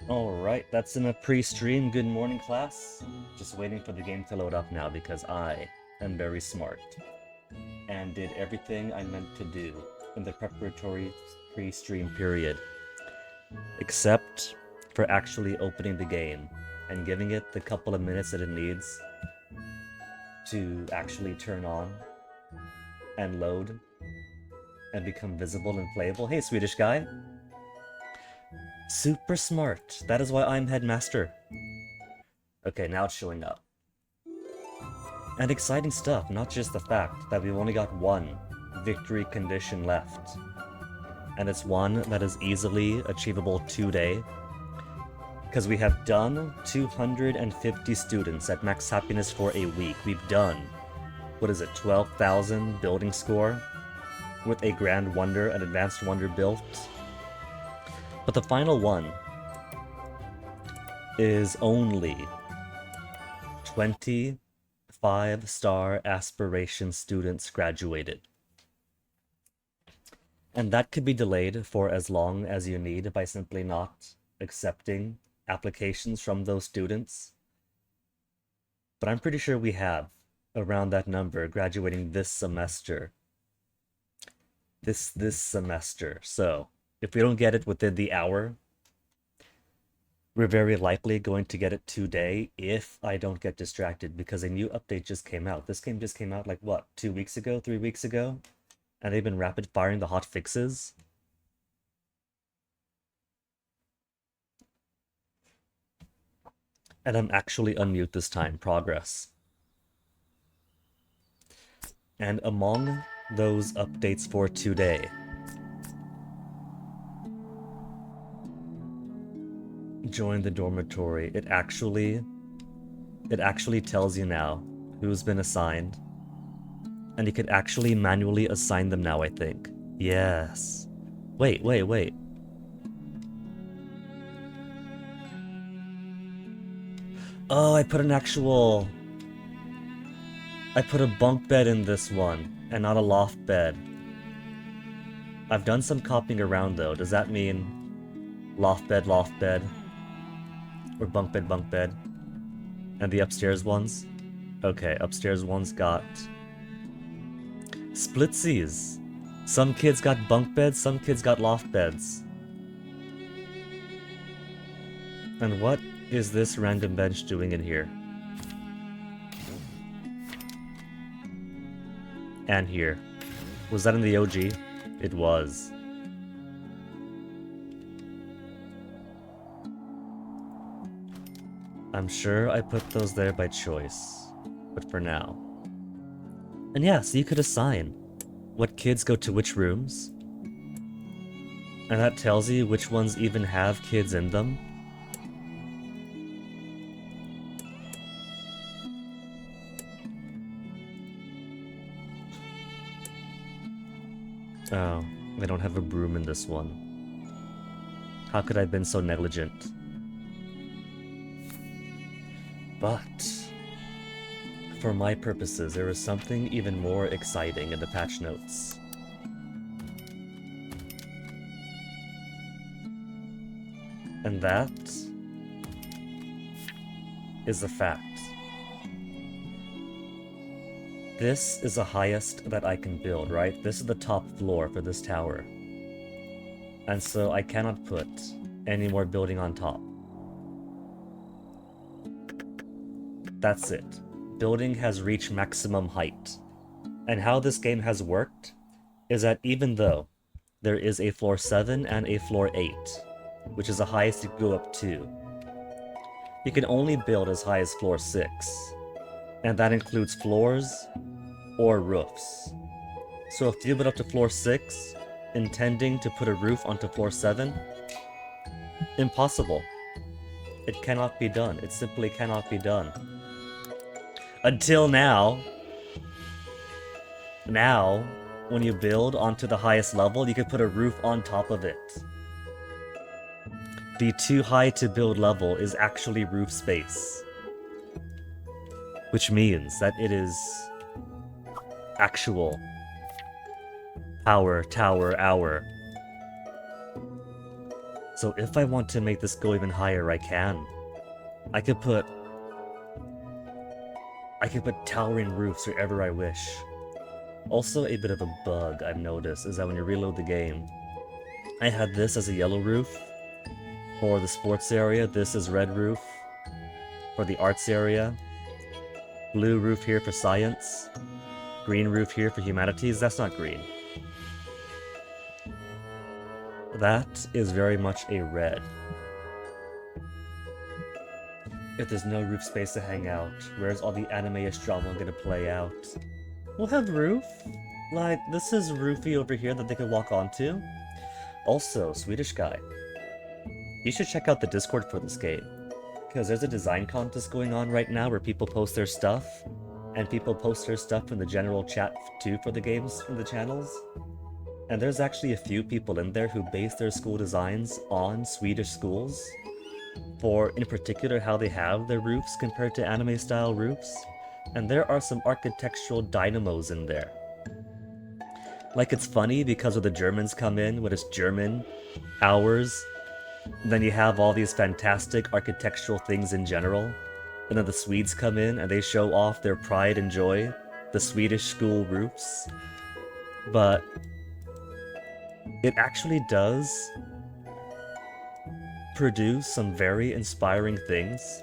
Alright, that's in a pre-stream. Good morning, class. Just waiting for the game to load up now because I am very smart and did everything I meant to do in the preparatory pre-stream period, except for actually opening the game and giving it the couple of minutes that it needs to actually turn on and load and become visible and playable. Hey, Swedish guy. Super smart. That is why I'm headmaster. Okay, now it's showing up. And exciting stuff, not just the fact that we've only got one victory condition left. And it's one that is easily achievable today. Because we have done 250 students at max happiness for a week. We've done, what is it, 12,000 building score with a Grand Wonder, an Advanced Wonder built. But the final one is only 20 5-star aspiration students graduated. And that could be delayed for as long as you need by simply not accepting applications from those students. But I'm pretty sure we have around that number graduating this semester. This semester. So if we don't get it within the hour, we're very likely going to get it today if I don't get distracted because a new update just came out. This game just came out like what, 2 weeks ago, 3 weeks ago? And they've been rapid firing the hot fixes. And I'm actually unmute this time, progress. And among those updates for today, join the dormitory. It actually tells you now who's been assigned. And you could actually manually assign them now, I think. Yes. Wait. Oh, I put a bunk bed in this one, and not a loft bed. I've done some copying around though. Does that mean loft bed? Or bunk bed? And the upstairs ones? Okay, upstairs ones got splitsies. Some kids got bunk beds, some kids got loft beds. And what is this random bench doing in here? And here. Was that in the OG? It was. I'm sure I put those there by choice, but for now. And yeah, so you could assign what kids go to which rooms. And that tells you which ones even have kids in them. Oh, I don't have a broom in this one. How could I have been so negligent? But for my purposes, there is something even more exciting in the patch notes. And that is the fact. This is the highest that I can build, right? This is the top floor for this tower. And so I cannot put any more building on top. That's it. Building has reached maximum height. And how this game has worked is that even though there is a floor 7 and a floor 8, which is the highest you can go up to, you can only build as high as floor 6. And that includes floors or roofs. So if you build up to floor 6, intending to put a roof onto floor 7, impossible. It cannot be done. It simply cannot be done. Until now. Now, when you build onto the highest level, you can put a roof on top of it. The too high to build level is actually roof space. Which means that it is actual power tower hour. So if I want to make this go even higher, I can. I could put towering roofs wherever I wish. Also, a bit of a bug I've noticed is that when you reload the game, I had this as a yellow roof for the sports area, this is red roof for the arts area, blue roof here for science, green roof here for humanities. That's not green. That is very much a red. If there's no roof space to hang out, where's all the anime-ish drama gonna play out? We'll have roof. Like, this is roofy over here that they could walk onto. Also, Swedish guy, you should check out the Discord for this game. Because there's a design contest going on right now where people post their stuff, and people post their stuff in the general chat too for the games in the channels. And there's actually a few people in there who base their school designs on Swedish schools, for in particular how they have their roofs compared to anime-style roofs. And there are some architectural dynamos in there. Like, it's funny because when the Germans come in with its German hours, then you have all these fantastic architectural things in general. And then the Swedes come in and they show off their pride and joy, the Swedish school roofs. But it actually does produce some very inspiring things.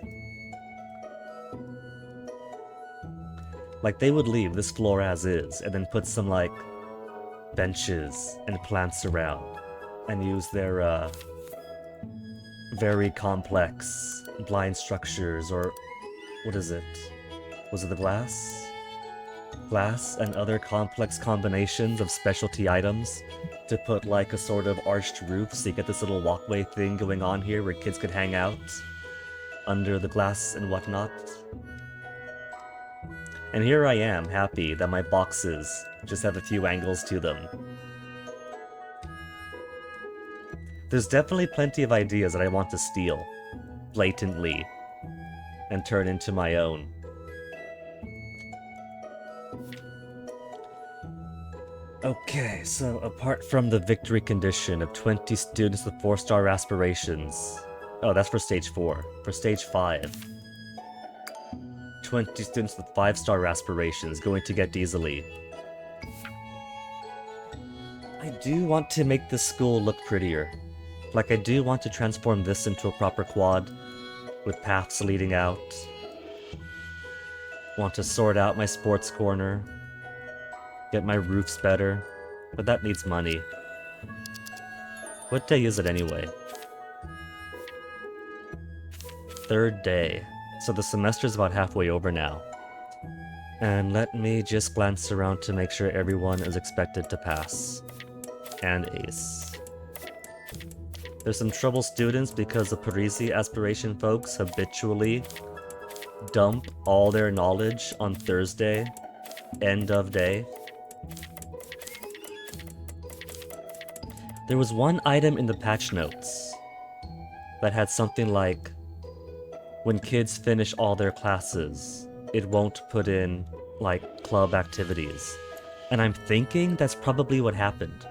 Like, they would leave this floor as is and then put some, like, benches and plants around and use their very complex blind structures, or what is it? Was it the glass? Glass and other complex combinations of specialty items to put like a sort of arched roof, so you get this little walkway thing going on here where kids could hang out under the glass and whatnot. And here I am, happy that my boxes just have a few angles to them. There's definitely plenty of ideas that I want to steal, blatantly, and turn into my own. Okay, so apart from the victory condition of 20 students with 4-star aspirations... Oh, that's for stage 4. For stage 5... 20 students with 5-star aspirations going to get easily. I do want to make this school look prettier. Like, I do want to transform this into a proper quad, with paths leading out. Want to sort out my sports corner. Get my roofs better. But that needs money. What day is it anyway? 3rd day. So the semester's about halfway over now. And let me just glance around to make sure everyone is expected to pass. And ace. There's some trouble students because the Parisi aspiration folks habitually dump all their knowledge on Thursday, end of day. There was one item in the patch notes that had something like, when kids finish all their classes, it won't put in, like, club activities. And I'm thinking that's probably what happened.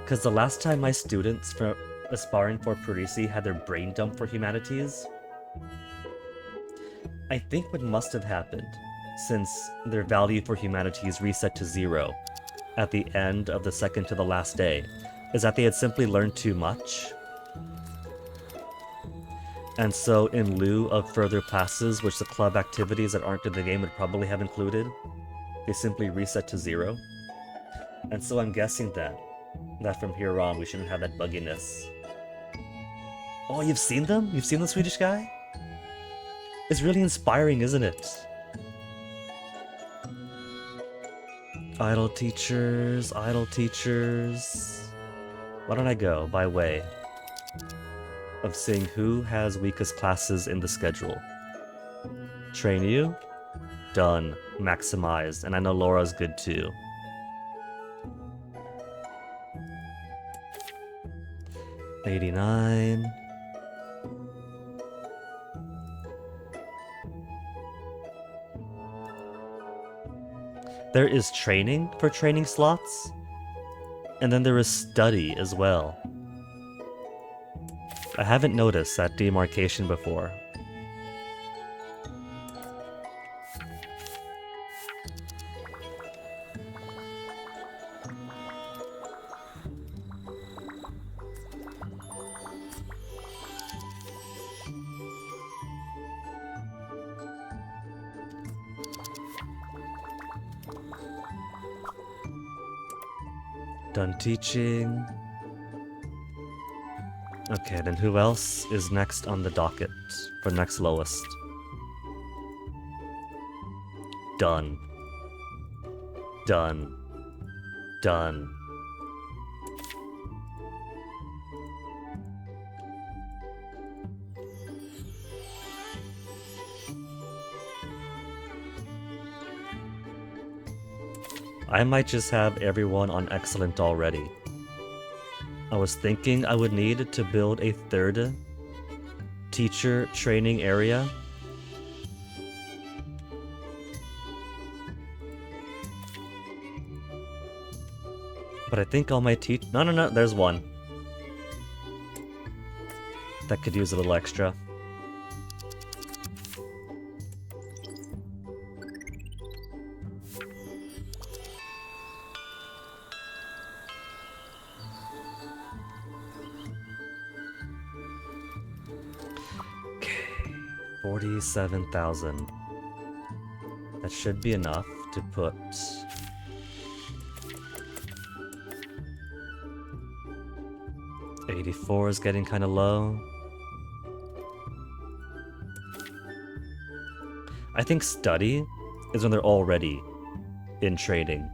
Because the last time my students for aspiring for Parisi had their brain dump for humanities, I think what must have happened, since their value for humanities reset to 0 at the end of the second to the last day, is that they had simply learned too much. And so in lieu of further classes, which the club activities that aren't in the game would probably have included, they simply reset to 0. And so I'm guessing then, that from here on we shouldn't have that bugginess. Oh, you've seen them? You've seen the Swedish guy? It's really inspiring, isn't it? Idle teachers, idle teachers. Why don't I go by way of seeing who has weakest classes in the schedule? Train you? Done. Maximized. And I know Laura's good too. $89. There is training for training slots, and then there is study as well. I haven't noticed that demarcation before. Done teaching. Okay, then who else is next on the docket for next lowest? Done. Done. Done. I might just have everyone on excellent already. I was thinking I would need to build a third teacher training area. But I think all my No, there's one. That could use a little extra. Okay, 47,000. That should be enough to put... $84 is getting kind of low. I think study is when they're already in trading.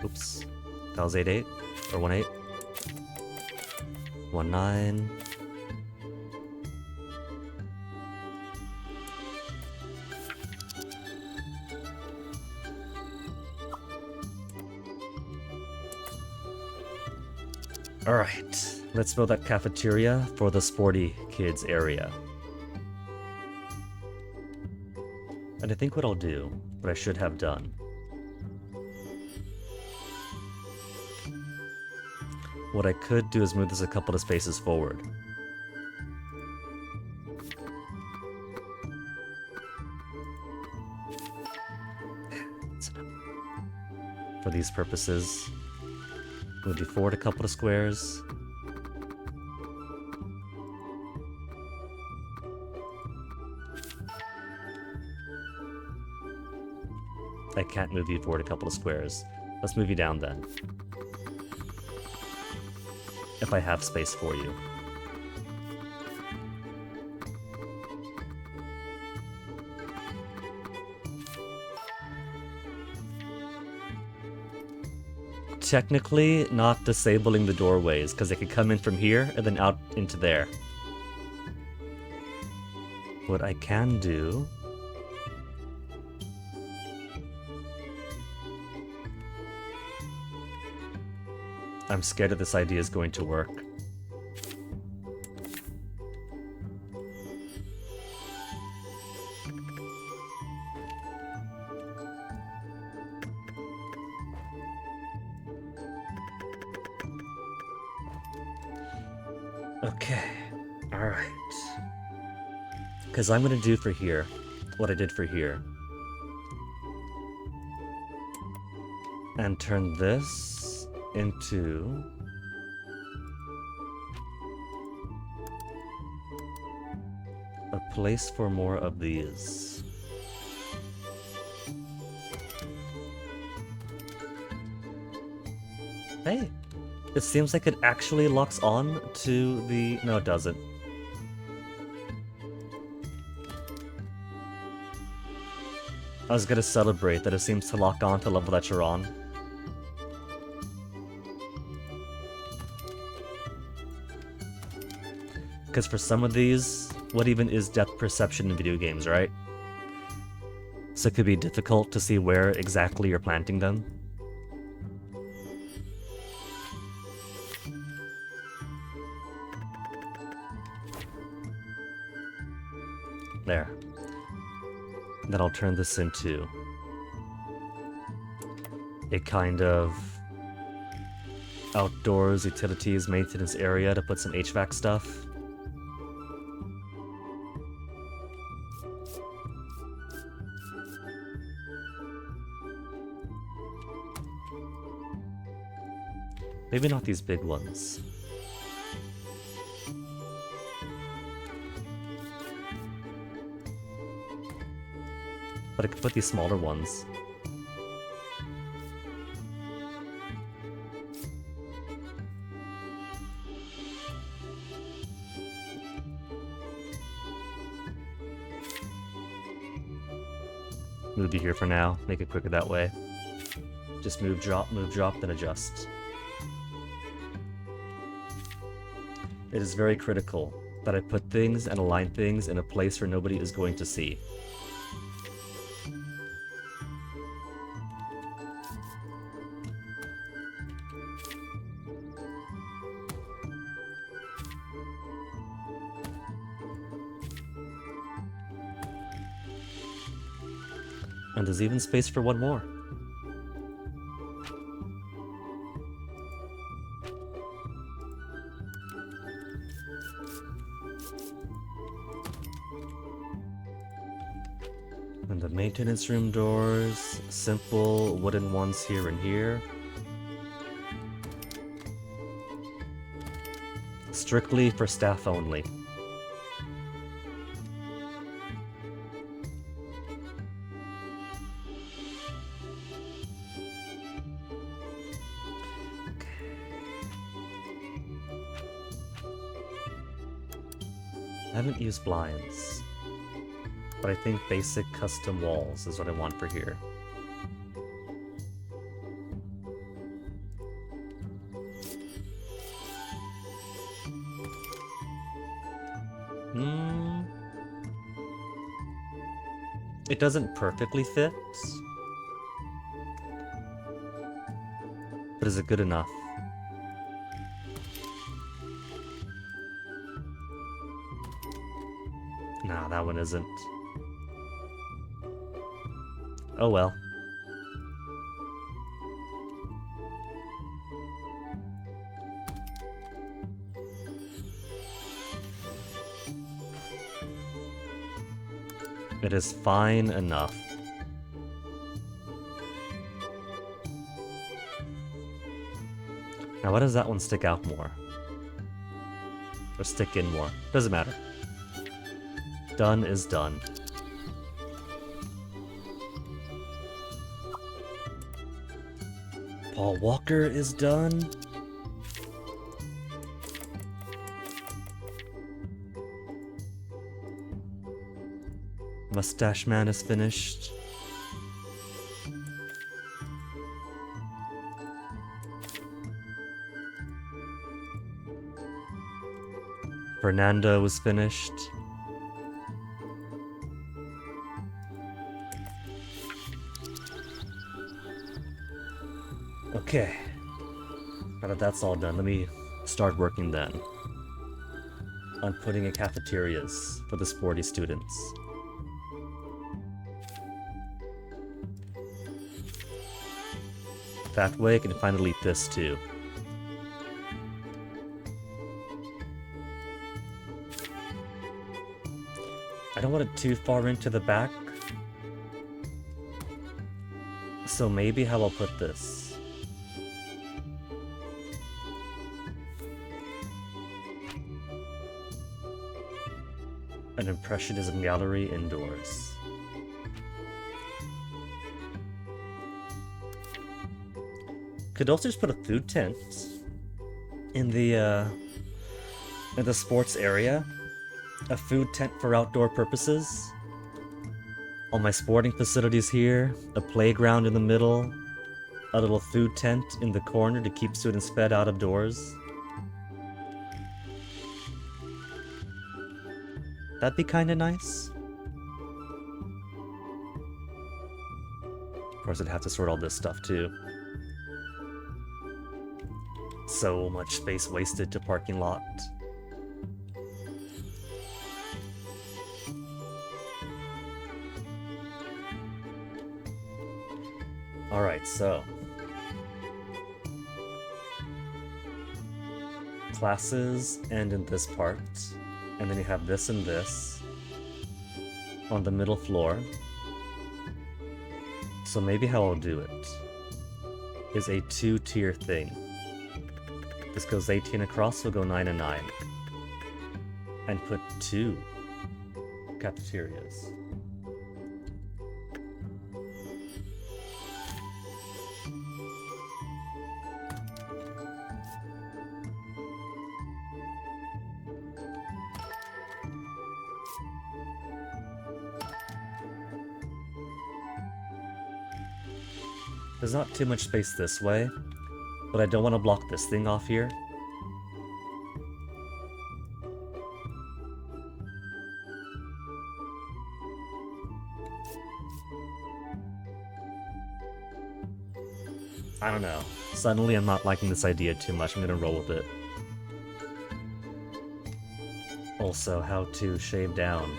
Oops. That was 8-8 or 1-8. 1-9. Alright, let's build that cafeteria for the sporty kids area. And I think what I'll do, what I should have done, what I could do is move this a couple of spaces forward. For these purposes, move you forward a couple of squares. I can't move you forward a couple of squares. Let's move you down then. If I have space for you. Technically not disabling the doorways, because they could come in from here and then out into there. What I can do... I'm scared that this idea is going to work. Okay, alright. Because I'm going to do for here what I did for here. And turn this into... a place for more of these. Hey! It seems like it actually locks on to the... No, it doesn't. I was gonna celebrate that it seems to lock on to the level that you're on. Because for some of these, what even is depth perception in video games, right? So it could be difficult to see where exactly you're planting them. There. Then I'll turn this into a kind of outdoors utilities maintenance area to put some HVAC stuff. Maybe not these big ones. But I could put these smaller ones. Move you here for now. Make it quicker that way. Just move, drop, then adjust. It is very critical that I put things and align things in a place where nobody is going to see. And there's even space for one more. And the maintenance room doors, simple wooden ones here and here. Strictly for staff only. I haven't used blinds, but I think basic custom walls is what I want for here. It doesn't perfectly fit, but is it good enough? Nah, that one isn't. Oh well. It is fine enough. Now, why does that one stick out more? Or stick in more? Doesn't matter. Done is done. Paul Walker is done. Mustache Man is finished. Fernando is finished. Okay. Now that that's all done, let me start working then on putting in cafeterias for the sporty students. That way I can finally eat this too. I don't want it too far into the back, so maybe how I'll put this. An Impressionism gallery indoors. Could also just put a food tent in the sports area. A food tent for outdoor purposes. All my sporting facilities here, a playground in the middle, a little food tent in the corner to keep students fed out of doors. That'd be kinda nice. Of course, I'd have to sort all this stuff too. So much space wasted to parking lot. Alright, so classes end in this part, and then you have this and this on the middle floor. So maybe how I'll do it is a 2-tier thing. This goes 18 across, we'll go 9 and 9. And put 2 cafeterias. There's not too much space this way, but I don't want to block this thing off here. I don't know. Suddenly I'm not liking this idea too much. I'm gonna roll with it. Also, how to shave down.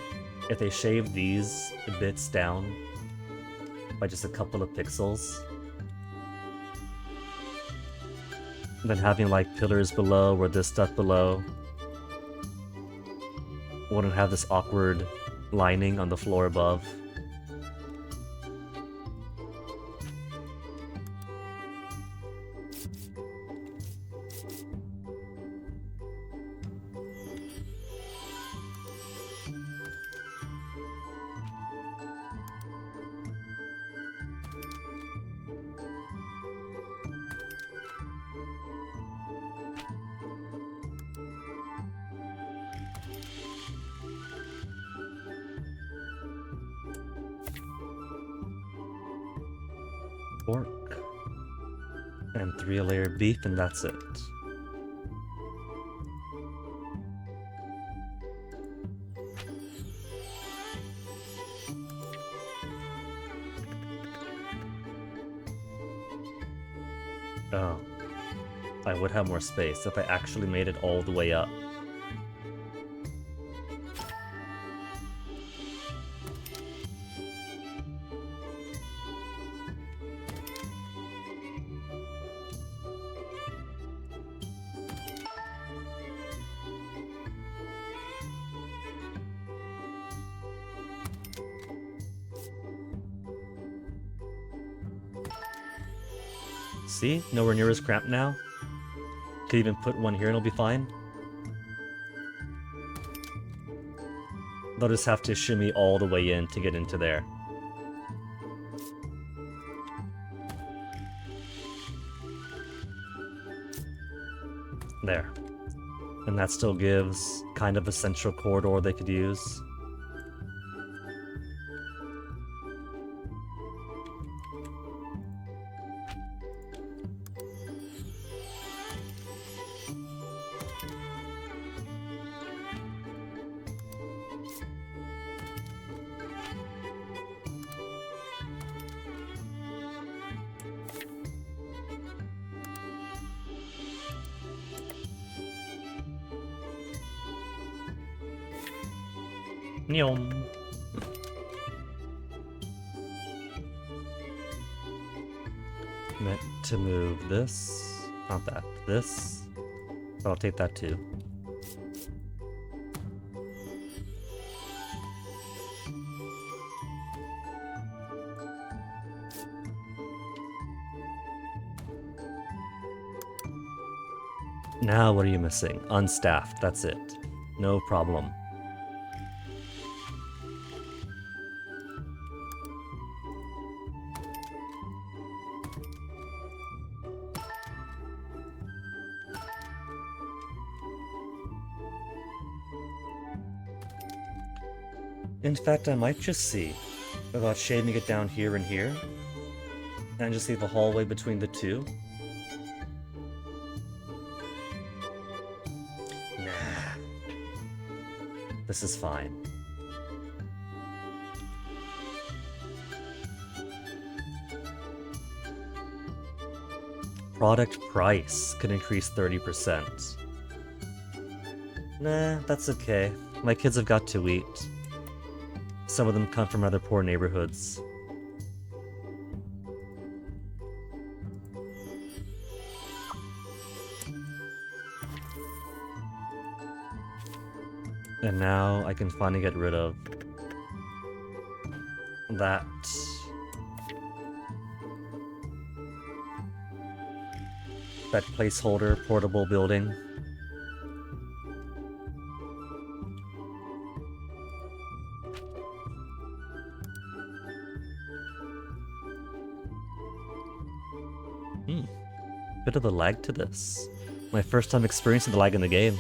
If they shave these bits down by just a couple of pixels, then having like pillars below or this stuff below wouldn't have this awkward lining on the floor above. Pork and 3-layer beef, and that's it. Oh, I would have more space if I actually made it all the way up. See? Nowhere near as cramped now. Could even put one here and it'll be fine. They'll just have to shimmy all the way in to get into there. There. And that still gives kind of a central corridor they could use. Nyom. Meant to move this, not that, this. But I'll take that too. Now what are you missing? Unstaffed, that's it. No problem. In fact, I might just see about shaving it down here and here, and just leave a hallway between the two. Nah. This is fine. Product price could increase 30%. Nah, that's okay. My kids have got to eat. Some of them come from rather poor neighborhoods. And now I can finally get rid of that placeholder portable building. Bit of a lag to this. My first time experiencing the lag in the game.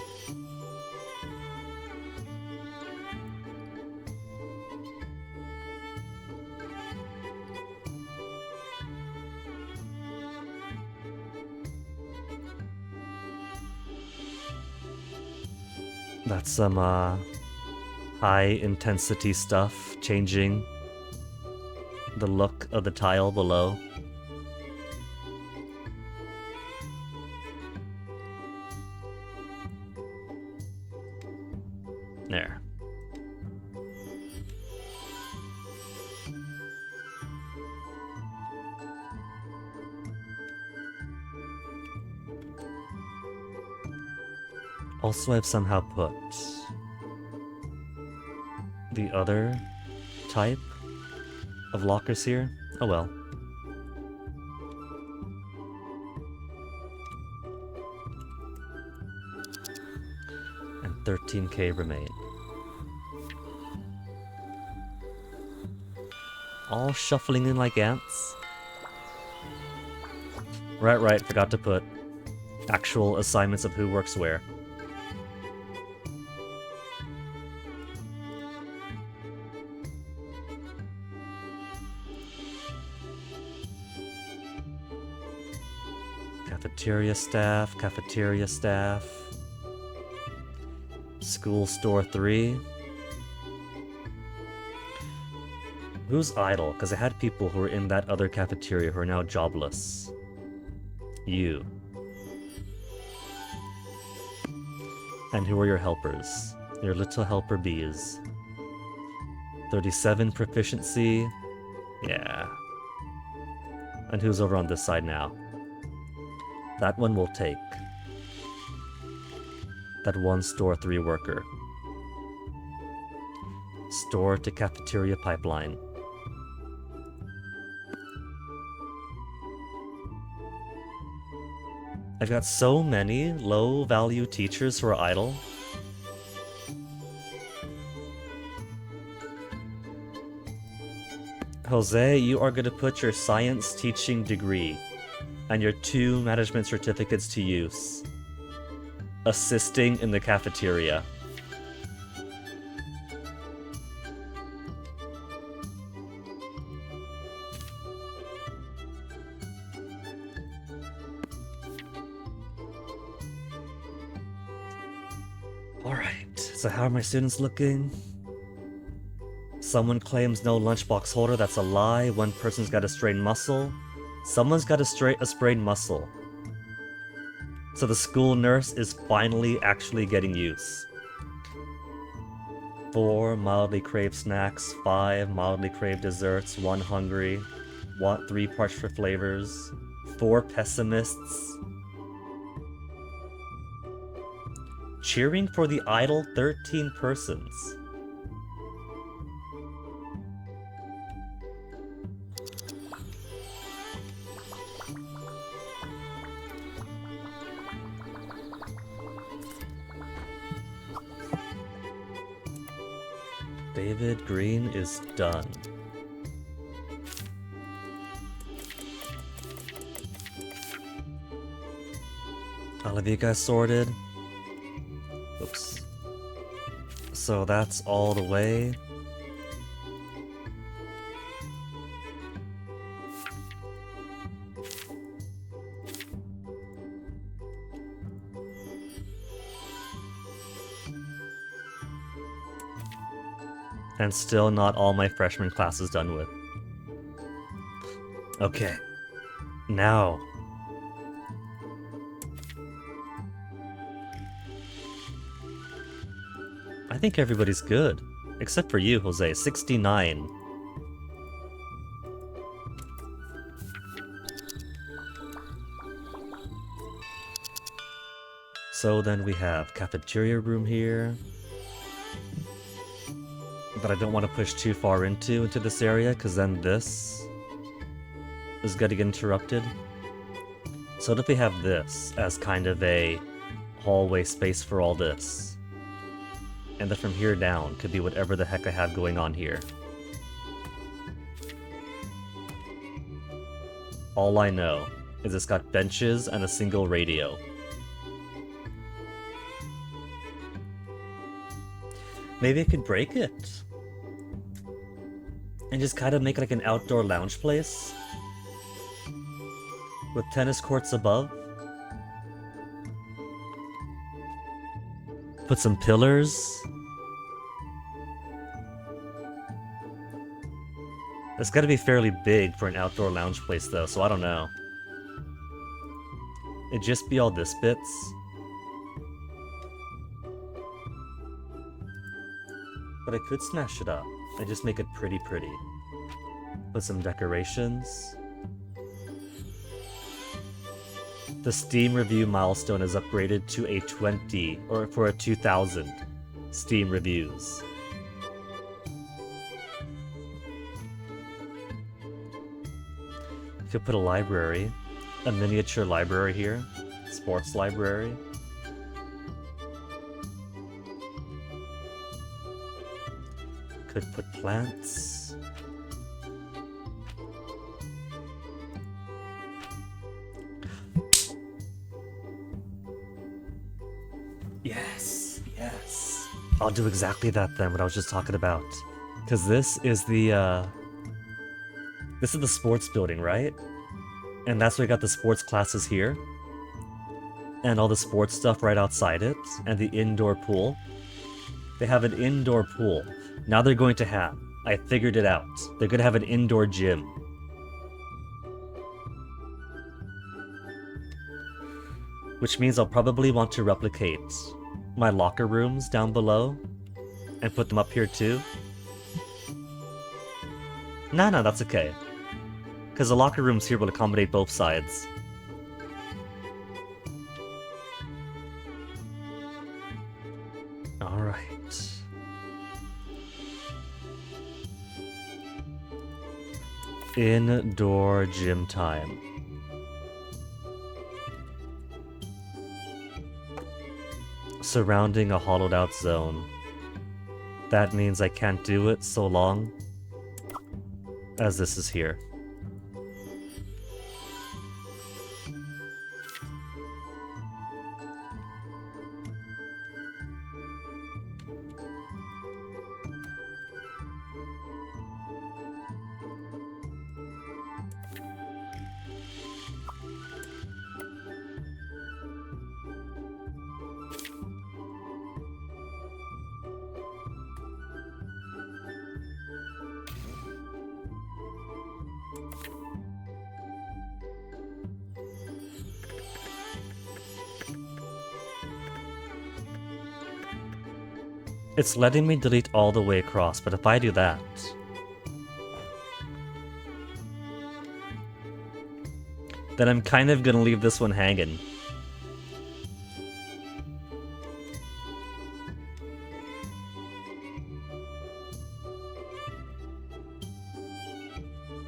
That's some high intensity stuff, changing the look of the tile below. There. Also, I've somehow put the other type of lockers here. Oh well. And 13k remain. All shuffling in like ants. Right, forgot to put actual assignments of who works where. Cafeteria staff. School store 3. Who's idle? Because I had people who were in that other cafeteria who are now jobless. You. And who are your helpers? Your little helper bees. 37 proficiency. Yeah. And who's over on this side now? That one will take. That one store 3 worker. Store to cafeteria pipeline. I've got so many low-value teachers who are idle. Jose, you are going to put your science teaching degree and your 2 management certificates to use. Assisting in the cafeteria. Alright, so how are my students looking? Someone claims no lunchbox holder, that's a lie. One person's got a strained muscle. Someone's got a sprained muscle. So the school nurse is finally actually getting use. 4 mildly craved snacks, 5 mildly craved desserts, 1 hungry, 3 parched for flavors, 4 pessimists. Cheering for the idle 13 persons. David Green is done. All of you guys sorted? Oops. So that's all the way. And still not all my freshman classes done with. Okay. Now. I think everybody's good. Except for you, Jose. 69. So then we have cafeteria room here. that I don't want to push too far into this area, because then this is getting interrupted. So what if we have this as kind of a hallway space for all this? And then from here down could be whatever the heck I have going on here. All I know is it's got benches and a single radio. Maybe I could break it and just kind of make like an outdoor lounge place with tennis courts above. Put some pillars. It's gotta be fairly big for an outdoor lounge place though, so I don't know. It'd just be all this bits. But I could smash it up and just make it pretty. Put some decorations. The Steam review milestone is upgraded to a 20, or for a 2000 Steam reviews. Could put a library, a miniature library here, sports library. Could put plants. Yes. I'll do exactly that then, what I was just talking about. Because this is the sports building, right? And that's where we got the sports classes here. And all the sports stuff right outside it. And the indoor pool. They have an indoor pool. Now they're going to have, I figured it out, they're going to have an indoor gym. Which means I'll probably want to replicate my locker rooms down below and put them up here too. No, that's okay. Because the locker rooms here will accommodate both sides. Alright. Indoor gym time. Surrounding a hollowed out zone. That means I can't do it so long as this is here. It's letting me delete all the way across, but if I do that... then I'm kind of gonna leave this one hanging.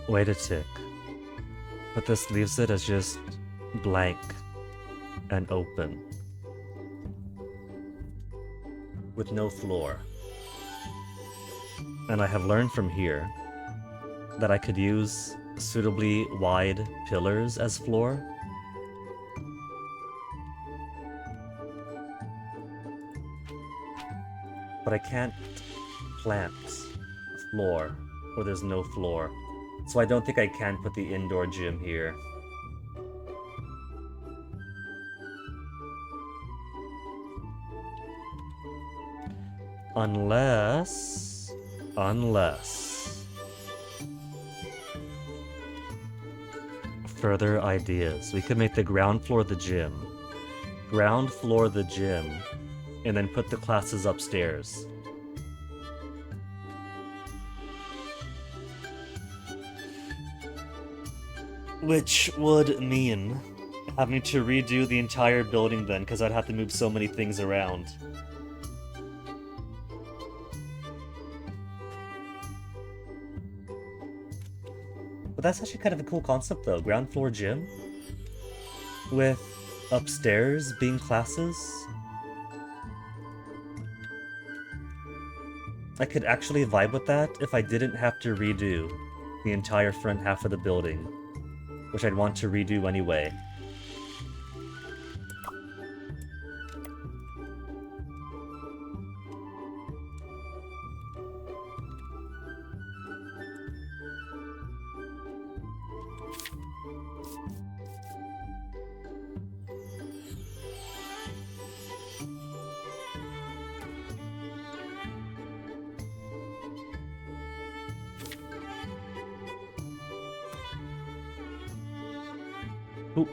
Wait a tick. But this leaves it as just blank and open. With no floor. And I have learned from here that I could use suitably wide pillars as floor. But I can't plant floor where there's no floor. So I don't think I can put the indoor gym here. Unless... Further ideas. We could make the ground floor the gym. Ground floor the gym. And then put the classes upstairs. Which would mean having to redo the entire building then, because I'd have to move so many things around. that's actually kind of a cool concept though. Ground floor gym with upstairs being classes. I could actually vibe with that if I didn't have to redo the entire front half of the building, which I'd want to redo anyway. Ooh.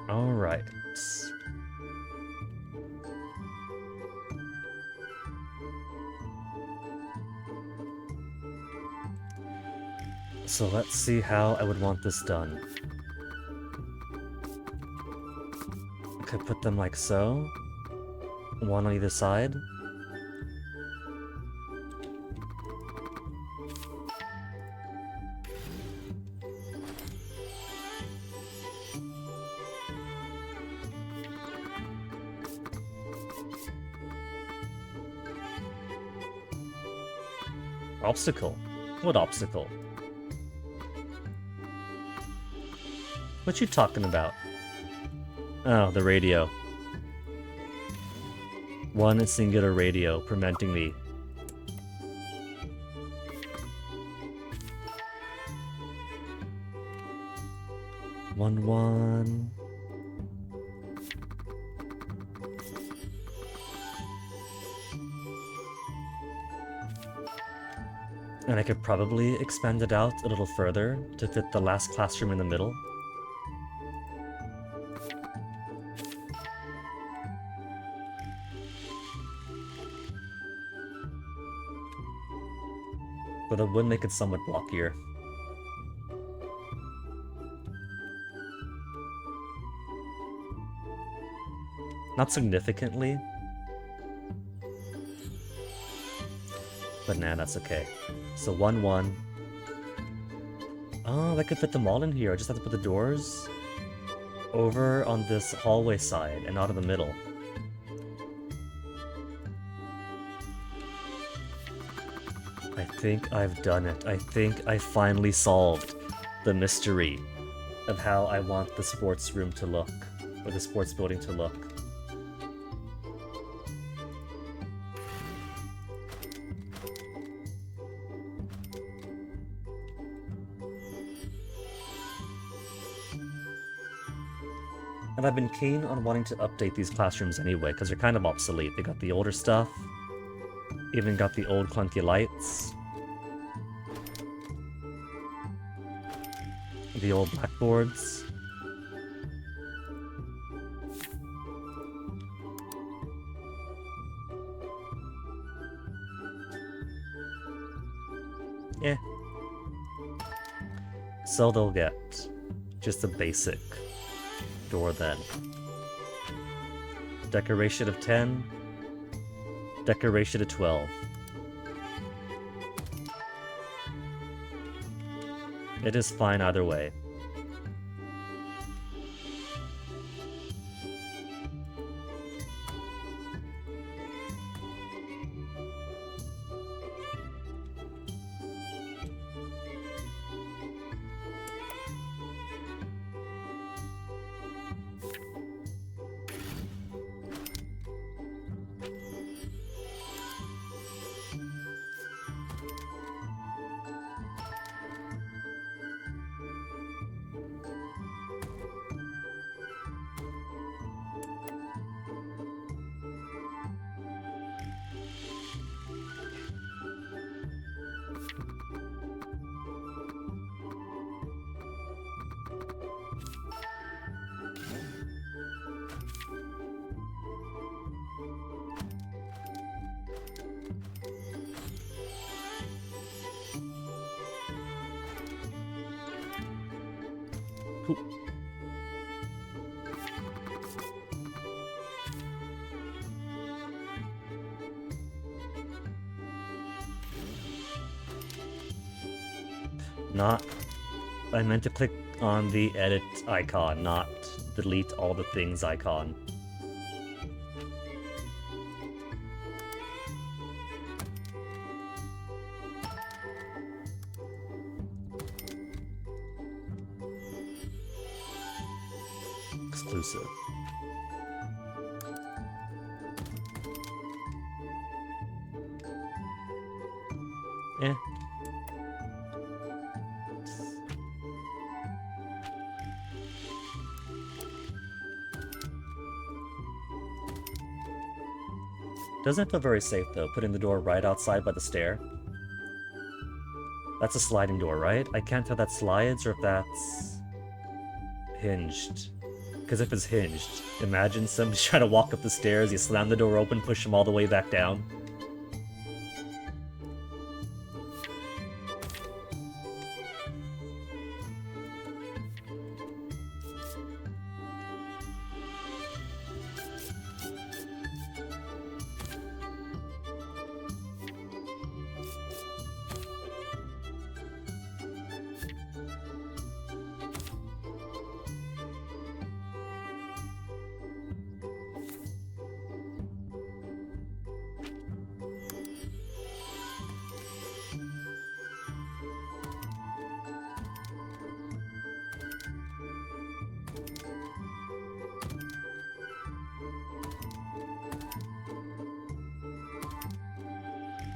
All right. So let's see how I would want this done. I could put them like so. One on either side. Obstacle? What obstacle? What you talking about? Oh, the radio. One singular radio preventing me. One. And I could probably expand it out a little further to fit the last classroom in the middle. But that would make it somewhat blockier. Not significantly. But nah, that's okay. So 1-1. Oh, I could fit them all in here. I just have to put the doors over on this hallway side and not in the middle. I think I've done it. I think I finally solved the mystery of how I want the sports room to look, or the sports building to look. And I've been keen on wanting to update these classrooms anyway, because they're kind of obsolete. They got the older stuff, even got the old clunky lights, the old blackboards. Yeah. So they'll get just a basic door then. Decoration of 10. Decoration of 12. It is fine either way. Who? Not... I meant to click on the edit icon, not delete all the things icon. Exclusive. Eh. Doesn't feel very safe though, putting the door right outside by the stair. That's a sliding door, right? I can't tell if that slides or if that's hinged. Because if it's hinged, imagine somebody trying to walk up the stairs, you slam the door open, push them all the way back down.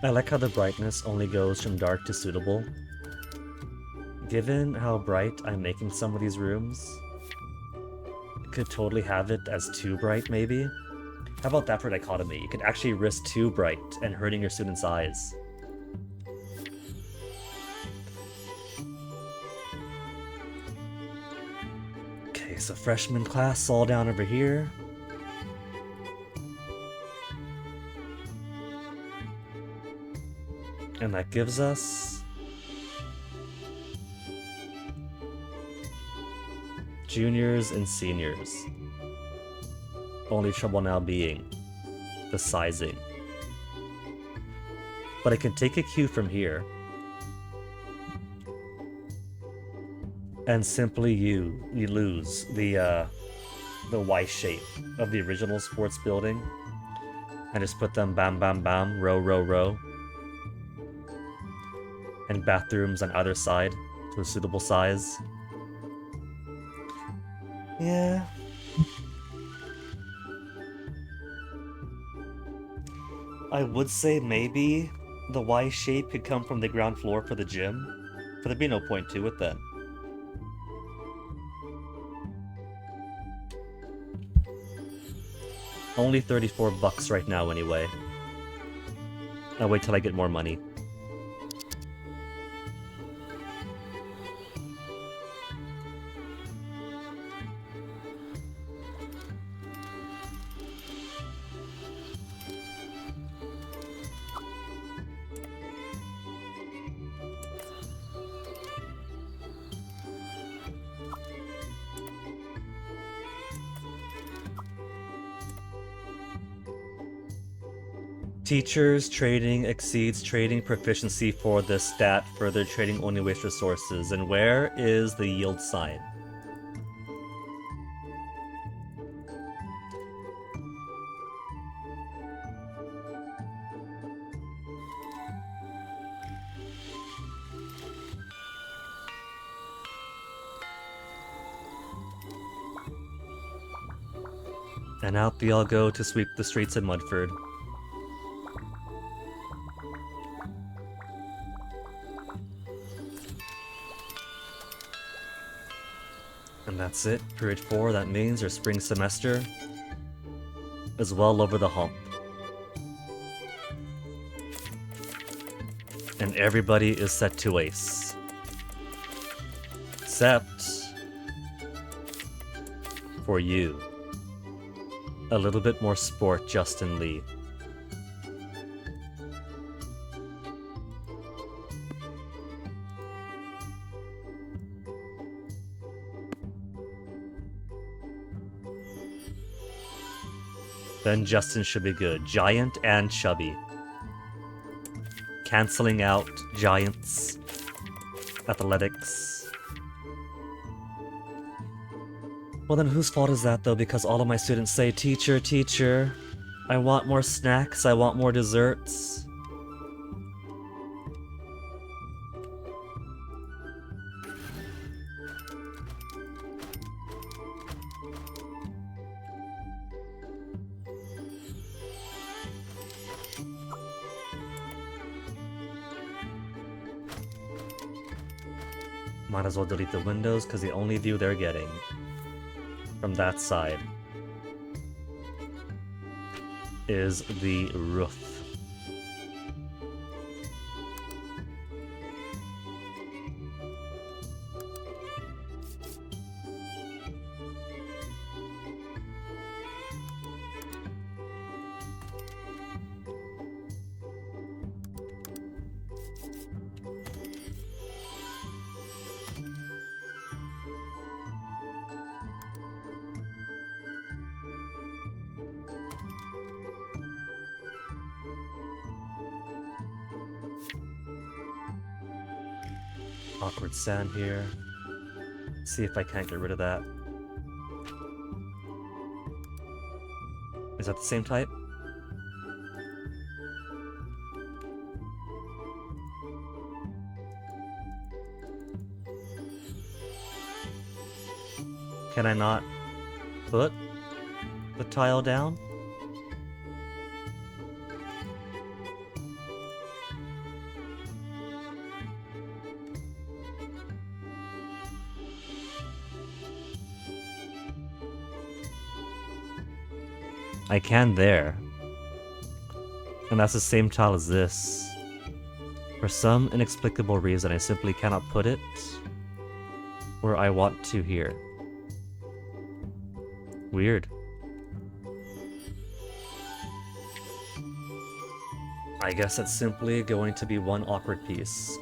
I like how the brightness only goes from dark to suitable. Given how bright I'm making some of these rooms, I could totally have it as too bright, maybe? How about that for dichotomy? You could actually risk too bright and hurting your students' eyes. Okay, so freshman class all down over here. And that gives us juniors and seniors. Only trouble now being the sizing. But I can take a cue from here and simply you lose the Y shape of the original sports building and just put them bam bam bam, row row row. And bathrooms on either side to a suitable size. Yeah. I would say maybe the Y shape could come from the ground floor for the gym, but there'd be no point to it then. Only 34 bucks right now anyway. I'll wait till I get more money. Teachers trading exceeds trading proficiency for the stat, further trading only waste resources. And where is the yield sign? And out they all go to sweep the streets in Mudford. And that's it. Period 4, that means our spring semester is well over the hump. And everybody is set to ace. Except for you. A little bit more sport, Justin Lee. Then Justin should be good. Giant and chubby. Canceling out Giants. Athletics. Well then whose fault is that though? Because all of my students say, teacher, teacher, I want more snacks, I want more desserts. Might as well delete the windows because the only view they're getting from that side is the roof. Awkward sand here. See if I can't get rid of that. Is that the same type? Can I not put the tile down? I can there. And that's the same tile as this. For some inexplicable reason, I simply cannot put it where I want to here. Weird. I guess it's simply going to be one awkward piece.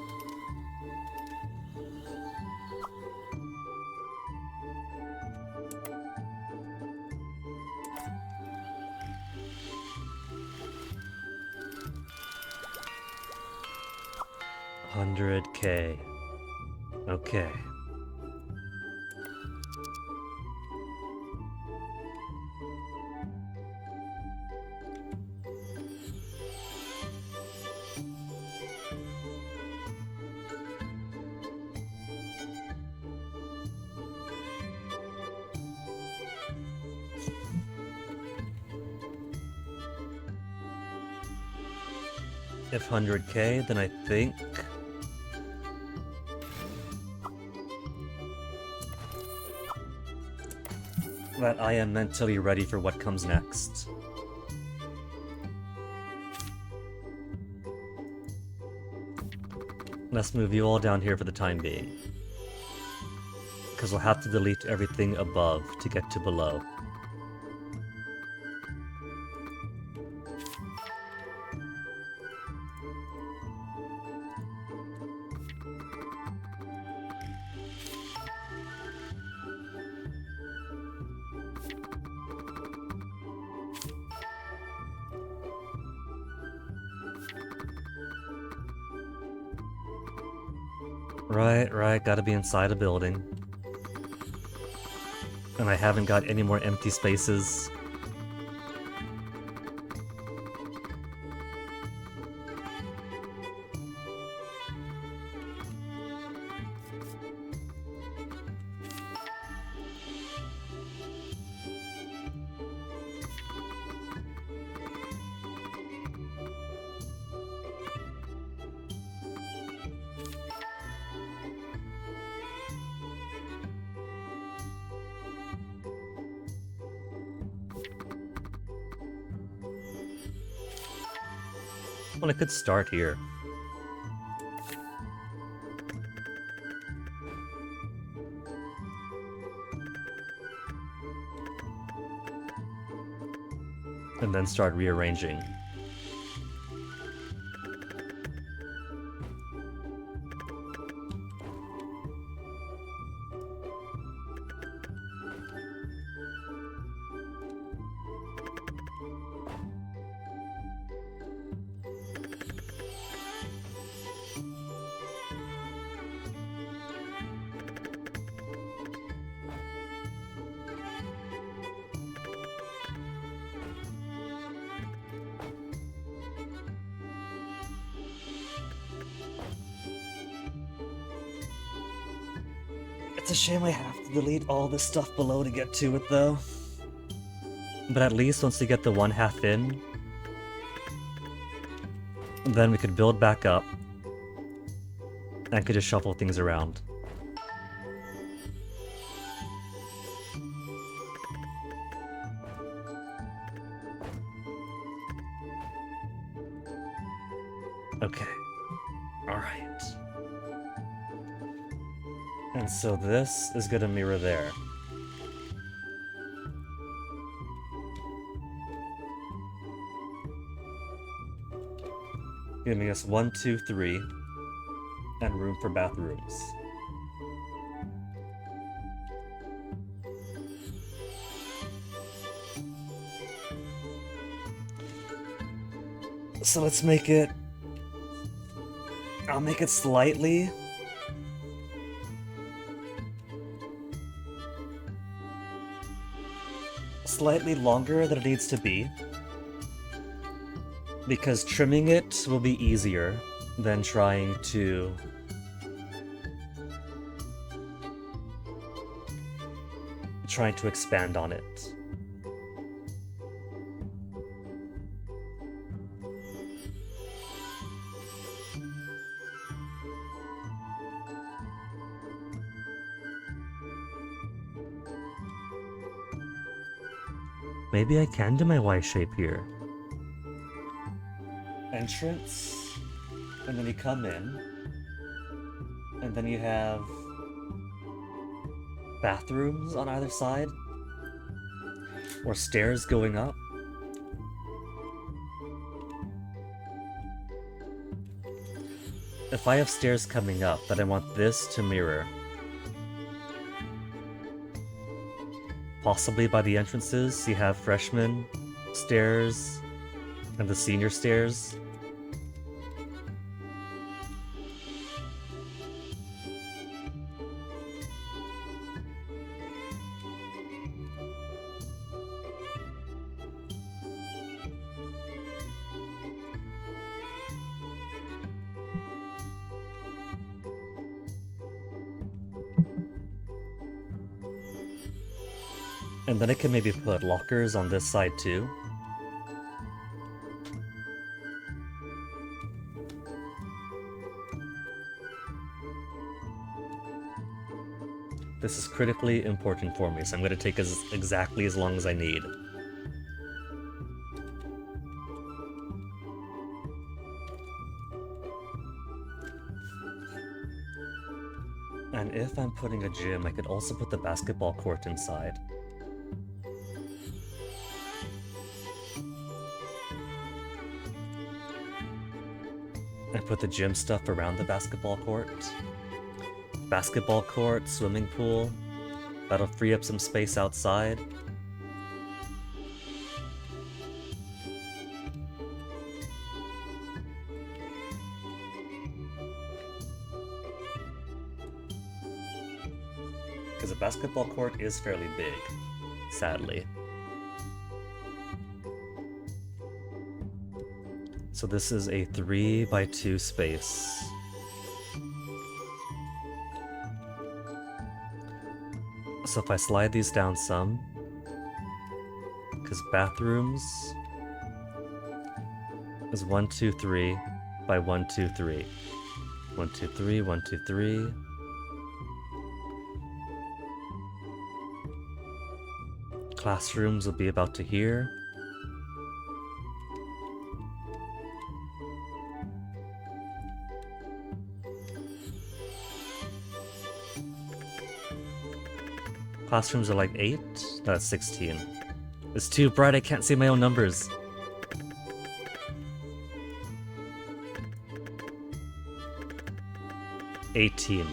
$100K. Okay. If 100K, then I think that I am mentally ready for what comes next. Let's move you all down here for the time being. Because we'll have to delete everything above to get to below. Right, gotta be inside a building. And I haven't got any more empty spaces. Well, I could start here. And then start rearranging. It's a shame I have to delete all this stuff below to get to it, though. But at least once we get the 1/2 in, then we could build back up and could just shuffle things around. Okay. Alright. And so this is gonna mirror there. Giving us 1, 2, 3, and room for bathrooms. So let's make it... I'll make it slightly longer than it needs to be, because trimming it will be easier than trying to expand on it. Maybe I can do my Y shape here. Entrance, and then you come in, and then you have bathrooms on either side, or stairs going up. If I have stairs coming up, then I want this to mirror. Possibly by the entrances, you have freshman stairs and the senior stairs. And then I can maybe put lockers on this side too. This is critically important for me, so I'm going to take exactly as long as I need. And if I'm putting a gym, I could also put the basketball court inside. And put the gym stuff around the basketball court. Basketball court, swimming pool. That'll free up some space outside. Because a basketball court is fairly big, sadly. So this is a 3x2 space. So if I slide these down some, because bathrooms is 1, 2, 3 by 1, 2, 3. 1, 2, 3, 1, 2, 3. Classrooms will be about to here. Classrooms are like 8? No, that's 16. It's too bright, I can't see my own numbers. $18.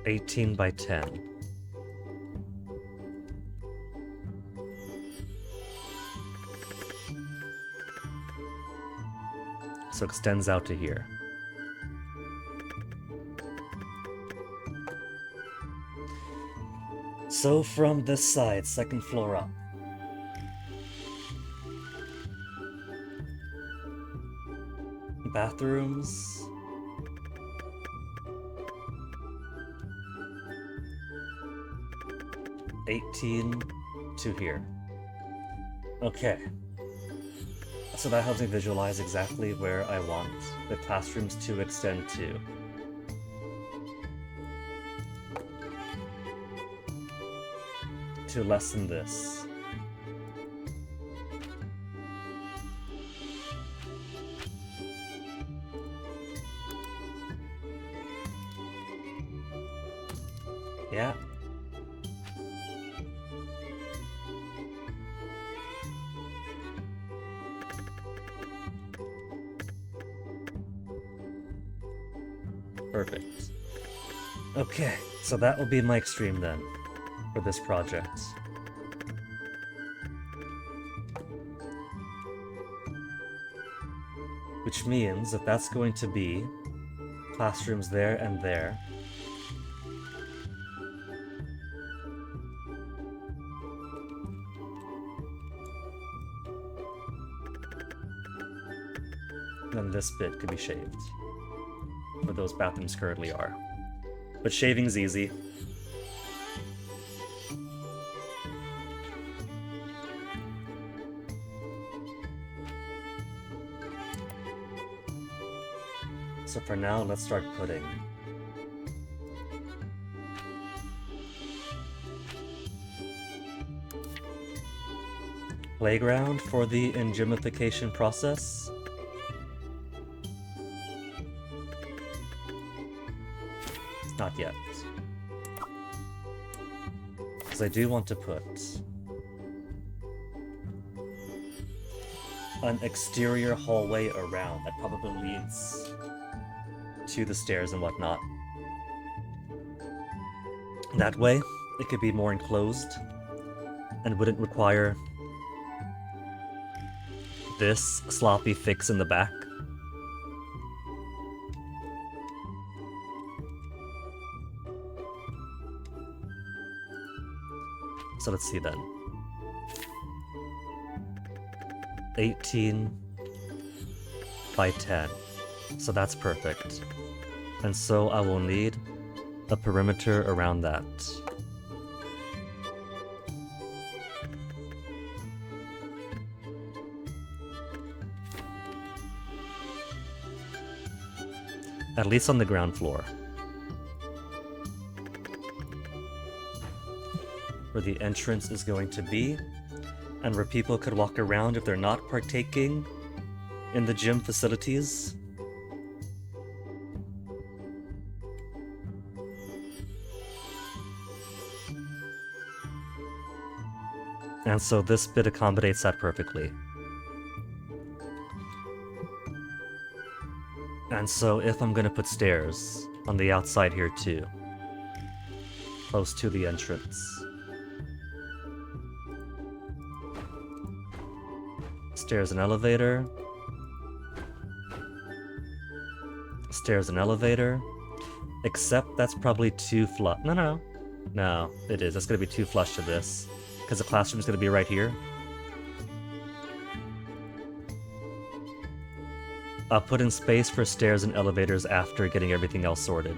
$18 by 10. So extends out to here. So from this side, second floor up. Bathrooms. $18 to here. Okay. So that helps me visualize exactly where I want the classrooms to extend to. To lessen this. Yeah. Perfect. Okay, so that will be my extreme then, for this project. Which means that that's going to be classrooms there and there. Then this bit could be shaved, where those bathrooms currently are. But shaving's easy. So for now, let's start putting. Playground for the engimification process. Not yet. Because I do want to put an exterior hallway around that probably leads to the stairs and whatnot. That way, it could be more enclosed and wouldn't require this sloppy fix in the back. So let's see then. 18 by 10. So that's perfect. And so I will need a perimeter around that. At least on the ground floor. Where the entrance is going to be, and where people could walk around if they're not partaking in the gym facilities. And so this bit accommodates that perfectly. And so if I'm gonna put stairs on the outside here too, close to the entrance. Stairs and elevator. Stairs and elevator. Except that's probably too flush. No, it is. That's gonna be too flush to this. Because the classroom is gonna be right here. I'll put in space for stairs and elevators after getting everything else sorted.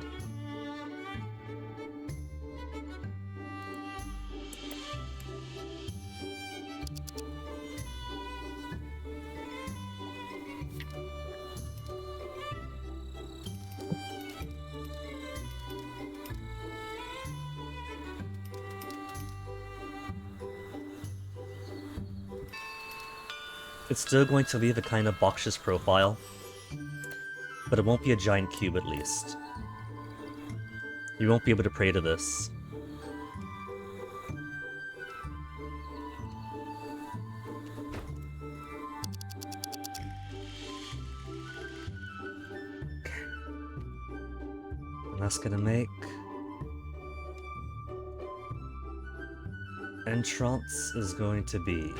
It's still going to leave a kind of boxious profile, but it won't be a giant cube at least. You won't be able to pray to this. And that's gonna make entrance is going to be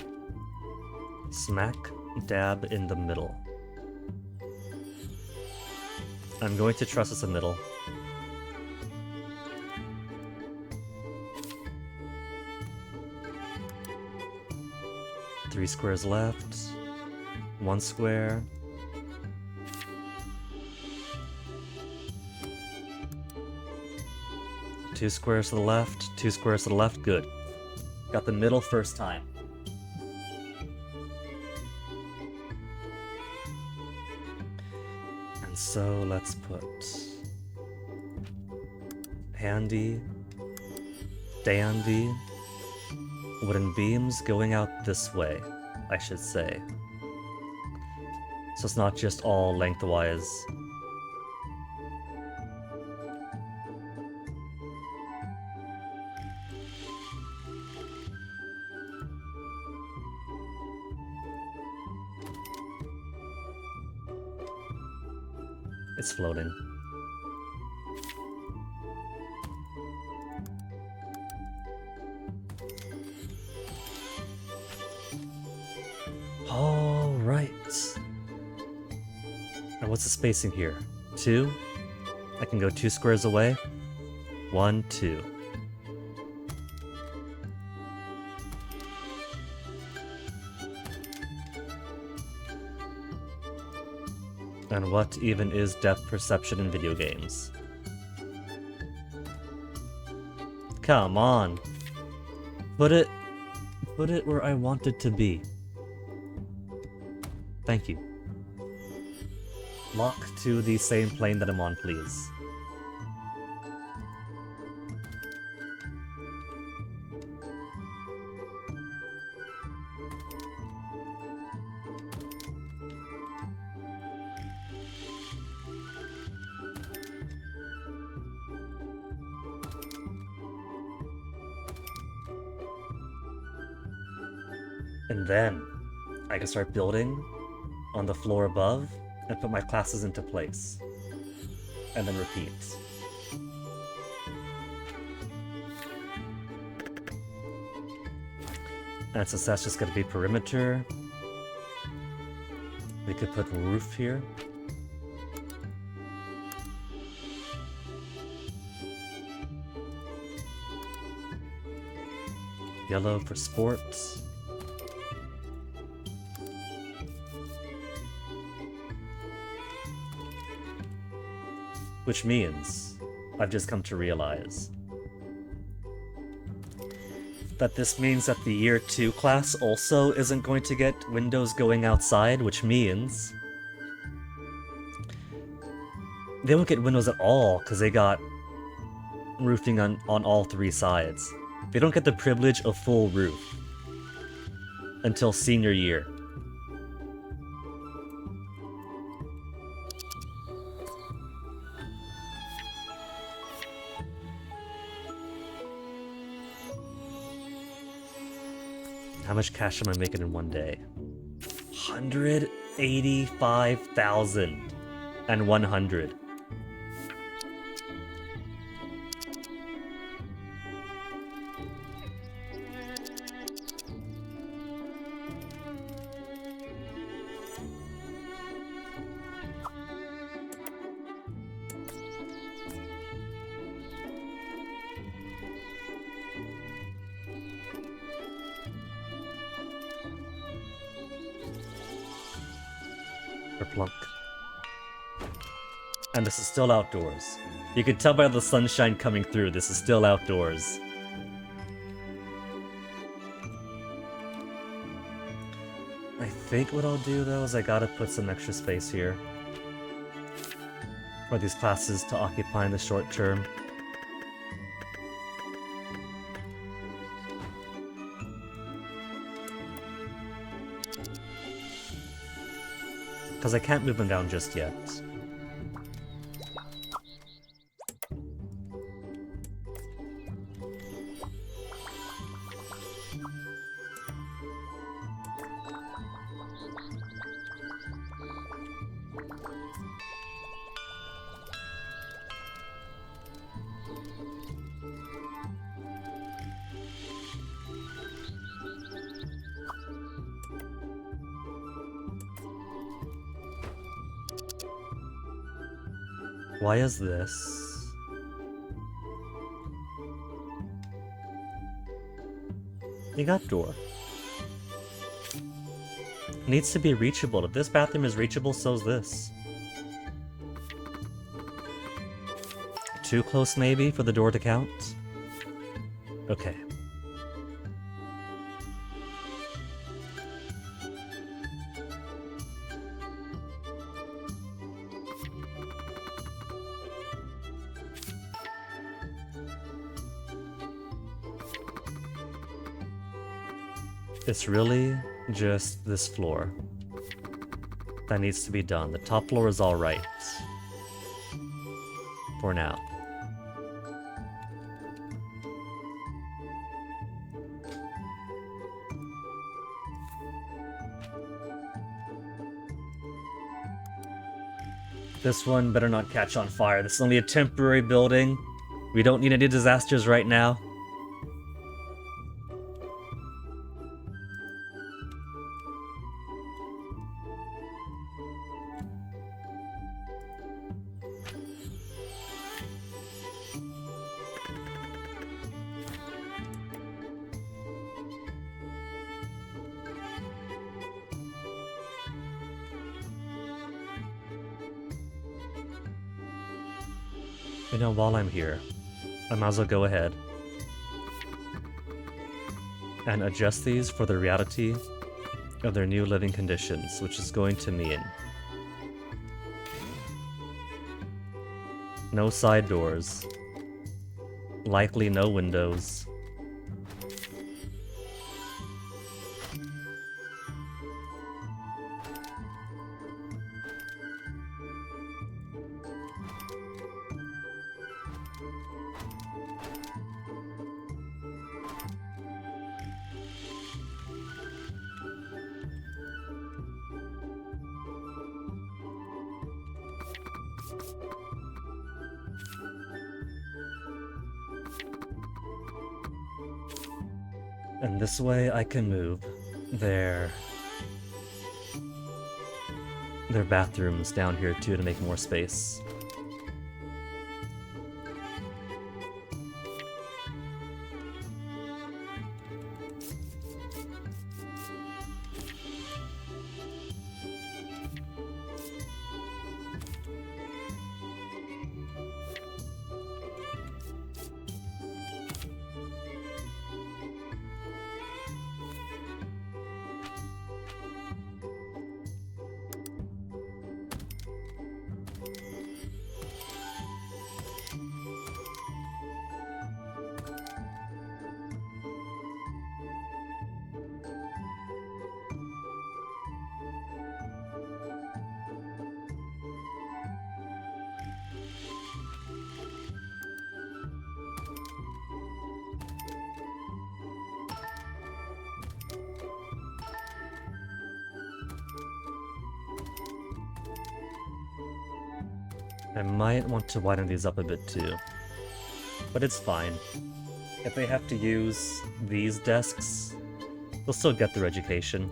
smack dab in the middle. I'm going to trust it's a middle. 3 squares left. 1 square. Two squares to the left, 2 squares to the left, good. Got the middle first time. And so let's put handy, dandy, wooden beams going out this way, I should say. So it's not just all lengthwise. It's floating. All right. Now what's the spacing here? 2? I can go 2 squares away. 1, 2. And what even is depth perception in video games? Come on. Put it where I want it to be. Thank you. Lock to the same plane that I'm on, please. And then I can start building on the floor above and put my classes into place. And then repeat. And since that's just going to be perimeter, we could put roof here. Yellow for sports. Which means, I've just come to realize, that this means that the Year 2 class also isn't going to get windows going outside, which means they won't get windows at all, because they got roofing on all 3 sides. They don't get the privilege of full roof until senior year. How much cash am I making in one day? 185,100. Plunk. And this is still outdoors. You can tell by the sunshine coming through, this is still outdoors. I think what I'll do though is I gotta put some extra space here for these classes to occupy in the short term. Because I can't move them down just yet. Why is this? You got door. needs to be reachable. If this bathroom is reachable, so's this. Too close, maybe, for the door to count? Okay. It's really just this floor that needs to be done. The top floor is alright. For now. This one better not catch on fire. This is only a temporary building. We don't need any disasters right now. You know, while I'm here, I might as well go ahead and adjust these for the reality of their new living conditions, which is going to mean no side doors, likely no windows, and this way I can move their bathrooms down here too to make more space. I might want to widen these up a bit too, but it's fine. If they have to use these desks, they'll still get their education.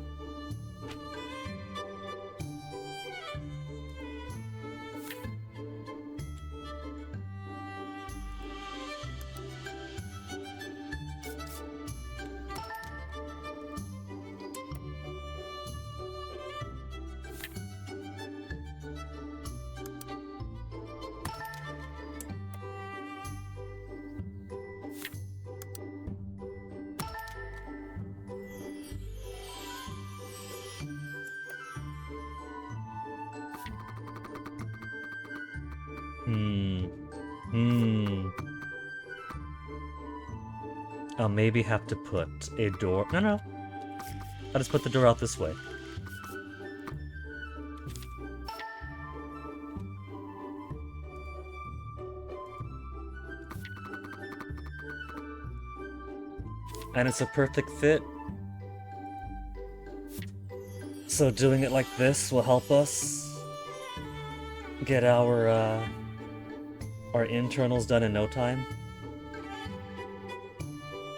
I'll maybe have to put a door... No. I'll just put the door out this way. And it's a perfect fit. So doing it like this will help us get our internals done in no time.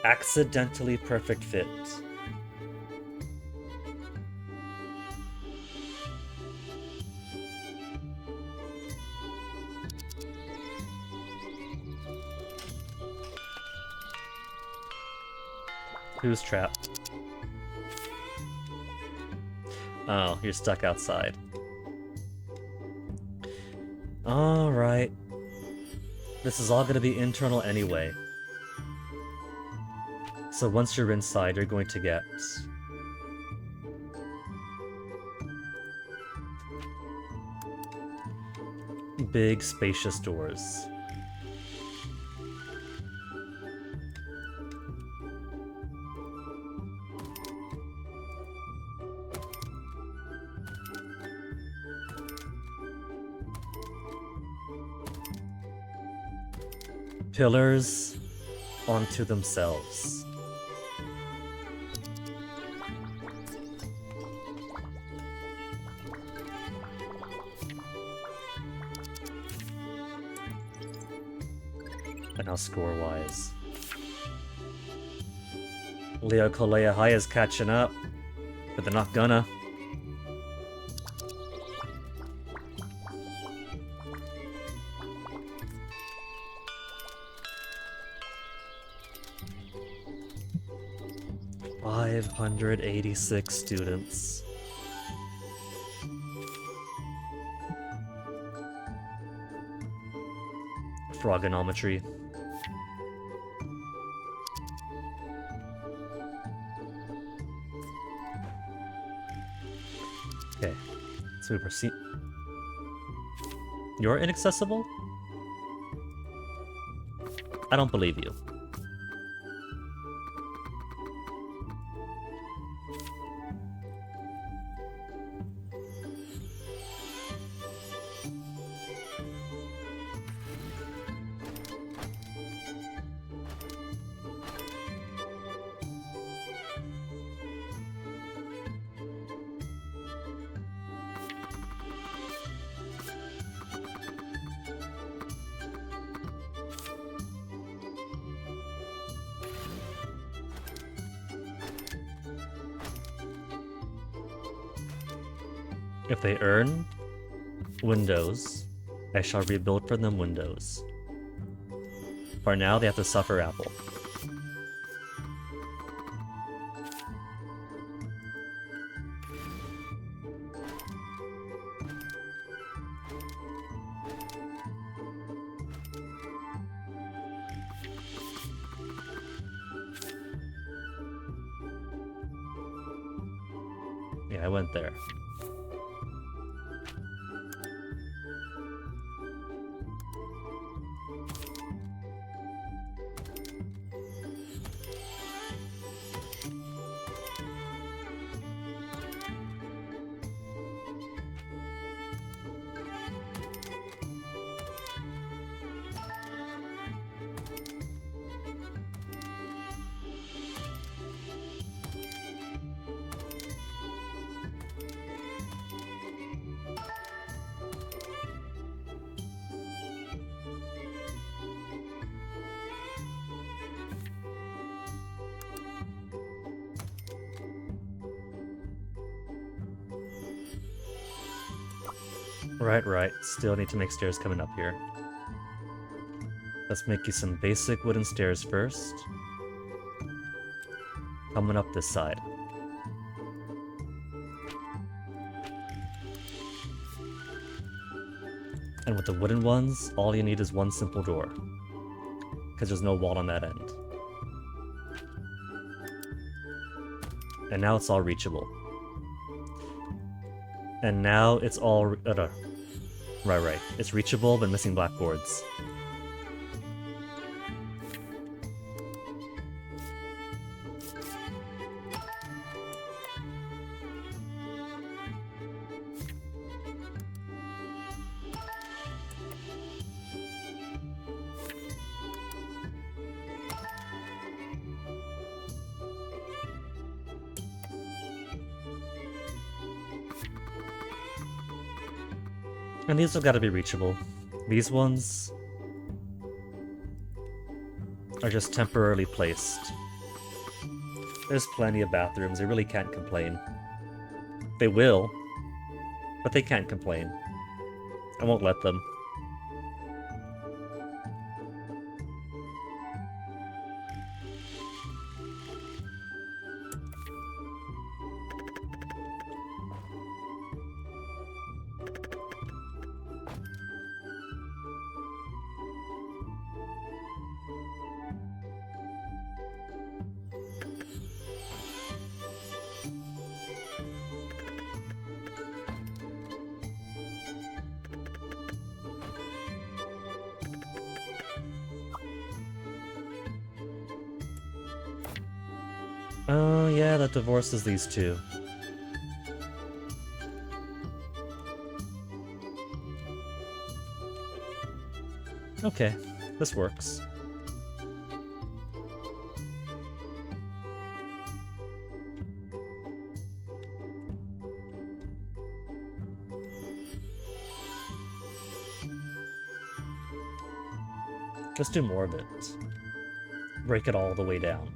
Accidentally perfect fit. Who's trapped? Oh, you're stuck outside. Alright. This is all gonna be internal anyway. So once you're inside, you're going to get... big, spacious doors. Pillars onto themselves. And now score-wise. Leo Kolea High is catching up, but they're not gonna. $586 students. Frogonometry. Okay, so we proceed. You're inaccessible? I don't believe you. If they earn windows, I shall rebuild for them windows. For now, they have to suffer apple. Yeah, I went there. Right. Still need to make stairs coming up here. Let's make you some basic wooden stairs first. Coming up this side. And with the wooden ones, all you need is one simple door. Because there's no wall on that end. And now it's all reachable. And now it's all... Right. It's reachable, but missing blackboards. And these have got to be reachable. These ones are just temporarily placed. There's plenty of bathrooms, they really can't complain. They will, but they can't complain. I won't let them. Oh, yeah, that divorces these two. Okay, this works. Let's do more of it. Break it all the way down.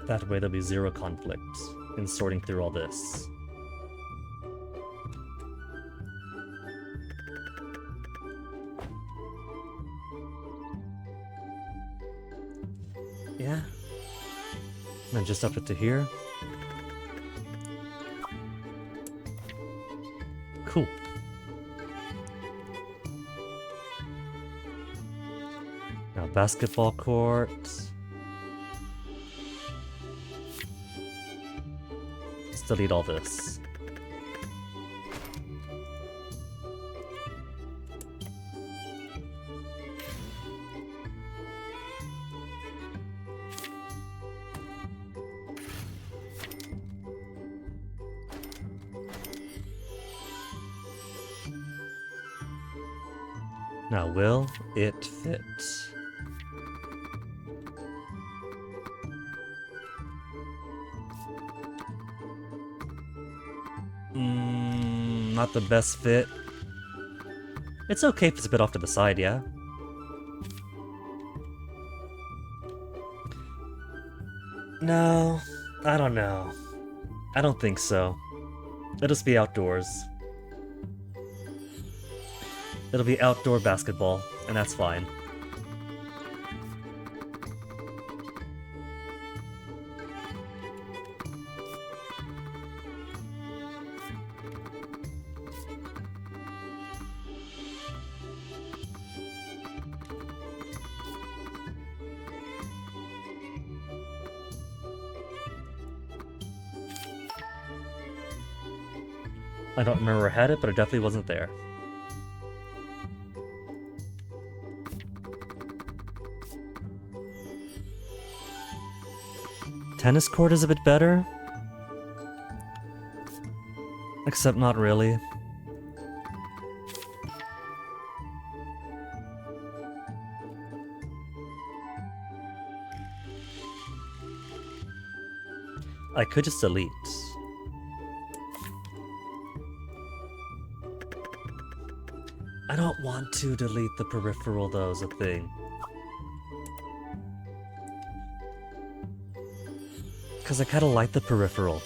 That way there'll be zero conflict in sorting through all this. Yeah. And just up it to here. Cool. Now basketball court. Let's delete all this. Now, will it fit? Not the best fit. It's okay if it's a bit off to the side, yeah? No, I don't know. I don't think so. Let us be outdoors. It'll be outdoor basketball, and that's fine. I don't remember I had it, but it definitely wasn't there. Tennis court is a bit better. Except not really. I could just delete. I don't want to delete the peripheral though, is a thing. Because I kind of like the peripheral.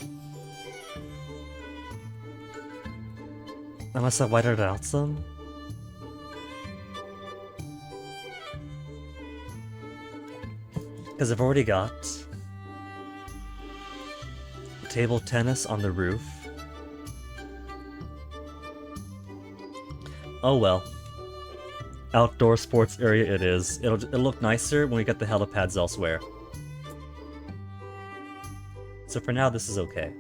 Unless I whited it out some. Because I've already got table tennis on the roof. Oh well. Outdoor sports area it is. It'll look nicer when we get the helipads elsewhere. So for now, this is okay.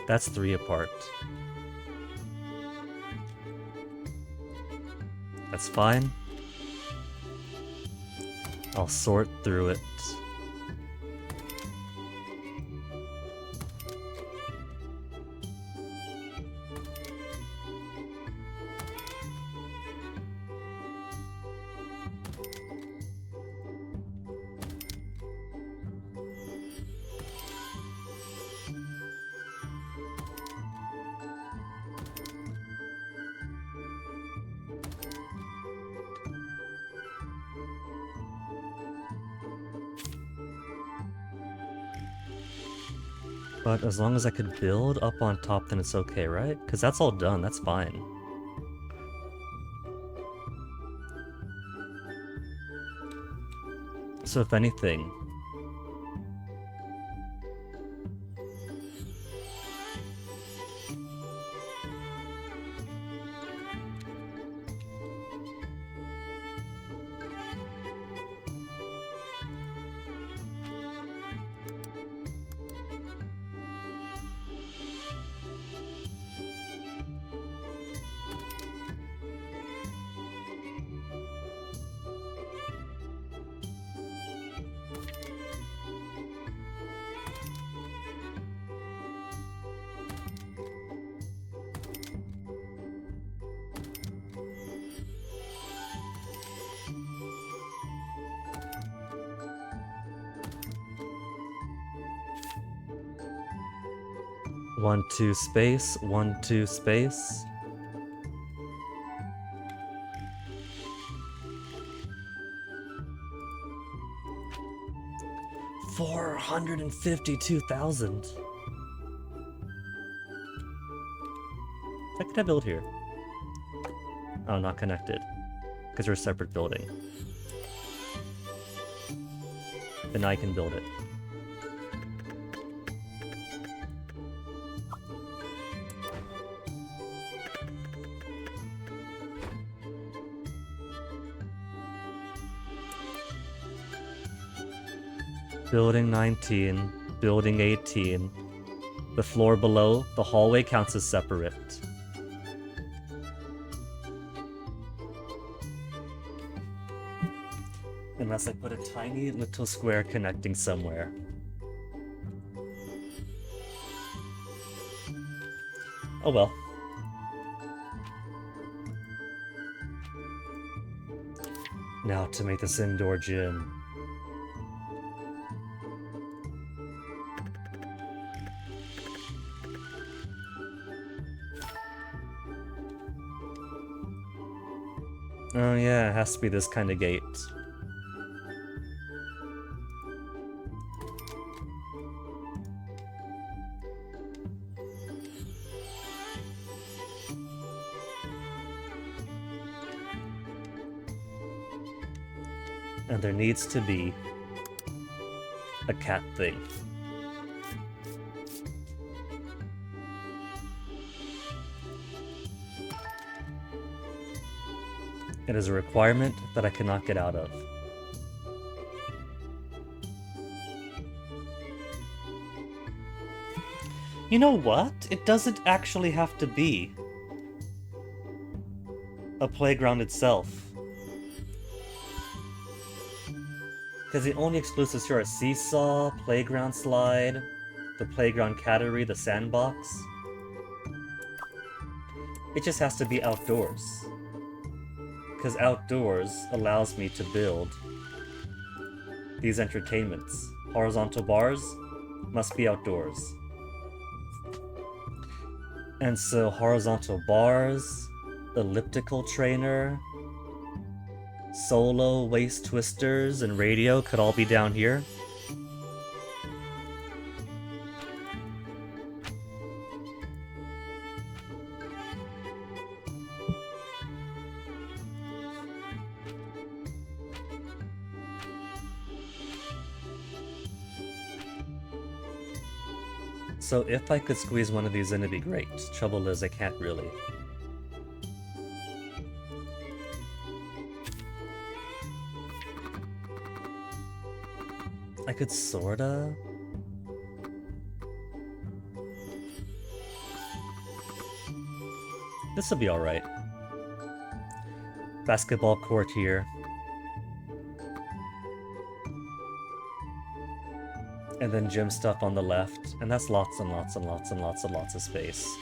That's 3 apart. That's fine. I'll sort through it. But as long as I could build up on top, then it's okay, right? Because that's all done, that's fine. So if anything... One, two, space, 1, 2, space. $452,000. How could I build here? Oh, not connected. Because we're a separate building. Then I can build it. Building 19, building 18. The floor below, the hallway counts as separate. Unless I put a tiny little square connecting somewhere. Oh well. Now to make this indoor gym. Oh yeah, it has to be this kind of gate. And there needs to be a cat thing. It is a requirement that I cannot get out of. You know what? It doesn't actually have to be a playground itself. Because the only exclusives here are seesaw, playground slide, the playground category, the sandbox. It just has to be outdoors. Because outdoors allows me to build these entertainments. Horizontal bars must be outdoors. And so horizontal bars, elliptical trainer, solo, waist twisters, and radio could all be down here. So if I could squeeze one of these in, it'd be great. Trouble is, I can't really. I could sorta... This'll be alright. Basketball court here. And then gym stuff on the left. And that's lots and lots and lots and lots and lots of space.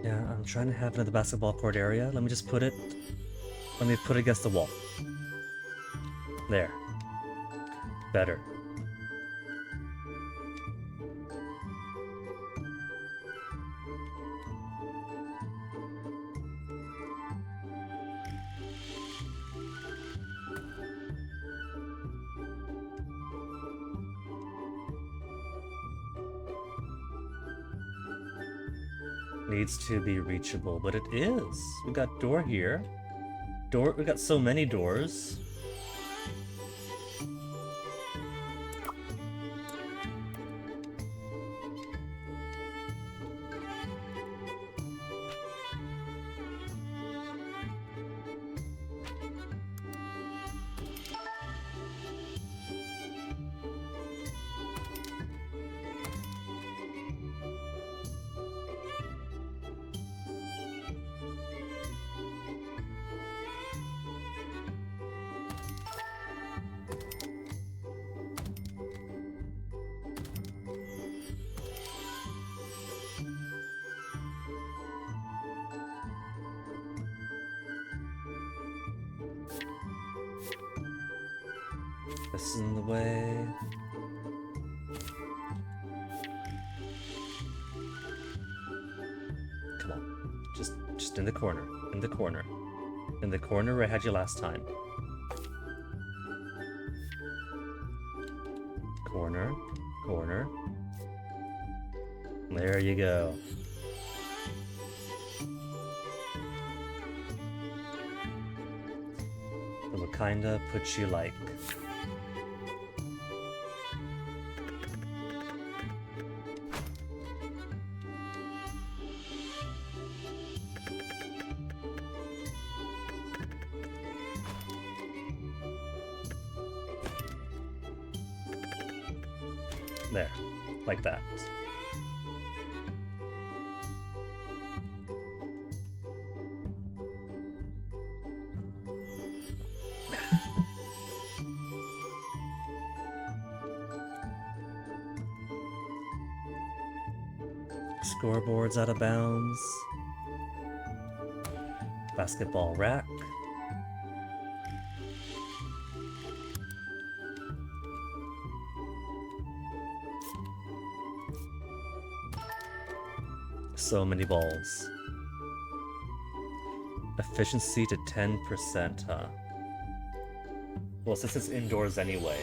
Yeah, I'm trying to have it in the basketball court area. Let me put it against the wall. There. Better. Needs to be reachable, but it is. We got door here. We got so many doors. This is in the way. Come on. Just in the corner. In the corner. In the corner where I had you last time. Corner. Corner. There you go. It will kinda put you like. There, like that. Scoreboard's out of bounds. Basketball rack. So many balls. Efficiency to 10%, huh? Well, since it's indoors anyway.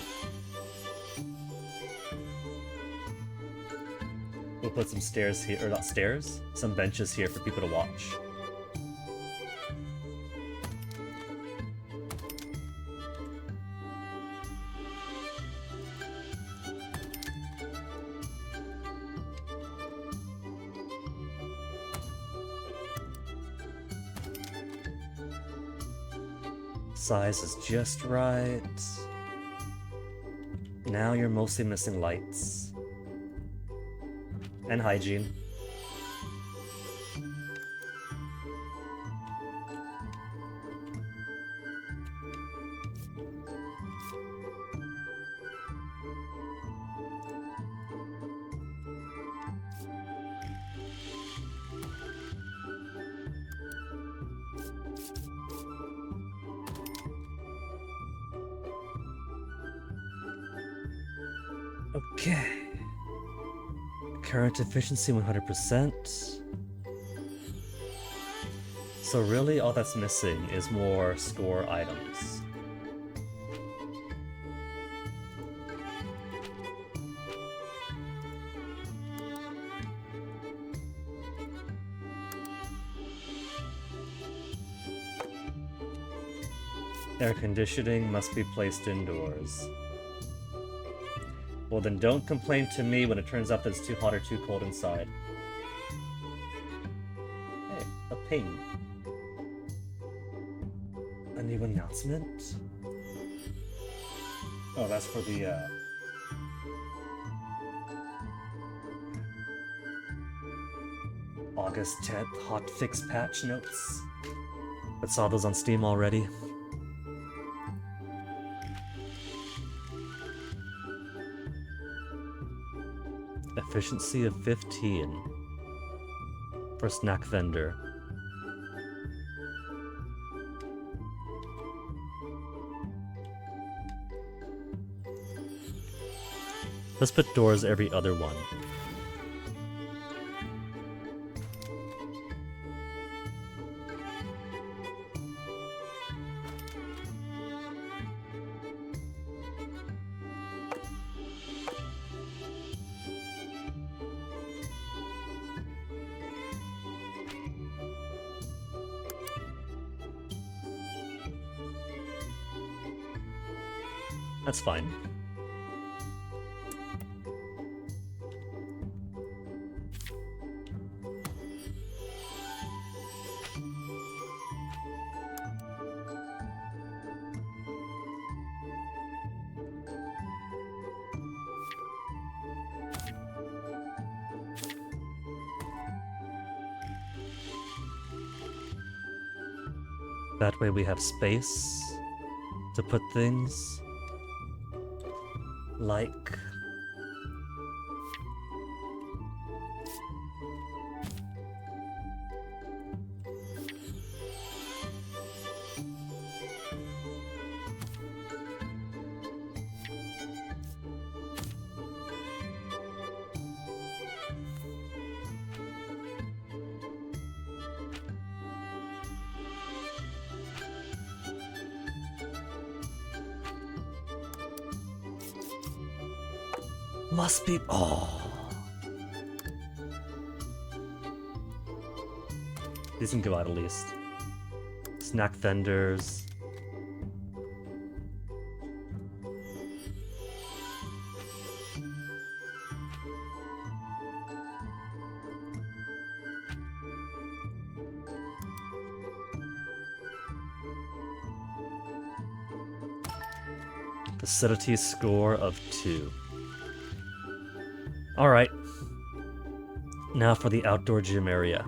We'll put some stairs here, or not stairs, some benches here for people to watch. Size is just right. Now you're mostly missing lights. And hygiene. Okay. Current efficiency 100%. So really all that's missing is more score items. Air conditioning must be placed indoors. Well then don't complain to me when it turns out that it's too hot or too cold inside. Hey, a ping. A new announcement? Oh, that's for the, August 10th hotfix patch notes. I saw those on Steam already. Efficiency of 15. or snack vendor. Let's put doors every other one. That's fine. That way we have space to put things like must be. Oh, these can go out at least. Snack vendors. Facility score of 2. Alright. Now for the outdoor gym area.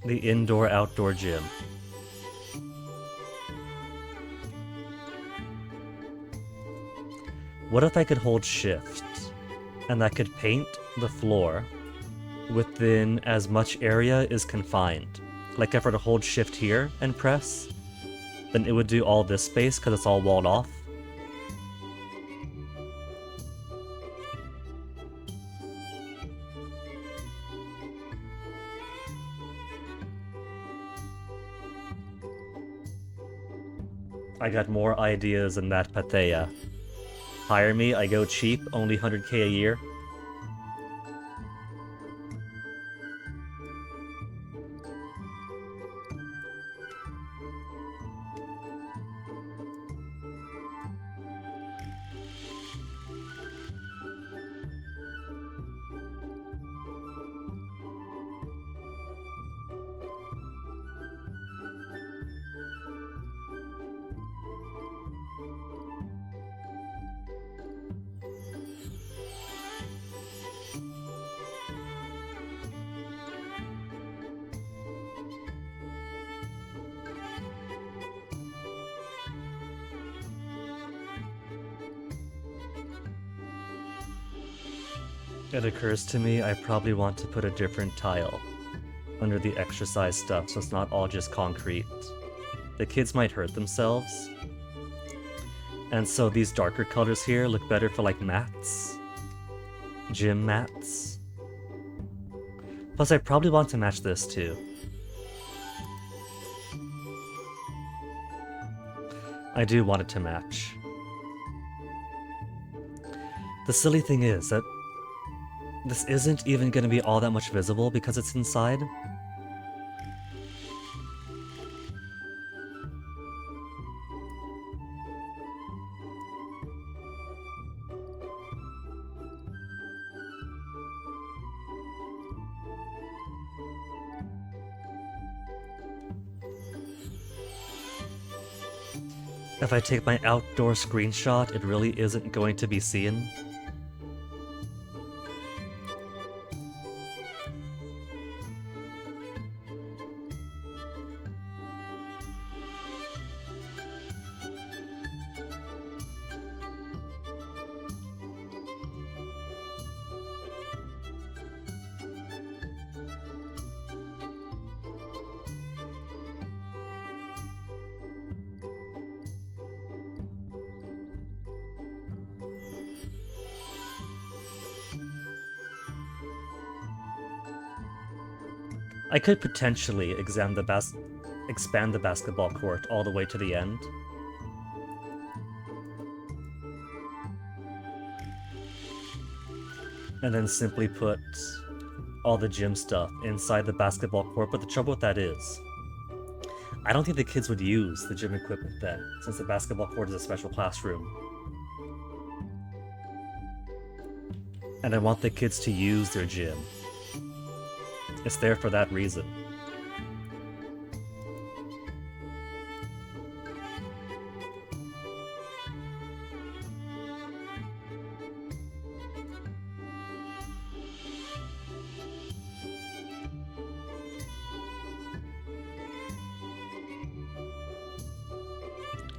The indoor-outdoor gym. What if I could hold shift, and I could paint the floor within as much area is confined? Like if I were to hold shift here and press, then it would do all this space because it's all walled off. I got more ideas than that, Pathea. Hire me, I go cheap, only 100k a year. It occurs to me I probably want to put a different tile under the exercise stuff so it's not all just concrete. The kids might hurt themselves. And so these darker colors here look better for like mats. Gym mats. Plus I probably want to match this too. I do want it to match. The silly thing is that this isn't even going to be all that much visible because it's inside. If I take my outdoor screenshot, it really isn't going to be seen. I could potentially expand the basketball court all the way to the end. And then simply put all the gym stuff inside the basketball court, but the trouble with that is, I don't think the kids would use the gym equipment then, since the basketball court is a special classroom. And I want the kids to use their gym. It's there for that reason.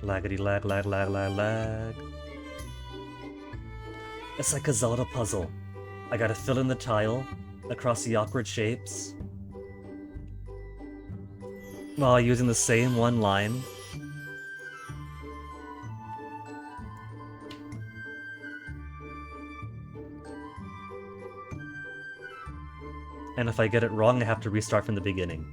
Laggity lag, lag, lag, lag, lag. It's like a Zelda puzzle. I gotta fill in the tile across the awkward shapes while using the same one line. And if I get it wrong, I have to restart from the beginning.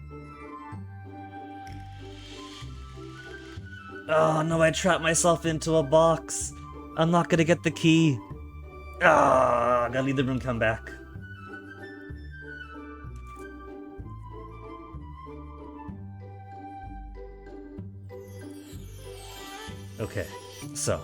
Oh no, I trapped myself into a box. I'm not gonna get the key. Ah, gotta leave the room, come back. Okay, so.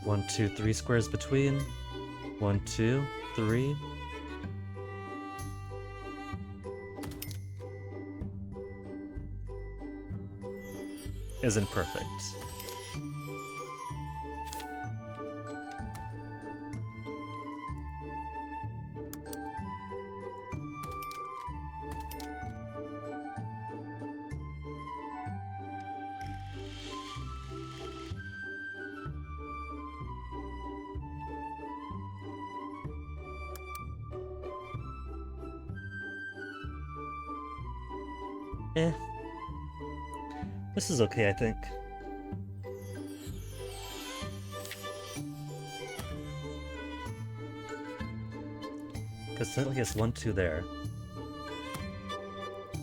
One, two, three squares between. 1, 2, 3. Isn't perfect. Eh. This is okay, I think. Because suddenly it's 1, 2 there.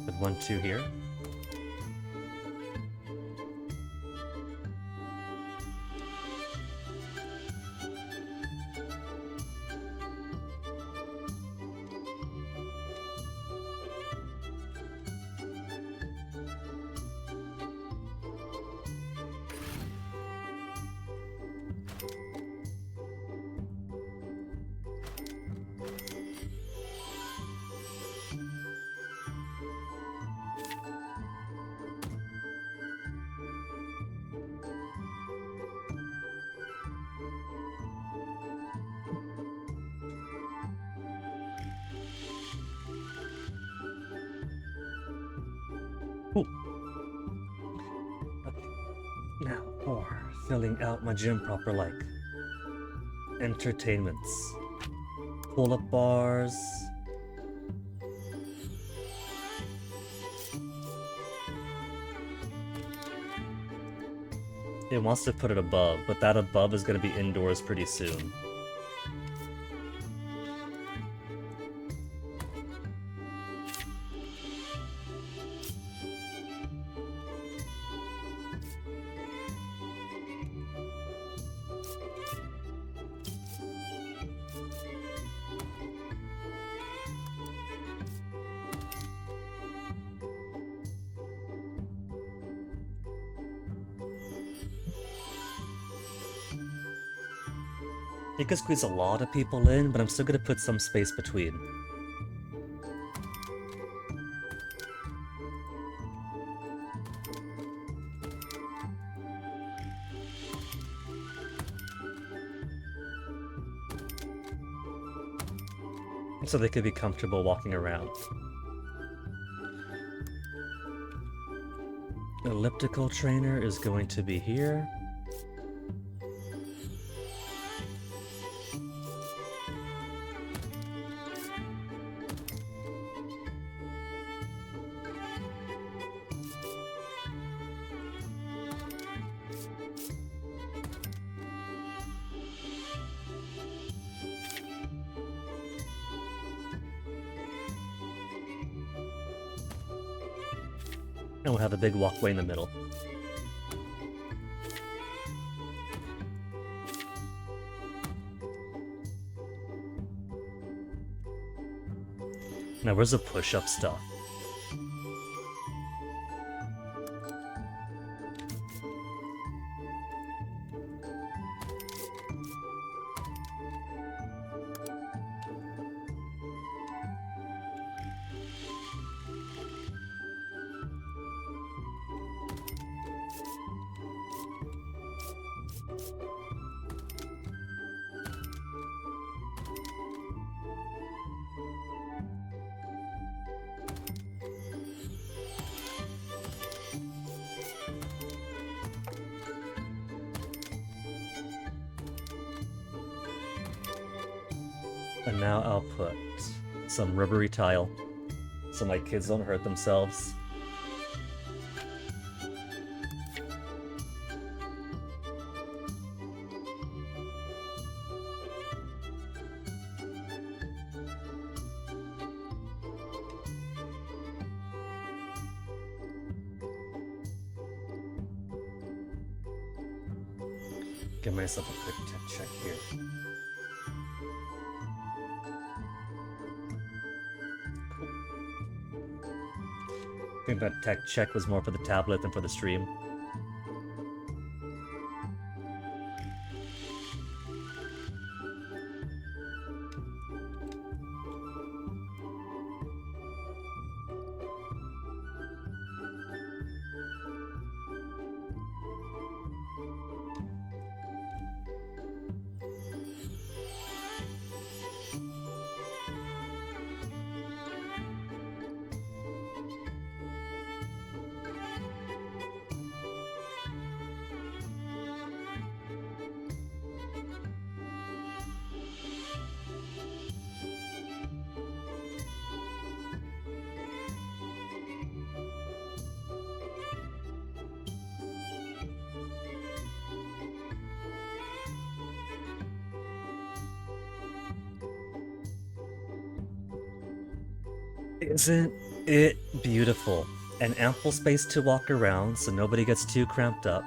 With 1, 2 here. Ooh. Okay. Now for filling out my gym proper like entertainments. Pull-up bars. It wants to put it above, but that above is going to be indoors pretty soon. You could squeeze a lot of people in, but I'm still gonna put some space between. So they could be comfortable walking around. Elliptical trainer is going to be here. And we'll have a big walkway in the middle. Now, where's the push-up stuff? And now I'll put some rubbery tile so my kids don't hurt themselves. Give myself a quick tech check here. I think that tech check was more for the tablet than for the stream. Isn't it beautiful? And ample space to walk around so nobody gets too cramped up.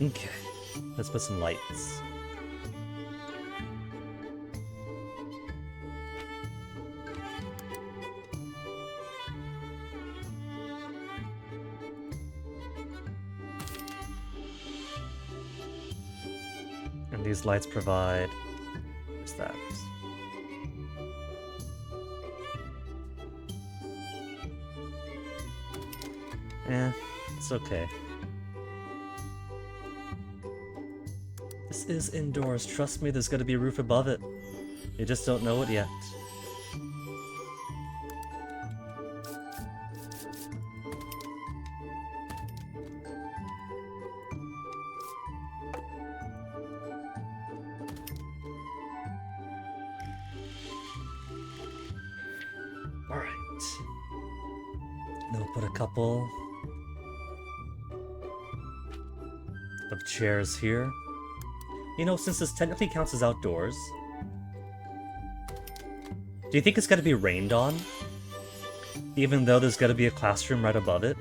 Okay, let's put some lights. And these lights provide... what's that? It's okay. This is indoors. Trust me, there's gonna be a roof above it. You just don't know it yet. Alright. Then we'll put a couple of chairs here. You know, since this technically counts as outdoors, do you think it's gonna be rained on? Even though there's gonna be a classroom right above it?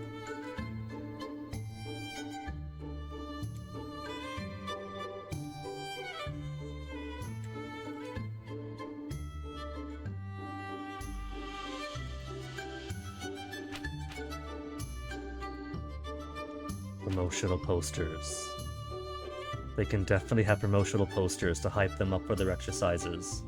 Promotional posters. They can definitely have promotional posters to hype them up for their exercises.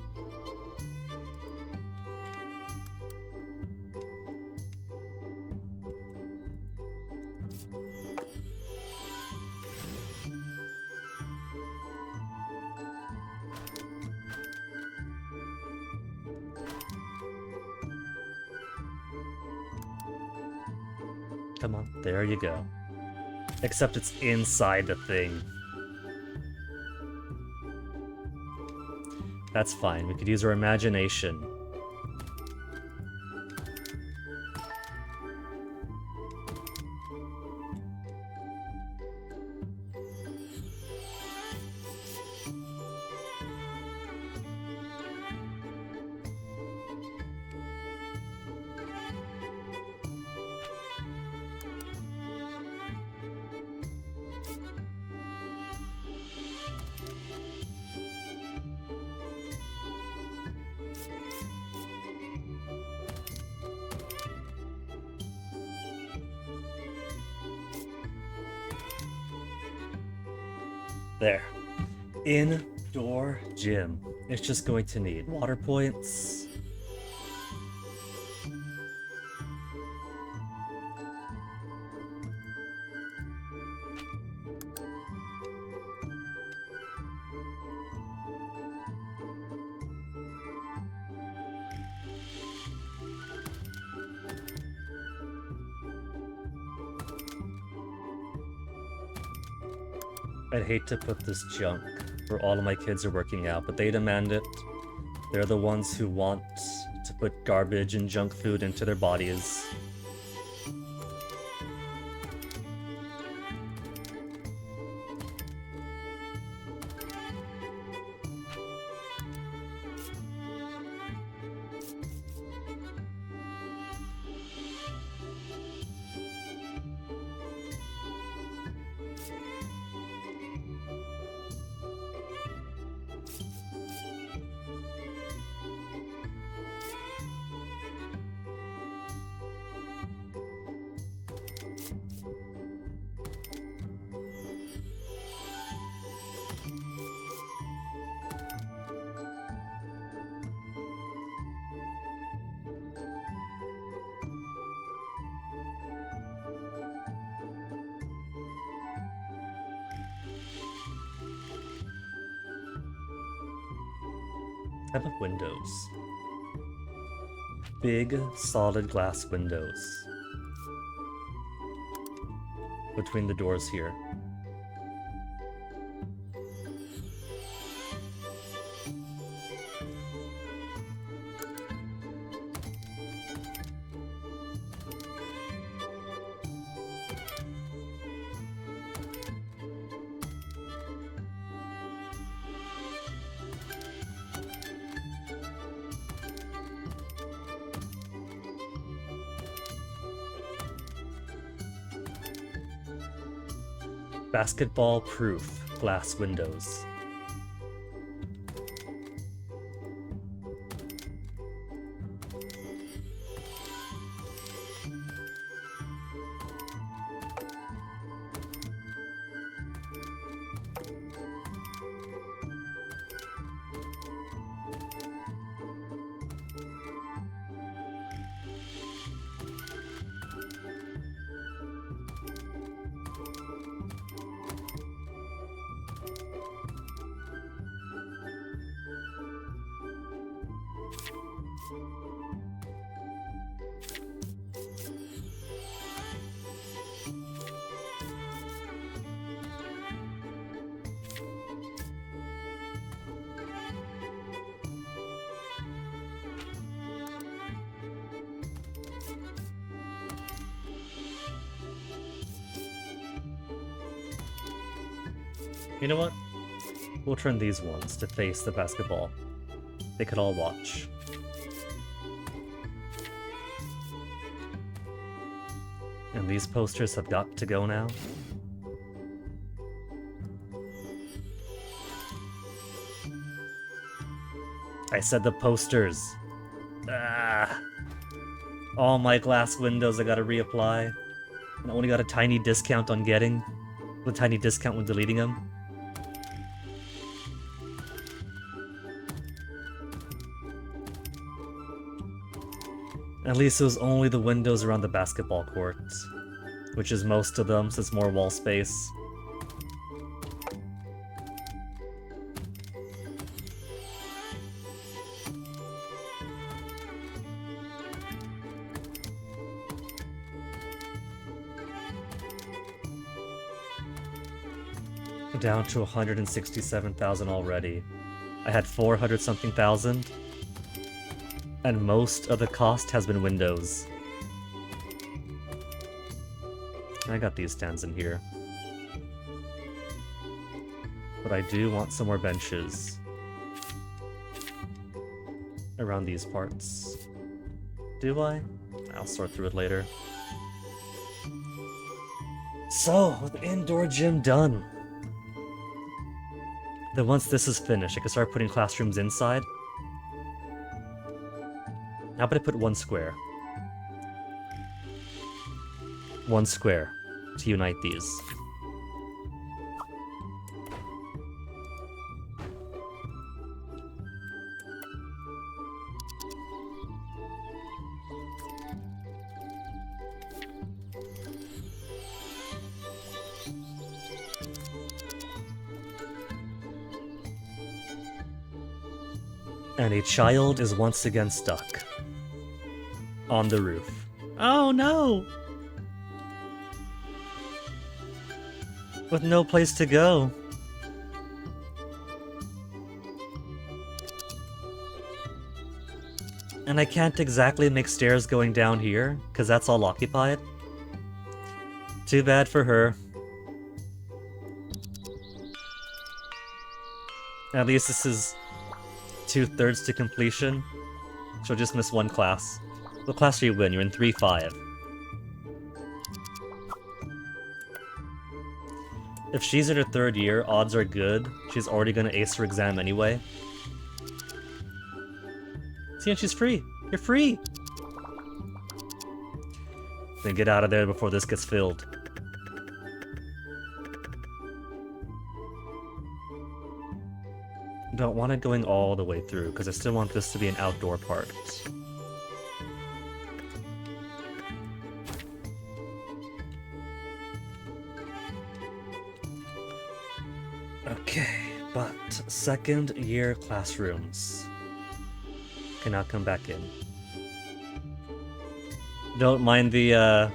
Come on, there you go. Except it's inside the thing. That's fine, we could use our imagination. There. Indoor gym. It's just going to need water points. I'd hate to put this junk where all of my kids are working out, but they demand it. They're the ones who want to put garbage and junk food into their bodies. Type of windows. Big, solid glass windows. Between the doors here. Basketball-proof glass windows. You know what? We'll turn these ones to face the basketball. They could all watch. And these posters have got to go now. I said the posters. Ah. All my glass windows I gotta reapply. And I only got a tiny discount on getting. A tiny discount when deleting them. At least it was only the windows around the basketball court, which is most of them, so it's more wall space. Down to 167,000 already. I had 400 something thousand, and most of the cost has been windows. I got these stands in here. But I do want some more benches around these parts. Do I? I'll sort through it later. So, with the indoor gym done, then once this is finished, I can start putting classrooms inside. How about I put one square? One square to unite these. And a child is once again stuck on the roof. Oh no! With no place to go. And I can't exactly make stairs going down here, because that's all occupied. Too bad for her. At least this is 2/3 to completion. She'll just miss one class. What class are you in? You're in 3-5. If she's in her 3rd year, odds are good. She's already gonna ace her exam anyway. See, and she's free. You're free! Then get out of there before this gets filled. Don't want it going all the way through, because I still want this to be an outdoor part. Okay, but 2nd year classrooms cannot come back in. Don't mind the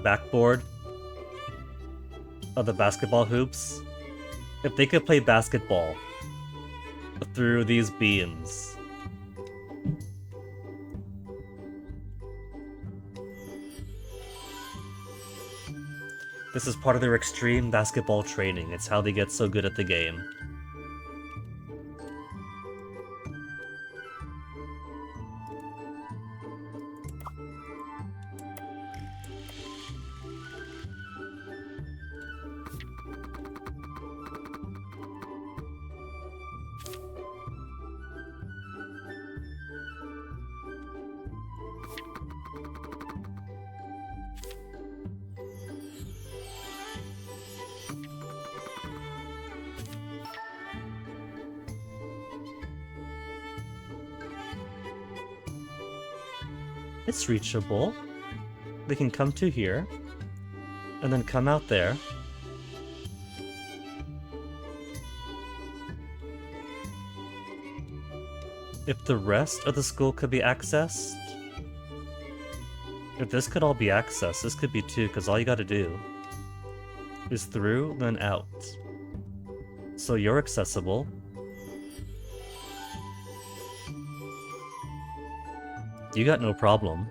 backboard of the basketball hoops. If they could play basketball through these beams. This is part of their extreme basketball training. It's how they get so good at the game. It's reachable. They can come to here, and then come out there. If the rest of the school could be accessed, if this could all be accessed, this could be too, because all you gotta do is through, then out. So you're accessible. You got no problem.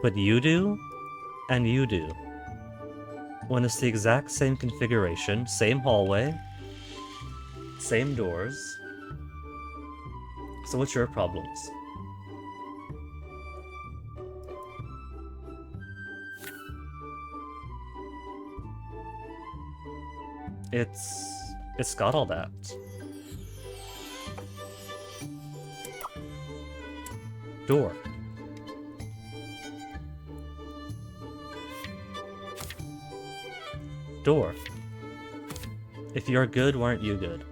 But you do, and you do. When it's the exact same configuration, same hallway, same doors. So what's your problems? It's got all that. Door. Door. If you're good, why aren't you good?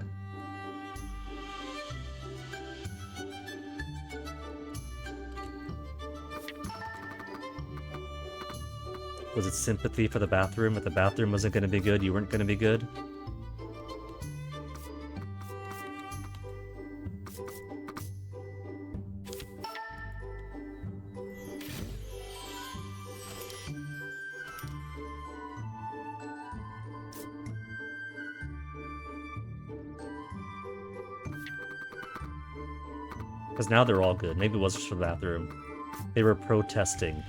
Was it sympathy for the bathroom? If the bathroom wasn't gonna be good, you weren't gonna be good? Because now they're all good. Maybe it was just for the bathroom. They were protesting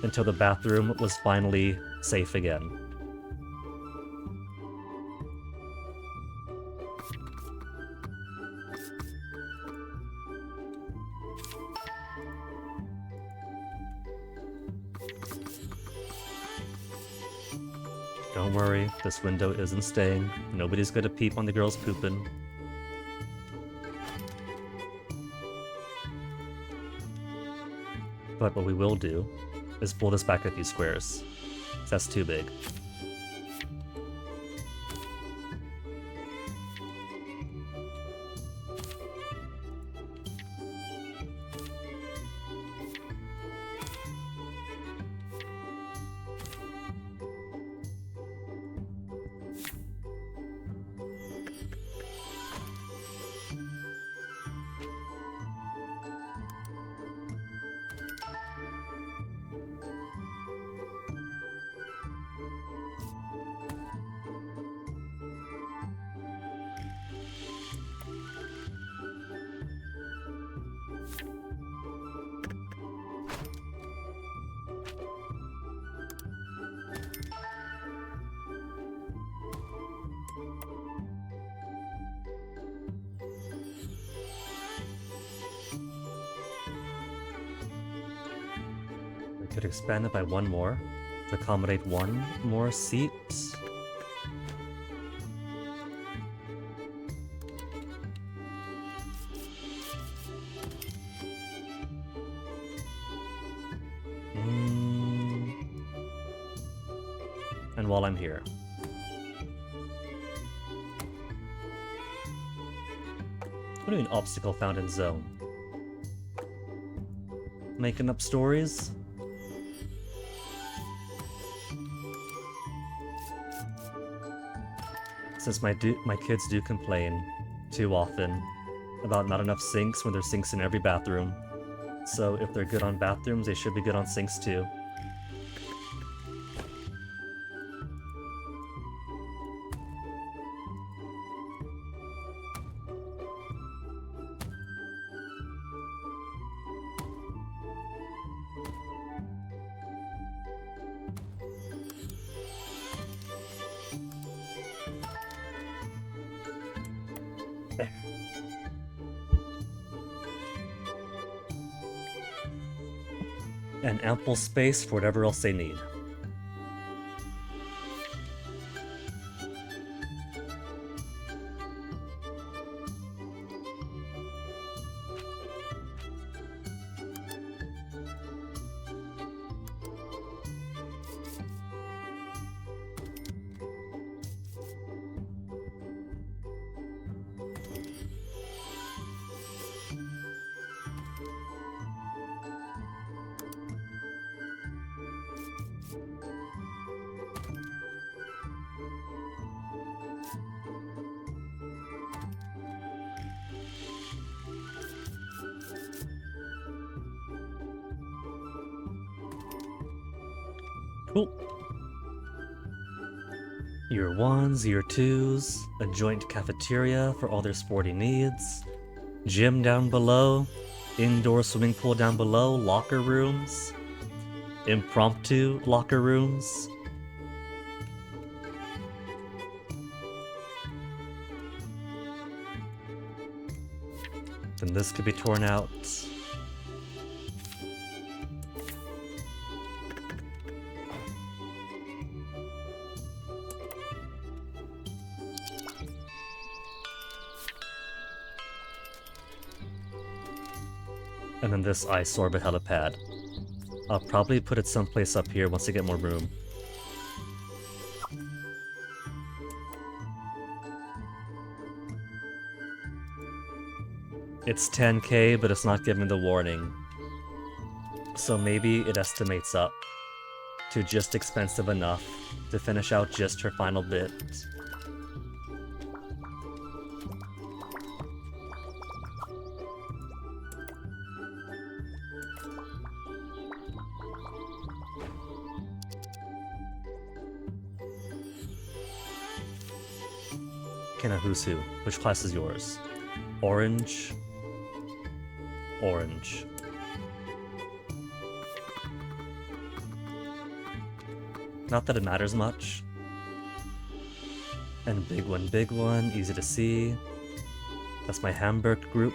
until the bathroom was finally safe again. Don't worry, this window isn't staying. Nobody's gonna peep on the girls pooping. But what we will do is pull this back a few squares. That's too big. We could expand it by one more to accommodate one more seat. And while I'm here, what do you mean obstacle found in zone? Making up stories? Since my kids do complain too often about not enough sinks when there's sinks in every bathroom. So if they're good on bathrooms, they should be good on sinks too. There. And ample space for whatever else they need. Cool. Year 1s, Year 2s, a joint cafeteria for all their sporty needs, gym down below, indoor swimming pool down below, locker rooms, impromptu locker rooms. Then this could be torn out. And then this ice orbit helipad. I'll probably put it someplace up here once I get more room. It's 10k, but it's not giving the warning. So maybe it estimates up to just expensive enough to finish out just her final bit. Kenna, who's who? Which class is yours? Orange, orange. Not that it matters much. And big one, easy to see. That's my Hamburg group.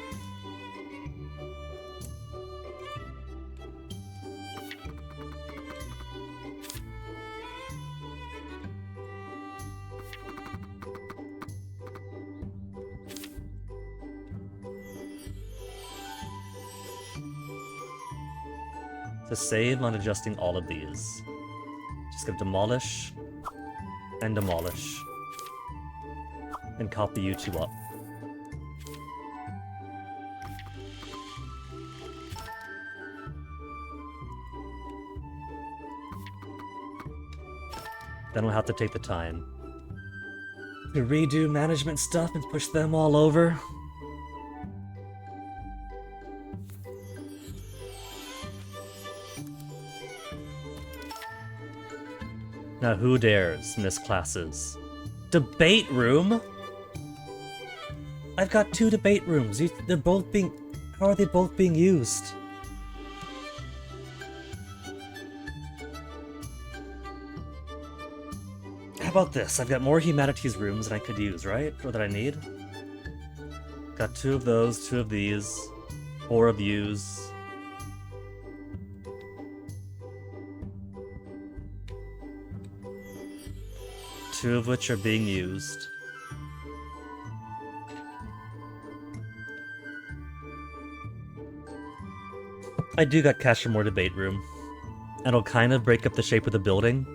To save on adjusting all of these. Just gonna demolish and demolish. And copy you two up. Then we'll have to take the time to redo management stuff and push them all over. Now who dares miss classes? Debate room? I've got 2 debate rooms. They're both being... How are they both being used? How about this? I've got more humanities rooms than I could use, right? Or that I need. Got 2 of those, 2 of these, 4 of yous. Two of which are being used. I do got cash for more debate room. And it'll kind of break up the shape of the building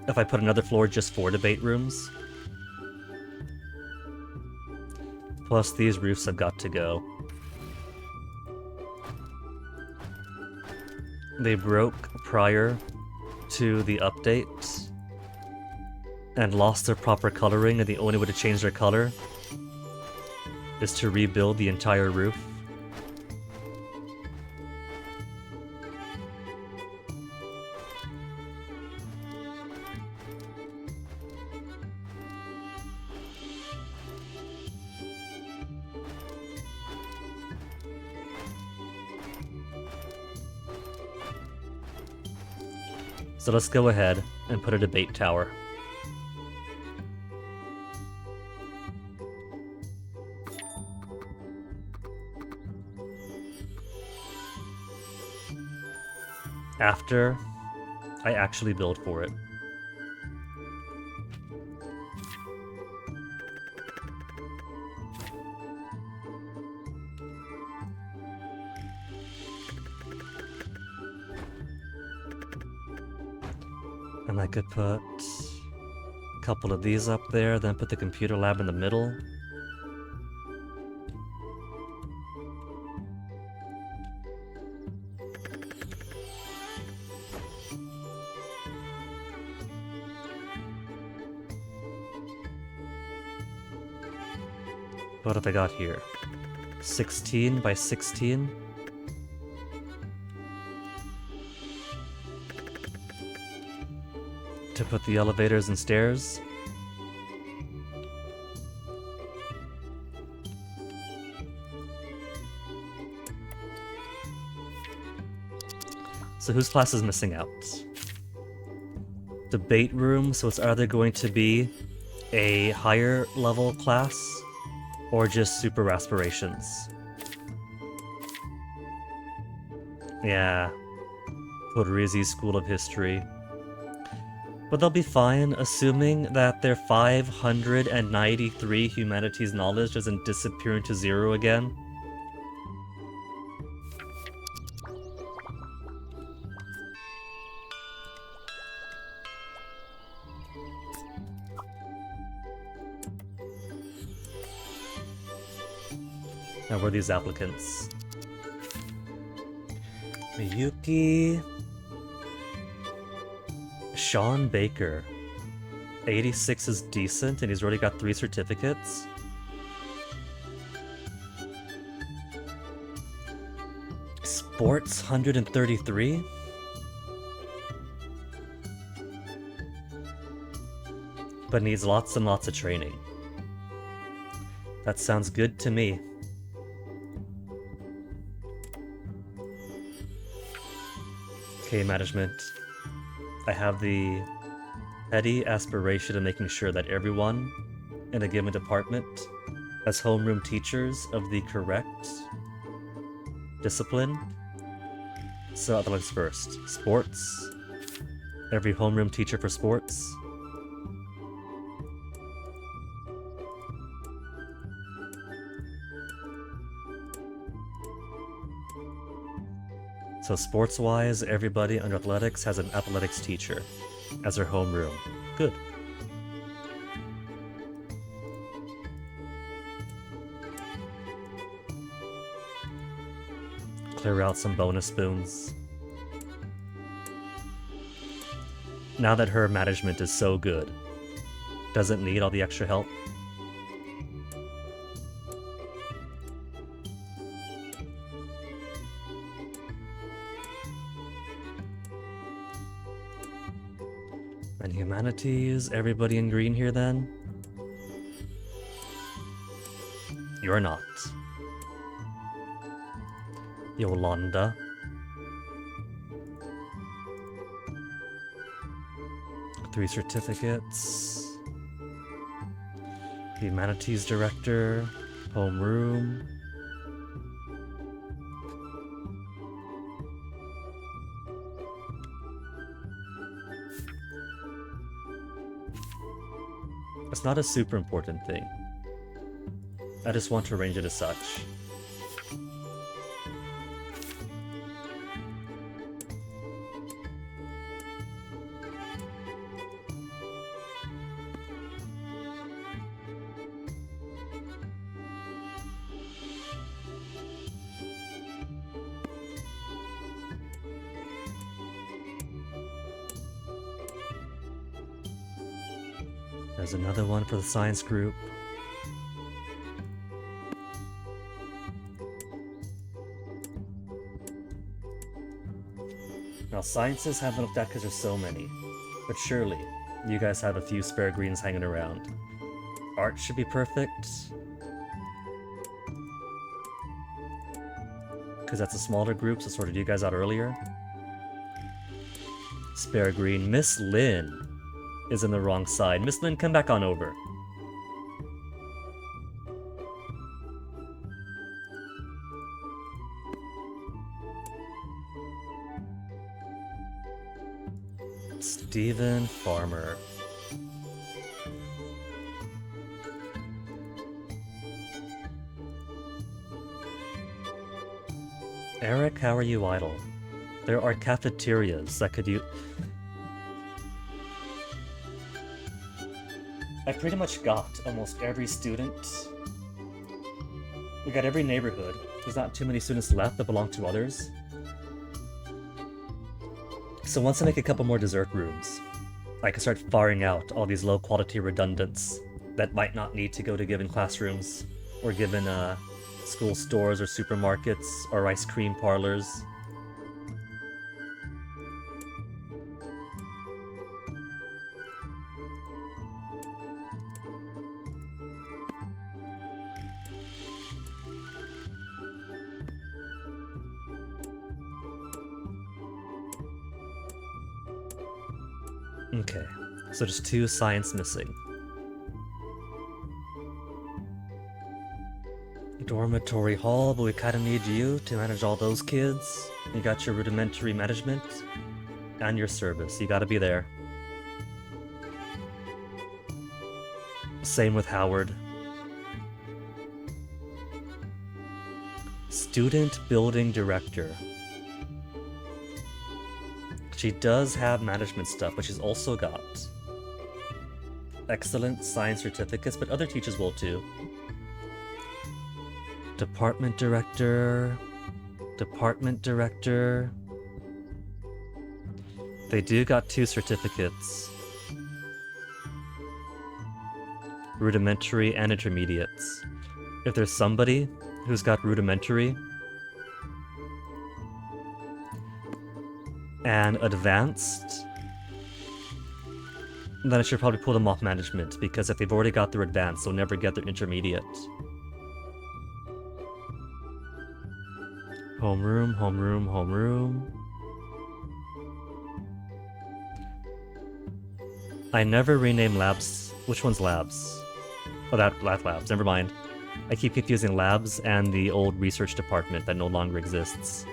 if I put another floor just for debate rooms. Plus these roofs have got to go. They broke prior to the update and lost their proper coloring, and the only way to change their color is to rebuild the entire roof. So let's go ahead and put a debate tower. After I actually build for it. And I could put a couple of these up there, then put the computer lab in the middle. What have I got here? 16 by 16? To put the elevators and stairs? So whose class is missing out? Debate room, so it's either going to be a higher level class or just super aspirations. Yeah, Podrizi's School of History. But they'll be fine, assuming that their 593 humanities knowledge doesn't disappear into 0 again. Now, where are these applicants? Miyuki... Sean Baker. 86 is decent, and he's already got 3 certificates. Sports 133? But needs lots and lots of training. That sounds good to me. Okay, management. I have the petty aspiration of making sure that everyone in a given department has homeroom teachers of the correct discipline. So athletics first. Sports. Every homeroom teacher for sports. So sports-wise, everybody under athletics has an athletics teacher as their homeroom. Good. Clear out some bonus spoons. Now that her management is so good, doesn't need all the extra help. And humanities, everybody in green here then? You're not. Yolanda. Three certificates. Humanities director. Homeroom. It's not a super important thing. I just want to arrange it as such. There's another one for the science group. Now sciences haven't looked at because there's so many, but surely you guys have a few spare greens hanging around. Art should be perfect, because that's a smaller group, so sorted you guys out earlier. Spare green. Miss Lynn is in the wrong side. Miss Lynn, come back on over. Stephen Farmer. Eric, how are you idle? There are cafeterias that could use... I pretty much got almost every student. We got every neighborhood. There's not too many students left that belong to others. So once I make a couple more dessert rooms, I can start firing out all these low-quality redundants that might not need to go to given classrooms, or given school stores or supermarkets or ice cream parlors. Okay, so just 2 science missing. Dormitory hall, but we kinda need you to manage all those kids. You got your rudimentary management and your service. You gotta be there. Same with Howard. Student building director. She does have management stuff, but she's also got excellent science certificates, but other teachers will too. Department director. Department director. They do got 2 certificates. Rudimentary and intermediates. If there's somebody who's got rudimentary and advanced, then I should probably pull them off management, because if they've already got their advanced, they'll never get their intermediate. Homeroom, homeroom, homeroom. I never rename labs. Which one's labs? Oh, that labs. Never mind. I keep confusing labs and the old research department that no longer exists.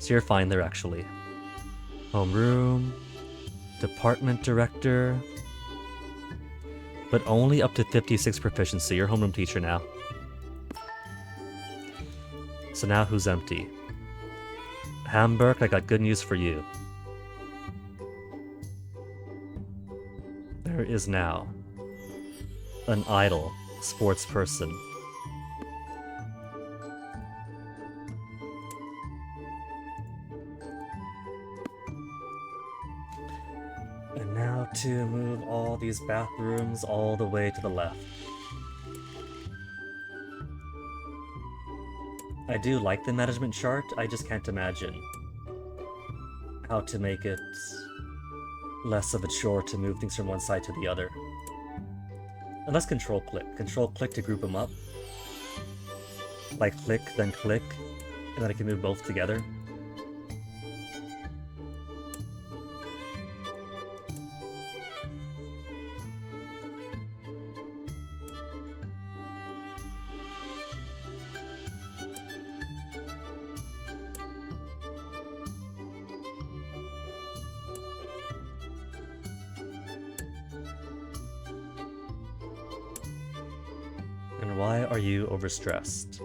So you're fine there, actually. Homeroom. Department director. But only up to 56 proficiency. You're homeroom teacher now. So now who's empty? Hamburg, I got good news for you. There is now an idle sports person. And now to move all these bathrooms all the way to the left. I do like the management chart, I just can't imagine how to make it less of a chore to move things from one side to the other. Unless control click. Control click to group them up. Like click, then click, and then I can move both together. And why are you overstressed?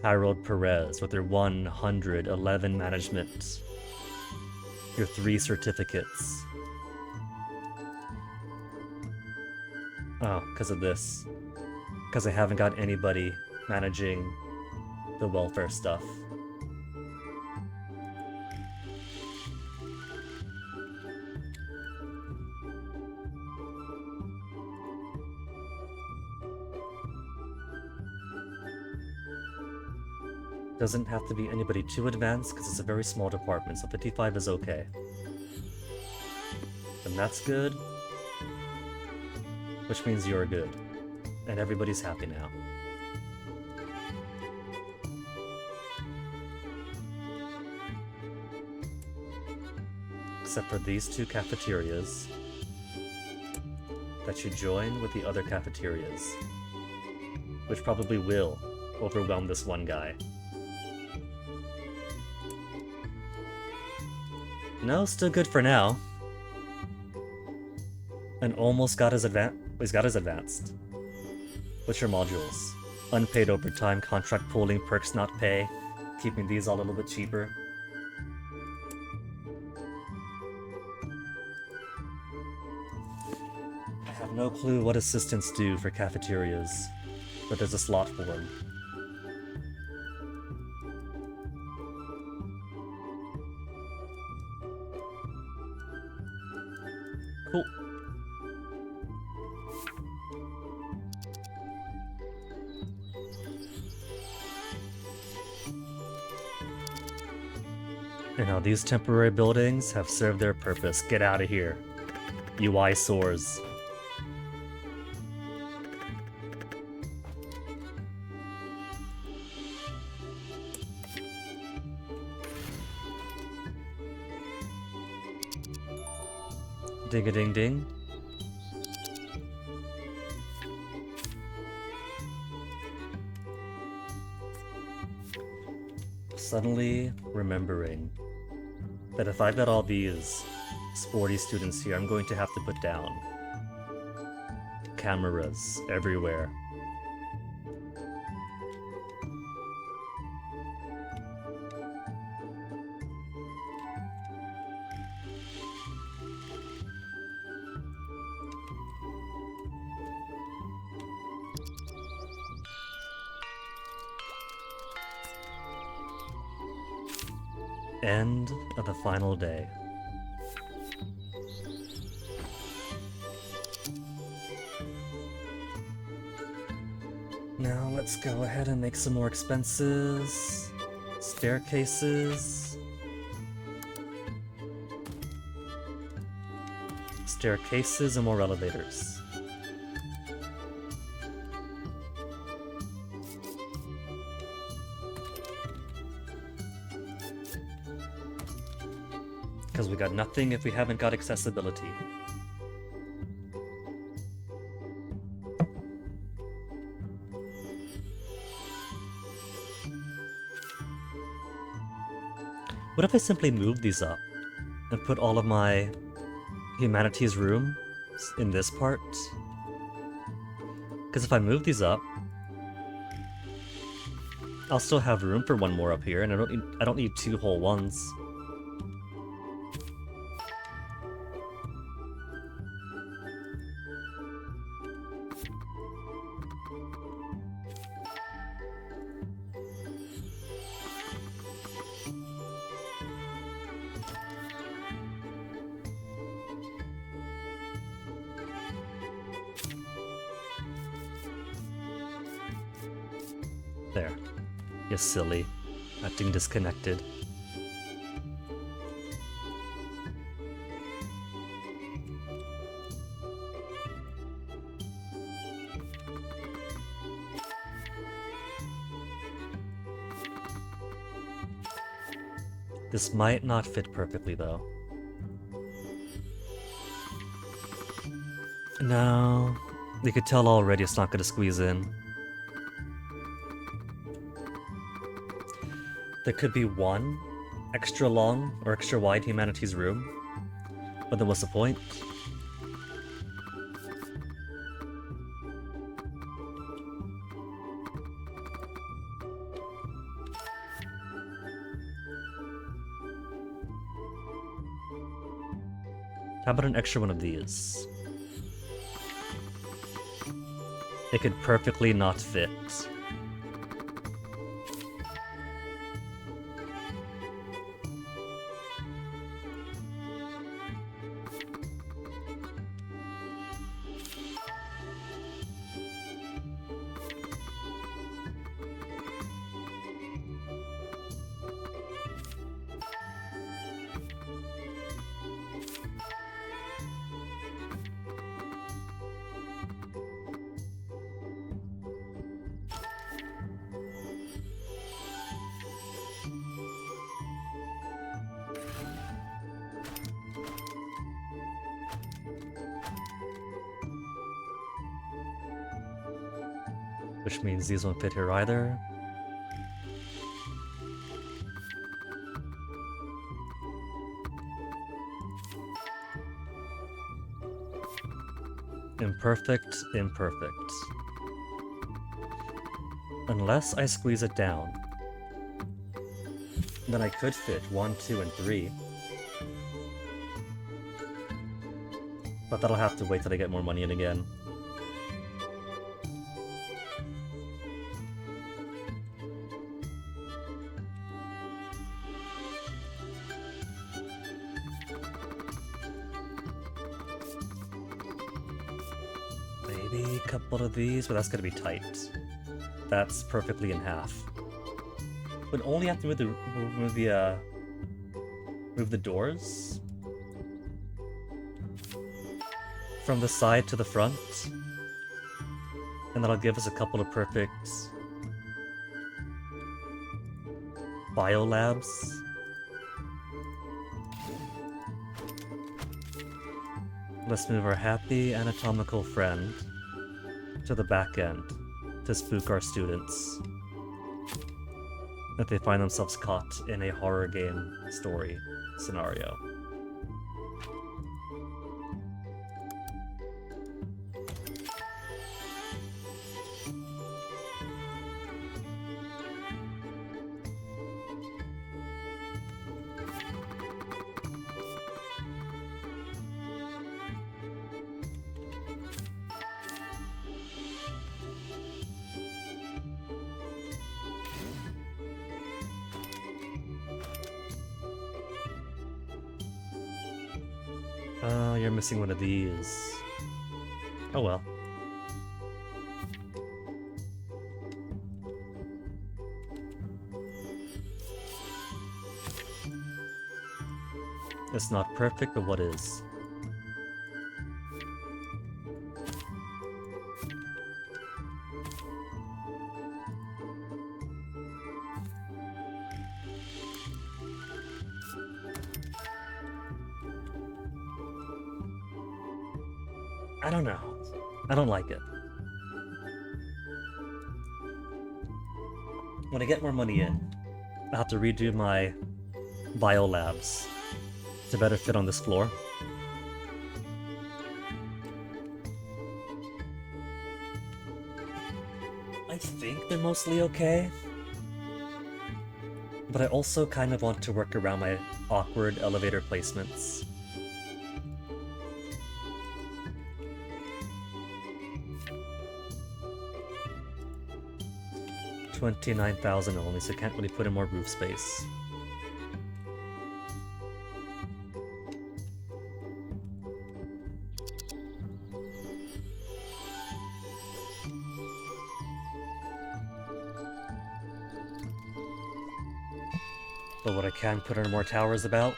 Harold Perez with their 111 management. Your 3 certificates. Oh, because of this. Because I haven't got anybody managing the welfare stuff. Doesn't have to be anybody too advanced because it's a very small department, so 55 is okay. And that's good. Which means you're good. And everybody's happy now. Except for these 2 cafeterias that should join with the other cafeterias. Which probably will overwhelm this one guy. No, still good for now. And almost got his he's got his advanced. What's your modules? Unpaid overtime, contract pooling, perks not pay. Keeping these all a little bit cheaper. I have no clue what assistants do for cafeterias, but there's a slot for them. Cool. And now these temporary buildings have served their purpose. Get out of here, you eyesores. Ding-a-ding-ding. Suddenly remembering that if I've got all these sporty students here, I'm going to have to put down cameras everywhere. End of the final day. Now let's go ahead and make some more expenses. Staircases. Staircases and more elevators. Because we got nothing if we haven't got accessibility. What if I simply move these up and put all of my humanities room in this part? Because if I move these up, I'll still have room for one more up here, and I don't need two whole ones. There. You're silly. Acting disconnected. This might not fit perfectly, though. No. You could tell already it's not going to squeeze in. There could be one extra long or extra wide humanities room, but then what's the point? How about an extra one of these? It could perfectly not fit. Which means these won't fit here either. Imperfect, imperfect. Unless I squeeze it down, then I could fit 1, 2, and 3. But that'll have to wait till I get more money in again. Maybe a couple of these, but that's gonna be tight. That's perfectly in half. But only have to move the doors from the side to the front, and that'll give us a couple of perfect biolabs. Let's move our happy anatomical friend to the back end to spook our students if they find themselves caught in a horror game story scenario. You're missing one of these. Oh well. It's not perfect, but what is? I don't know. I don't like it. When I get more money in, I'll have to redo my biolabs to better fit on this floor. I think they're mostly okay, but I also kind of want to work around my awkward elevator placements. $29,000 only, so I can't really put in more roof space. But what I can put in more towers about...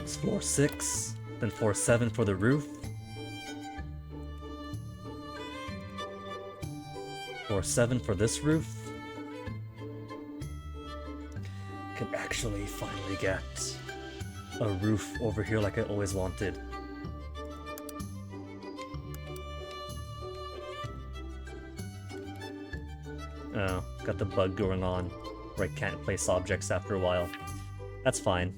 It's floor 6, then floor 7 for the roof. Floor 7 for this roof. Can actually finally get a roof over here like I always wanted. Oh, got the bug going on where I can't place objects after a while. That's fine.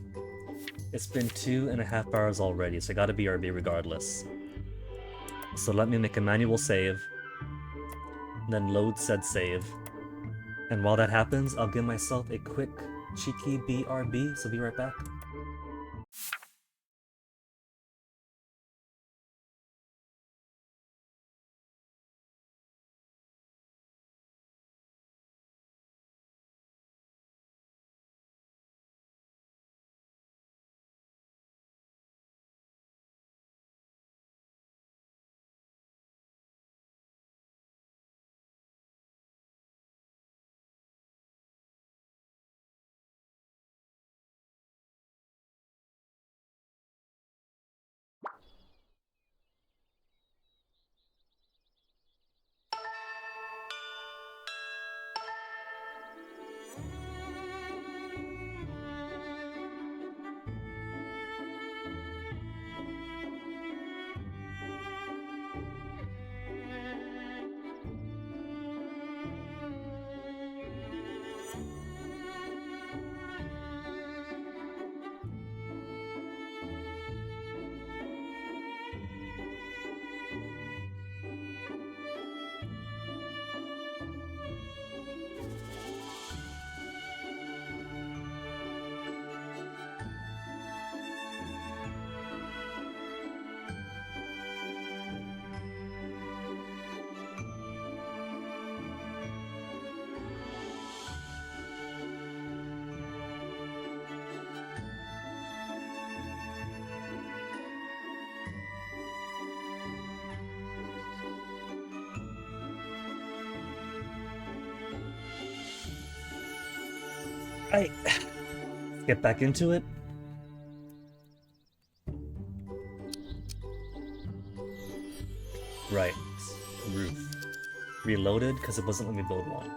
It's been 2.5 hours already, so I gotta BRB regardless. So let me make a manual save, then load said save. And while that happens, I'll give myself a quick, cheeky BRB, so be right back. Right. Get back into it. Right. Roof. Reloaded because it wasn't letting me build one.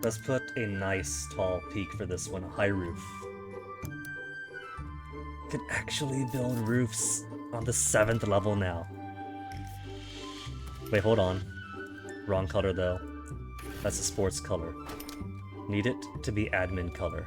Let's put a nice tall peak for this one, a high roof. Can actually build roofs on the 7th level now. Wait, hold on. Wrong color though. That's a sports color. Need it to be admin color.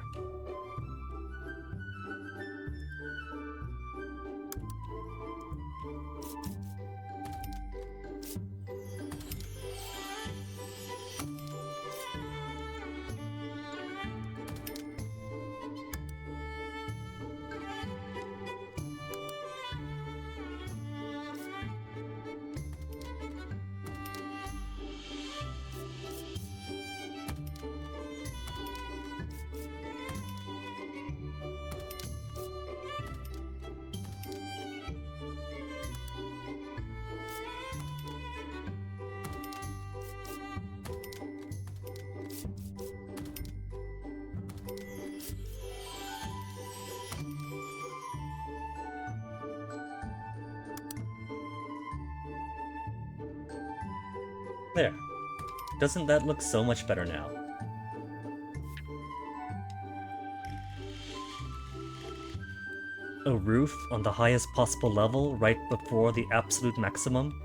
There. Doesn't that look so much better now? A roof on the highest possible level right before the absolute maximum?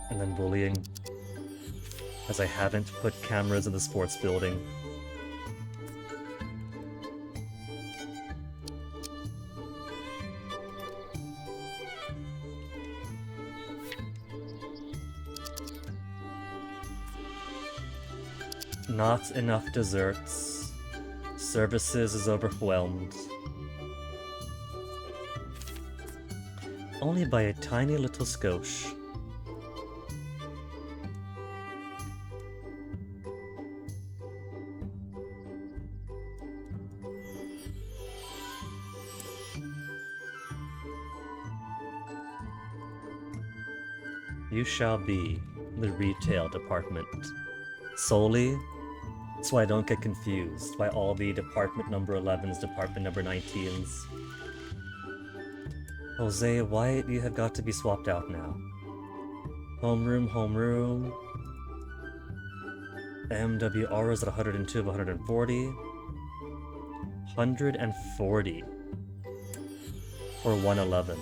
And then bullying. As I haven't put cameras in the sports building. Not enough desserts. Services is overwhelmed. Only by a tiny little skosh. You shall be the retail department. Solely, so I don't get confused by all the department number 11s, department number 19s. Jose, why do you have got to be swapped out now? Homeroom, homeroom. MWR is at 102 of 140. 140 for 111.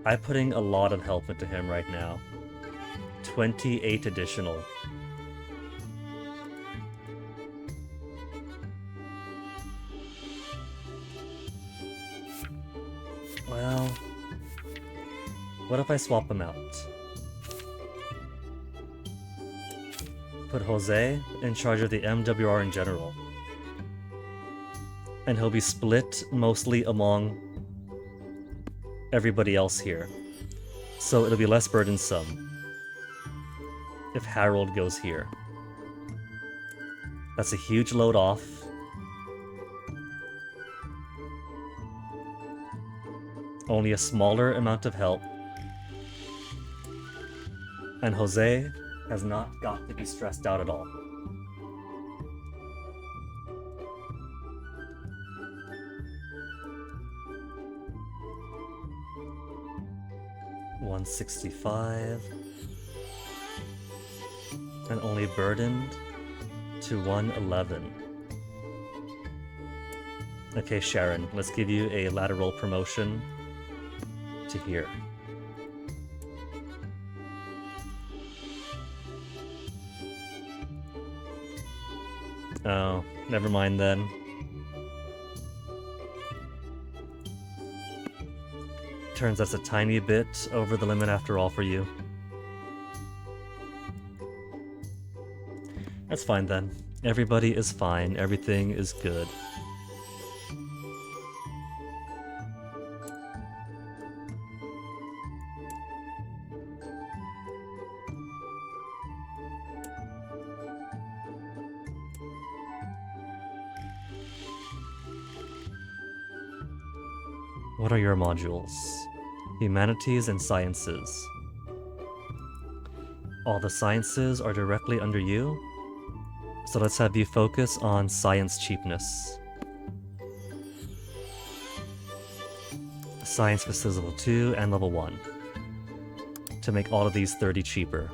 I'm putting a lot of help into him right now. 28 additional. Well, what if I swap them out? Put Jose in charge of the MWR in general. And he'll be split mostly among everybody else here. So it'll be less burdensome if Harold goes here. That's a huge load off. Only a smaller amount of help. And Jose has not got to be stressed out at all. $165. And only burdened to 111. Okay, Sharon, let's give you a lateral promotion to here. Oh, never mind then. Turns that's a tiny bit over the limit after all for you. That's fine then. Everybody is fine. Everything is good. What are your modules? Humanities and Sciences. All the sciences are directly under you, so let's have you focus on science cheapness. Science Facilities level 2 and level 1 to make all of these 30 cheaper.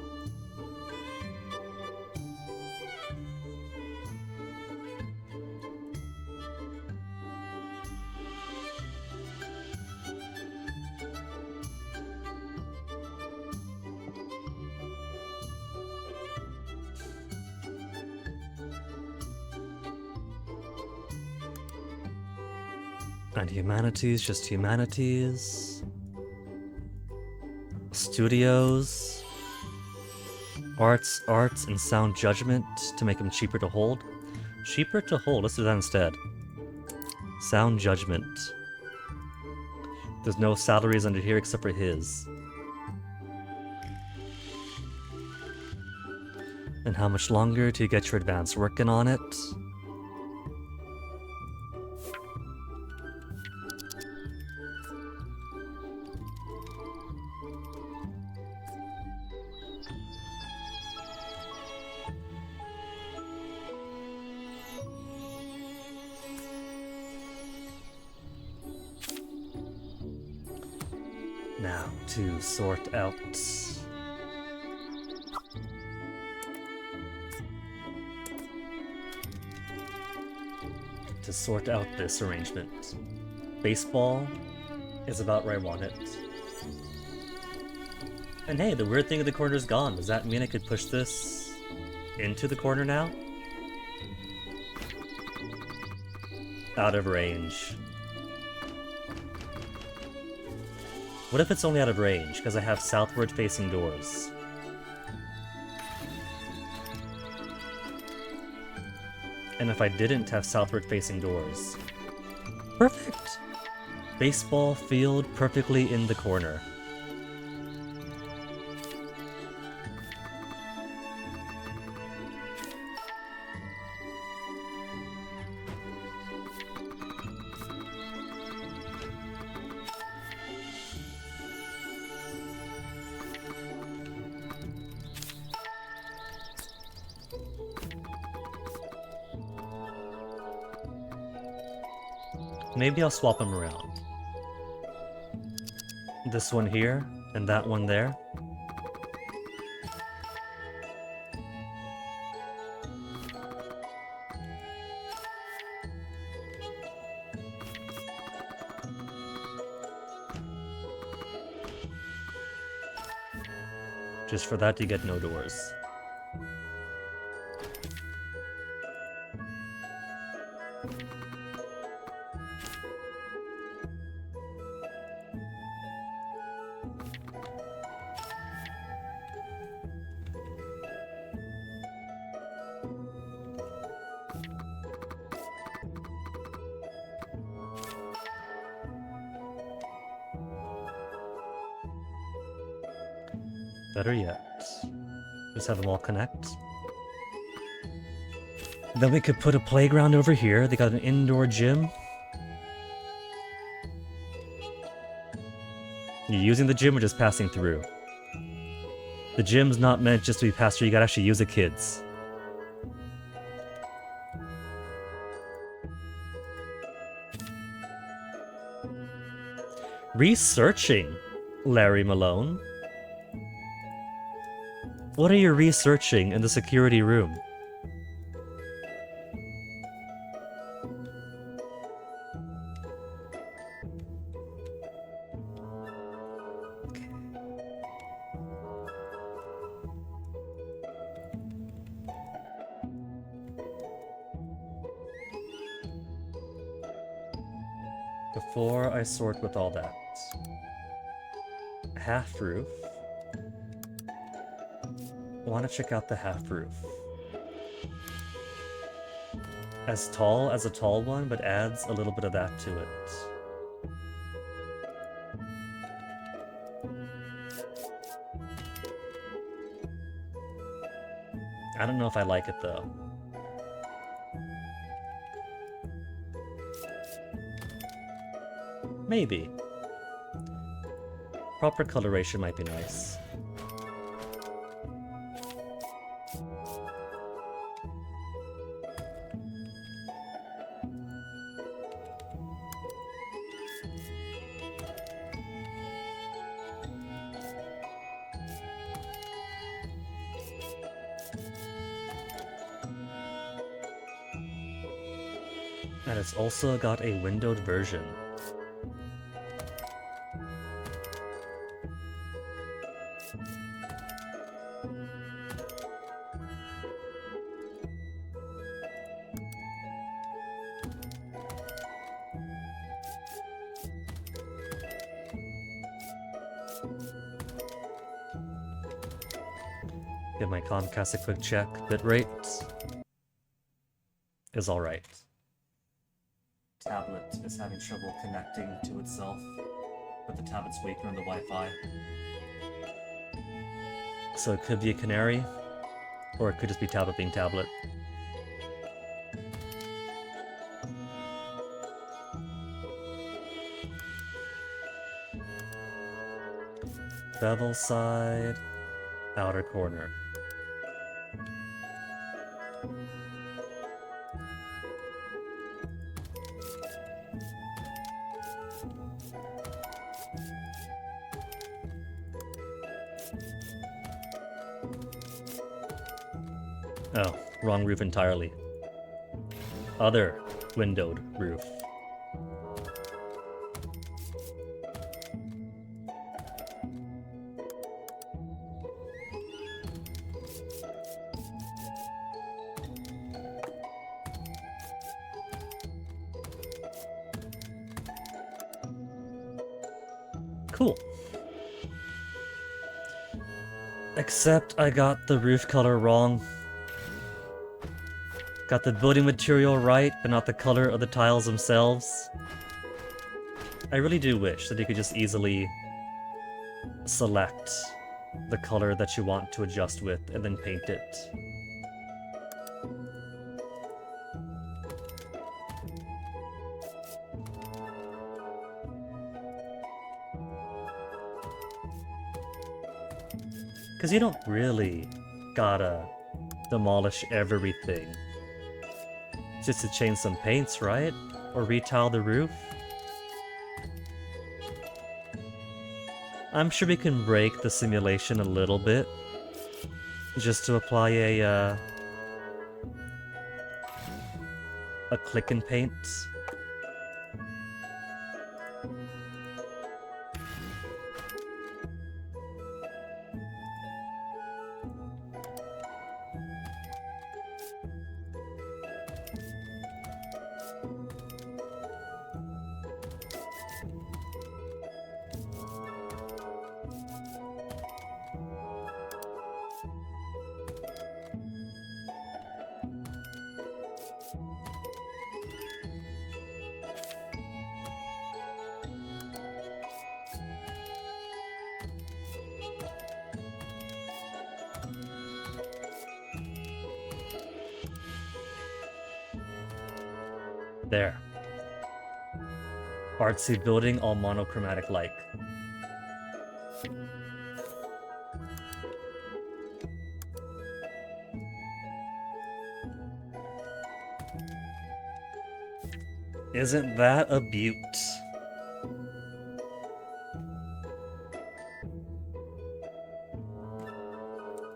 And humanities, just humanities. Studios. Arts, and sound judgment to make them cheaper to hold. Cheaper to hold, let's do that instead. Sound judgment. There's no salaries under here except for his. And how much longer till you get your advance working on it? Now to sort out... to sort out this arrangement. Baseball is about where I want it. And hey, the weird thing in the corner is gone. Does that mean I could push this into the corner now? Out of range. What if it's only out of range, because I have southward facing doors? And if I didn't have southward facing doors? Perfect! Baseball field perfectly in the corner. Maybe I'll swap them around. This one here, and that one there. Just for that, you get no doors. Better yet, just have them all connect. Then we could put a playground over here. They got an indoor gym. You're using the gym or just passing through? The gym's not meant just to be passed through, you gotta actually use the kids. Researching, Larry Malone. What are you researching in the security room? Before I sort with all that. Half roof. I want to check out the half roof. As tall as a tall one, but adds a little bit of that to it. I don't know if I like it though. Maybe. Proper coloration might be nice. And it's also got a windowed version. Give my Comcast a quick check. Bitrate is alright. Tablet is having trouble connecting to itself, but the tablet's weaker on the Wi-Fi. So it could be a canary, or it could just be tablet being tablet. Bevel side, outer corner. Oh, wrong roof entirely. Other windowed roof. Cool. Except I got the roof color wrong. Got the building material right, but not the color of the tiles themselves. I really do wish that you could just easily select the color that you want to adjust with and then paint it. Because you don't really gotta demolish everything just to change some paints, right? Or retile the roof? I'm sure we can break the simulation a little bit just to apply a click and paint. There. Artsy building, all monochromatic like. Isn't that a beaut?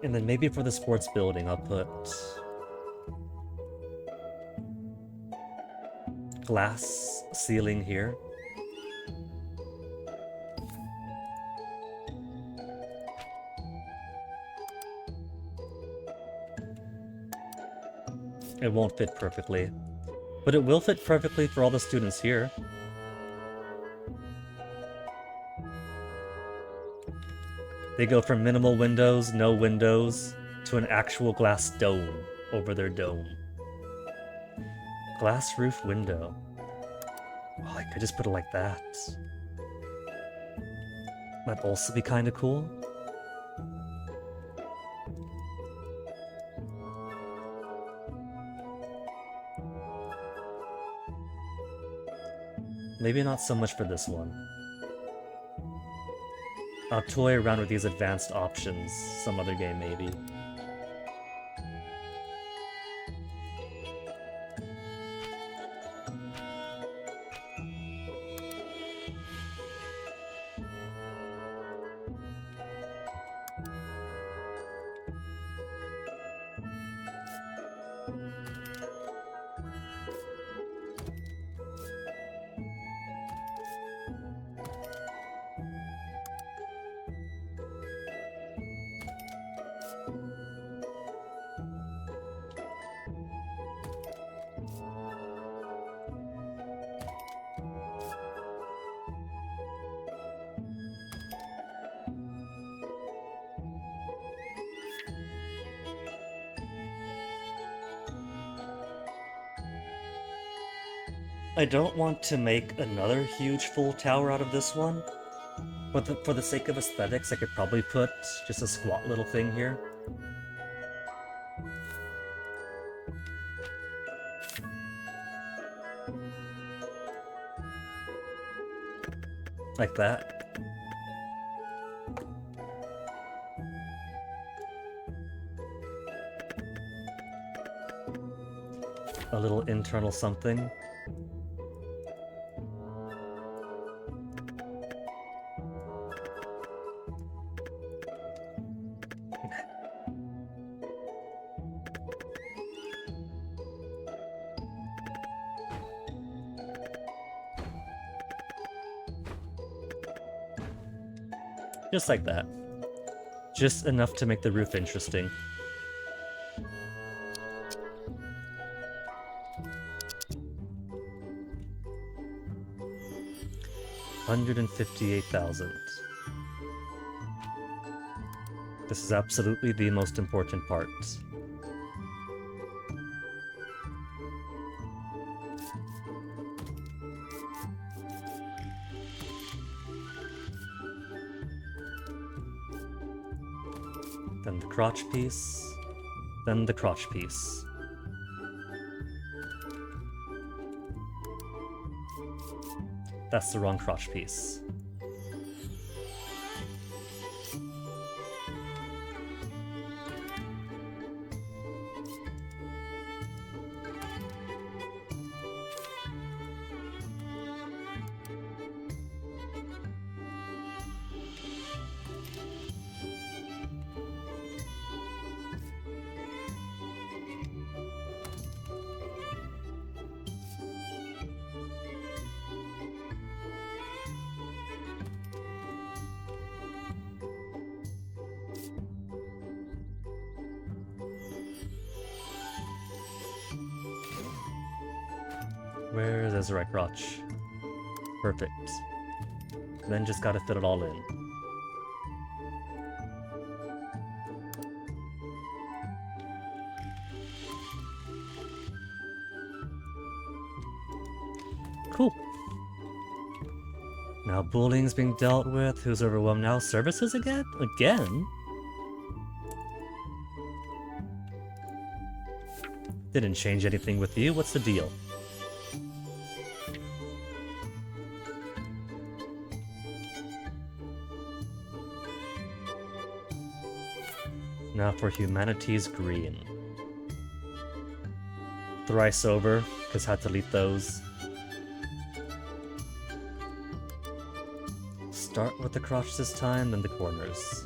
And then maybe for the sports building, I'll put glass ceiling here. It won't fit perfectly, but it will fit perfectly for all the students here. They go from minimal windows, no windows, to an actual glass dome over their dome. Glass roof window. Oh, I could just put it like that. That'd also be kinda cool. Maybe not so much for this one. I'll toy around with these advanced options some other game, maybe. I don't want to make another huge full tower out of this one, but for the sake of aesthetics, I could probably put just a squat little thing here. Like that. A little internal something. Just like that. Just enough to make the roof interesting. $158,000. This is absolutely the most important part. Then the crotch piece. Then the crotch piece. That's the wrong crotch piece. There's the right crotch. Perfect. Then just gotta fit it all in. Cool. Now bullying's being dealt with. Who's overwhelmed now? Services again? Again? Didn't change anything with you. What's the deal? Now for Humanities Green. Thrice over, because had to delete those. Start with the crotch this time, then the corners.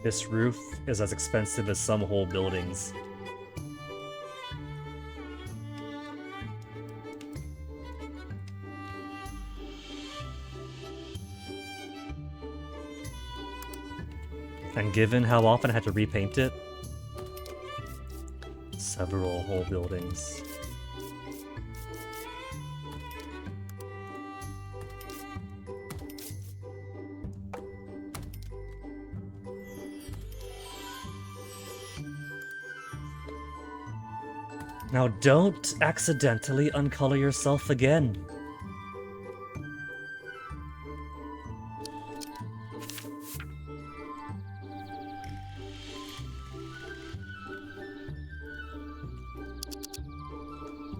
This roof is as expensive as some whole buildings. And given how often I had to repaint it, several whole buildings. Now don't accidentally uncolor yourself again.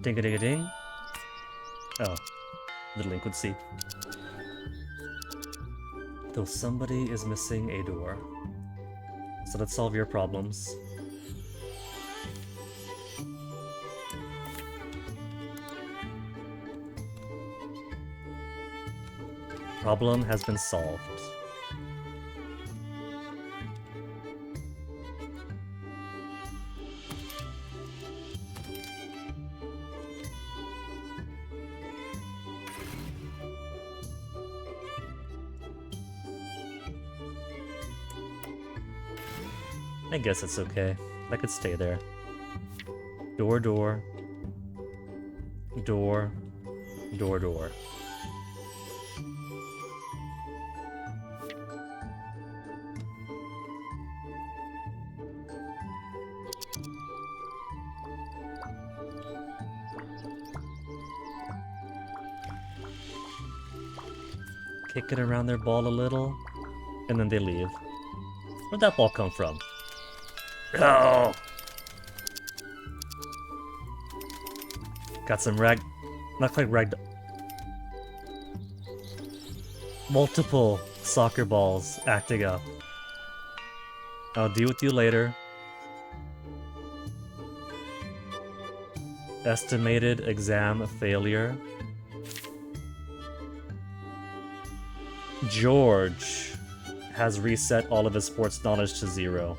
Ding-a-ding-a-ding. Oh, the delinquency. Though somebody is missing a door. So let's solve your problems. Problem has been solved. I guess it's okay. I could stay there. Door, door. Door. Door, door. kicking around their ball a little, and then they leave. Where'd that ball come from? Oh! Got some not quite multiple soccer balls acting up. I'll deal with you later. Estimated exam failure. George has reset all of his sports knowledge to 0.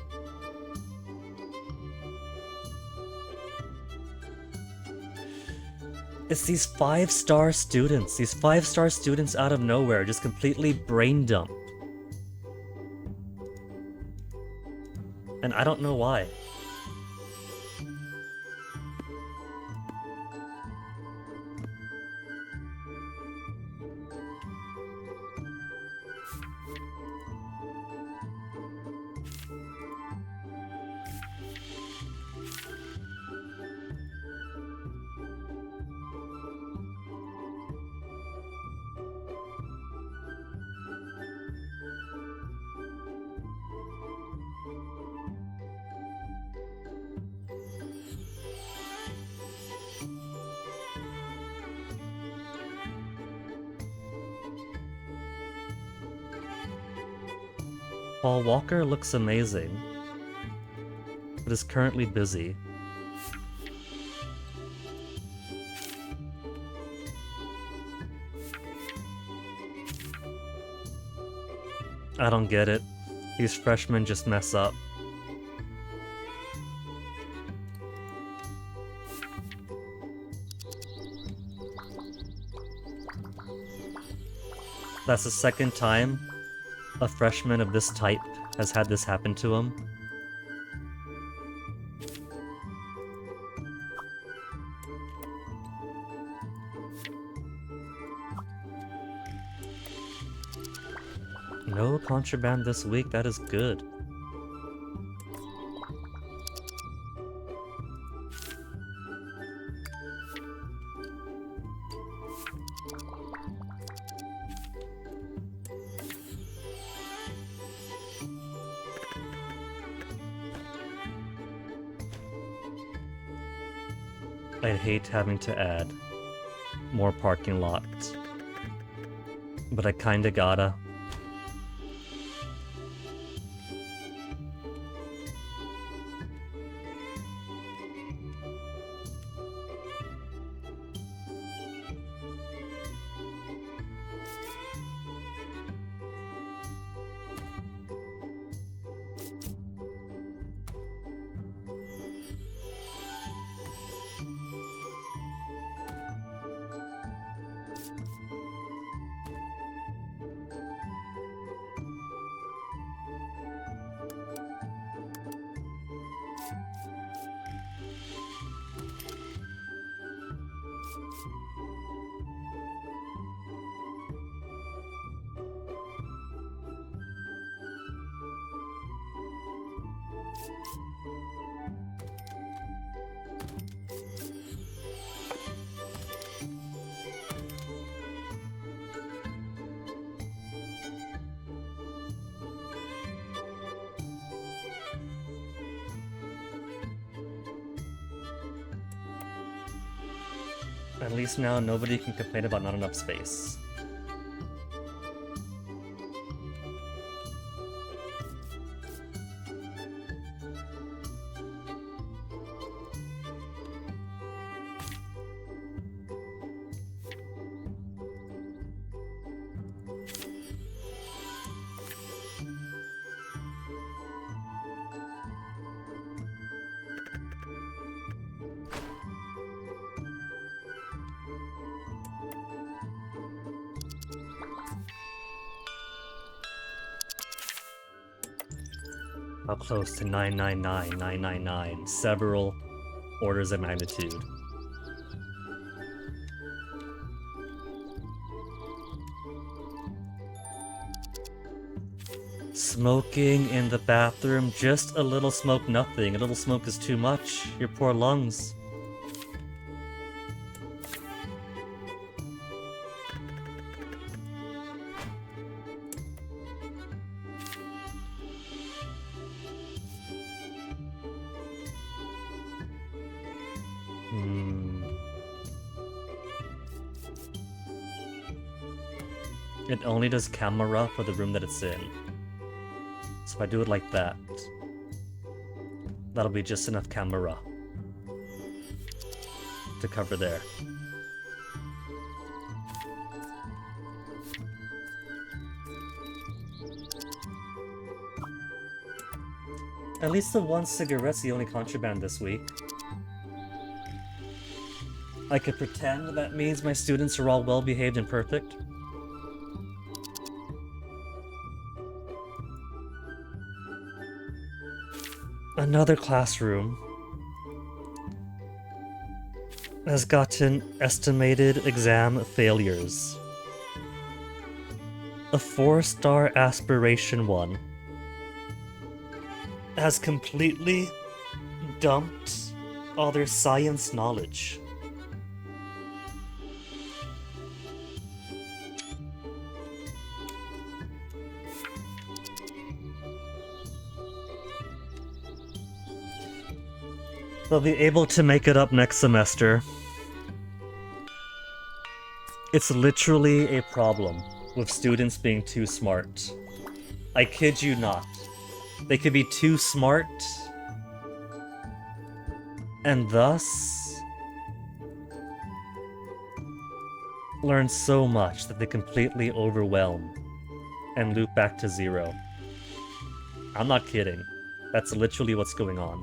It's these 5-star students. These 5-star students out of nowhere just completely brain dump. And I don't know why. Paul Walker looks amazing, but is currently busy. I don't get it. These freshmen just mess up. That's the second time a freshman of this type has had this happen to him. No contraband this week, that is good. I hate having to add more parking lots, but I kinda gotta. At least now nobody can complain about not enough space. How close to 999,999? Several orders of magnitude. Smoking in the bathroom, just a little smoke, nothing. A little smoke is too much. Your poor lungs. Hmm. It only does camera for the room that it's in. So if I do it like that, that'll be just enough camera to cover there. At least the one cigarette's the only contraband this week. I could pretend that means my students are all well-behaved and perfect. Another classroom has gotten estimated exam failures. A 4-star aspiration one has completely dumped all their science knowledge. They'll be able to make it up next semester. It's literally a problem with students being too smart. I kid you not. They could be too smart, and thus learn so much that they completely overwhelm and loop back to zero. I'm not kidding. That's literally what's going on.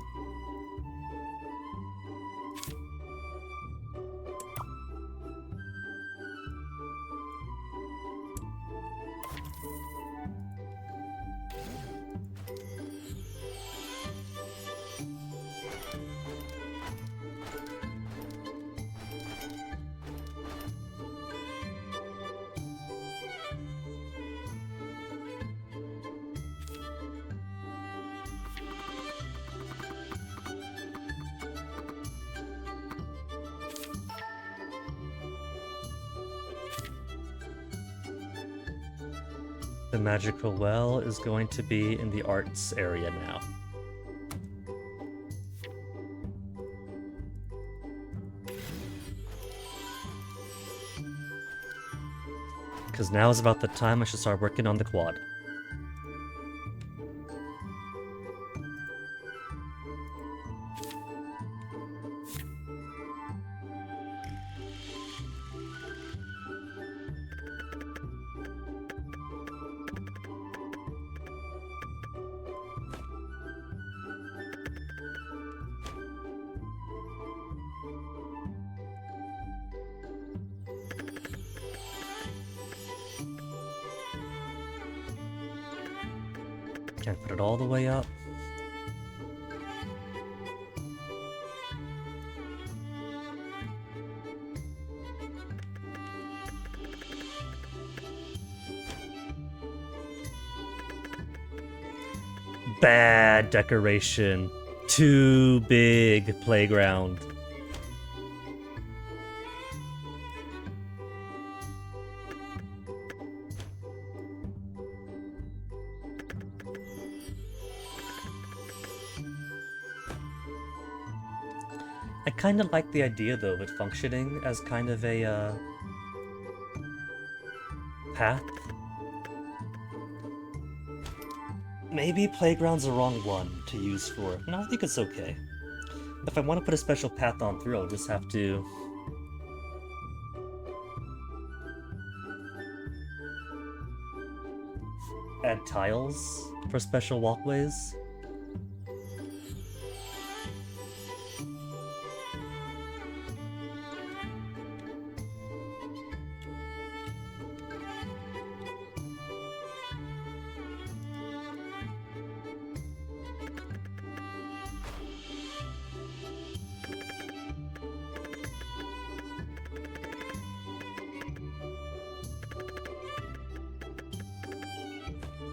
The magical well is going to be in the arts area now. Because now is about the time I should start working on the quad. Can't put it all the way up. Bad decoration. Too big playground. I kind of like the idea, though, of it functioning as kind of a, path. Maybe playground's the wrong one to use for. No, I think it's okay. If I want to put a special path on through, I'll just have to add tiles for special walkways.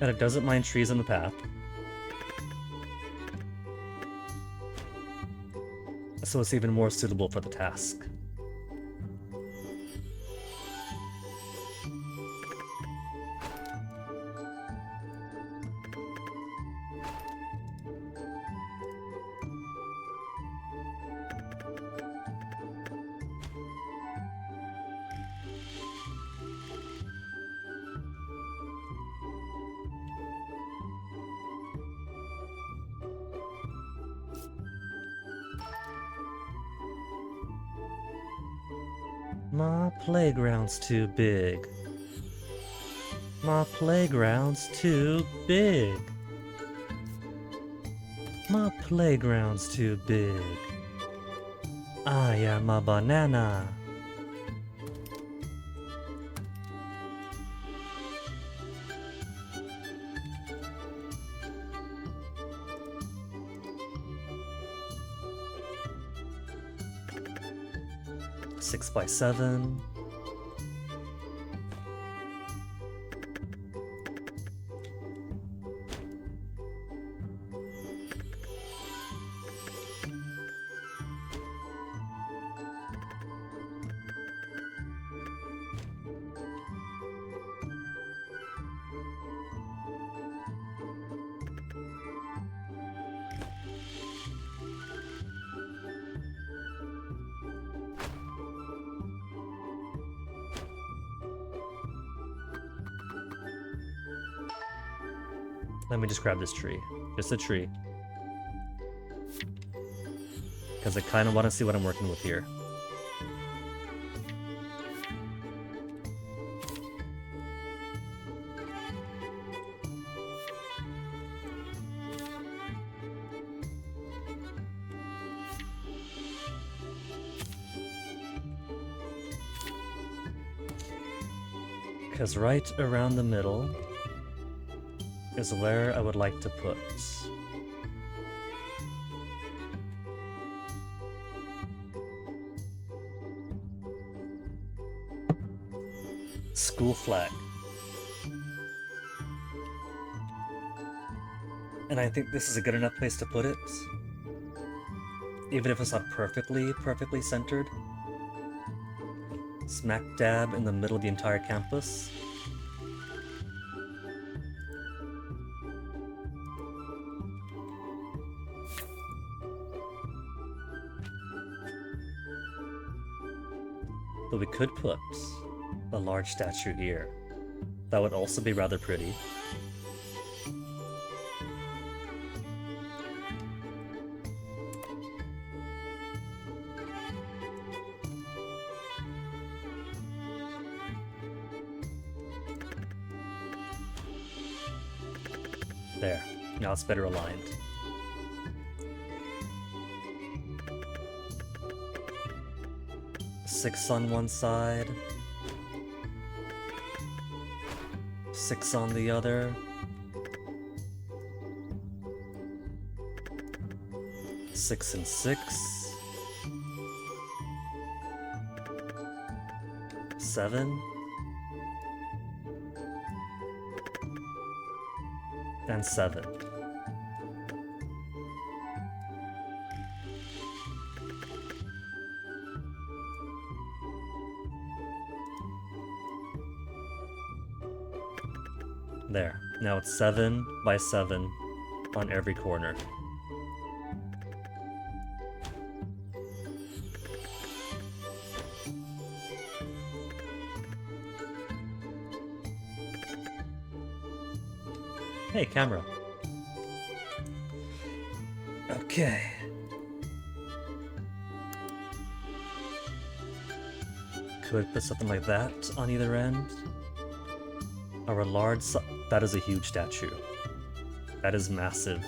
And it doesn't mind trees in the path. So it's even more suitable for the task. My playground's too big. My playground's too big. My playground's too big. I am a banana. Six by 7. Let me just grab this tree. Just a tree. Because I kind of want to see what I'm working with here. Because right around the middle is where I would like to put school flag. And I think this is a good enough place to put it. Even if it's not perfectly centered. Smack dab in the middle of the entire campus. But we could put a large statue here. That would also be rather pretty. There. Now it's better aligned. Six on one side. 6 on the other. 6 and 6. 7. And 7. There. Now it's 7 by 7 on every corner. Hey, camera. Okay. Could put something like that on either end. Or a large... That is a huge statue. That is massive.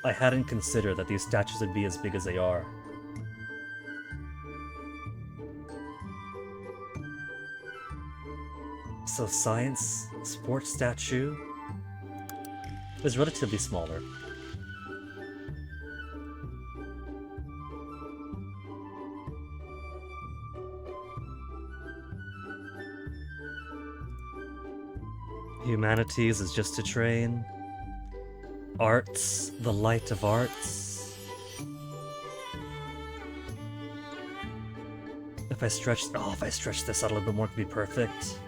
I hadn't considered that these statues would be as big as they are. So science sports statue is relatively smaller. Humanities is just a train. Arts, the light of arts. If I stretch this out a little bit more, it could be perfect.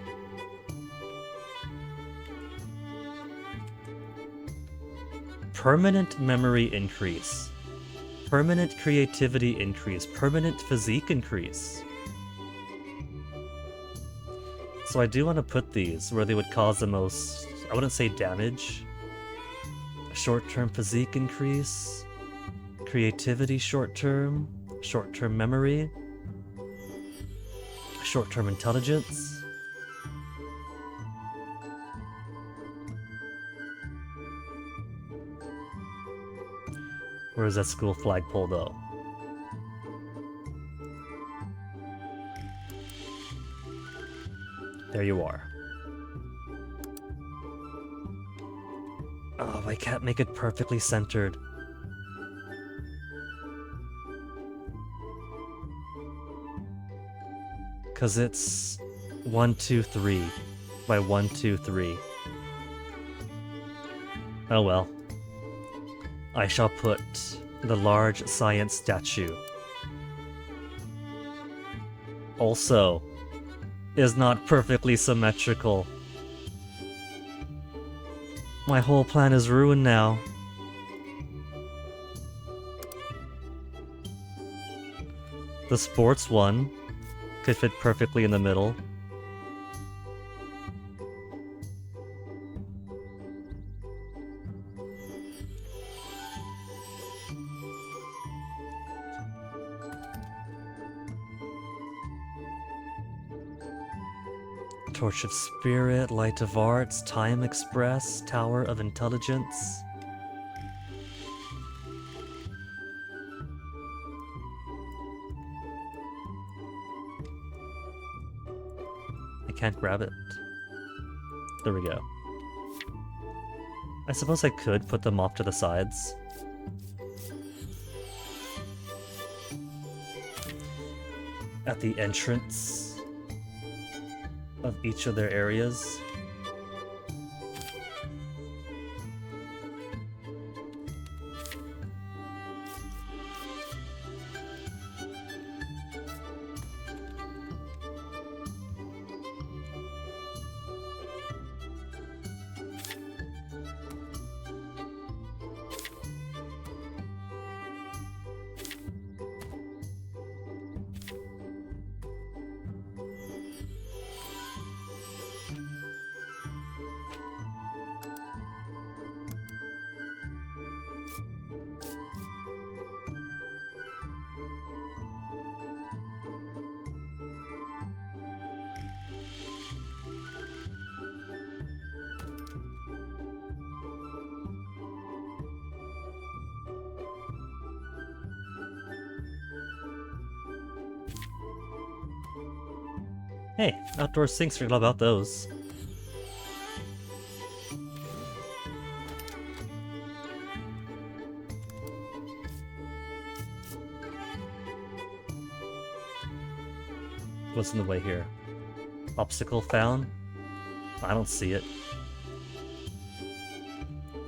Permanent memory increase. Permanent creativity increase. Permanent physique increase. So I do want to put these where they would cause the most, I wouldn't say damage. Short-term physique increase, creativity short-term memory, short-term intelligence. Where is that school flagpole though? There you are. Oh, I can't make it perfectly centered. Cause it's 1, 2, 3 by 1, 2, 3. Oh well. I shall put the large science statue. Also, is not perfectly symmetrical. My whole plan is ruined now. The sports one could fit perfectly in the middle. Torch of Spirit, Light of Arts, Time Express, Tower of Intelligence. I can't grab it. There we go. I suppose I could put them off to the sides. At the entrance of each of their areas. Hey, outdoor sinks, forgot about those. What's in the way here? Obstacle found? I don't see it.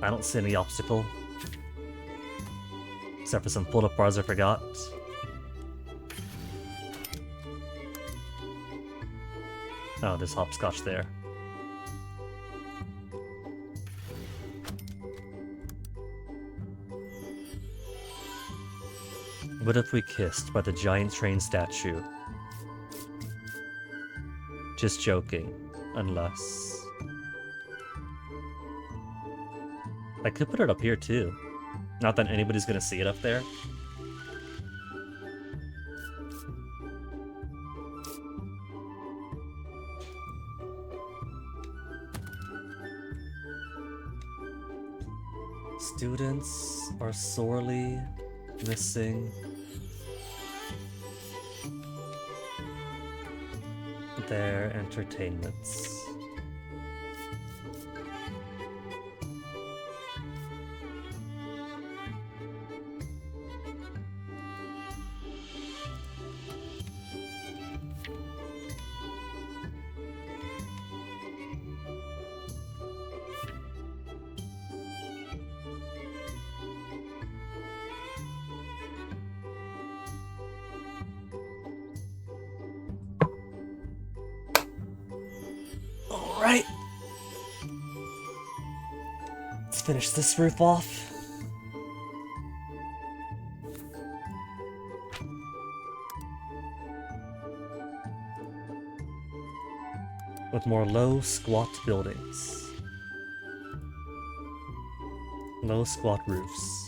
I don't see any obstacle. Except for some pulled-up bars I forgot. Oh, there's hopscotch there. What if we kissed by the giant train statue? Just joking. Unless... I could put it up here too. Not that anybody's gonna see it up there. Students are sorely missing their entertainments. Alright. Let's finish this roof off. with more low, squat buildings. Low, squat roofs.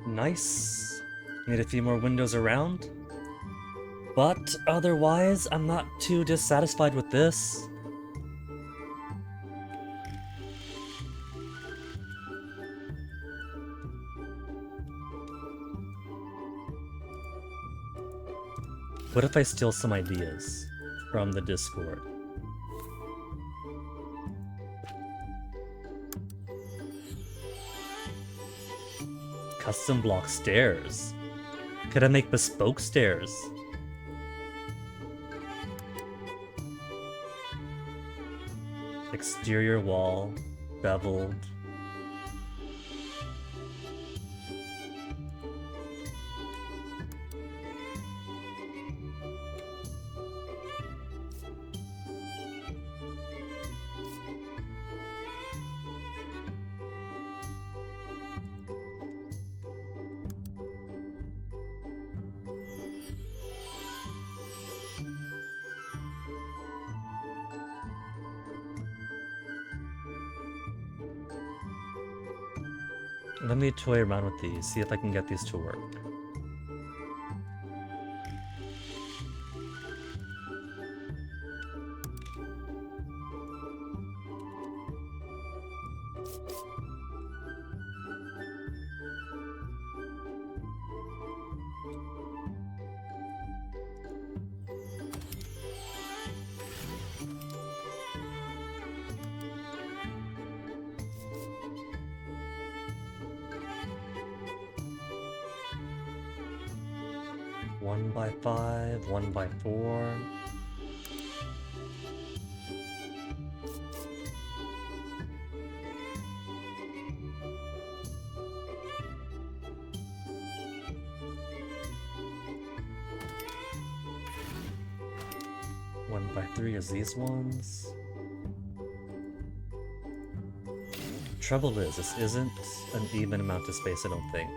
Nice. Need a few more windows around. But otherwise, I'm not too dissatisfied with this. What if I steal some ideas from the Discord? Custom block stairs. Could I make bespoke stairs? Exterior wall, beveled. Let me toy around with these, see if I can get these to work. One by 5, 1 by 4. One by 3 is these ones. Trouble is, this isn't an even amount of space, I don't think.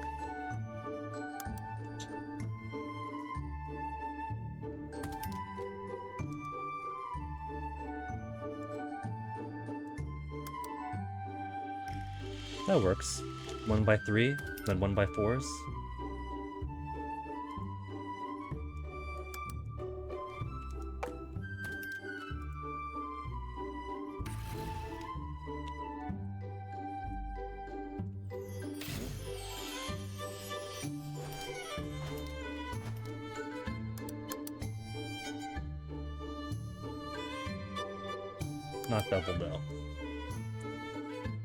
That works. 1 by 3, then 1 by 4s. Not beveled though.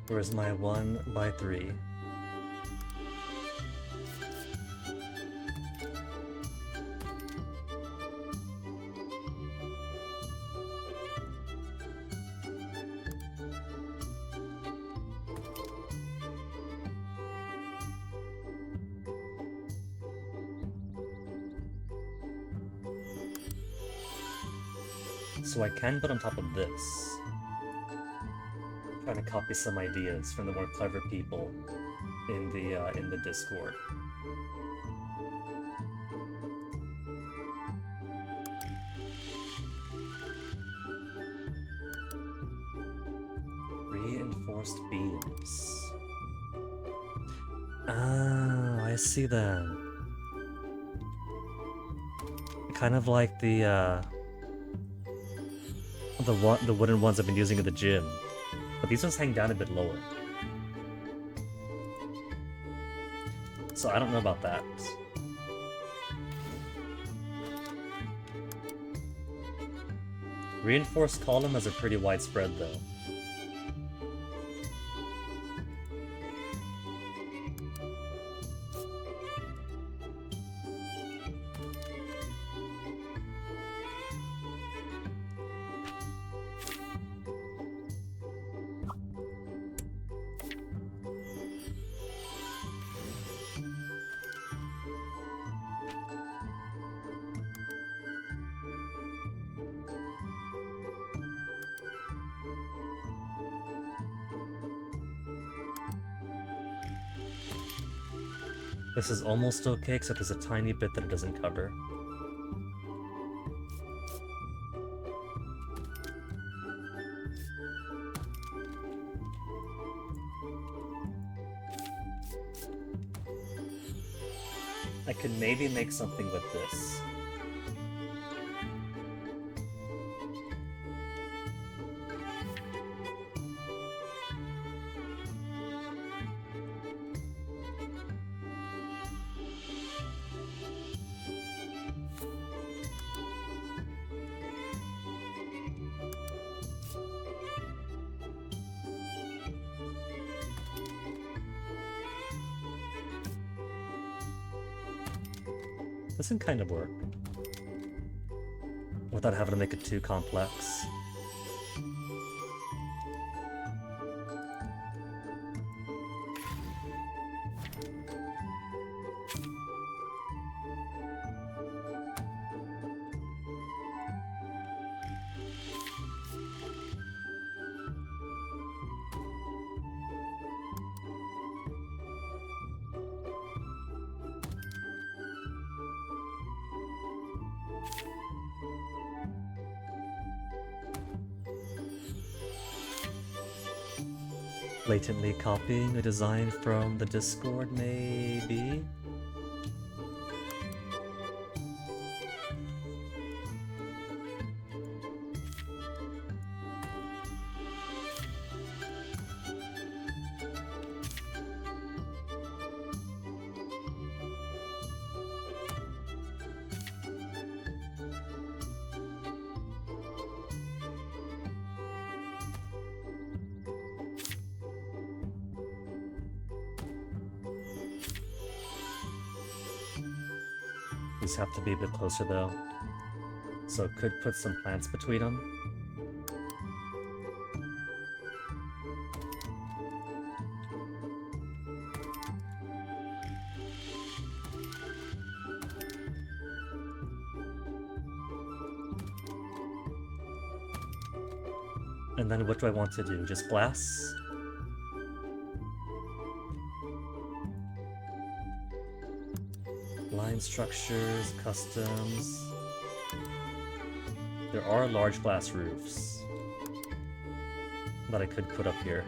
Where's my 1 by 3? So I can put on top of this. Trying to copy some ideas from the more clever people in the Discord. Reinforced beams. Oh, I see them. Kind of like the wooden ones I've been using at the gym. But these ones hang down a bit lower. So I don't know about that. Reinforced column has a pretty wide spread though. This is almost okay, except there's a tiny bit that it doesn't cover. I could maybe make something with this. This can kind of work. Without having to make it too complex. Blatantly copying a design from the Discord, maybe? These have to be a bit closer though. So could put some plants between them. And then what do I want to do? Just glass? Line structures, customs. There are large glass roofs that I could put up here.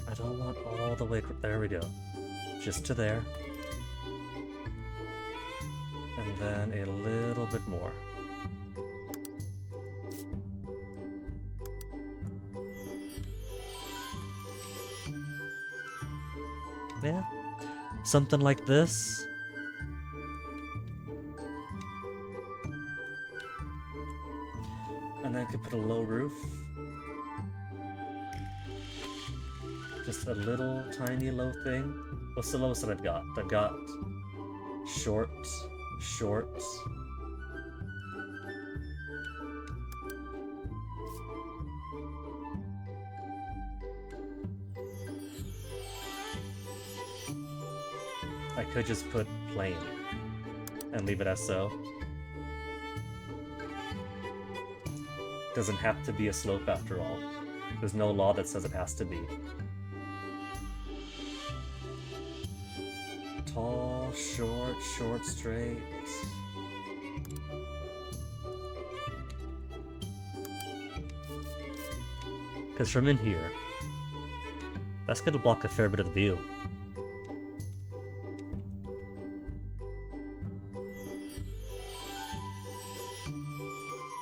I don't want all the way. There we go. Just to there. And then a little bit more. Yeah, something like this. And then I could put a low roof. Just a little tiny low thing. What's the lowest that I've got? I've got short. I could just put plain and leave it as so. Doesn't have to be a slope after all. There's no law that says it has to be. Tall, short, straight. Because from in here, that's gonna block a fair bit of the view.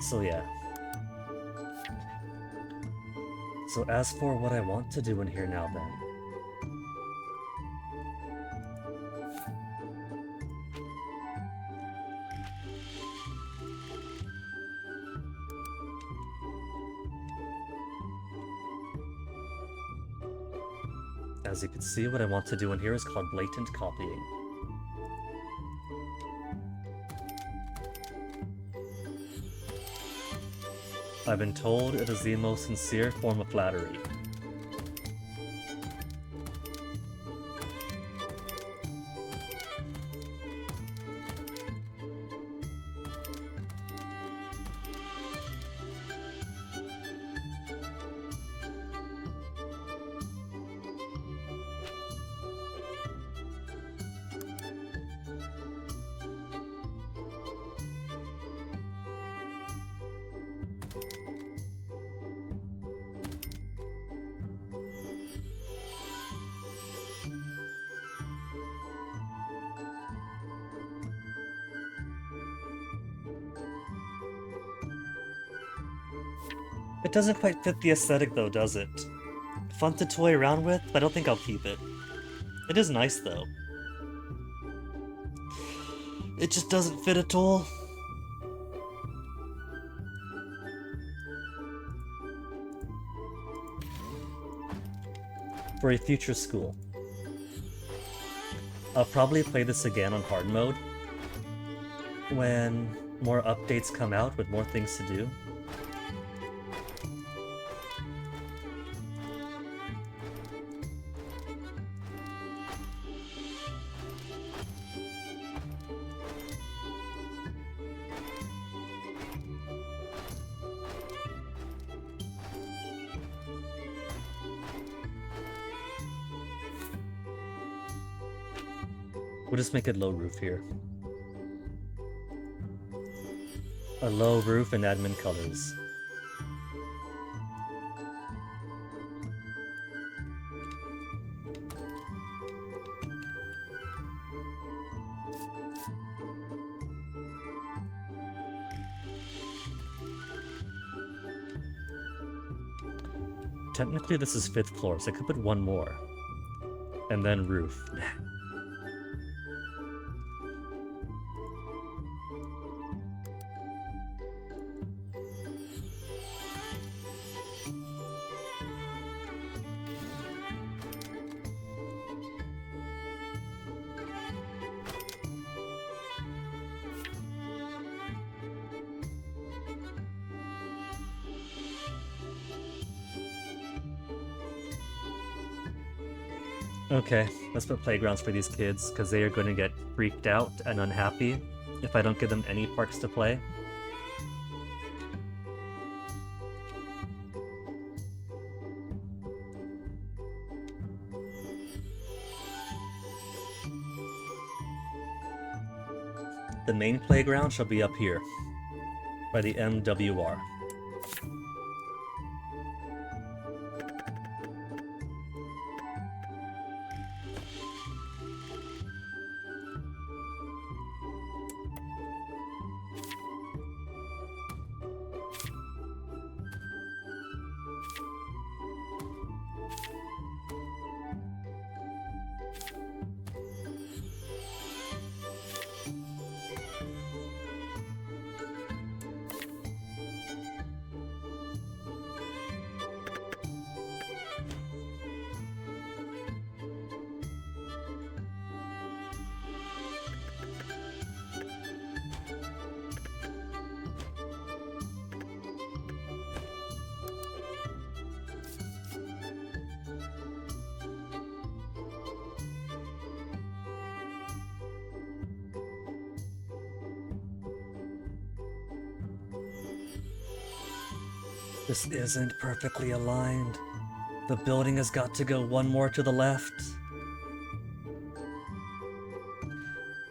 So yeah. So as for what I want to do in here now then. As you can see, what I want to do in here is called blatant copying. I've been told it is the most sincere form of flattery. It doesn't quite fit the aesthetic though, does it? Fun to toy around with, but I don't think I'll keep it. It is nice though. It just doesn't fit at all. For a future school. I'll probably play this again on hard mode when more updates come out with more things to do. We'll just make it low roof here. A low roof and admin colors. Technically this is 5th floor, so I could put one more. And then roof. Okay, let's put playgrounds for these kids, because they are going to get freaked out and unhappy if I don't give them any parks to play. The main playground shall be up here, by the MWR. This isn't perfectly aligned. The building has got to go one more to the left.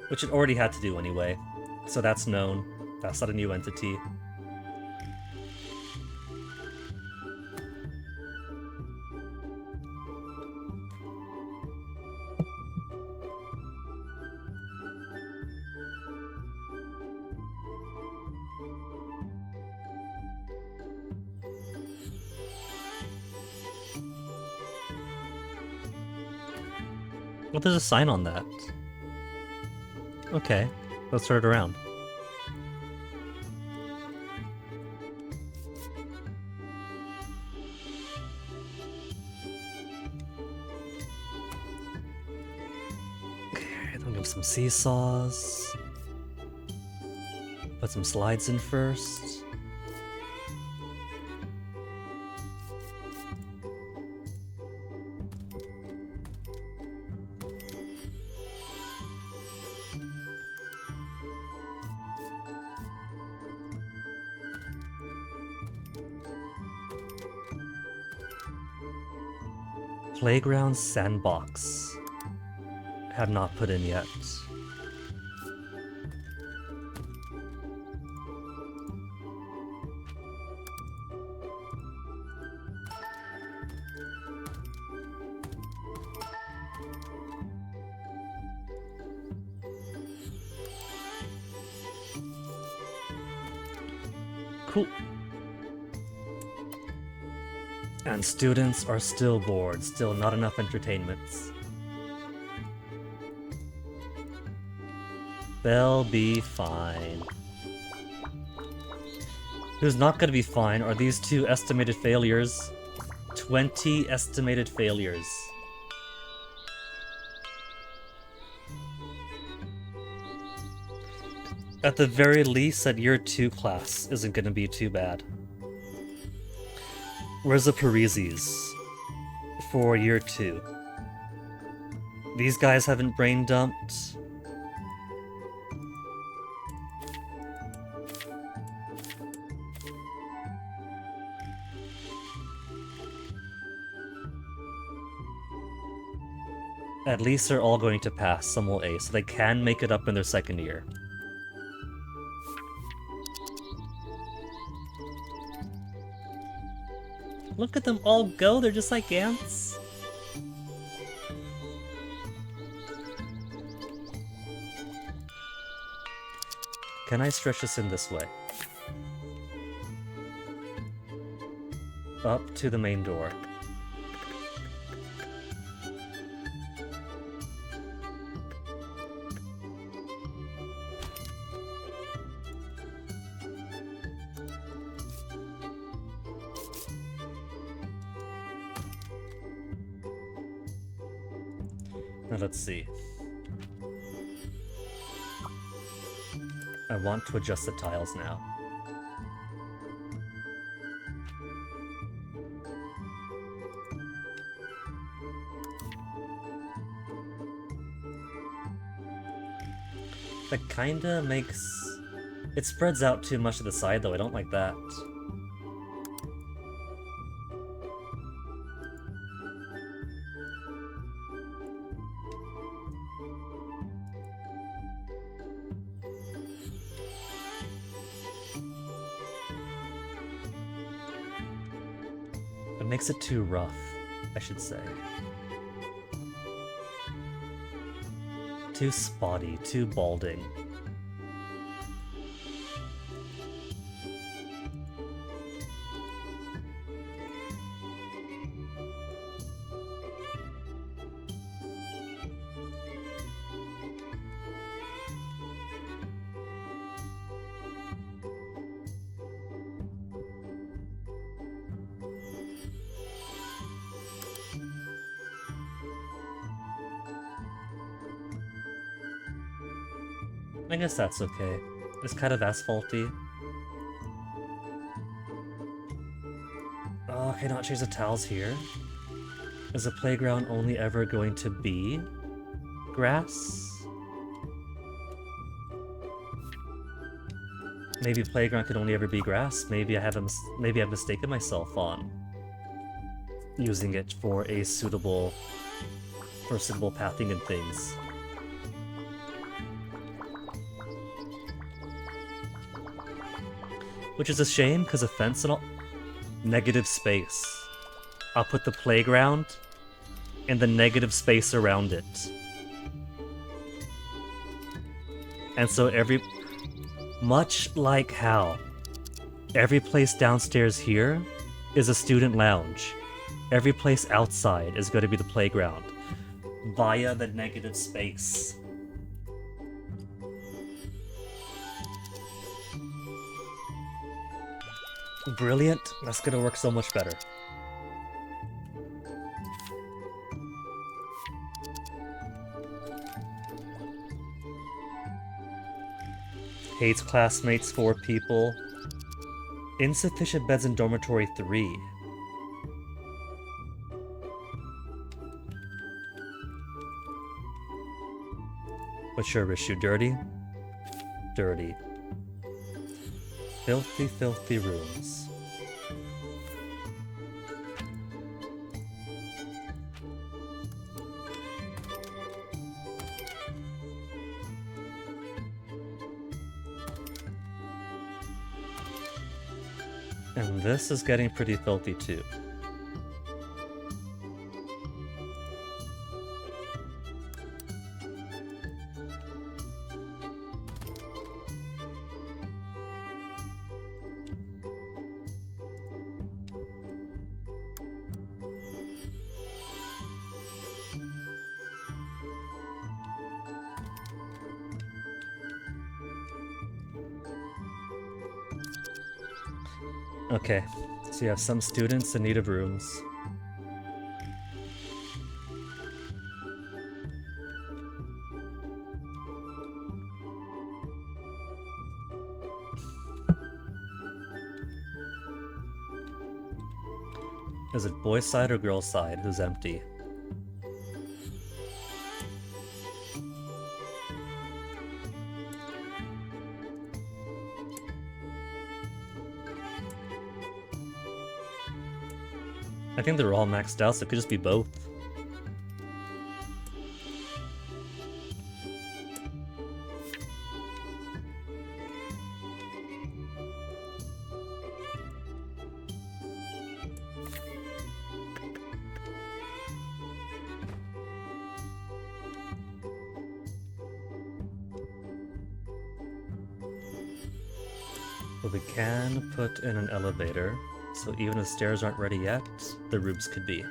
Which it already had to do anyway, so that's known. That's not a new entity. Well, there's a sign on that. Okay, let's turn it around. Okay, then we have some seesaws. Put some slides in first. Playground sandbox. Have not put in yet. Cool. And students are still bored, still not enough entertainments. They'll be fine. Who's not gonna be fine are these two estimated failures. 20 estimated failures. At the very least, that year 2 class isn't gonna be too bad. Where's the Parisis for year 2? These guys haven't brain dumped. At least they're all going to pass, some will A, so they can make it up in their second year. Look at them all go, they're just like ants. Can I stretch this in this way? Up to the main door. Now let's see. I want to adjust the tiles now. That kinda makes... It spreads out too much to the side though, I don't like that. It makes it too rough, I should say. Too spotty, too balding. I guess that's okay. It's kind of asphalty. Oh, can I not change the tiles here? Is the playground only ever going to be grass? Maybe playground could only ever be grass. Maybe I've mistaken myself on using it for suitable pathing and things. Which is a shame, because a fence and all... Negative space. I'll put the playground in the negative space around it. And so much like how every place downstairs here is a student lounge, every place outside is going to be the playground. via the negative space. Brilliant. That's gonna work so much better. Hates classmates 4 people. Insufficient beds in dormitory 3. What's your issue? Dirty? Dirty. Filthy, filthy rooms. And this is getting pretty filthy too. Okay, so you have some students in need of rooms. Is it boys' side or girls' side who's empty? I think they're all maxed out, so it could just be both. But we can put in an elevator, so even if stairs aren't ready yet, the rooms could be.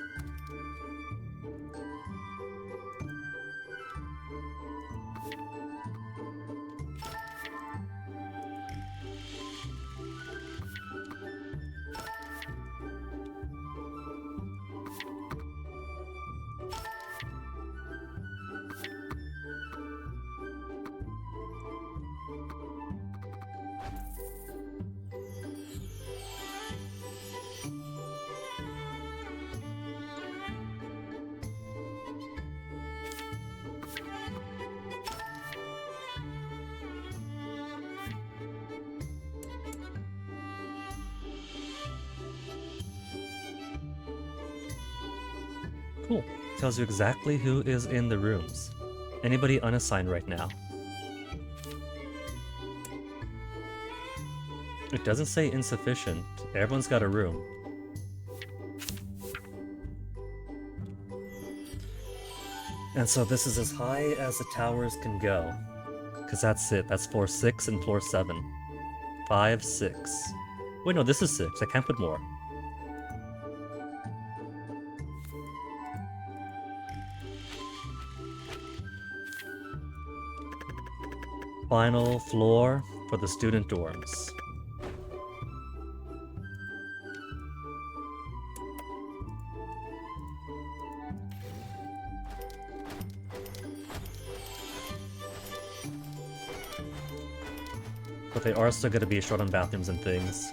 Cool. Tells you exactly who is in the rooms. Anybody unassigned right now? It doesn't say insufficient. Everyone's got a room. And so this is as high as the towers can go. Because that's it. That's floor 6 and floor 7. 5, 6. Wait, no, this is 6. I can't put more. Final floor for the student dorms. But they are still going to be short on bathrooms and things.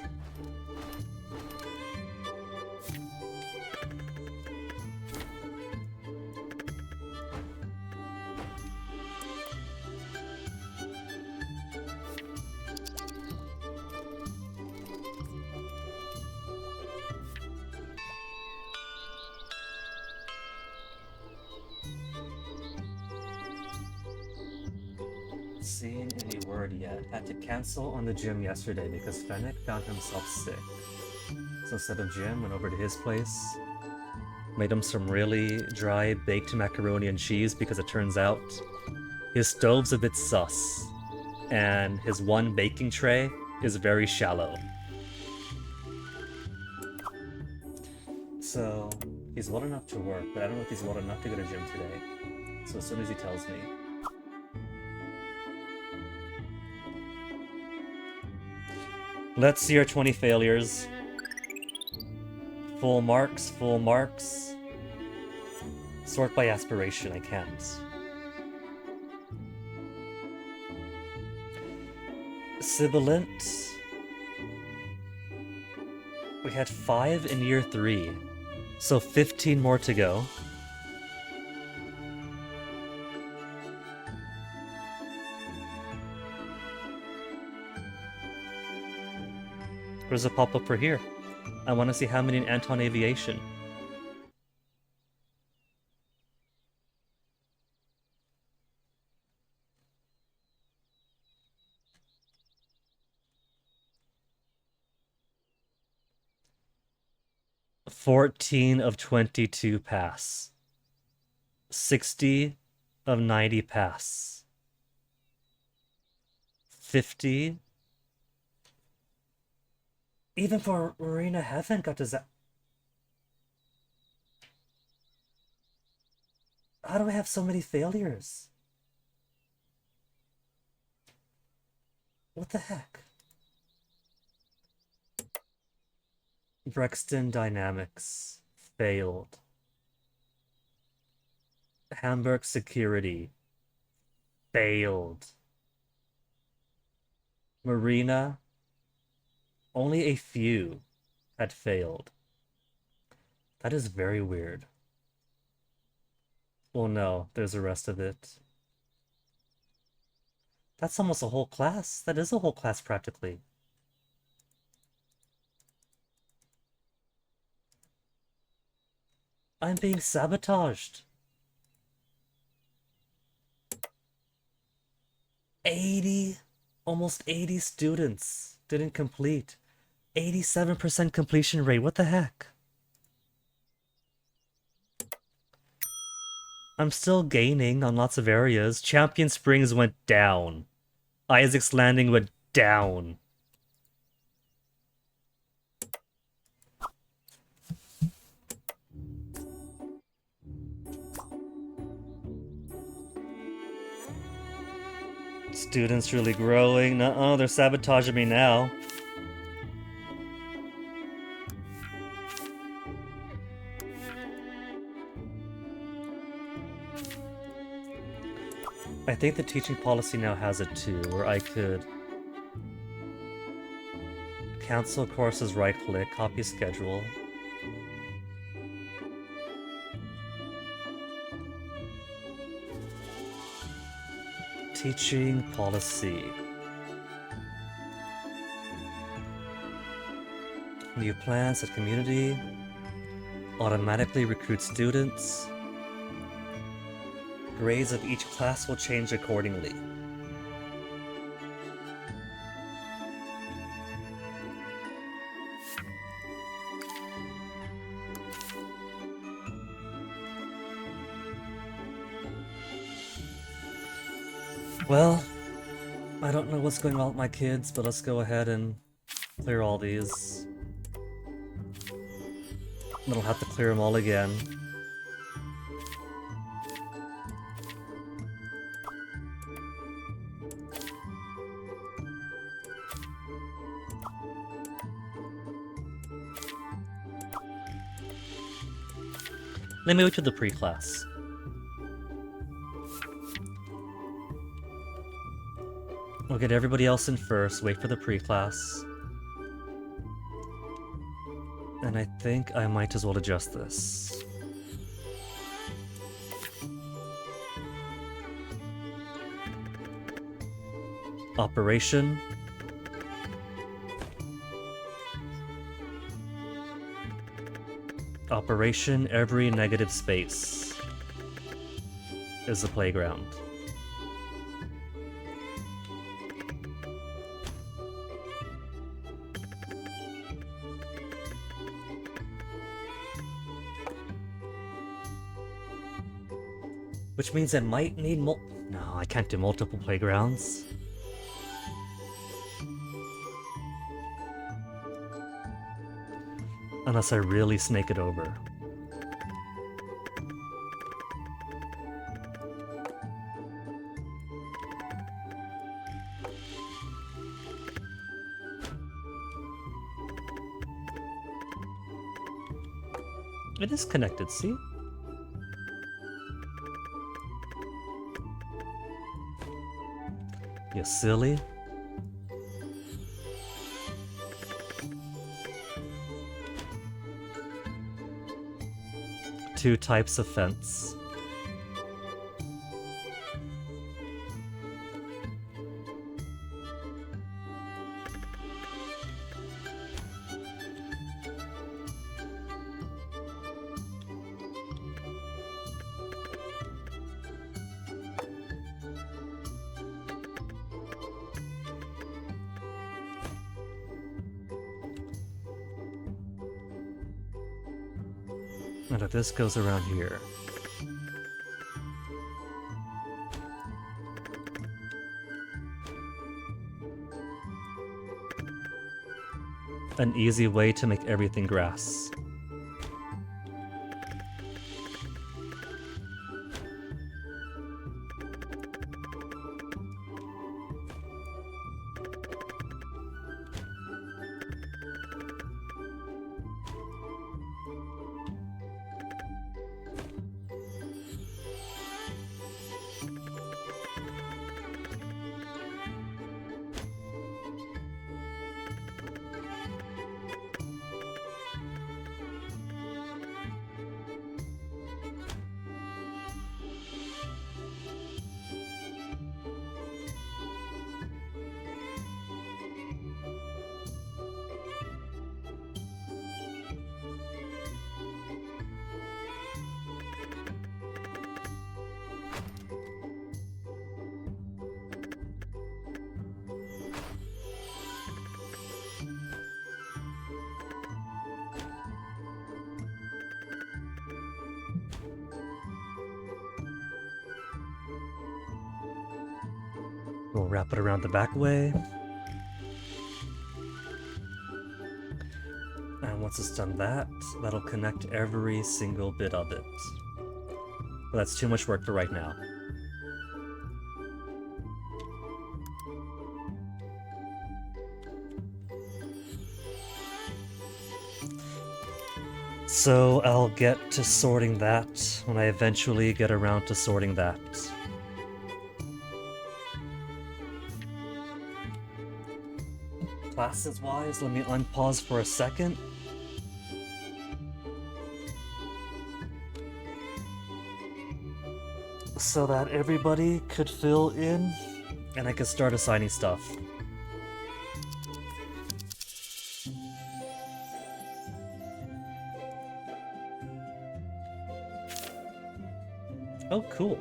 Seen any word yet? Had to cancel on the gym yesterday because Fennec found himself sick. So instead of gym, went over to his place. Made him some really dry baked macaroni and cheese because it turns out his stove's a bit sus. And his one baking tray is very shallow. So He's well enough to work, but I don't know if he's well enough to go to gym today. So as soon as he tells me. Let's see our 20 failures. Full marks, full marks. Sort by aspiration, I can't. Sibilant. We had 5 in year 3. So 15 more to go. There's a pop-up for here. I want to see how many in Anton Aviation. "14 of 22 pass. 60 of 90 pass. 50. Even for Marina Heaven got to How do I have so many failures? What the heck? Brexton Dynamics. Failed. Hamburg Security. Failed. Marina. Only a few had failed. That is very weird. Well, no, there's the rest of it. That's almost a whole class. That is a whole class, practically. I'm being sabotaged. 80, almost 80 students didn't complete. 87% completion rate. What the heck? I'm still gaining on lots of areas. Champion Springs went down. Isaac's Landing went down. Students really growing. Nuh-uh, they're sabotaging me now. I think the teaching policy now has it too, where I could cancel courses, right-click, copy schedule. Teaching policy. New plans at community. Automatically recruit students. Grades of each class will change accordingly. Well, I don't know what's going on with my kids, but let's go ahead and clear all these. I don't have to clear them all again. Let me wait to the pre-class. We'll get everybody else in first, wait for the pre-class. And I think I might as well adjust this. Operation. Operation every negative space is the playground. Which means I might need no, I can't do multiple playgrounds. Unless I really snake it over. It is connected, see? You silly. Two types of fence. And if this goes around here. An easy way to make everything grass. We'll wrap it around the back way. And once it's done that, that'll connect every single bit of it. But that's too much work for right now. So I'll get to sorting that when I eventually get around to sorting that. Classes wise, let me unpause for a second. So that everybody could fill in and I could start assigning stuff. Oh, cool.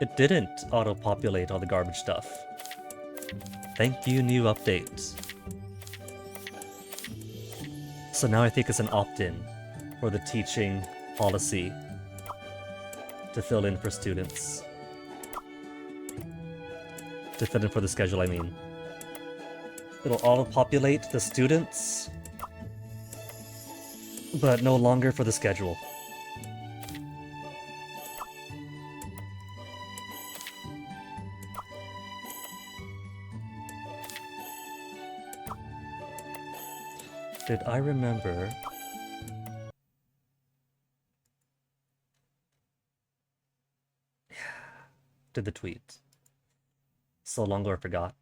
It didn't auto-populate all the garbage stuff. Thank you, new update. So now I think it's an opt-in for the teaching policy to fill in for students. To fill in for the schedule, I mean. It'll auto-populate the students, but no longer for the schedule. Did I remember? Did the tweet. So long ago I forgot.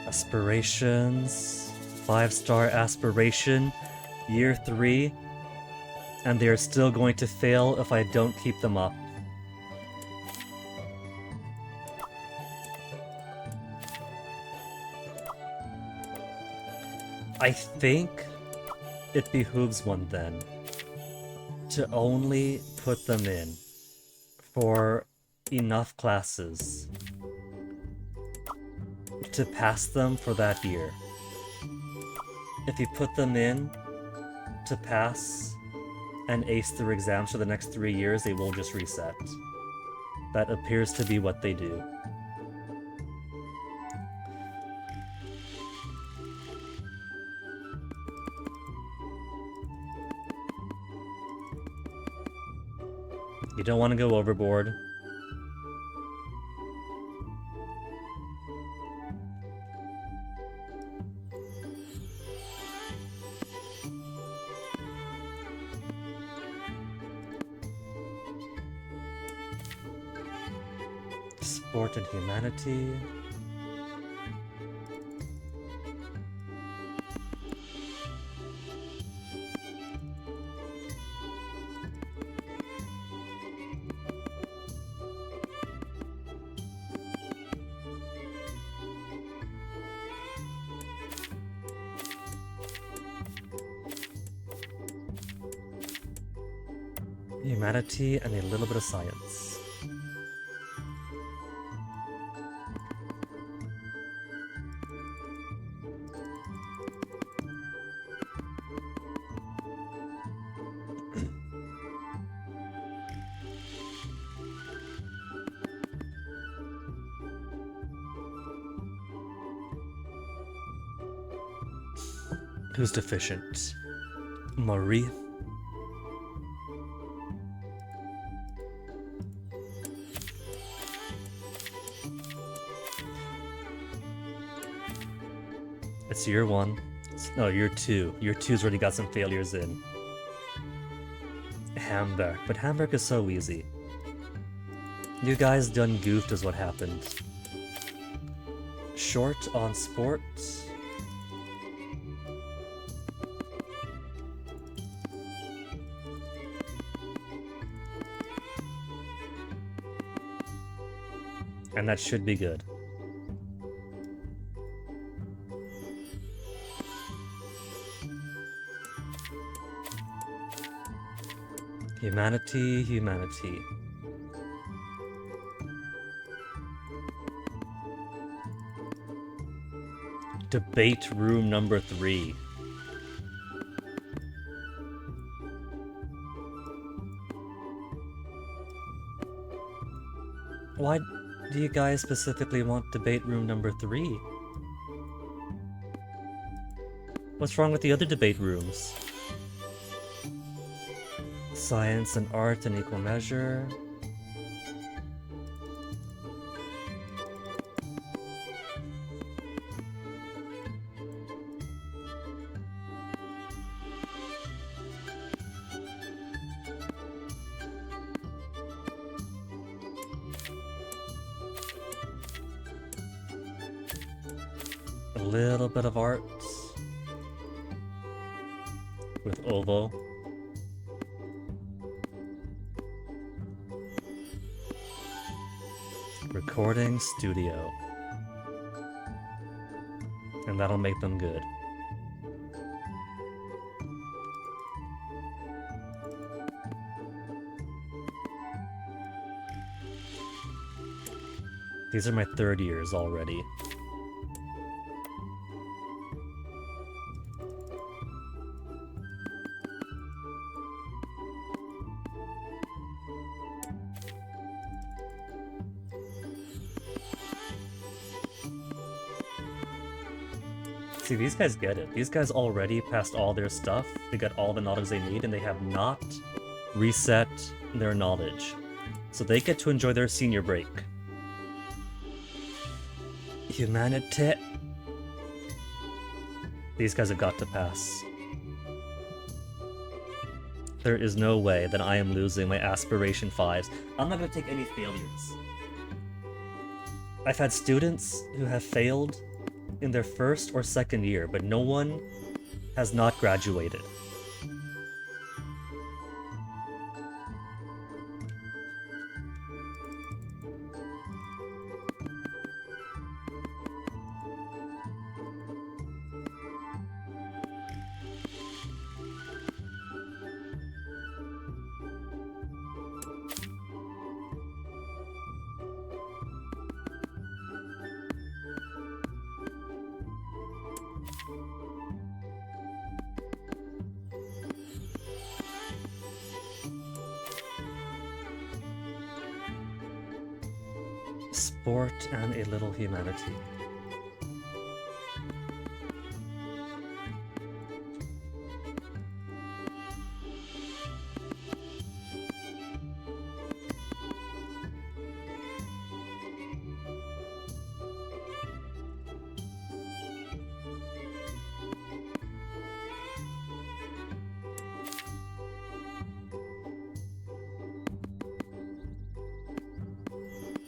Aspirations, 5-star aspiration, year 3, and they are still going to fail if I don't keep them up. I think it behooves one then to only put them in for enough classes to pass them for that year. If you put them in to pass and ace their exams for the next 3 years, they will just reset. That appears to be what they do. You don't want to go overboard. Sport and humanity. Humanity and a little bit of science. Who's deficient? Marie? It's year 1. No, year 2. Year 2's already got some failures in. Hamburg. But Hamburg is so easy. You guys done goofed is what happened. Short on sport. And that should be good. Humanity, humanity. Debate room number 3. Why do you guys specifically want debate room number 3? What's wrong with the other debate rooms? Science and art in equal measure. A little bit of art with Ovo. Recording studio. And that'll make them good. These are my 3rd years already. See, these guys get it. These guys already passed all their stuff. They got all the knowledge they need, and they have not reset their knowledge. So they get to enjoy their senior break. Humanity. These guys have got to pass. There is no way that I am losing my aspiration 5s. I'm not going to take any failures. I've had students who have failed in their 1st or 2nd year, but no one has not graduated. Sport and a little humanity.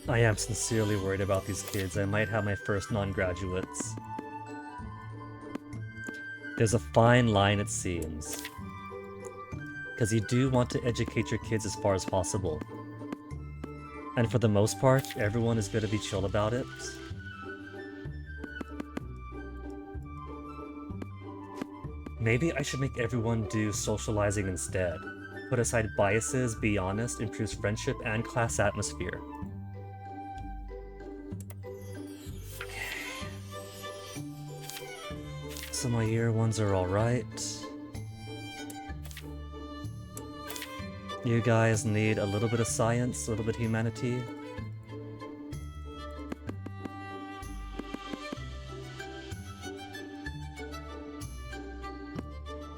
I am sincerely worried about these kids. I might have my first non-graduates. There's a fine line, it seems. Because you do want to educate your kids as far as possible. And for the most part, everyone is going to be chill about it. Maybe I should make everyone do socializing instead. Put aside biases, be honest, improves friendship and class atmosphere. So my year ones are alright. You guys need a little bit of science, a little bit of humanity.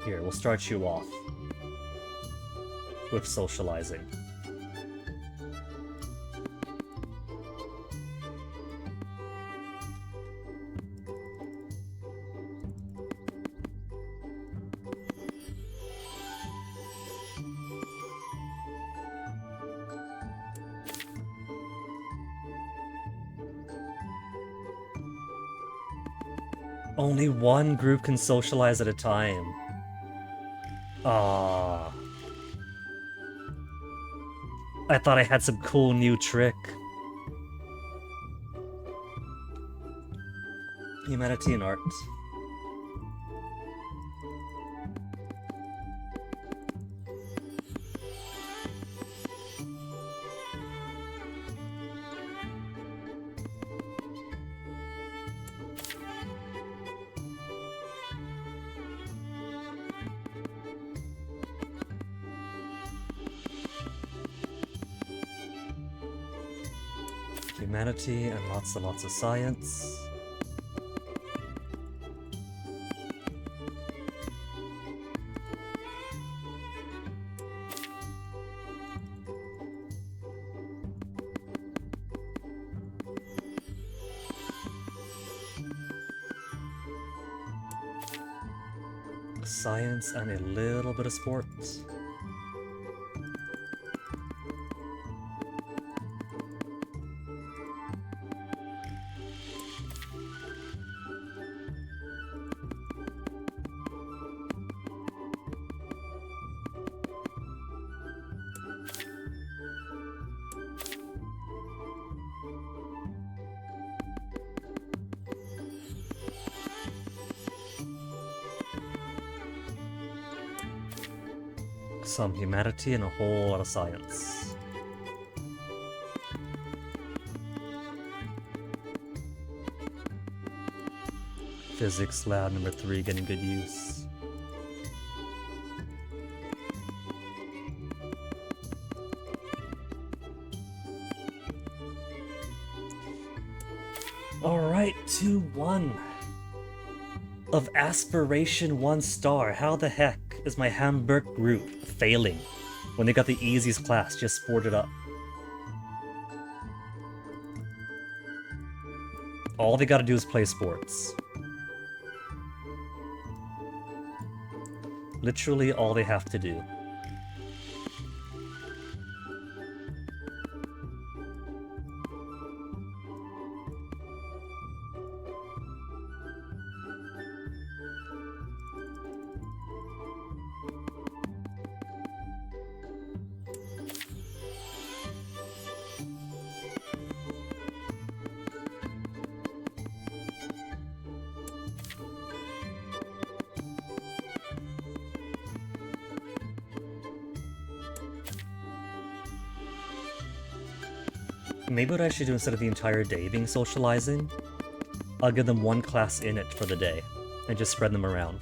Here, we'll start you off with socializing. Only one group can socialize at a time. Ah. I thought I had some cool new trick. Humanity and art. Humanity and lots of science. Science and a little bit of sports. Some humanity and a whole lot of science. Physics lab number 3 getting good use. Alright, 2-1. Of aspiration 1 star. How the heck is my Hamburg group failing when they got the easiest class? Just sport it up. All they gotta do is play sports. Literally all they have to do. Maybe what I should do instead of the entire day being socializing, I'll give them 1 class in it for the day, and just spread them around.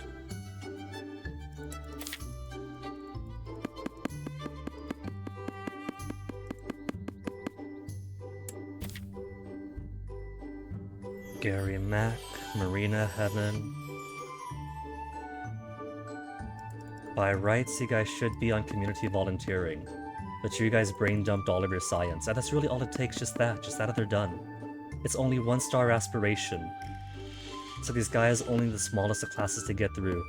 Gary Mack, Marina Heaven. By rights, you guys should be on community volunteering. But you guys brain dumped all of your science. And that's really all it takes, just that and they're done. It's only 1-star aspiration. So these guys only the smallest of classes to get through.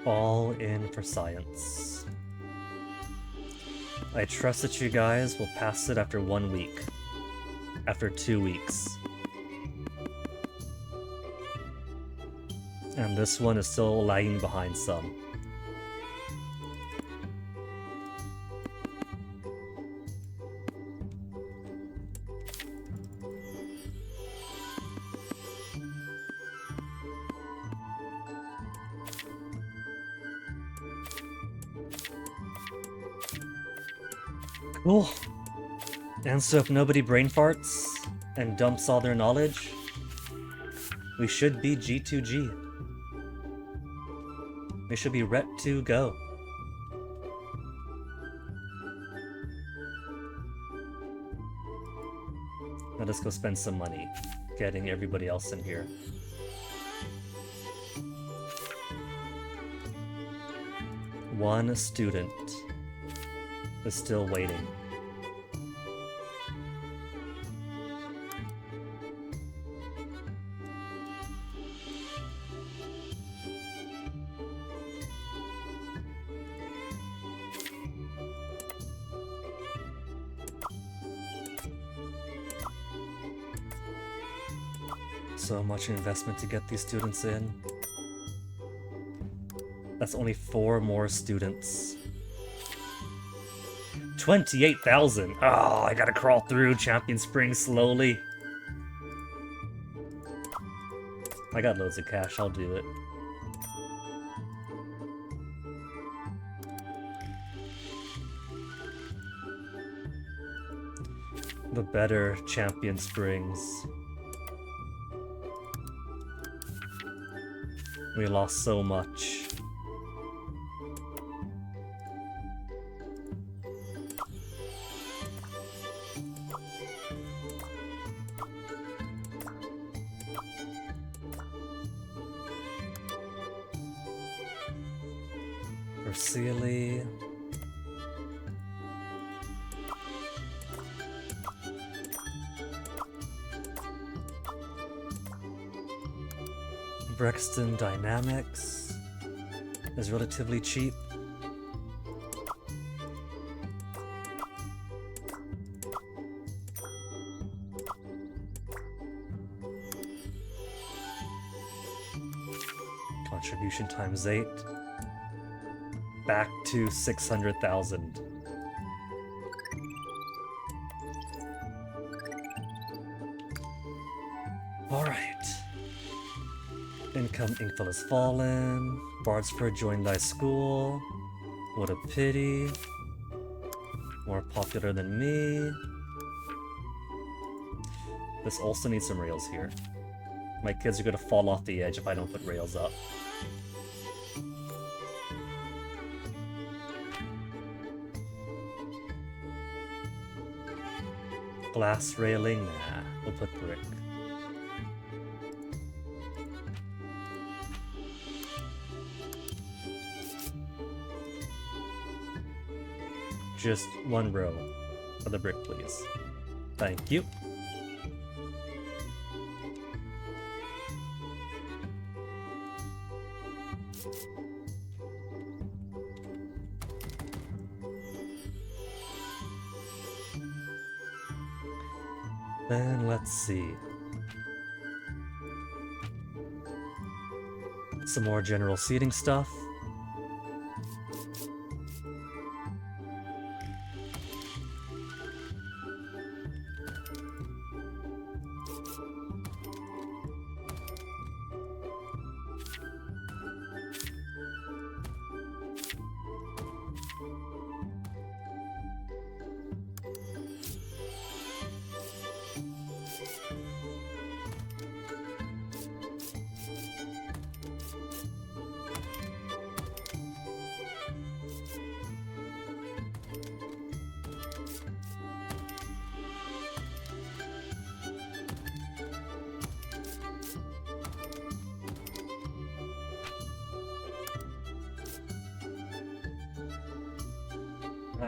All in for science. I trust that you guys will pass it after 1 week. After 2 weeks. And this one is still lagging behind some. Cool. And so if nobody brain farts and dumps all their knowledge, we should be G2G. We should be ret to go. Now let's go spend some money getting everybody else in here. One student is still waiting. So much investment to get these students in. That's only 4 more students. 28,000! Oh, I gotta crawl through Champion Spring slowly. I got loads of cash, I'll do it. The better Champion Springs. We lost so much. Sealy. Brexton Dynamics is relatively cheap. Contribution times 8. Back to 600,000. Alright. Income Inkful has fallen. Bardsford joined thy school. What a pity. More popular than me. This also needs some rails here. My kids are gonna fall off the edge if I don't put rails up. Glass railing? Nah, we'll put brick. Just 1 row of the brick, please. Thank you. Then let's see. Some more general seating stuff.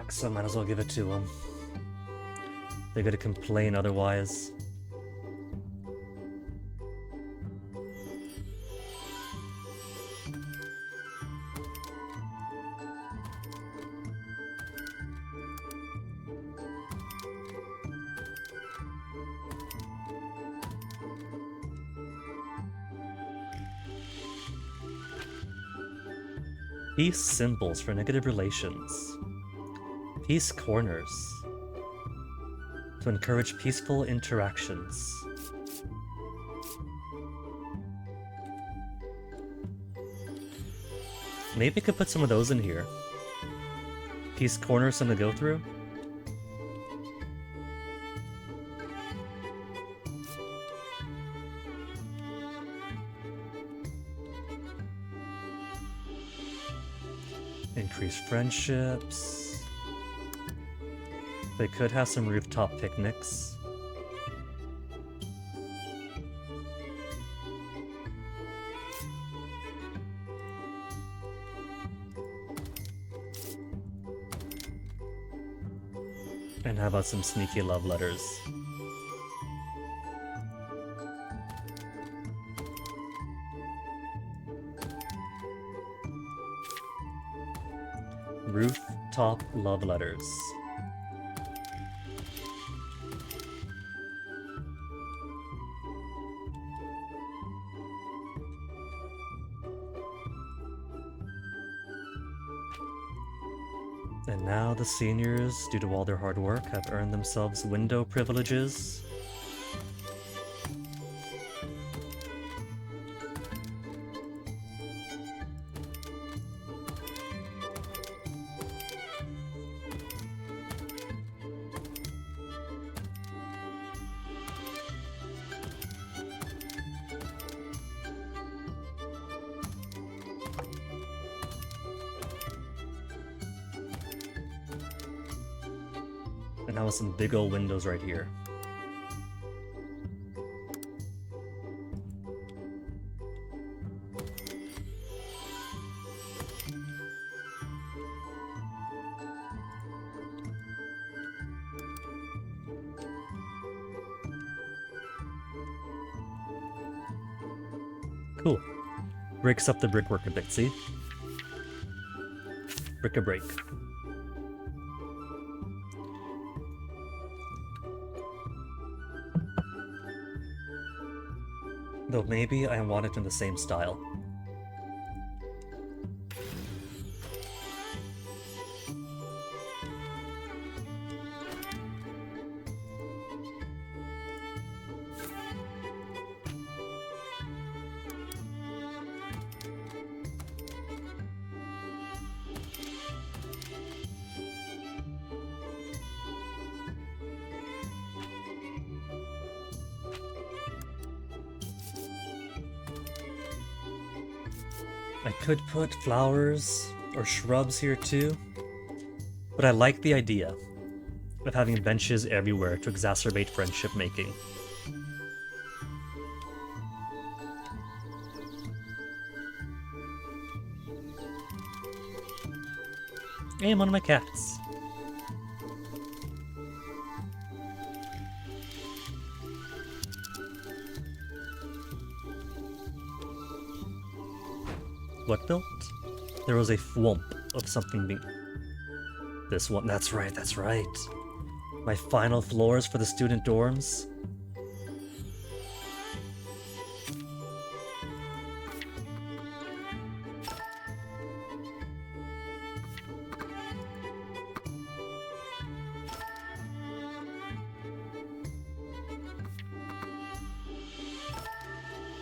So might as well give it to them. They're gonna complain otherwise. Peace symbols for negative relations. Peace corners to encourage peaceful interactions. Maybe we could put some of those in here. Peace corners, some to go through. Increase friendships. They could have some rooftop picnics. And how about some sneaky love letters? Rooftop love letters. And now the seniors, due to all their hard work, have earned themselves window privileges. And now with some big old windows right here. Cool. Breaks up the brickwork a bit, see? Brick a break. Though maybe I want it in the same style. I could put flowers or shrubs here too, but I like the idea of having benches everywhere to exacerbate friendship making. And one of my cats. What built? There was a thwomp of something being... This one, that's right, that's right. My final floors for the student dorms.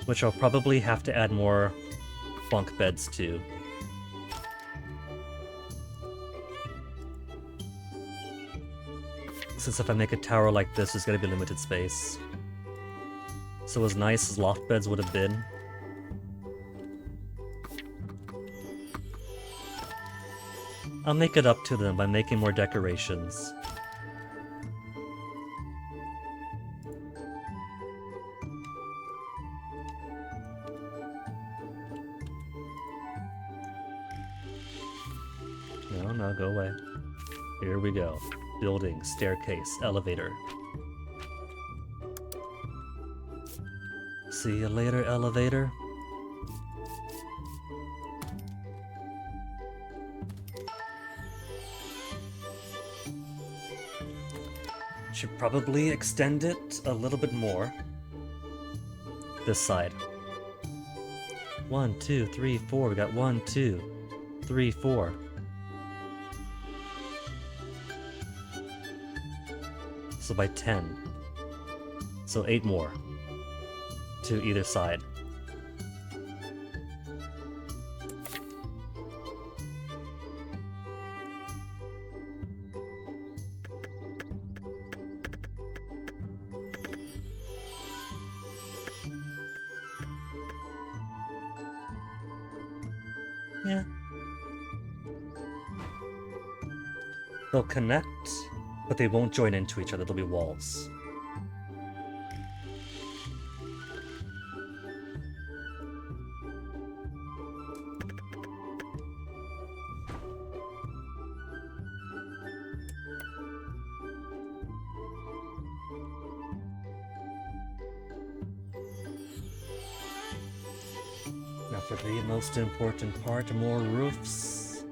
Which I'll probably have to add more bunk beds too. Since if I make a tower like this, there's gonna be limited space. So as nice as loft beds would have been, I'll make it up to them by making more decorations. No, go away. Here we go. Building, staircase, elevator. See you later, elevator. Should probably extend it a little bit more. This side. 1, 2, 3, 4. We got 1, 2, 3, 4. So by 10. So 8 more. To either side. Yeah. They'll connect, but they won't join into each other. There'll be walls. Now for the most important part, more roofs.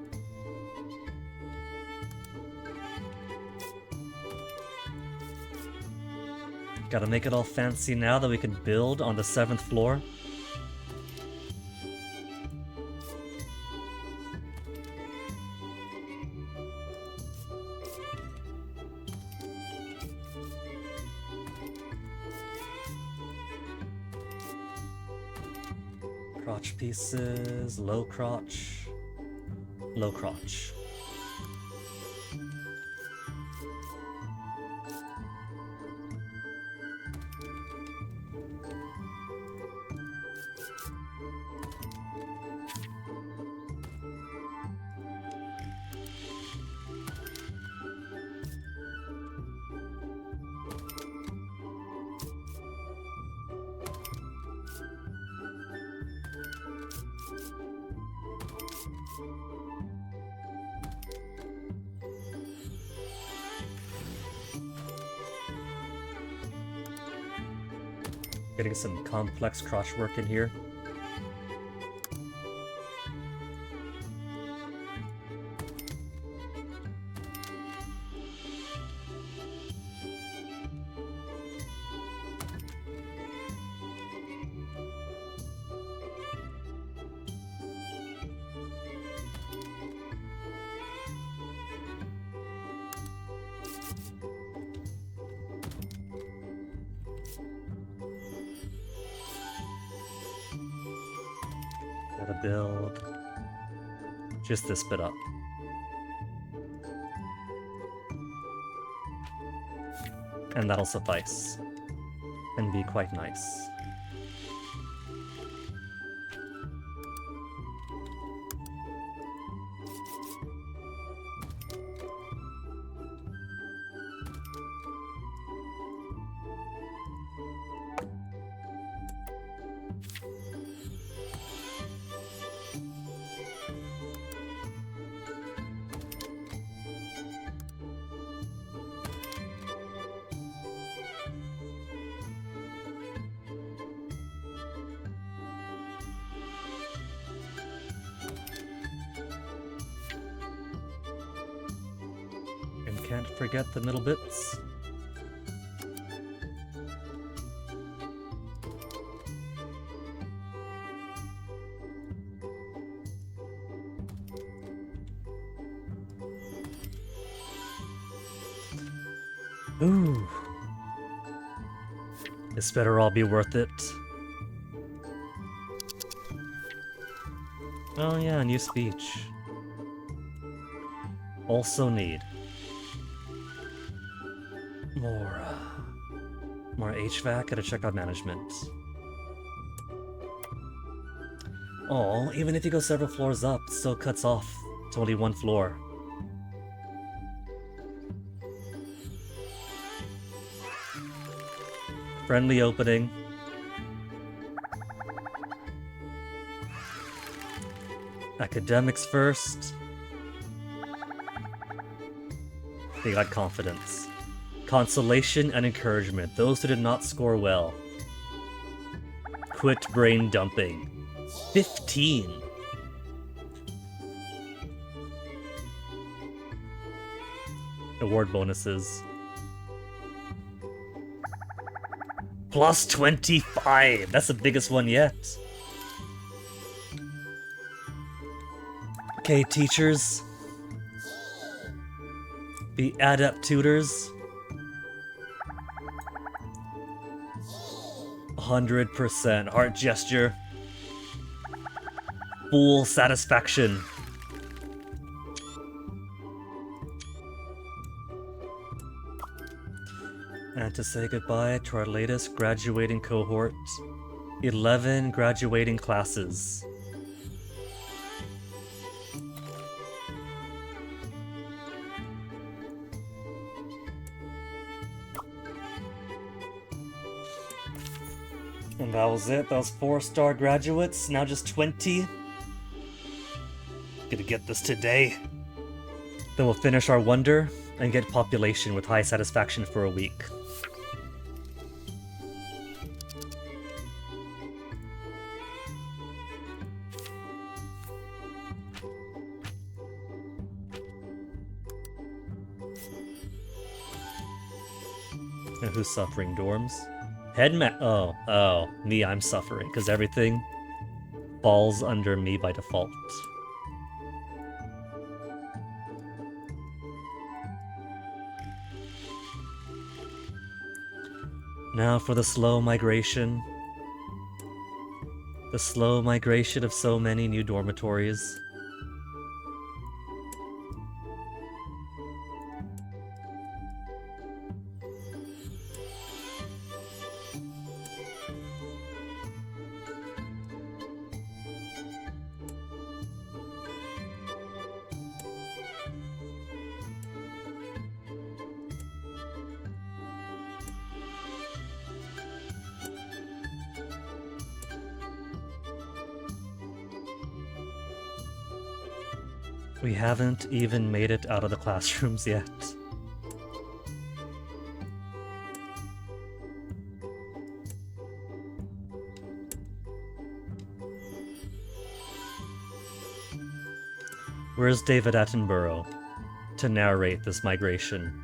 Gotta make it all fancy now that we can build on the 7th floor. Crotch pieces, low crotch, low crotch. Getting some complex crotch work in here. Gotta build just this bit up. And that'll suffice. And be quite nice. Can't forget the middle bits. Ooh. This better all be worth it. Oh yeah, new speech. Also need more HVAC. Gotta check out management. Oh, even if you go several floors up, it still cuts off to only one floor. Friendly opening. Academics first. They got confidence. Consolation and encouragement. Those who did not score well. Quit brain dumping. 15. Award bonuses. Plus 25. That's the biggest one yet. Okay, teachers. Be adept tutors. 100% heart gesture. Full satisfaction. And to say goodbye to our latest graduating cohort, 11 graduating classes. And that was it. That was 4-star graduates. Now just 20. Gonna get this today. Then we'll finish our wonder and get population with high satisfaction for a week. And who's suffering? Dorms? Oh, me, I'm suffering, because everything falls under me by default. Now for the slow migration. The slow migration of so many new dormitories. We haven't even made it out of the classrooms yet. Where's David Attenborough to narrate this migration?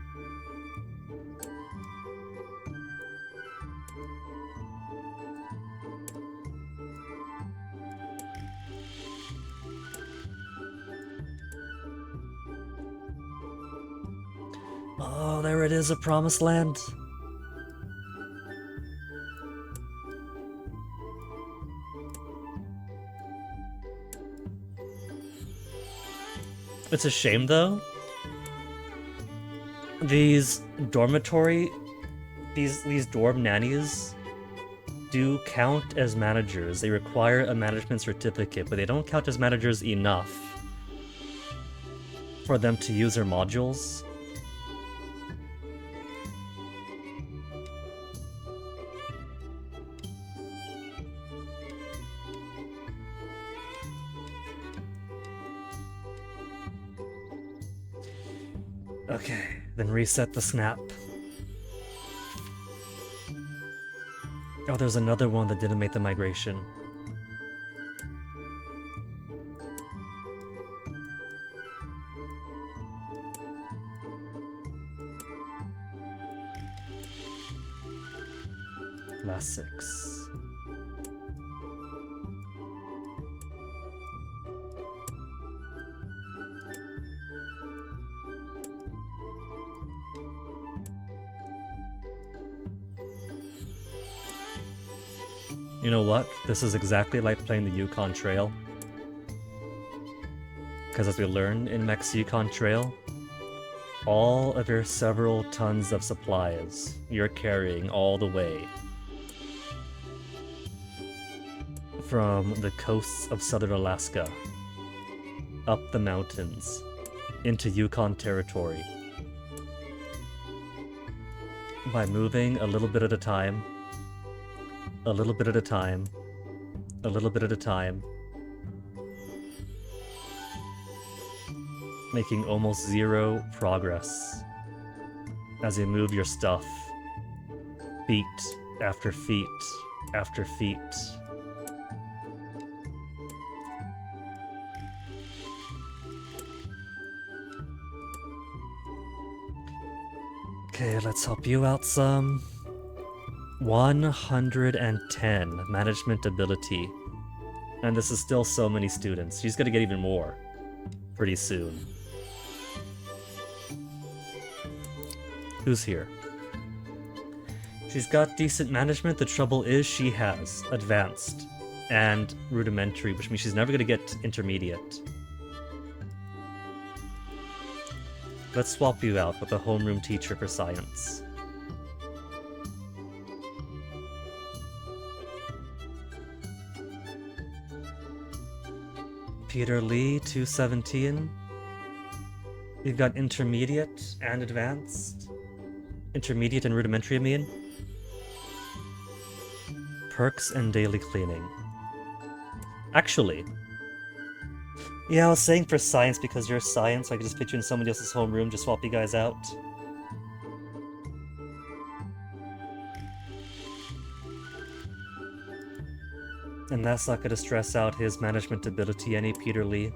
Oh, there it is, a promised land. It's a shame, though. These dorm nannies do count as managers. They require a management certificate, but they don't count as managers enough for them to use their modules. Okay, then reset the snap. Oh, there's another one that didn't make the migration. Last 6. You know what? This is exactly like playing the Yukon Trail. Because as we learn in Mech's Yukon Trail, all of your several tons of supplies you're carrying all the way from the coasts of southern Alaska, up the mountains, into Yukon territory. By moving a little bit at a time, a little bit at a time, a little bit at a time, making almost zero progress as you move your stuff. Feet after feet after feet. Okay, let's help you out some. 110 management ability. And this is still so many students. She's gonna get even more pretty soon. Who's here? She's got decent management. The trouble is she has advanced and rudimentary, which means she's never gonna get intermediate. Let's swap you out with a homeroom teacher for science. Peter Lee, 217. You've got intermediate and advanced. Intermediate and rudimentary, I mean. Perks and daily cleaning. Actually, yeah, I was saying for science because you're science, so I could just put you in somebody else's homeroom, just swap you guys out. And that's not gonna stress out his management ability any, Peter Lee.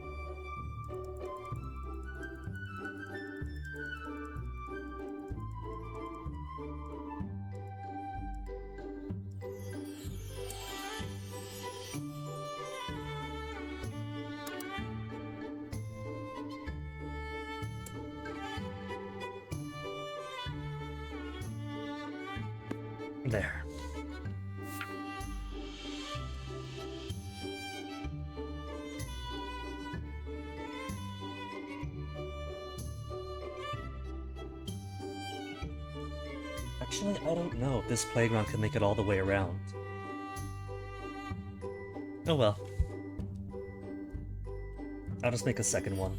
There. Actually, I don't know if this playground can make it all the way around. Oh well. I'll just make a second one.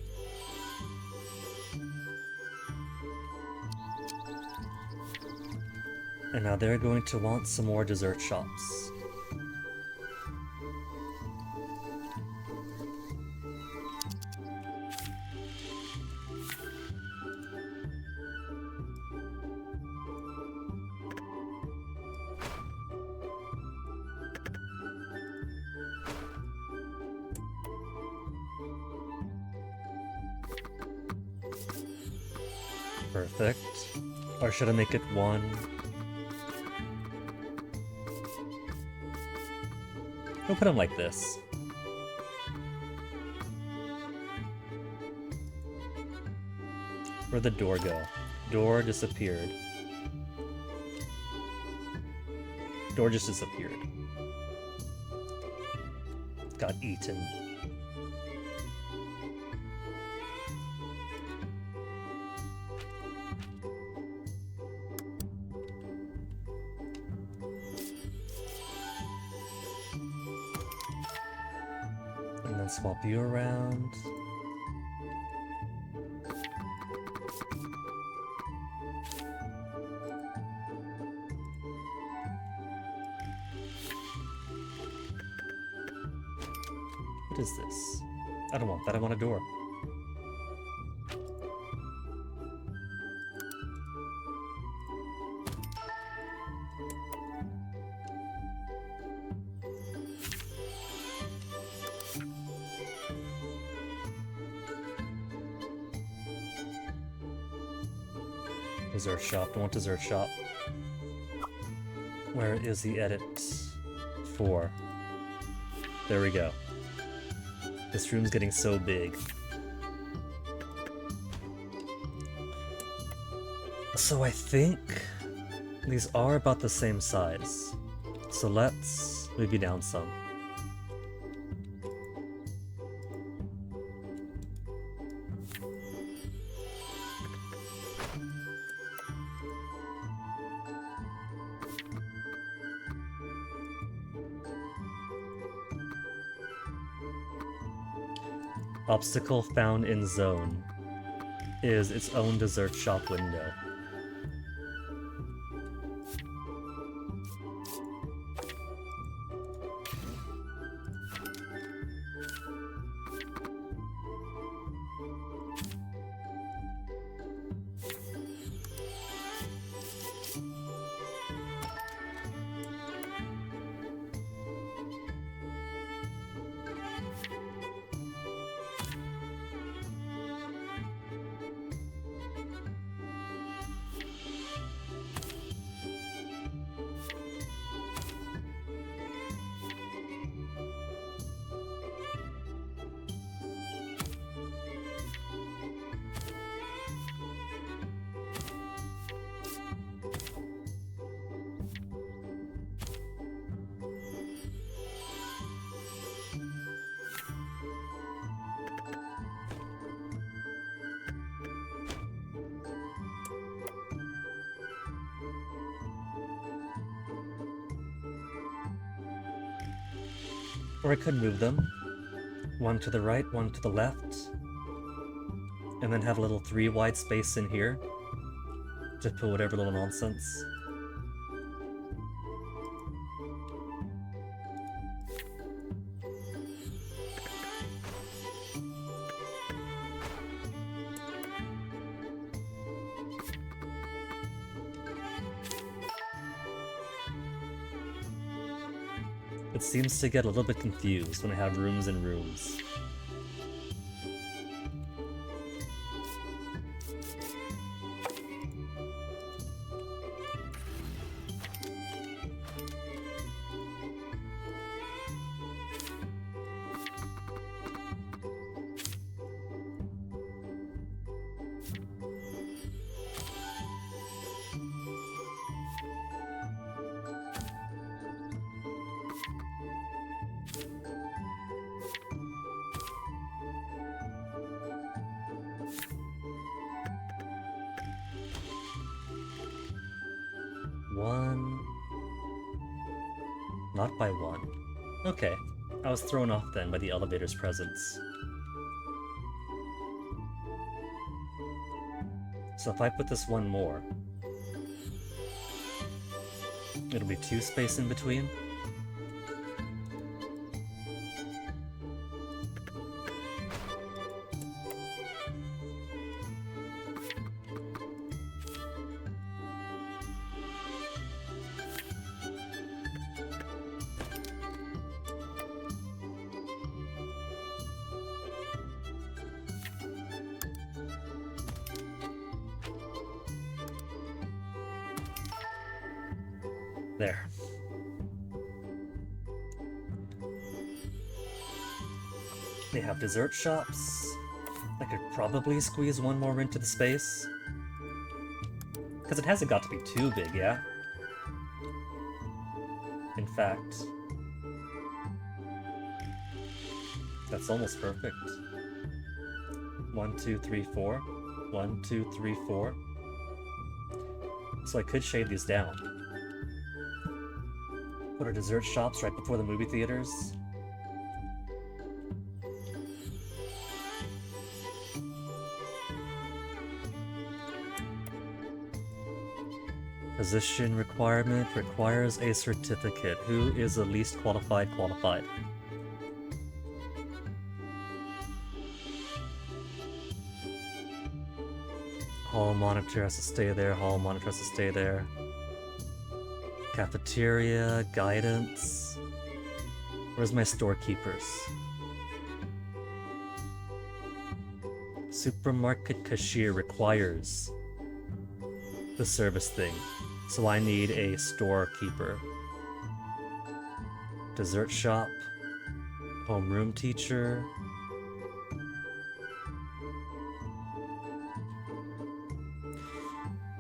And now they're going to want some more dessert shops. Perfect. Or should I make it one? We'll put them like this. Where'd the door go? Door disappeared. Door just disappeared. Got eaten. And then swap you around. What is this? I don't want that, I want a door. Dessert shop, don't want dessert shop. Where is the edit for? There we go. This room's getting so big. So I think these are about the same size. So let's move you down some. Obstacle found in zone is its own dessert shop window. Or I could move them. One to the right, one to the left. And then have a little 3 wide space in here. To put whatever little nonsense. It seems to get a little bit confused when I have rooms and rooms. One... Not by one. Okay. I was thrown off then by the elevator's presence. So if I put this one more... It'll be 2 space in between. There. They have dessert shops. I could probably squeeze one more into the space. Because it hasn't got to be too big, yeah? In fact... That's almost perfect. 1, 2, 3, 4. 1, 2, 3, 4. So I could shade these down. Put our dessert shops right before the movie theaters. Position requirement requires a certificate. Who is the least qualified? Hall monitor has to stay there. Hall monitor has to stay there. Cafeteria, guidance. Where's my storekeepers? Supermarket cashier requires the service thing, so I need a storekeeper. Dessert shop, homeroom teacher.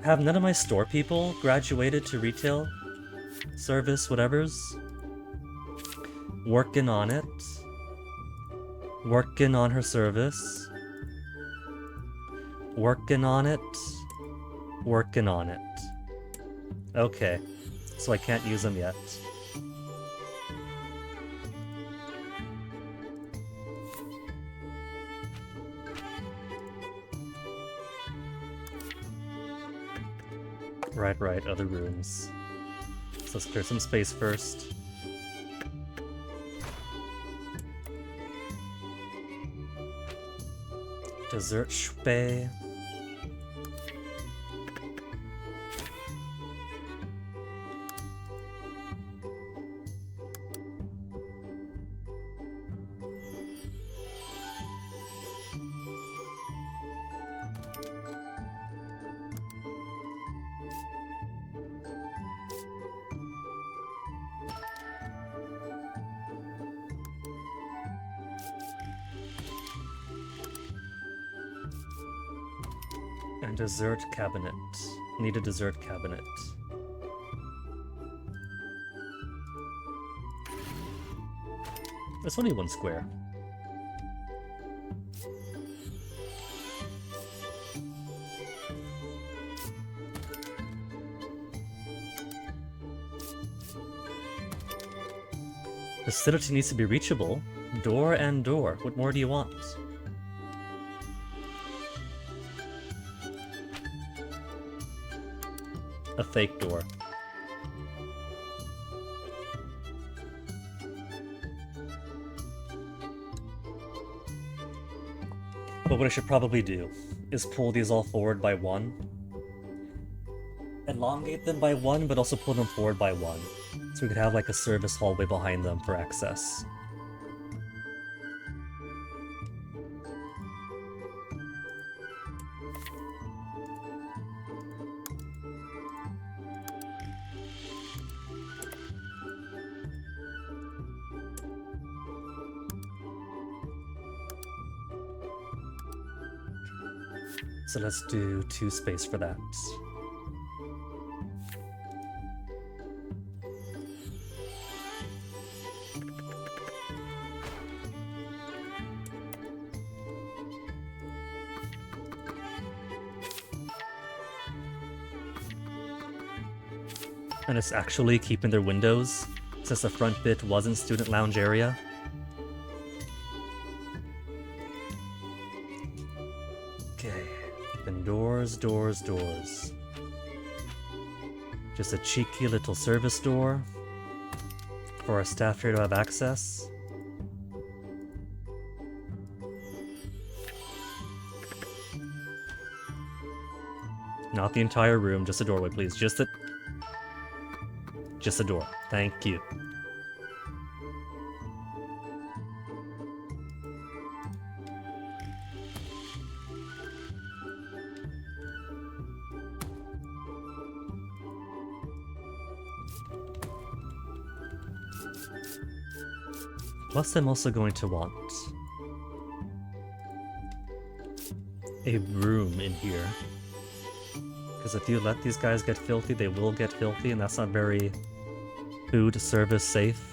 Have none of my store people graduated to retail? Service, whatevers? Working on it. Working on her service. Working on it. Working on it. Okay, so I can't use them yet. Right, other rooms. So let's clear some space first. Dessert spay. And dessert cabinet. Need a dessert cabinet. There's only one square. Facility needs to be reachable. Door and door. What more do you want? A fake door. But what I should probably do is pull these all forward by one. Elongate them by one, but also pull them forward by one. So we could have like a service hallway behind them for access. So let's do 2 space for that. And it's actually keeping their windows, since the front bit wasn't student lounge area. Okay, then doors, doors, doors. Just a cheeky little service door for our staff here to have access. Not the entire room, just a doorway, please. Just a door. Thank you. Plus, I'm also going to want a room in here. Because if you let these guys get filthy, they will get filthy, and that's not very food service safe.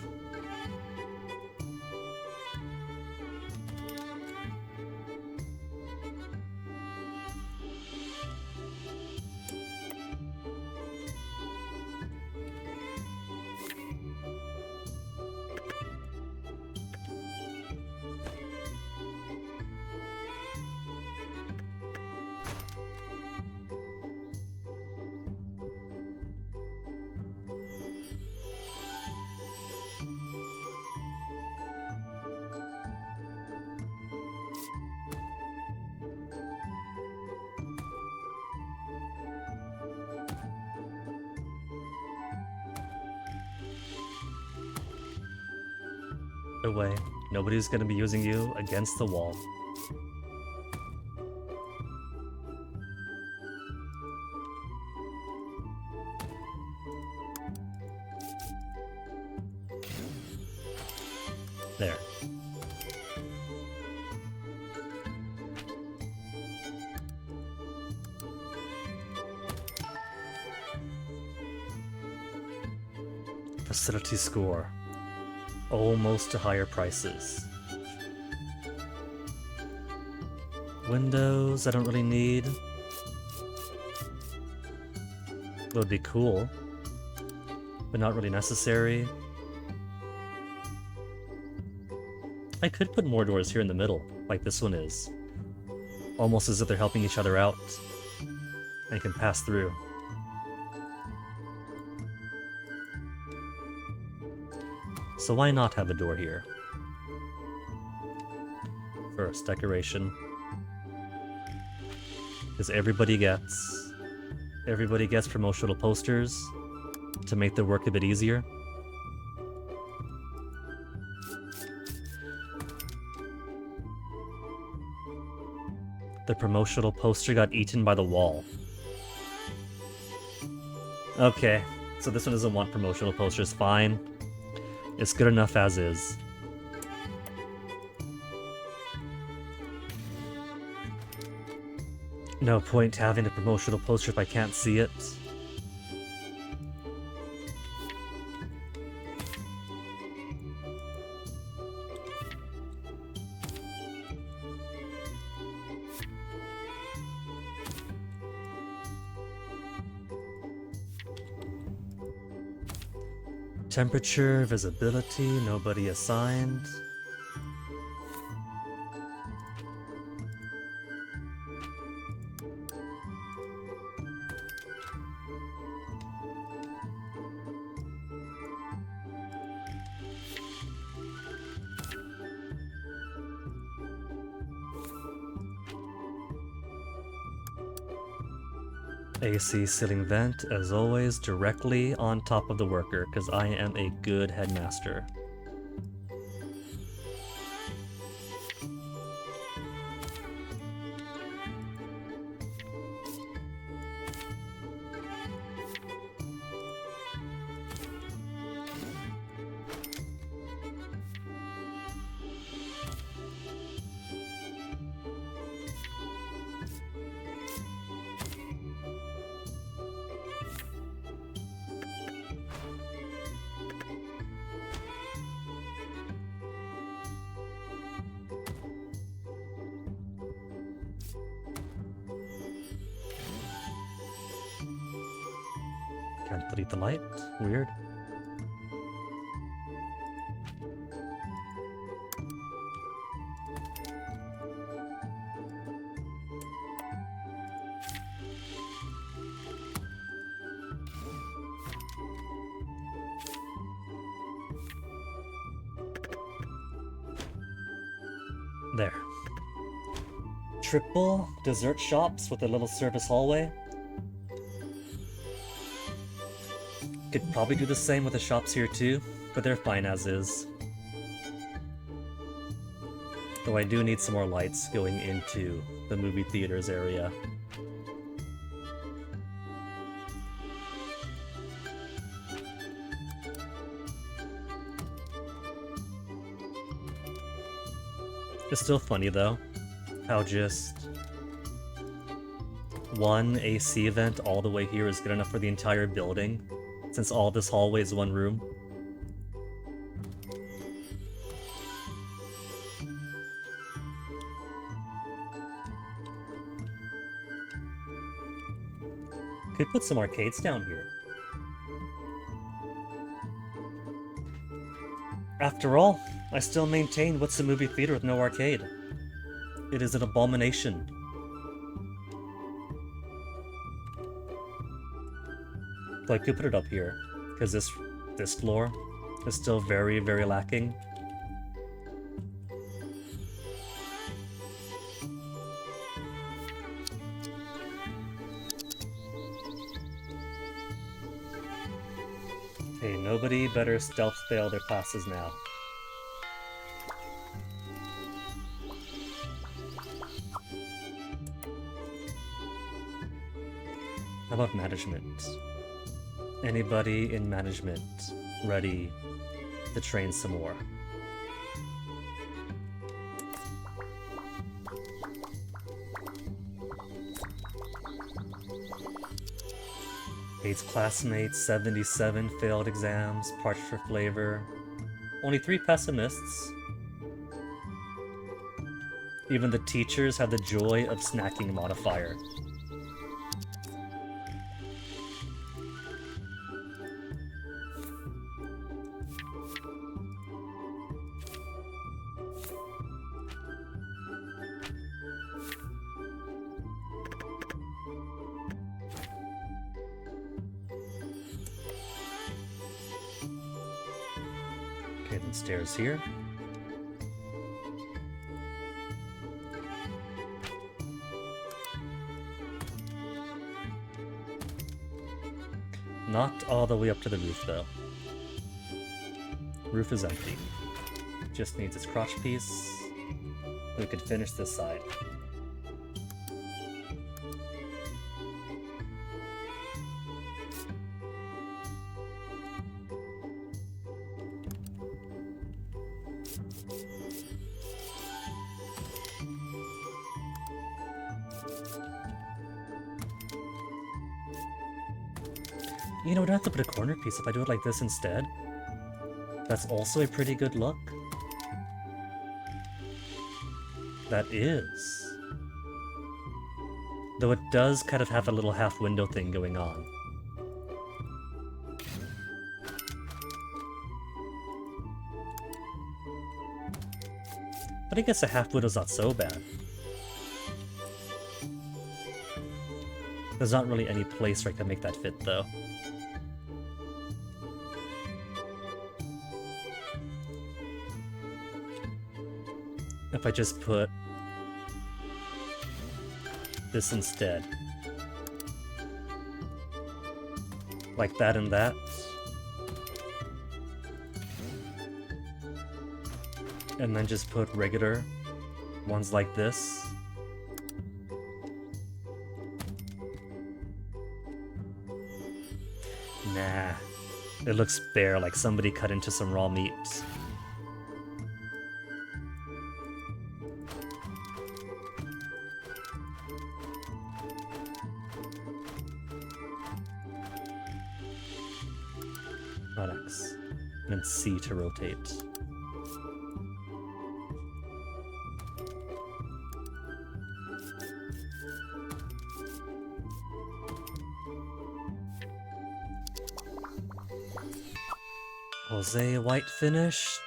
Away. Nobody's gonna be using you against the wall. There. Facility score. Almost to higher prices. Windows, I don't really need. Would be cool, but not really necessary. I could put more doors here in the middle, like this one is. Almost as if they're helping each other out and can pass through. So why not have a door here? First, decoration. Because everybody gets promotional posters to make the work a bit easier. The promotional poster got eaten by the wall. Okay, so this one doesn't want promotional posters, fine. It's good enough as is. No point having a promotional poster if I can't see it. Temperature, visibility, nobody assigned. AC ceiling vent, as always, directly on top of the worker, because I am a good headmaster. Can't delete the light. Weird. There. Triple dessert shops with a little service hallway. Could probably do the same with the shops here too, but they're fine as is. Though I do need some more lights going into the movie theaters area. It's still funny though, how just one AC vent all the way here is good enough for the entire building, since all this hallway is one room. Could put some arcades down here. After all, I still maintain what's a movie theater with no arcade? It is an abomination. Though I could put it up here, because this floor is still very, very lacking. Hey, nobody better stealth fail their classes now. How about management? Anybody in management ready to train some more? Hates classmates, 77 failed exams, parched for flavor. Only 3 pessimists. Even the teachers have the joy of snacking modifier. Okay, then stairs here. Not all the way up to the roof, though. Roof is empty. Just needs its crotch piece. We could finish this side. You know, I don't have to put a corner piece if I do it like this instead. That's also a pretty good look. That is. Though it does kind of have a little half window thing going on. But I guess a half widow's not so bad. There's not really any place where I can make that fit, though. If I just put this instead. Like that and that. And then just put regular ones like this. Nah. It looks bare, like somebody cut into some raw meat. Not X. And then C to rotate. Jose White finished.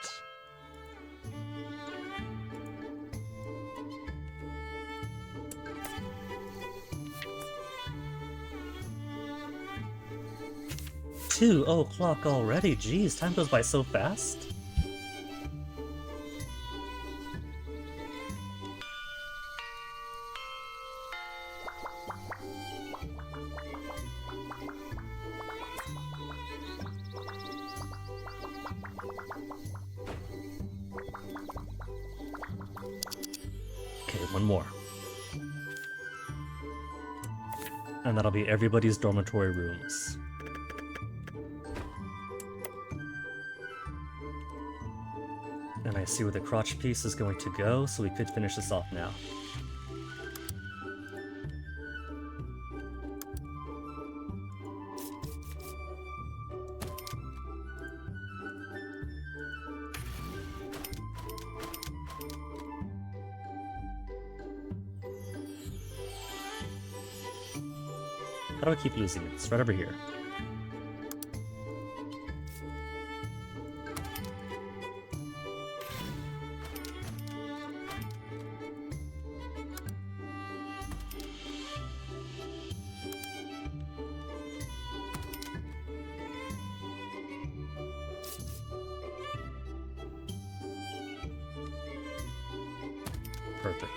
Two o'clock already. Jeez, time goes by so fast. One more. And that'll be everybody's dormitory rooms. And I see where the crotch piece is going to go, so we could finish this off now. How do I keep losing it? It's right over here. Perfect.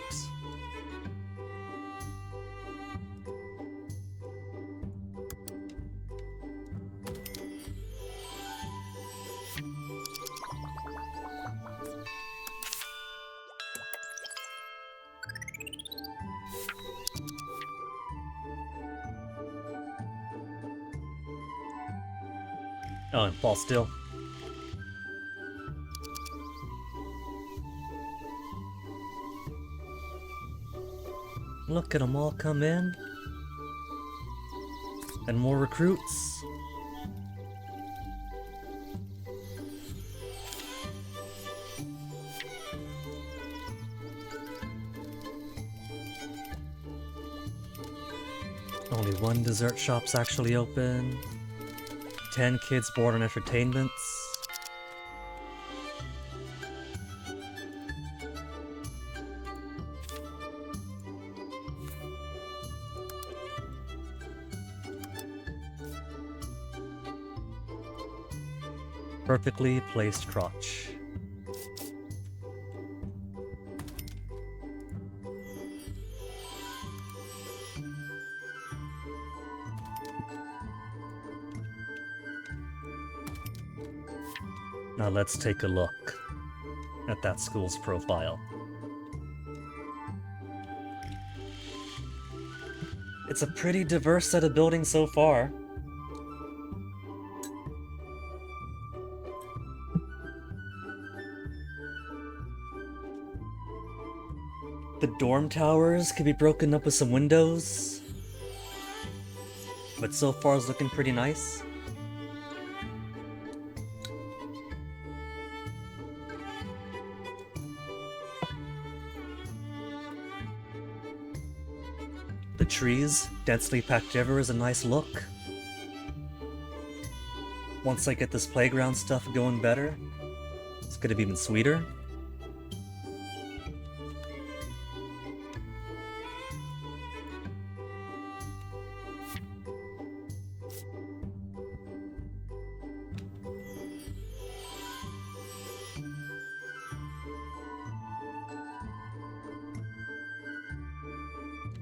Oh, and fall still. Look at them all come in. And more recruits. Only one dessert shop's actually open. 10 kids board on entertainments. Perfectly placed crotch. Now let's take a look at that school's profile. It's a pretty diverse set of buildings so far. The dorm towers can be broken up with some windows, but so far it's looking pretty nice. The trees, densely packed everywhere, is a nice look. Once I get this playground stuff going better, it's gonna be even sweeter.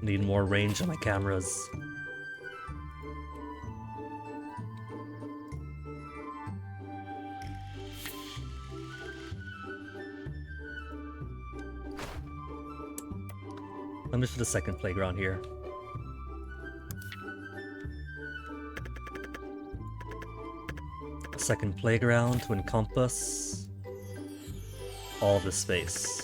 Need more range on my cameras. Let me for the second playground here. Second playground to encompass all this space.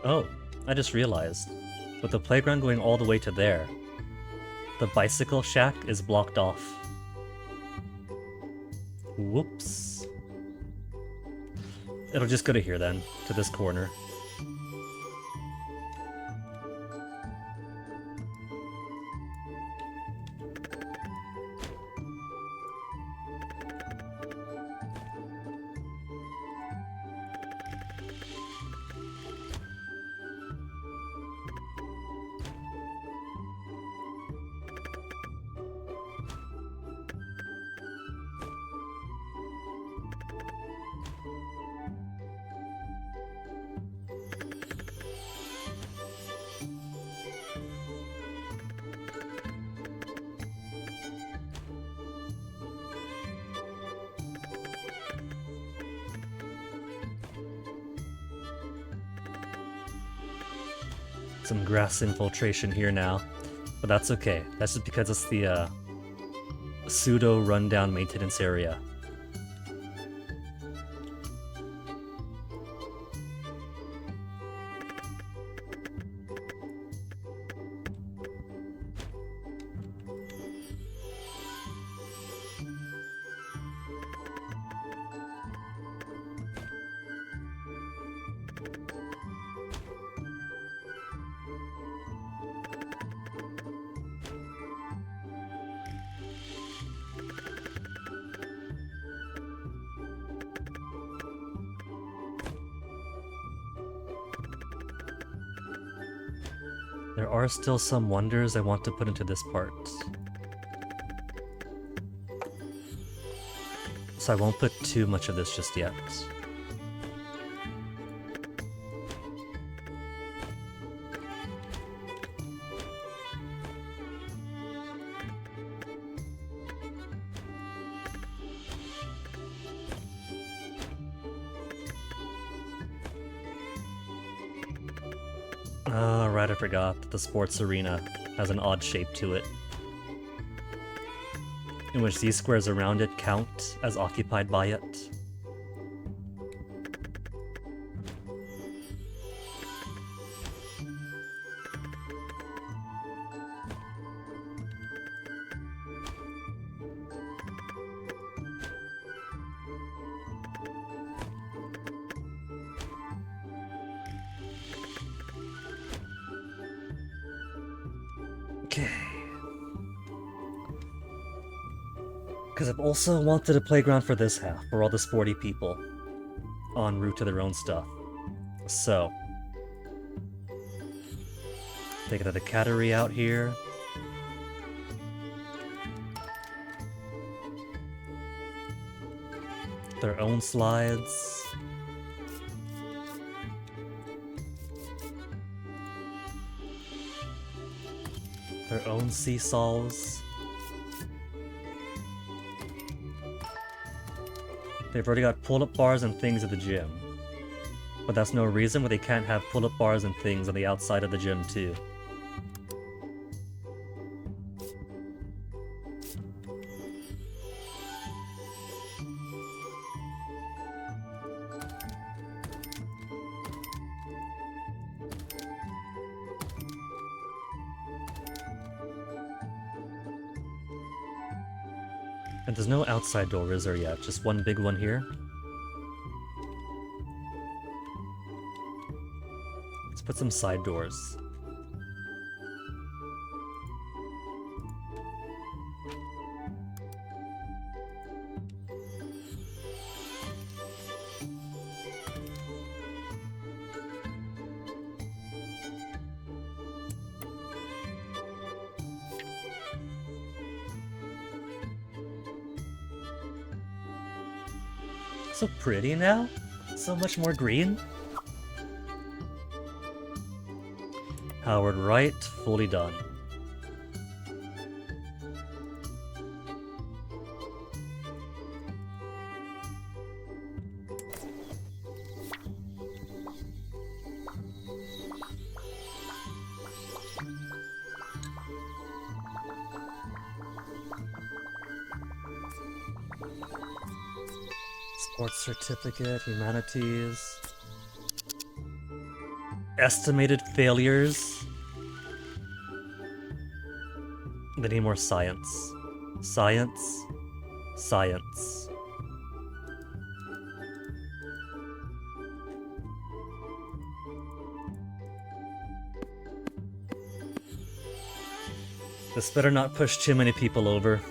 Oh, I just realized. With the playground going all the way to there, the bicycle shack is blocked off. Whoops. It'll just go to here then, to this corner. Some grass infiltration here now, but that's okay. That's just because it's the pseudo rundown maintenance area. There are still some wonders I want to put into this part. So I won't put too much of this just yet. Right, I forgot that the sports arena has an odd shape to it, in which these squares around it count as occupied by it. Okay. Because I've also wanted a playground for this half, for all the sporty people en route to their own stuff. So, take another cattery out here. Their own slides. Their own seesaws. They've already got pull-up bars and things at the gym. But that's no reason why they can't have pull-up bars and things on the outside of the gym too. And there's no outside door, is there yet? Just one big one here. Let's put some side doors. So pretty now? So much more green? Howard Wright, fully done. Sports certificate, humanities. Estimated failures. They need more science. Science. Science. This better not push too many people over.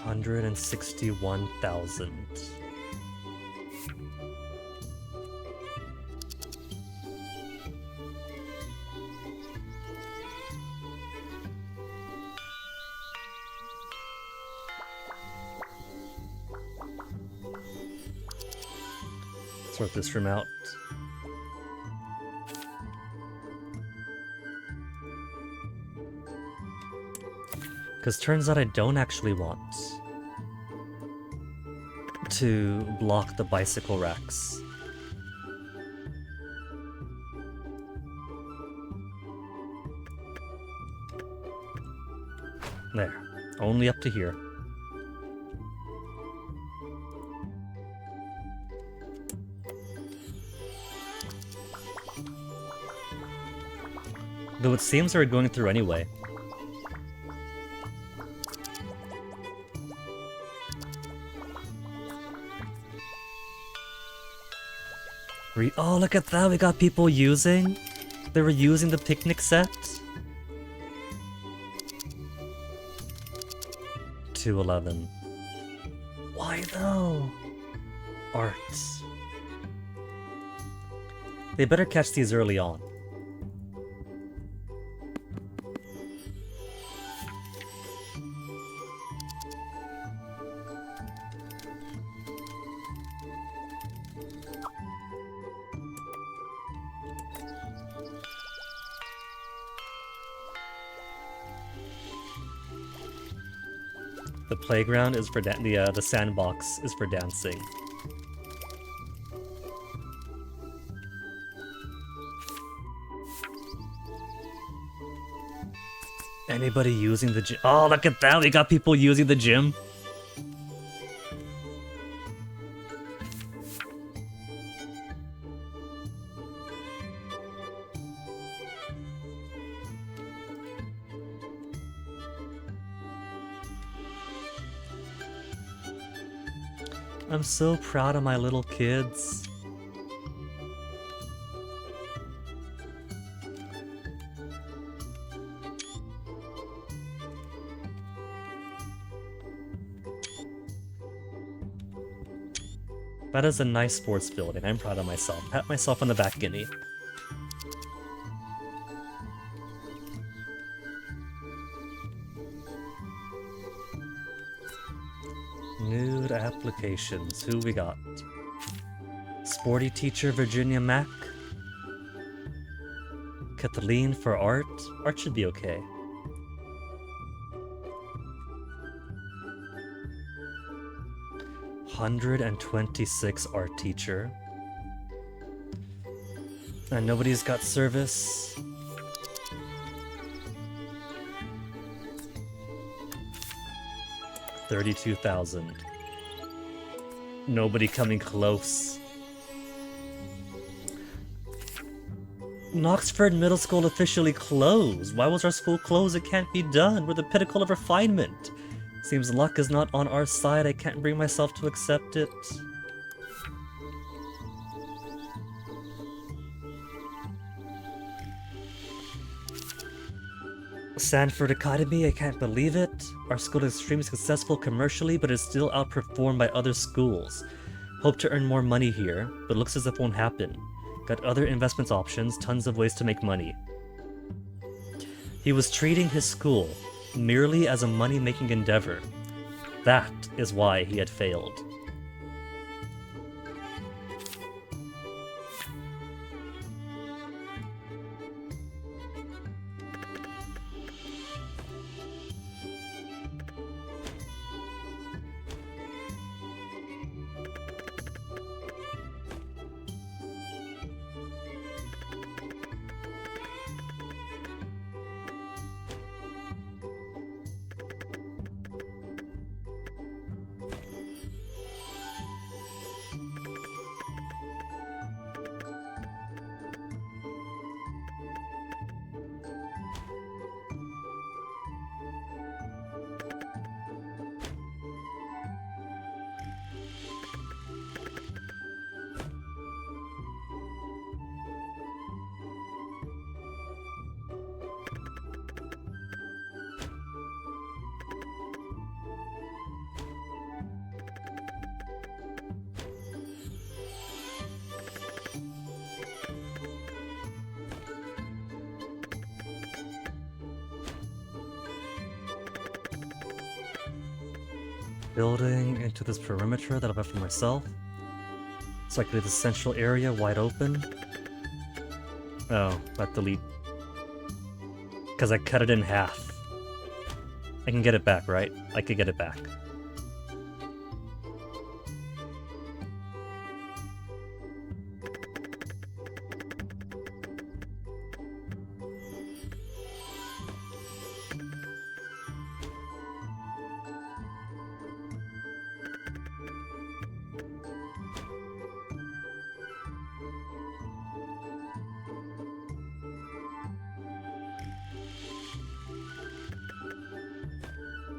$161,000. Sort this room out. Because turns out I don't actually want to block the bicycle racks. There. Only up to here. Though it seems we're going through anyway. Oh, look at that, we got people using. They were using the picnic set. 211. Why though? Arts. They better catch these early on. The playground is for the sandbox is for dancing. Anybody using the gym? Oh, look at that! We got people using the gym. I'm so proud of my little kids. That is a nice sports building. I'm proud of myself. Pat myself on the back, Guinea. Nude applications. Who we got? Sporty teacher Virginia Mack. Kathleen for art. Art should be okay. $126 art teacher. And nobody's got service. $32,000. Nobody coming close. Knoxford Middle School officially closed. Why was our school closed? It can't be done. We're the pinnacle of refinement. Seems luck is not on our side. I can't bring myself to accept it. Sanford Academy, I can't believe it. Our school is extremely successful commercially, but is still outperformed by other schools. Hope to earn more money here, but looks as if won't happen. Got other investments options, tons of ways to make money. He was treating his school merely as a money-making endeavor. That is why he had failed. Building into this perimeter that I'll have for myself. So I can leave the central area wide open. Oh, that delete. Because I cut it in half. I can get it back, right? I could get it back.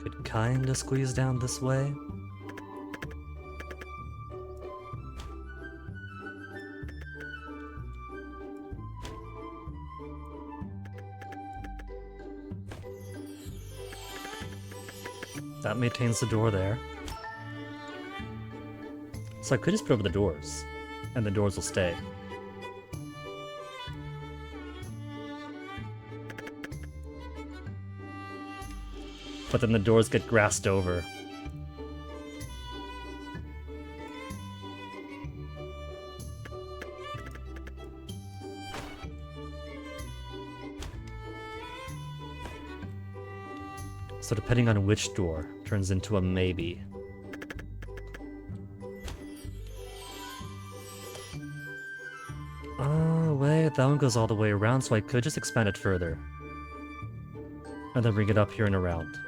Could kinda squeeze down this way. That maintains the door there. So I could just put over the doors, and the doors will stay. But then the doors get grassed over. So depending on which door, turns into a maybe. Wait, that one goes all the way around, so I could just expand it further. And then bring it up here and around.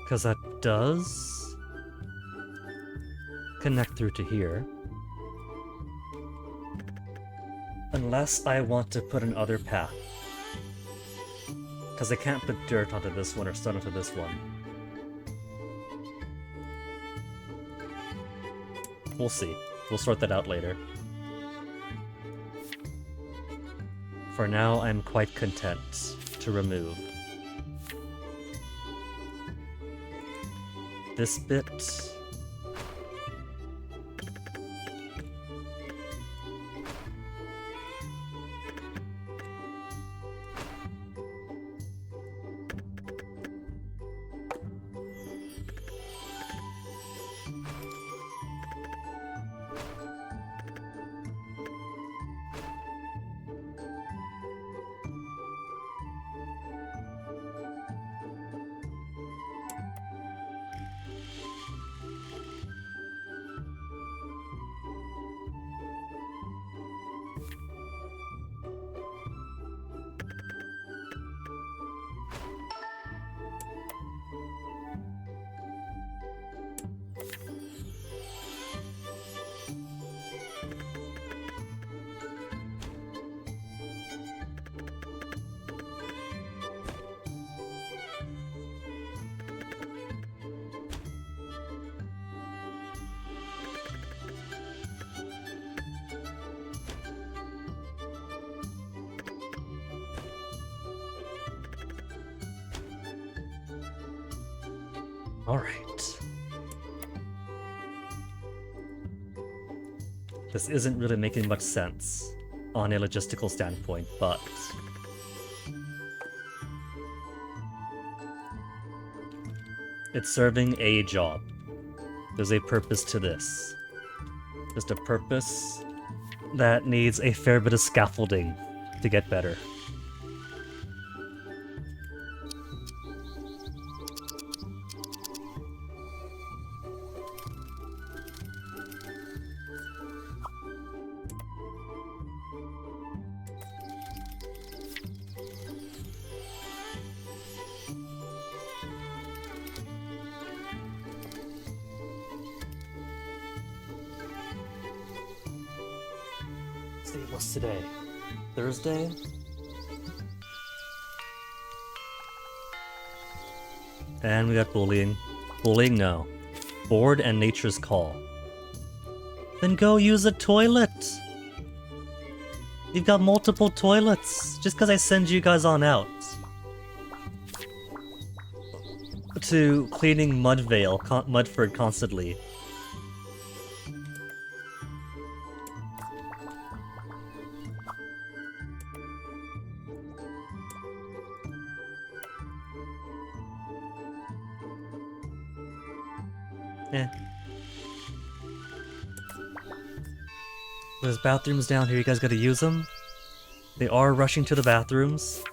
Because that does connect through to here. Unless I want to put another path. Because I can't put dirt onto this one or stone onto this one. We'll see. We'll sort that out later. For now, I'm quite content to remove this bit. Alright. This isn't really making much sense on a logistical standpoint, but it's serving a job. There's a purpose to this. Just a purpose that needs a fair bit of scaffolding to get better. See, what's today? Thursday? And we got bullying. Bullying, no. Bored and nature's call. Then go use a toilet! You've got multiple toilets! Just because I send you guys on out. To cleaning Mudford constantly. There's bathrooms down here, you guys gotta use them. They are rushing to the bathrooms.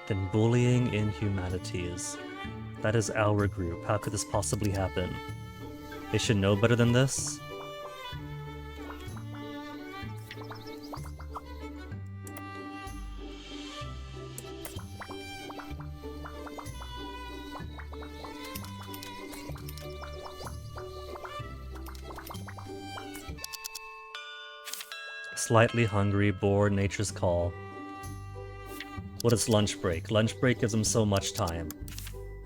Then bullying in humanities. That is our group. How could this possibly happen? They should know better than this. Slightly hungry, bored, nature's call. What is lunch break? Lunch break gives them so much time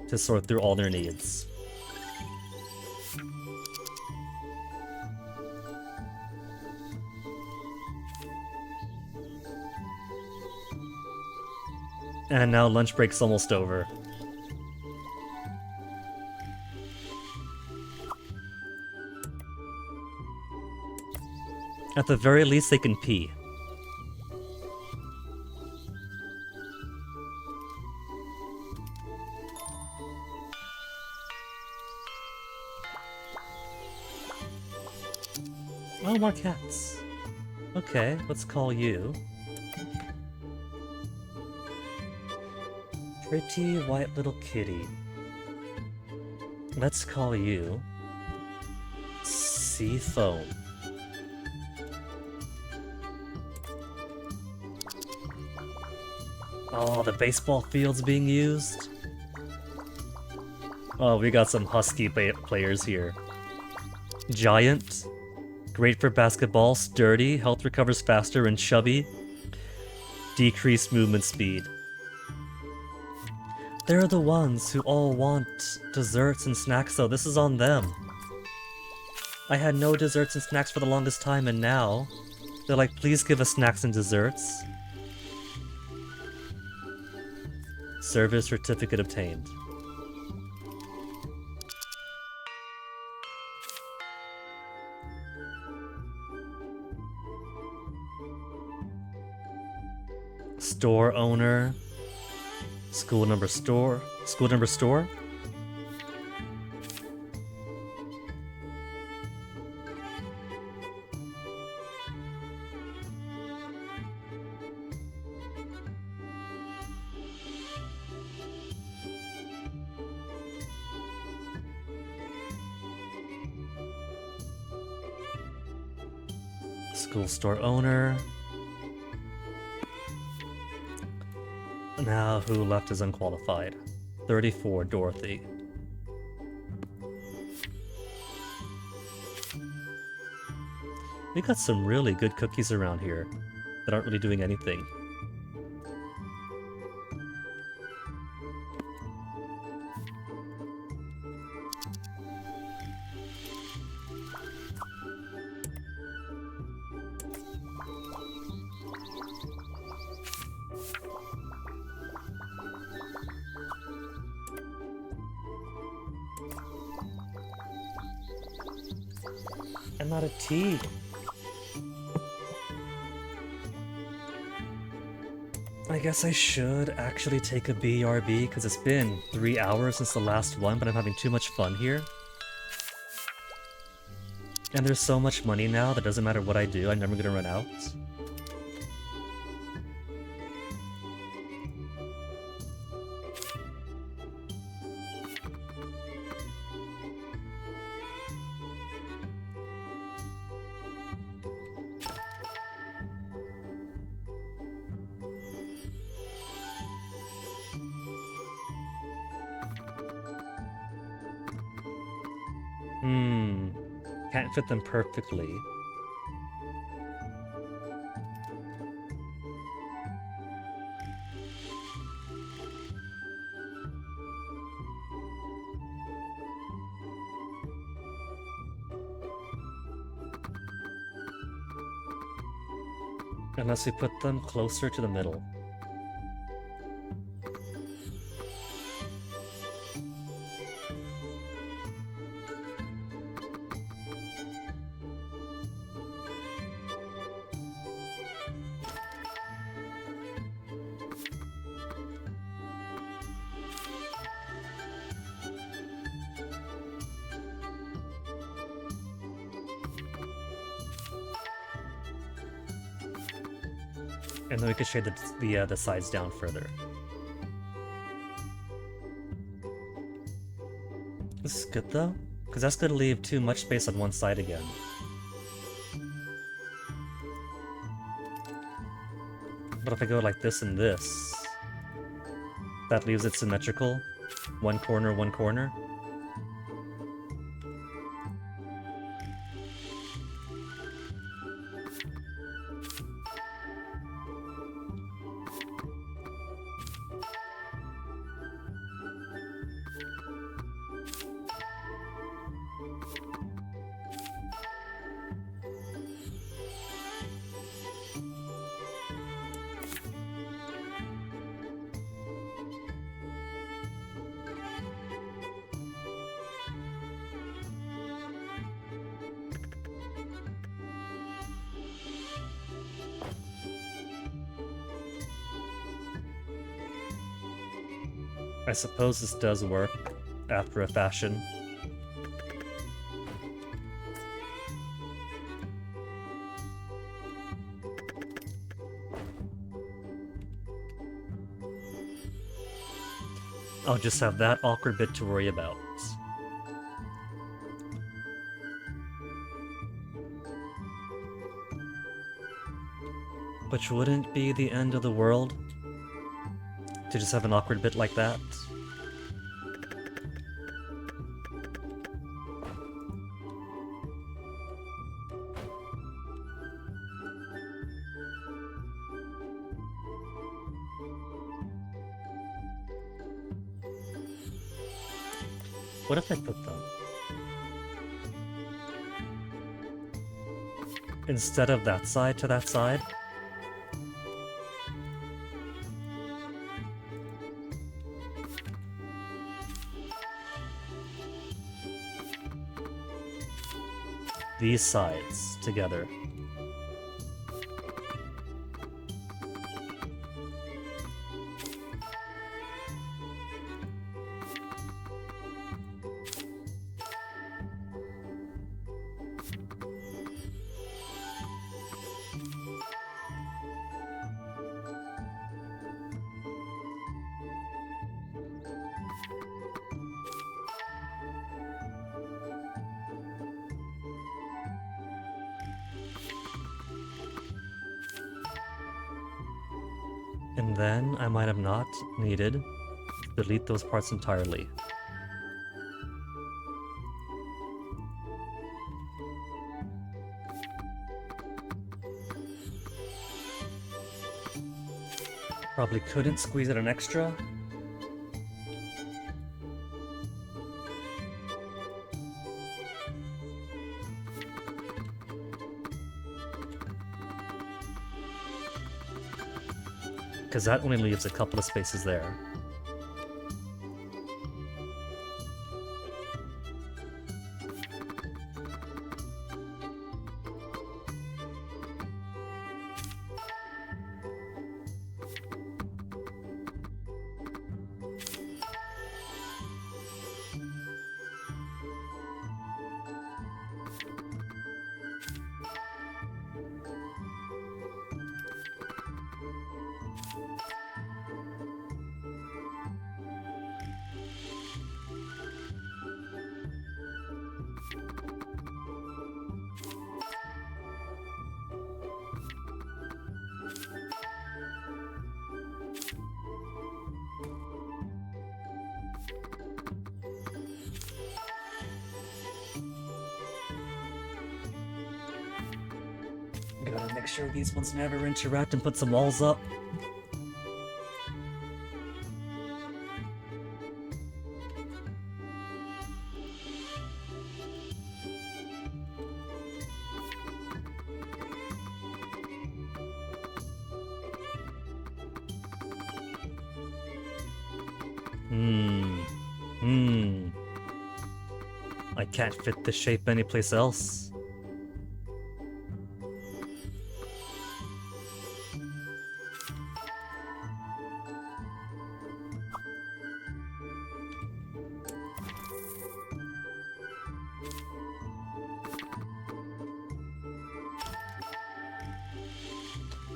to sort through all their needs. And now lunch break's almost over. At the very least, they can pee. Oh, more cats. Okay, let's call you. Pretty white little kitty. Let's call you Seafoam. Oh, the baseball field's being used? Oh, we got some husky players here. Giant. Great for basketball. Sturdy. Health recovers faster. And chubby. Decreased movement speed. They're the ones who all want desserts and snacks, though. This is on them. I had no desserts and snacks for the longest time, and now they're like, please give us snacks and desserts. Service certificate obtained. Store owner. School number store. School number store. School store owner. Now, who left is unqualified? 34, Dorothy. We got some really good cookies around here that aren't really doing anything. And not a T. I guess I should actually take a BRB, because it's been 3 hours since the last one, but I'm having too much fun here. And there's so much money now that doesn't matter what I do, I'm never gonna run out. Can't fit them perfectly. Unless we put them closer to the middle. And then we could shade the sides down further. This is good though, because that's gonna leave too much space on one side again. But if I go like this and this, that leaves it symmetrical. One corner, one corner. I suppose this does work after a fashion. I'll just have that awkward bit to worry about. Which wouldn't be the end of the world to just have an awkward bit like that. What if I put them instead of that side to that side? These sides together. And then I might have not needed to delete those parts entirely. Probably couldn't squeeze it an extra. Because that only leaves a couple of spaces there. make sure these ones never interact and put some walls up. I can't fit this shape anyplace else.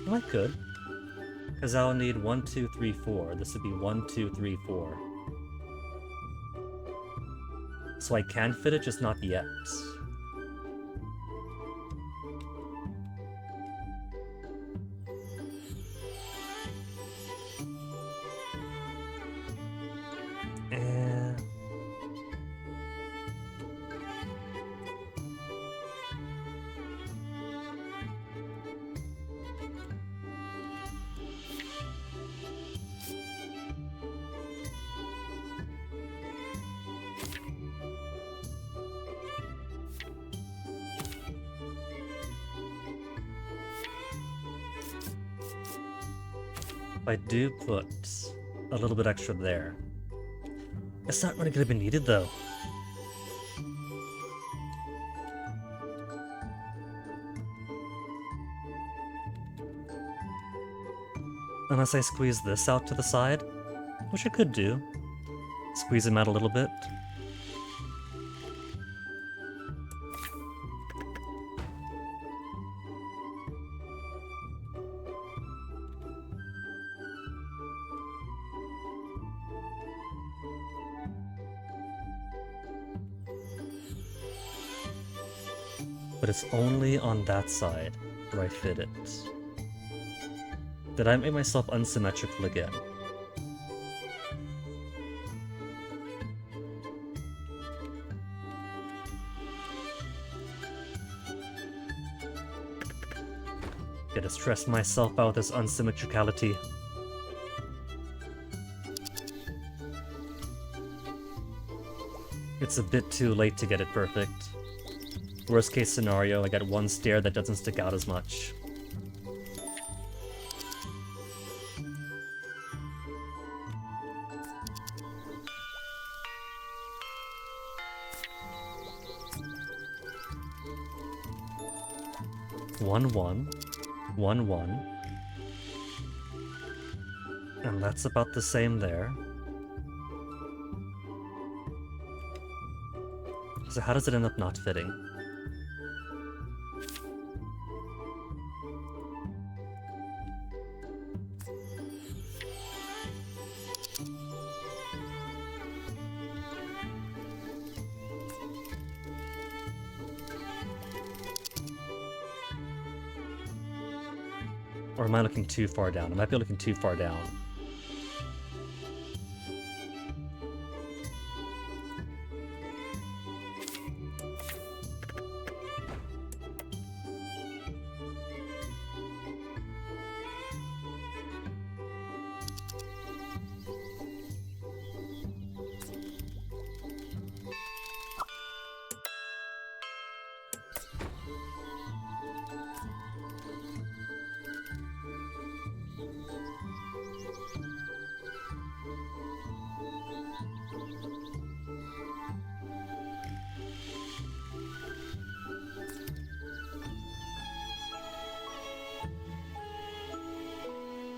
Well, I could. Because I'll need 1, 2, 3, 4. This would be 1, 2, 3, 4. So I can fit it, just not yet. I do put a little bit extra there. It's not really gonna be needed though. Unless I squeeze this out to the side, which I could do. Squeeze him out a little bit. But it's only on that side where I fit it. Did I make myself unsymmetrical again? Gotta stress myself out with this unsymmetricality. It's a bit too late to get it perfect. Worst case scenario, I got one stair that doesn't stick out as much. One, 1, 1. And that's about the same there. So how does it end up not fitting? Or am I looking too far down? I might be looking too far down.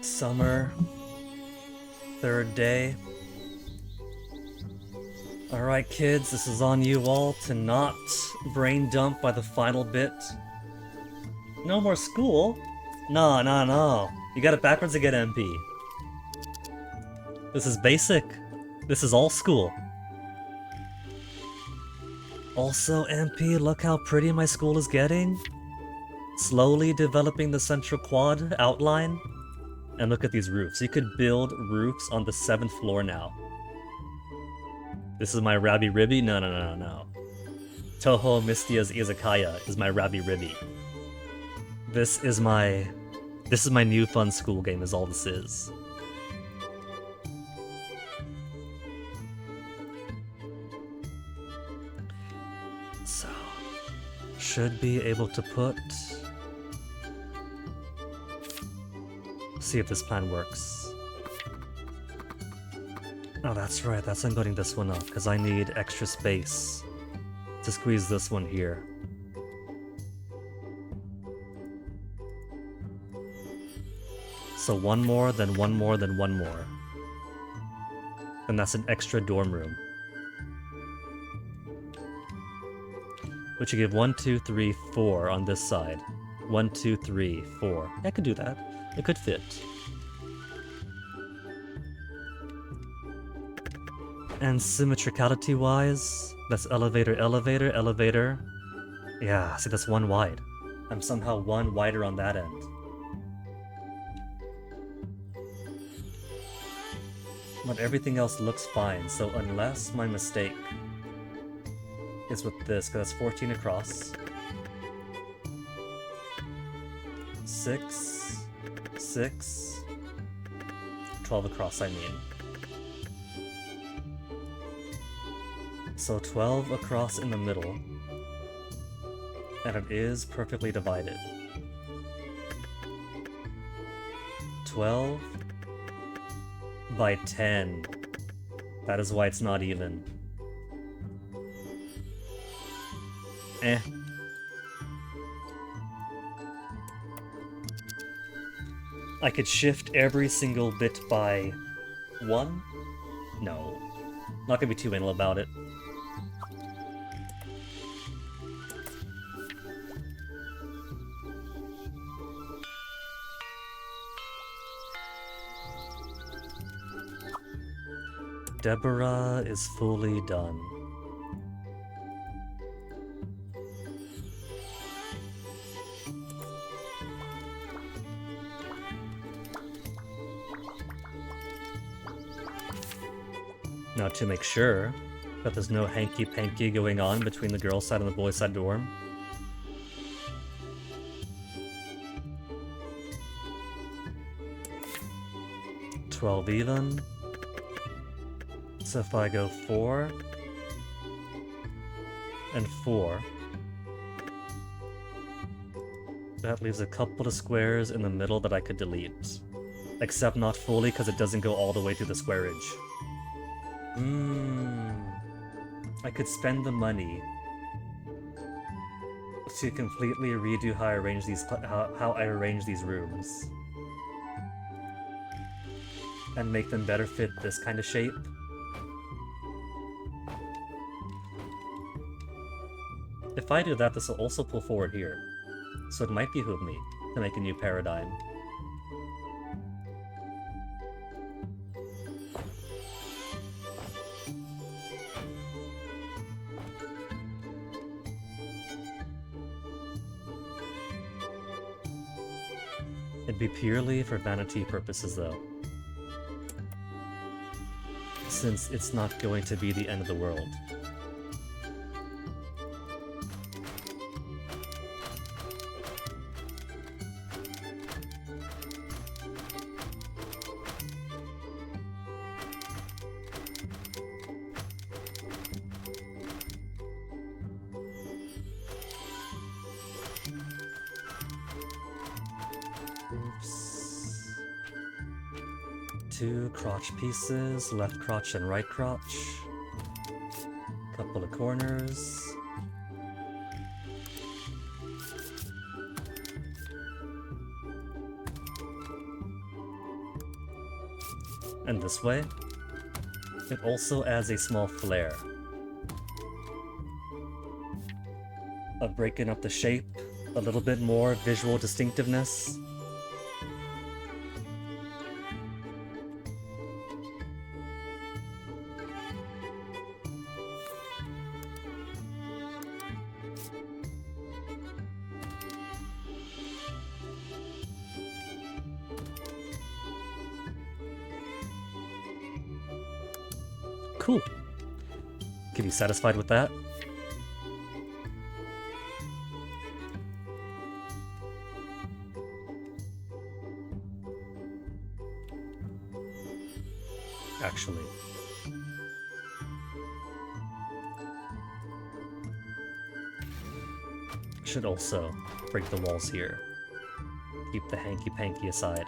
Summer. Third day. Alright kids, this is on you all to not brain dump by the final bit. No more school? No. You got it backwards again, MP. This is basic. This is all school. Also, MP, look how pretty my school is getting. Slowly developing the central quad outline. And look at these roofs. You could build roofs on the 7th floor now. This is my Rabi Ribi? No. Toho Mystia's Izakaya is my Rabi Ribi. This is my new fun school game, is all this is. So, should be able to put... See if this plan works. Oh, that's right, that's I'm putting this one up, because I need extra space to squeeze this one here. So one more, then one more, then one more. And that's an extra dorm room. Which you give 1, 2, 3, 4 on this side. 1, 2, 3, 4. I could do that. It could fit. And symmetricality-wise, that's elevator, elevator, elevator. Yeah, see, that's one wide. I'm somehow one wider on that end. But everything else looks fine, so unless my mistake is with this, because that's 14 across. 6, 6, 12 across, I mean. So 12 across in the middle, and it is perfectly divided. 12 by 10. That is why it's not even. Eh. I could shift every single bit by 1? No. Not gonna be too anal about it. Deborah is fully done. Now to make sure that there's no hanky-panky going on between the girls' side and the boys' side dorm. $12 even. So if I go 4 and 4, that leaves a couple of squares in the middle that I could delete. Except not fully, because it doesn't go all the way through the squareage. I could spend the money to completely redo how I arrange these how I arrange these rooms. And make them better fit this kind of shape. If I do that, this will also pull forward here. So it might behoove me to make a new paradigm. It'd be purely for vanity purposes, though. Since it's not going to be the end of the world. Two crotch pieces, left crotch and right crotch. Couple of corners. And this way, it also adds a small flare of breaking up the shape, a little bit more visual distinctiveness. Cool. Can you be satisfied with that? actually. Should also break the walls here. Keep the hanky-panky aside.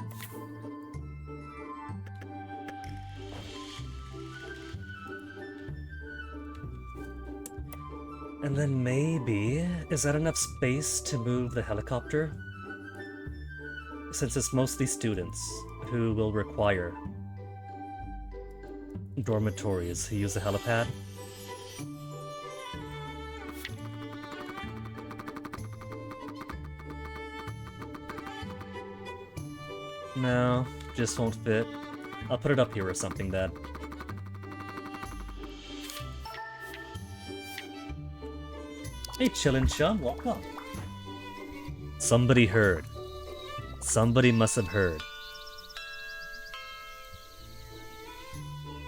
And then maybe... is that enough space to move the helicopter? Since it's mostly students who will require dormitories who use a helipad. No, just won't fit. I'll put it up here or something then. Hey, chillin' chum, welcome. Somebody heard. Somebody must have heard.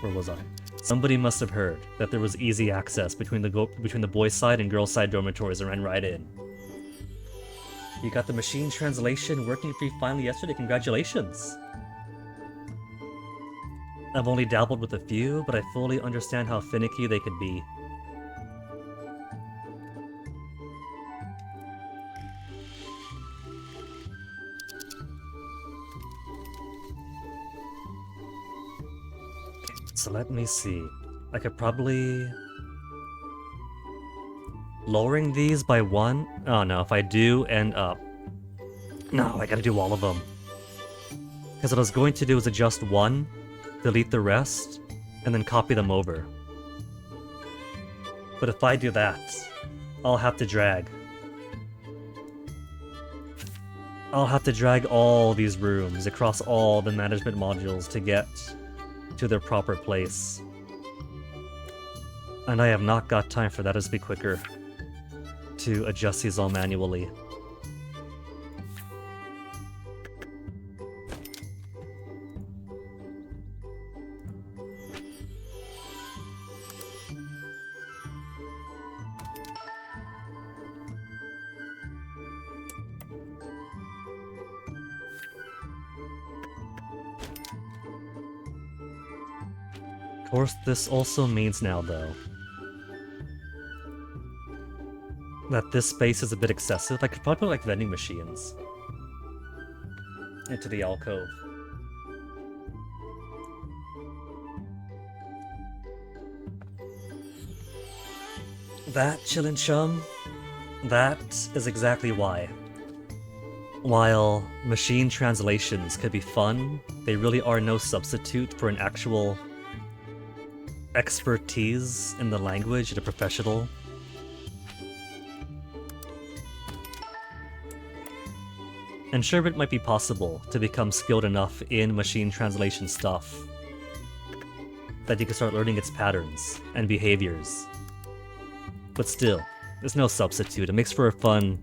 Where was I? Somebody must have heard that there was easy access between the boys' side and girls' side dormitories and ran right in. You got the machine translation working for you finally yesterday, congratulations! I've only dabbled with a few, but I fully understand how finicky they could be. So let me see. I could probably... lowering these by one? Oh no, if I do end up... No, I gotta do all of them. Because what I was going to do is adjust one, delete the rest, and then copy them over. But if I do that, I'll have to drag. I'll have to drag all these rooms across all the management modules to get to their proper place. And I have not got time for that, as be quicker to adjust these all manually. Of course, this also means now, though, that this space is a bit excessive. I could probably put, like, vending machines into the alcove. That, chillin' chum, that is exactly why. While machine translations could be fun, they really are no substitute for an actual expertise in the language at a professional. And sure, it might be possible to become skilled enough in machine translation stuff that you can start learning its patterns and behaviors. But still, there's no substitute. It makes for a fun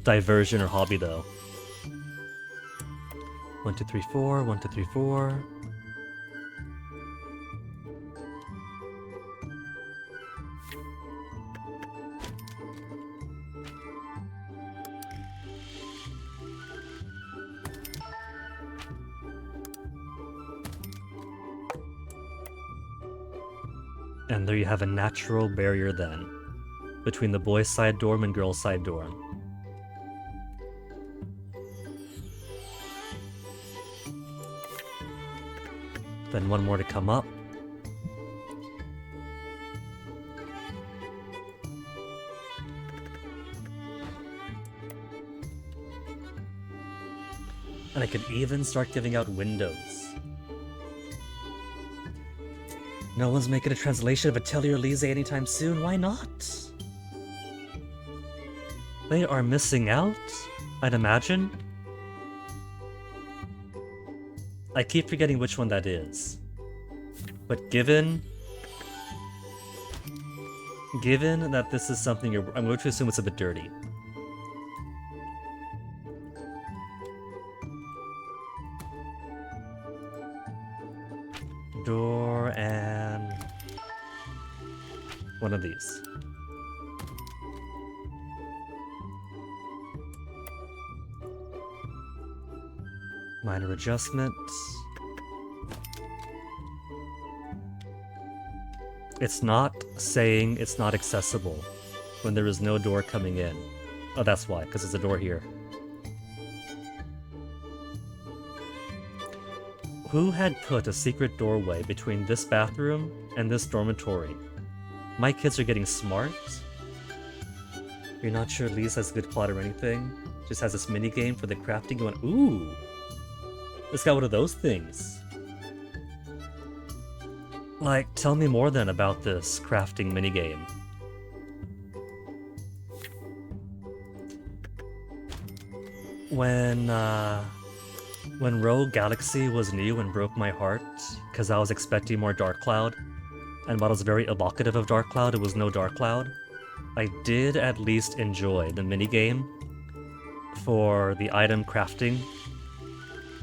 diversion or hobby, though. 1, 2, 3, 4, 1, 2, 3, 4. And there you have a natural barrier then, between the boys' side dorm and girls' side dorm. Then one more to come up. And I could even start giving out windows. No one's making a translation of Atelier Lise anytime soon, why not? They are missing out, I'd imagine. I keep forgetting which one that is. But given that this is something I'm going to assume it's a bit dirty. Door and one of these. Minor adjustment. It's not saying it's not accessible when there is no door coming in. Oh, that's why, because there's a door here. Who had put a secret doorway between this bathroom and this dormitory? My kids are getting smart. You're not sure Lisa has a good plot or anything? Just has this mini game for the crafting going. Ooh! It's got one of those things. Like, tell me more then about this crafting minigame. When Rogue Galaxy was new and broke my heart, because I was expecting more Dark Cloud, and while it was very evocative of Dark Cloud, it was no Dark Cloud, I did at least enjoy the minigame for the item crafting,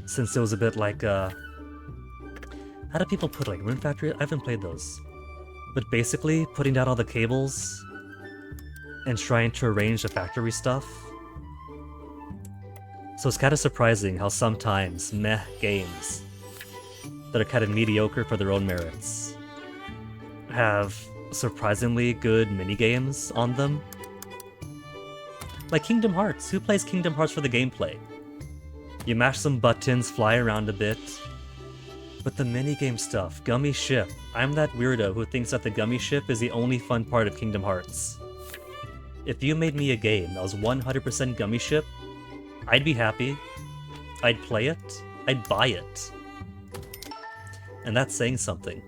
since it was a bit like, how do people put, like, Rune Factory? I haven't played those. But basically, putting down all the cables and trying to arrange the factory stuff. So it's kind of surprising how sometimes meh games that are kind of mediocre for their own merits have surprisingly good minigames on them. Like Kingdom Hearts. Who plays Kingdom Hearts for the gameplay? You mash some buttons, fly around a bit. But the minigame stuff, Gummy Ship. I'm that weirdo who thinks that the Gummy Ship is the only fun part of Kingdom Hearts. If you made me a game that was 100% Gummy Ship, I'd be happy. I'd play it. I'd buy it. And that's saying something.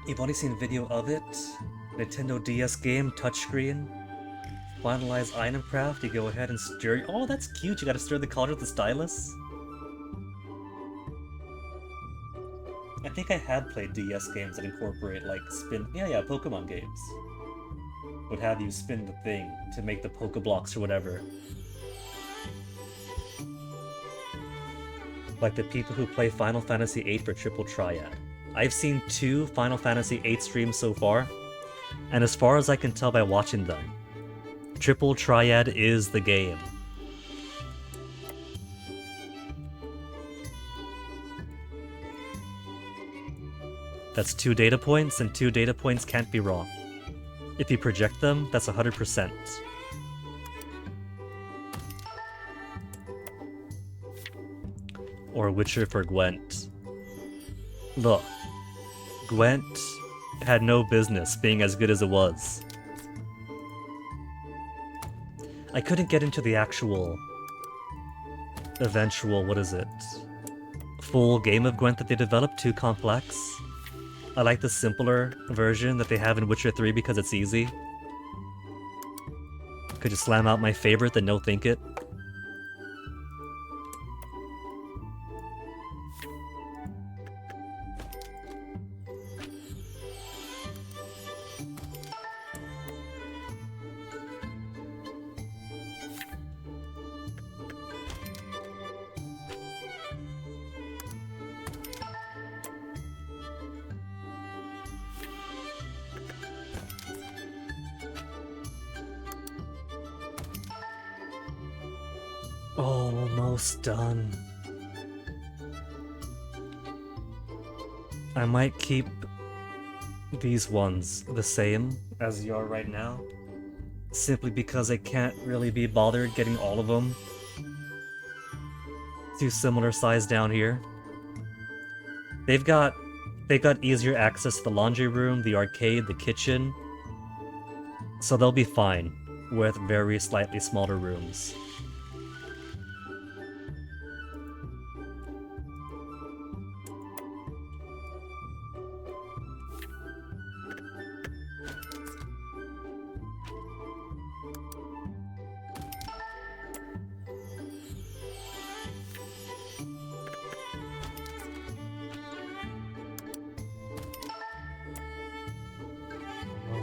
You've only seen video of it. Nintendo DS game, touchscreen. Finalize item craft, you go ahead and stir. Oh, that's cute. You gotta stir the cauldron with the stylus. I think I have played DS games that incorporate, like, spin... Yeah, Pokemon games. Would have you spin the thing to make the Pokeblocks or whatever. Like the people who play Final Fantasy VIII for Triple Triad. I've seen 2 Final Fantasy VIII streams so far, and as far as I can tell by watching them, Triple Triad is the game. That's 2 data points, and 2 data points can't be wrong. If you project them, that's 100%. Or Witcher for Gwent. Look, Gwent had no business being as good as it was. I couldn't get into the actual... eventual, what is it? Full game of Gwent that they developed, too complex. I like the simpler version that they have in Witcher 3 because it's easy. Could just slam out my favorite, then no think it. Almost done. I might keep these ones the same as you are right now, simply because I can't really be bothered getting all of them to similar size down here. They've got easier access to the laundry room, the arcade, the kitchen, so they'll be fine with very slightly smaller rooms.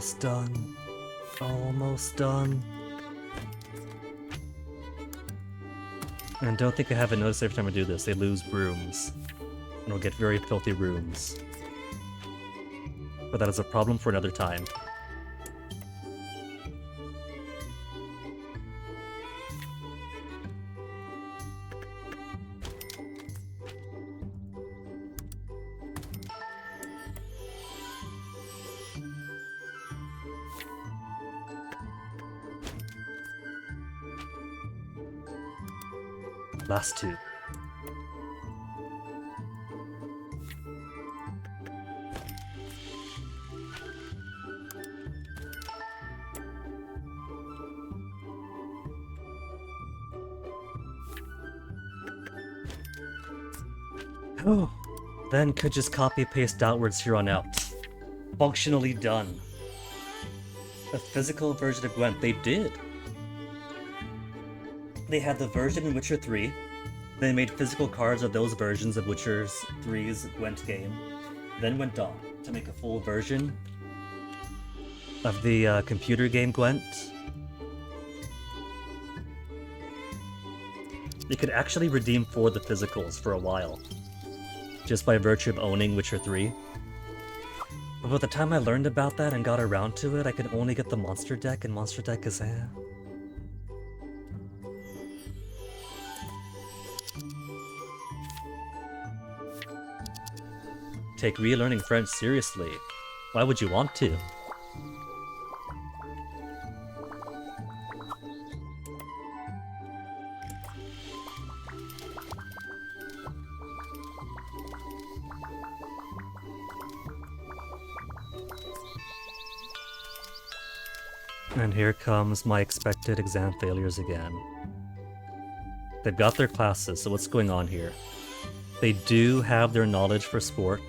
Almost done. Almost done. And don't think I haven't noticed every time I do this, they lose brooms. And we'll get very filthy rooms. But that is a problem for another time. Last two. Oh, then could just copy paste outwards here on out. Functionally done. A physical version of Gwent. They did. They had the version in Witcher 3. They made physical cards of those versions of Witcher 3's Gwent game. Then went on to make a full version of the computer game Gwent. You could actually redeem for the physicals for a while, just by virtue of owning Witcher 3. But by the time I learned about that and got around to it, I could only get the monster deck, and monster deck is Take relearning French seriously. Why would you want to? And here comes my expected exam failures again. They've got their classes, so what's going on here? They do have their knowledge for sport.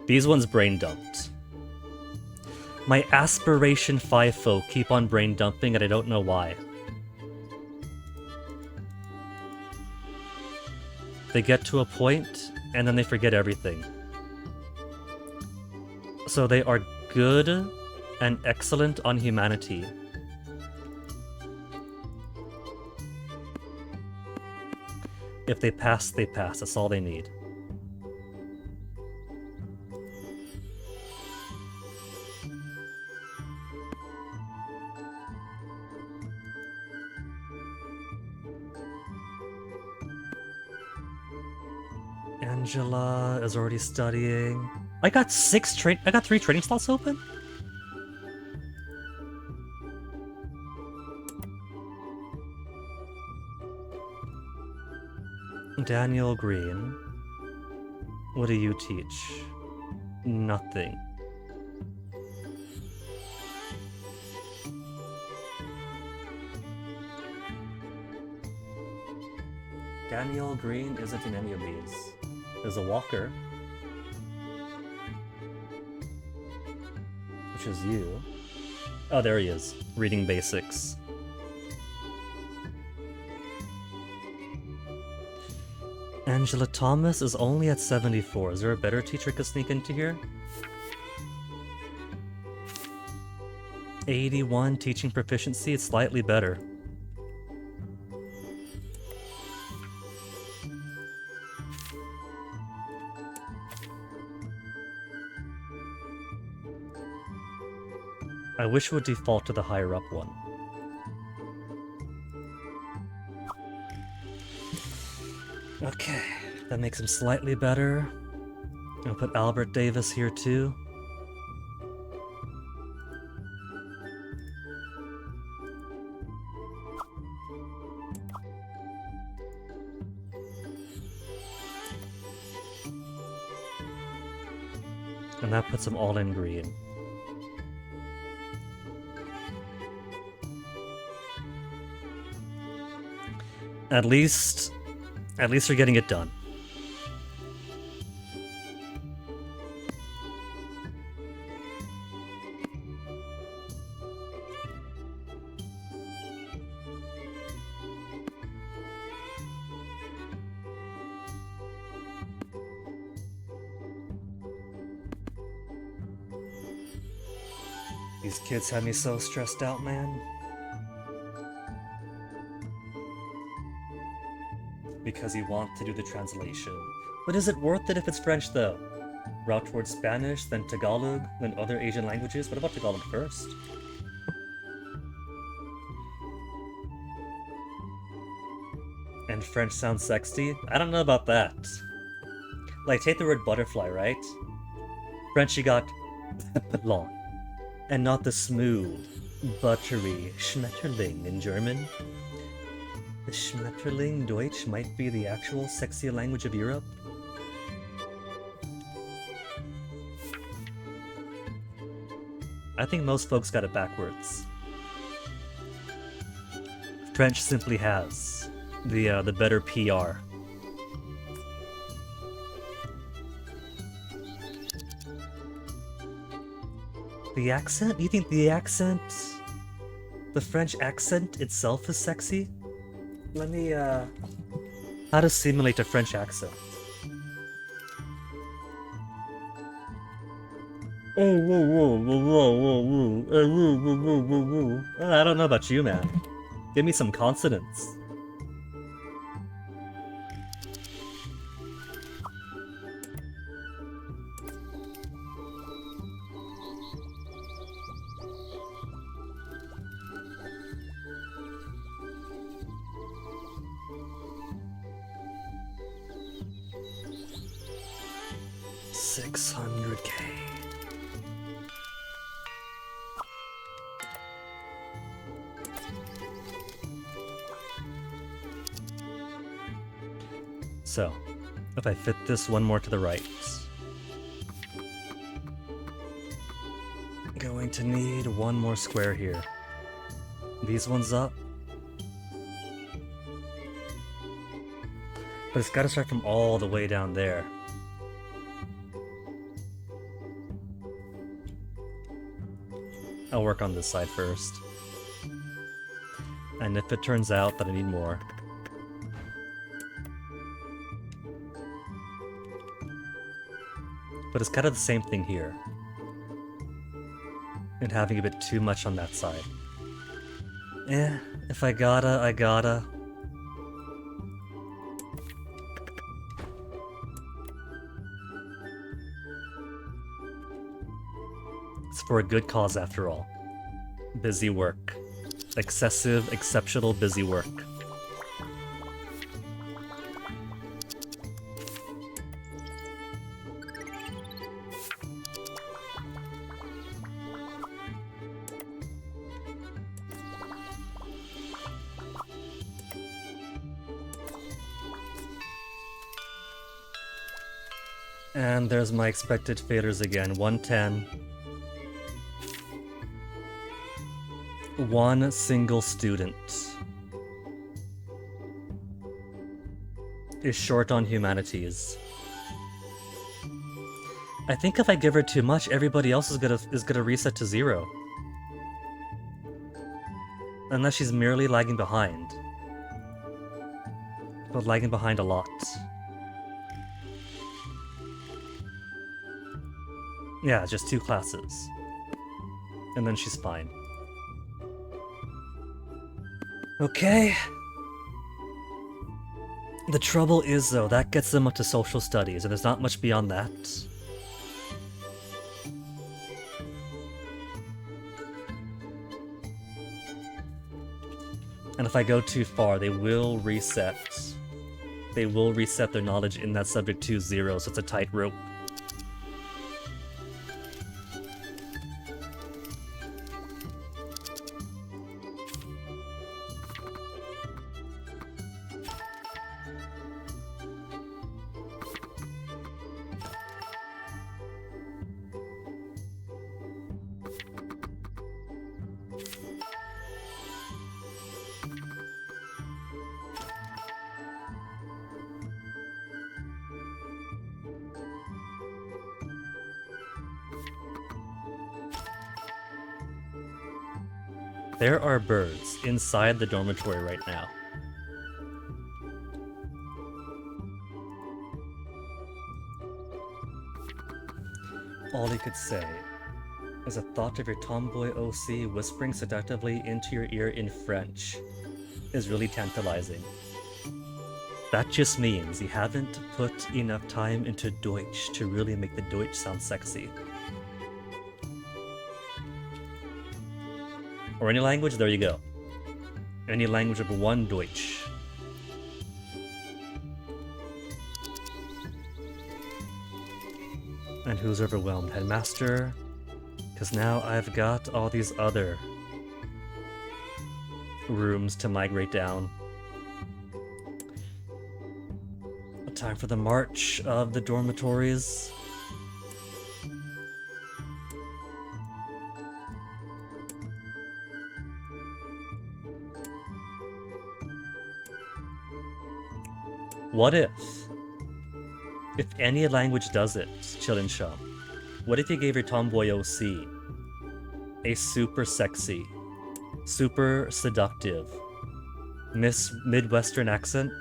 These ones brain dumped. My aspiration 5 folk keep on brain dumping and I don't know why. They get to a point and then they forget everything. So they are good and excellent on humanity. If they pass, they pass. That's all they need. Angela is already studying. I got 3 training slots open? Daniel Green. What do you teach? Nothing. Daniel Green isn't in any of these. There's a Walker, which is you. Oh, there he is. Reading basics. Angela Thomas is only at 74. Is there a better teacher could sneak into here? 81 teaching proficiency, it's slightly better. I wish it would default to the higher up one. Okay, that makes him slightly better. I'll put Albert Davis here too. And that puts them all in green. At least we're getting it done. These kids have me so stressed out, man. Because you want to do the translation. But is it worth it if it's French, though? Route towards Spanish, then Tagalog, then other Asian languages? What about Tagalog first? And French sounds sexy? I don't know about that. Like, take the word butterfly, right? French, you got long. And not the smooth, buttery Schmetterling in German. The Schmetterling Deutsch might be the actual sexy language of Europe. I think most folks got it backwards. French simply has the better PR. The accent? You think the accent, the French accent itself is sexy? Let me how to simulate a French accent. I don't know about you, man. Give me some consonants. $600K. So, if I fit this one more to the right, going to need one more square here. These ones up. But it's gotta start from all the way down there. I'll work on this side first. And if it turns out that I need more, but it's kind of the same thing here. And having a bit too much on that side. If I gotta, I gotta. It's for a good cause after all. Busy work. Excessive, exceptional busy work. And there's my expected failures again. 110. One single student is short on humanities. I think if I give her too much, everybody else is gonna reset to 0. Unless she's merely lagging behind. But lagging behind a lot. Yeah, just 2 classes. And then she's fine. Okay. The trouble is, though, that gets them up to social studies, and there's not much beyond that. And if I go too far, they will reset. They will reset their knowledge in that subject to 0, so it's a tightrope. There are birds inside the dormitory right now. All he could say is a thought of your tomboy OC whispering seductively into your ear in French is really tantalizing. That just means you haven't put enough time into Deutsch to really make the Deutsch sound sexy. Or any language, there you go. Any language of 1 Deutsch. And who's overwhelmed? Headmaster? Because now I've got all these other rooms to migrate down. Time for the march of the dormitories. What if any language does it, Chilinshaw, what if you gave your tomboy OC a super sexy, super seductive, Midwestern accent?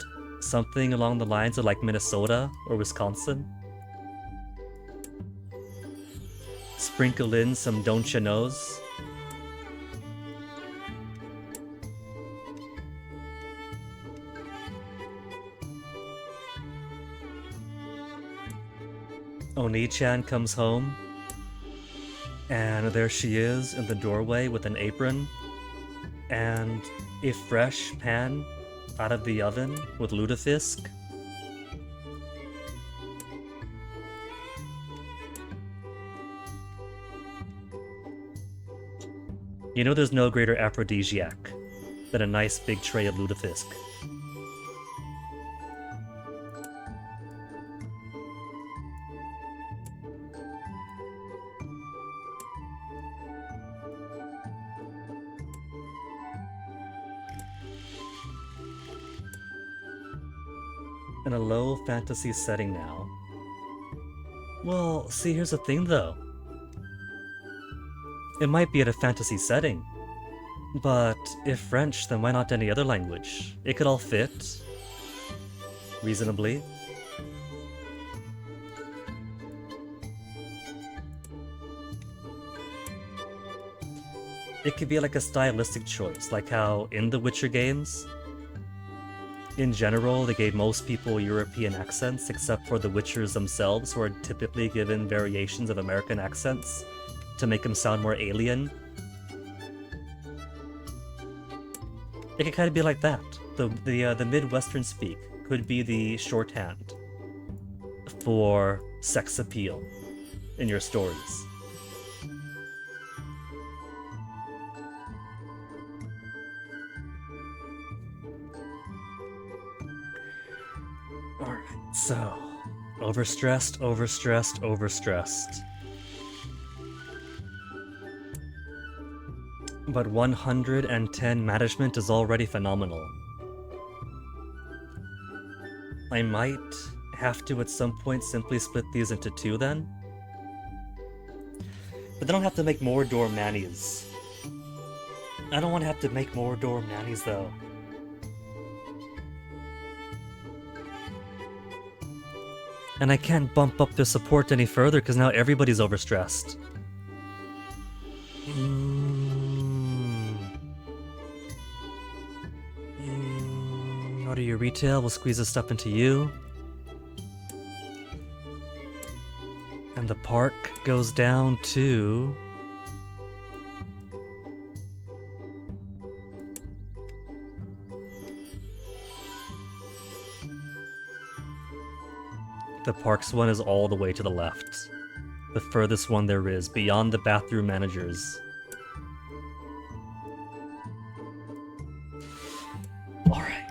Something along the lines of like Minnesota or Wisconsin? Sprinkle in some don't you knows? Oni-chan comes home, and there she is in the doorway with an apron and a fresh pan out of the oven with lutefisk. You know there's no greater aphrodisiac than a nice big tray of lutefisk. In a low fantasy setting now. Well, see, here's the thing though. It might be at a fantasy setting, but if French, then why not any other language? It could all fit. Reasonably. It could be like a stylistic choice, like how in the Witcher games, in general, they gave most people European accents, except for the Witchers themselves, who are typically given variations of American accents to make them sound more alien. It could kind of be like that. The Midwestern speak could be the shorthand for sex appeal in your stories. Alright, so overstressed, overstressed, overstressed. But 110 management is already phenomenal. I might have to at some point simply split these into two then. But then I'll have to make more dorm nannies. I don't want to have to make more dorm nannies though. And I can't bump up the support any further because now everybody's overstressed. Order your retail, we'll squeeze this stuff into you. And the park goes down to... The parks one is all the way to the left. The furthest one there is, beyond the bathroom managers. Alright.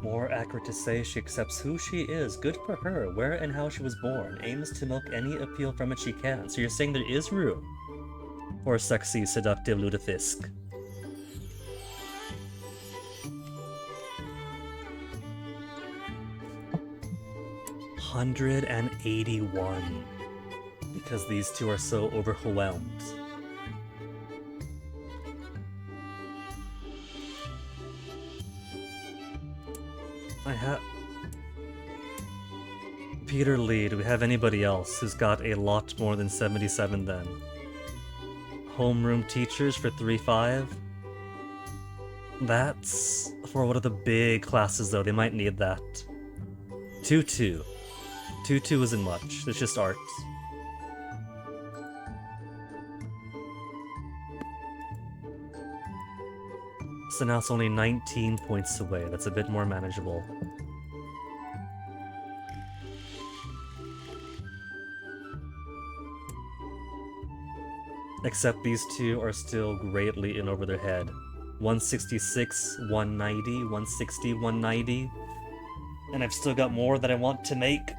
More accurate to say, she accepts who she is. Good for her. Where and how she was born. Aims to milk any appeal from it she can. So you're saying there is room for a sexy, seductive lutefisk. $181 because these two are so overwhelmed. I have Peter Lee. Do we have anybody else who's got a lot more than 77 then? Homeroom teachers for 3.5. That's for one of the big classes though. They might need that. 2.2. 2.2 isn't much. It's just art. So now it's only 19 points away. That's a bit more manageable. Except these two are still greatly in over their head. 166, 190, 160, 190. And I've still got more that I want to make.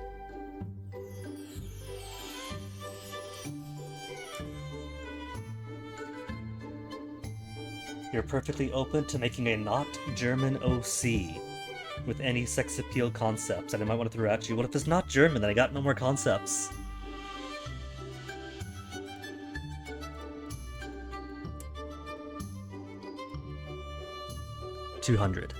You're perfectly open to making a not German OC with any sex appeal concepts, and I might want to throw at you, what if it's not German, then I got no more concepts? $200.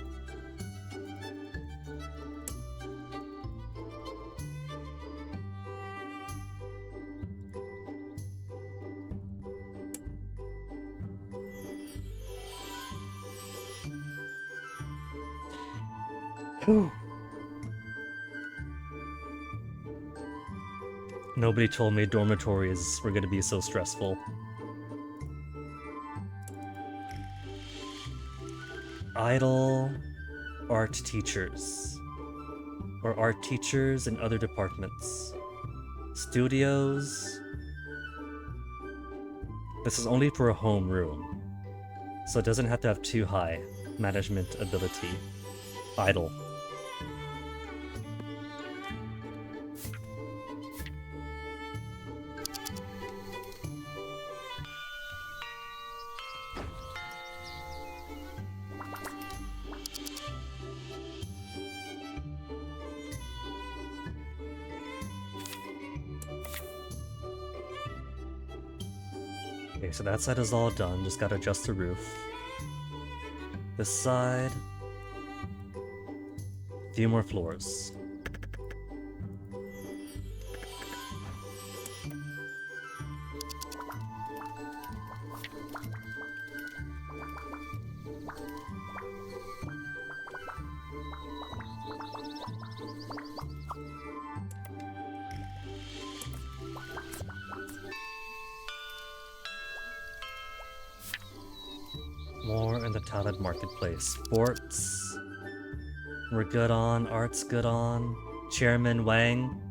Nobody told me dormitories were going to be so stressful. Idle art teachers. Or art teachers in other departments. Studios. This is only for a home room, so it doesn't have to have too high management ability. Idle. Okay, so that side is all done, just gotta adjust the roof. This side... a few more floors. More in the talent marketplace. Sports. We're good on. Art's good on. Chairman Wang.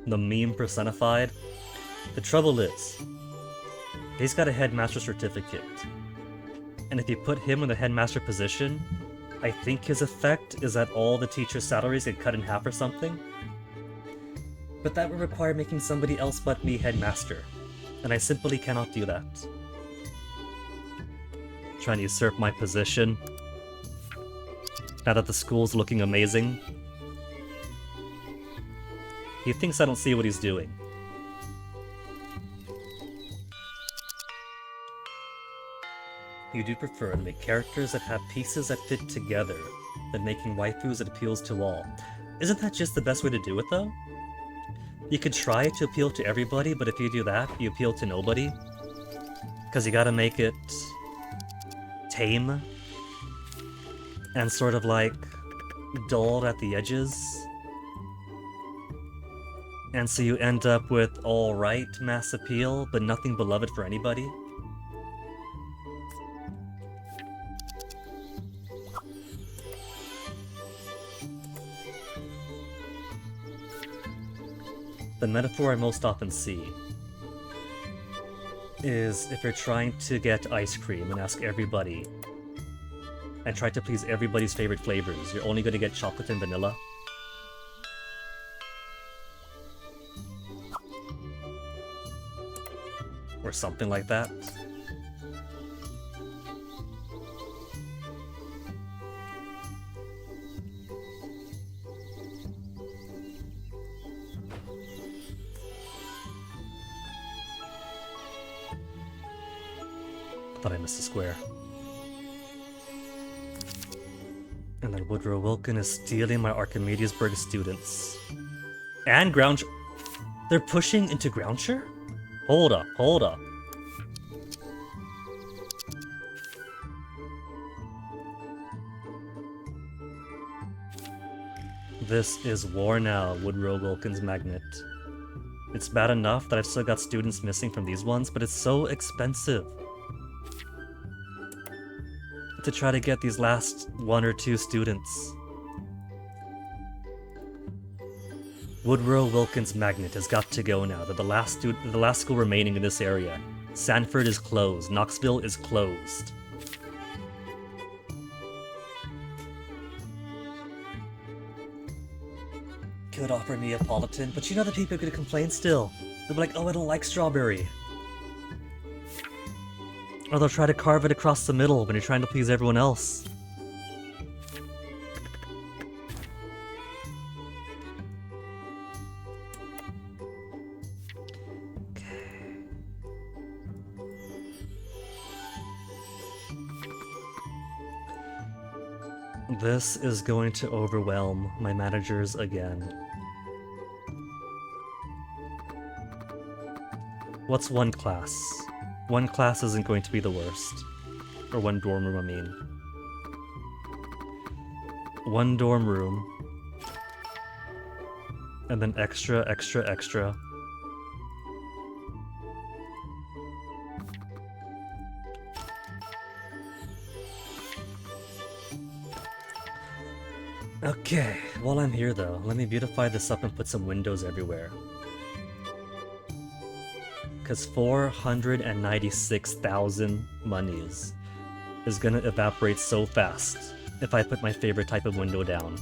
The meme personified. The trouble is, he's got a headmaster certificate. And if you put him in the headmaster position, I think his effect is that all the teachers' salaries get cut in half or something. But that would require making somebody else but me headmaster. And I simply cannot do that. Trying to usurp my position. Now that the school's looking amazing. He thinks I don't see what he's doing. You do prefer to make characters that have pieces that fit together than making waifus that appeals to all. Isn't that just the best way to do it, though? You could try to appeal to everybody, but if you do that, you appeal to nobody. Because you gotta make it... tame. And sort of like... dulled at the edges. And so you end up with alright mass appeal, but nothing beloved for anybody. The metaphor I most often see is if you're trying to get ice cream and ask everybody and try to please everybody's favorite flavors, you're only going to get chocolate and vanilla. Or something like that. Thought I missed a square. And then Woodrow Wilson is stealing my Archimedesburg students. And Groundshire. They're pushing into Groundshire? Hold up, hold up. This is war now, Woodrow Wilkins Magnet. It's bad enough that I've still got students missing from these ones, but it's so expensive to try to get these last 1 or 2 students. Woodrow Wilkins Magnet has got to go now. They're the last school remaining in this area. Sanford is closed. Knoxville is closed. could offer Neapolitan, but you know the people are gonna complain still. They'll be like, oh, I don't like strawberry. Or they'll try to carve it across the middle when you're trying to please everyone else. This is going to overwhelm my managers again. What's one class? One class isn't going to be the worst. Or one dorm room, I mean. One dorm room. And then extra, extra, extra. Okay, while I'm here though, let me beautify this up and put some windows everywhere. Because 496,000 monies is gonna evaporate so fast if I put my favorite type of window down.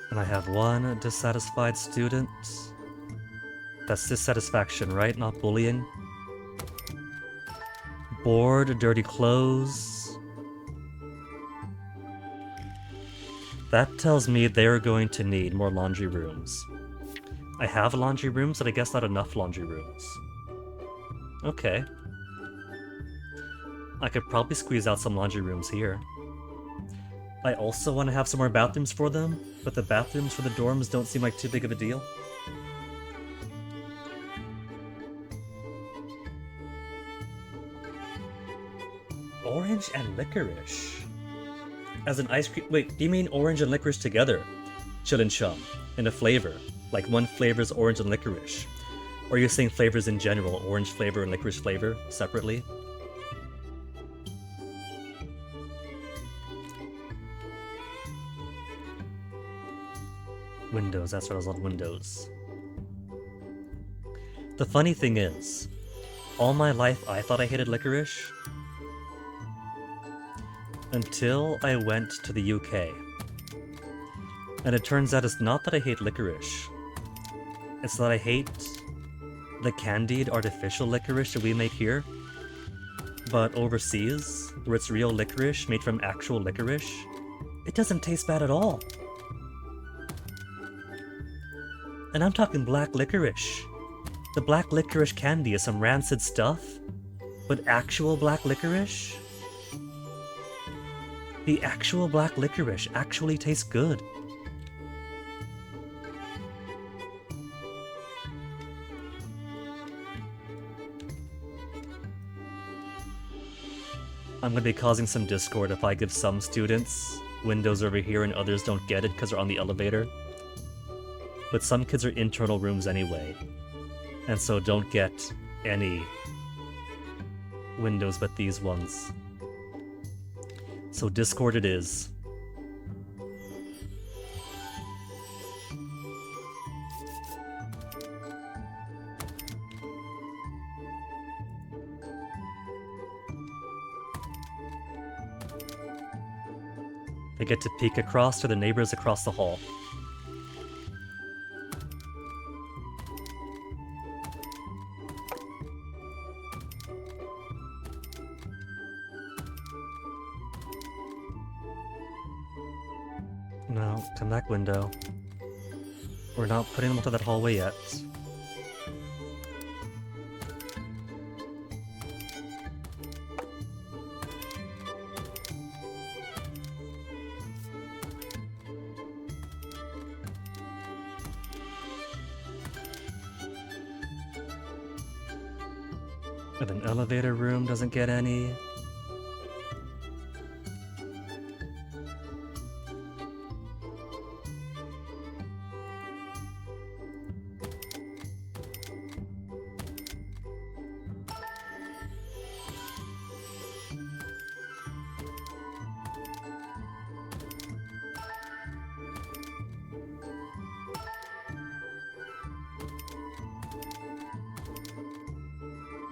And I have one dissatisfied student. That's dissatisfaction, right? Not bullying. Bored, dirty clothes. That tells me they're going to need more laundry rooms. I have laundry rooms, but I guess not enough laundry rooms. Okay. I could probably squeeze out some laundry rooms here. I also want to have some more bathrooms for them, but the bathrooms for the dorms don't seem like too big of a deal. Orange and licorice. As an ice cream. Wait, do you mean orange and licorice together? Chill and chum. In a flavor. Like one flavor's orange and licorice. Or are you saying flavors in general? Orange flavor and licorice flavor separately? Windows, that's what I was on, Windows. The funny thing is, all my life I thought I hated licorice. Until I went to the UK. And it turns out it's not that I hate licorice. It's that I hate the candied artificial licorice that we make here. But overseas, where it's real licorice made from actual licorice, it doesn't taste bad at all. And I'm talking black licorice. The black licorice candy is some rancid stuff, but actual black licorice? The actual black licorice actually tastes good. I'm gonna be causing some discord if I give some students windows over here and others don't get it because they're on the elevator. But some kids are internal rooms anyway, and so don't get any windows but these ones. So Discord it is. They get to peek across to the neighbors across the hall. No, come back, window. We're not putting them into that hallway yet. And an elevator room doesn't get any.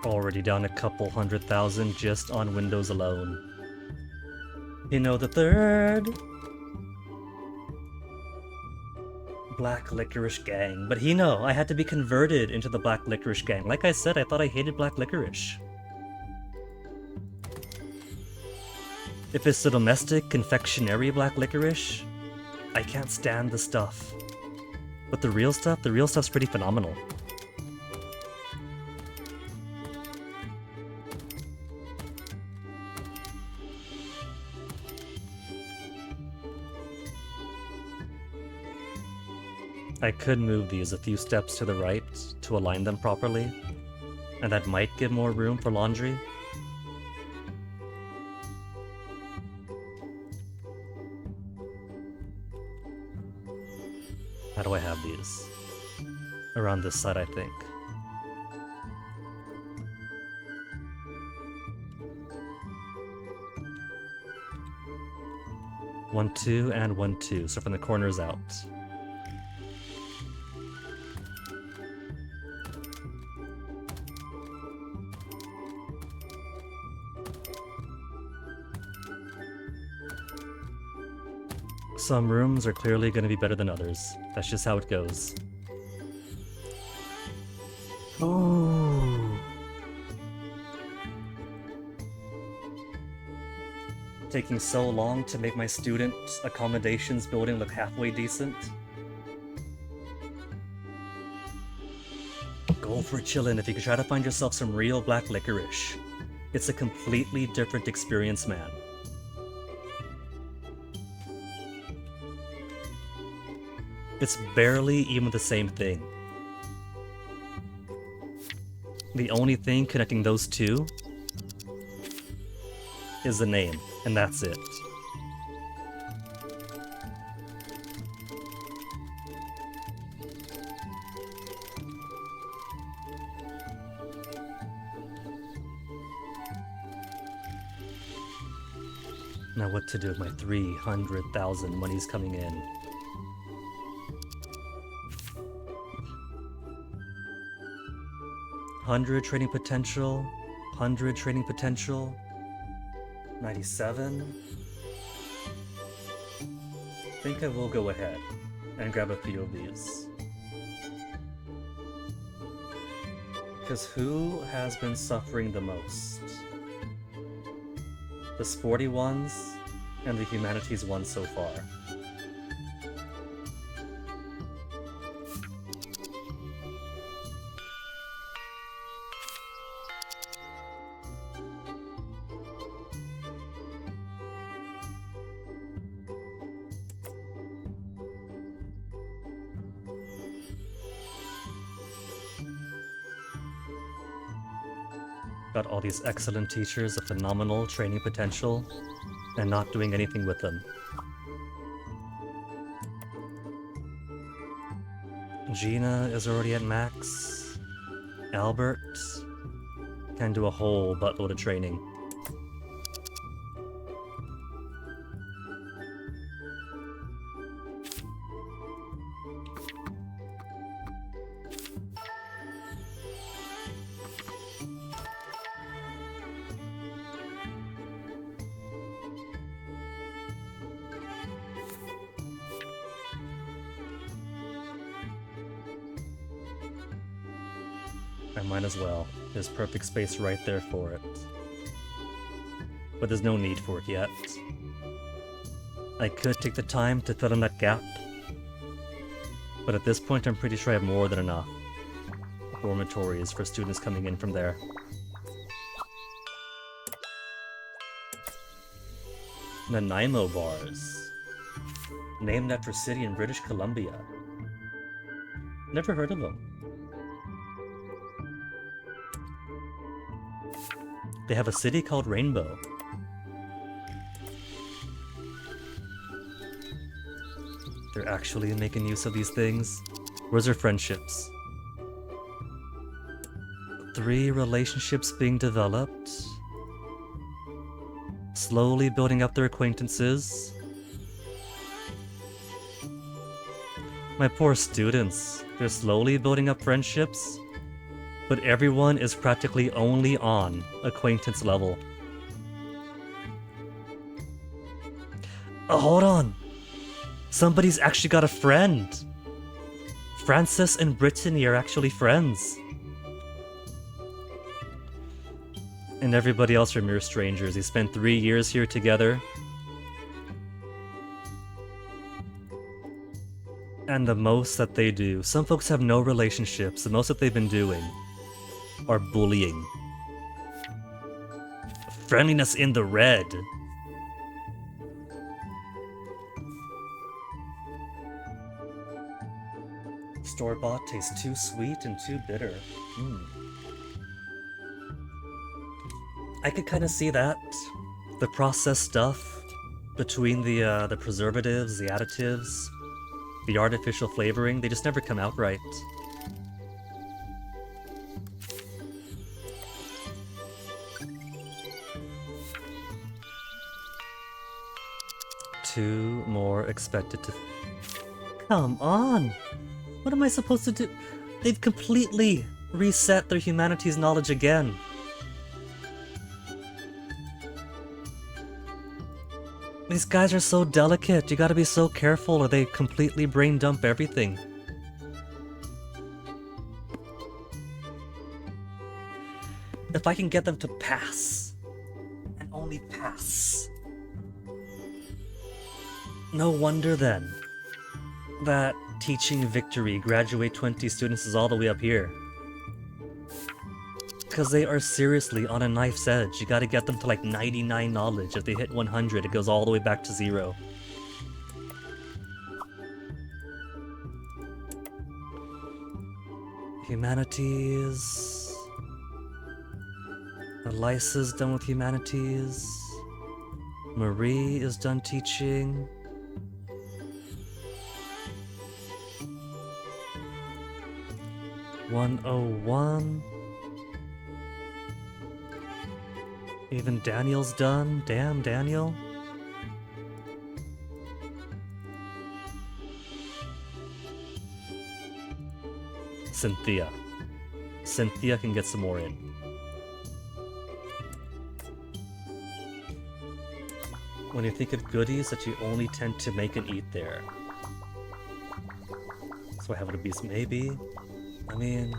Already down a couple 100,000 just on Windows alone. You know the third? Black Licorice Gang. But I had to be converted into the Black Licorice Gang. Like I said, I thought I hated Black Licorice. If it's the domestic confectionery Black Licorice, I can't stand the stuff. But the real stuff's pretty phenomenal. I could move these a few steps to the right to align them properly, and that might give more room for laundry. How do I have these? Around this side, I think. One, two, and 1, 2. So from the corners out. Some rooms are clearly going to be better than others. That's just how it goes. Ooh. Taking so long to make my student accommodations building look halfway decent. Go for chillin' if you can try to find yourself some real Black Licorice. It's a completely different experience, man. It's barely even the same thing. The only thing connecting those two is the name, and that's it. Now what to do with my 300,000 monies coming in? $100 trading potential, 100 trading potential, 97. I think I will go ahead and grab a few of these. Because who has been suffering the most? The sporty ones and the humanities ones so far. Got all these excellent teachers, a phenomenal training potential, and not doing anything with them. Gina is already at max. Albert can do a whole buttload of training. I might as well. There's perfect space right there for it. But there's no need for it yet. I could take the time to fill in that gap. But at this point I'm pretty sure I have more than enough dormitories for students coming in from there. Nanaimo bars. Named after a city in British Columbia. Never heard of them. They have a city called Rainbow. They're actually making use of these things. Where's their friendships? 3 relationships being developed. Slowly building up their acquaintances. My poor students. They're slowly building up friendships. but everyone is practically only on acquaintance level. Oh, hold on! Somebody's actually got a friend! Francis and Brittany are actually friends. And everybody else are mere strangers. They spent 3 years here together. And the most that they do, some folks have no relationships, the most that they've been doing are bullying. Friendliness in the red. Store-bought tastes too sweet and too bitter. I could kind of see that. The processed stuff between the preservatives, the additives, the artificial flavoring, they just never come out right. Two more expected to... Come on! What am I supposed to do? They've completely reset their humanities knowledge again. These guys are so delicate, you gotta be so careful or they completely brain dump everything. If I can get them to pass, and only pass, no wonder then that teaching victory graduate 20 students is all the way up here. Because they are seriously on a knife's edge. You gotta get them to like 99 knowledge. If they hit 100, it goes all the way back to 0. Humanities... Elisa's done with humanities. Marie is done teaching. "101. Even Daniel's done. Damn, Daniel. Cynthia. Cynthia can get some more in. When you think of goodies that you only tend to make and eat there. So I have an obese maybe. I mean,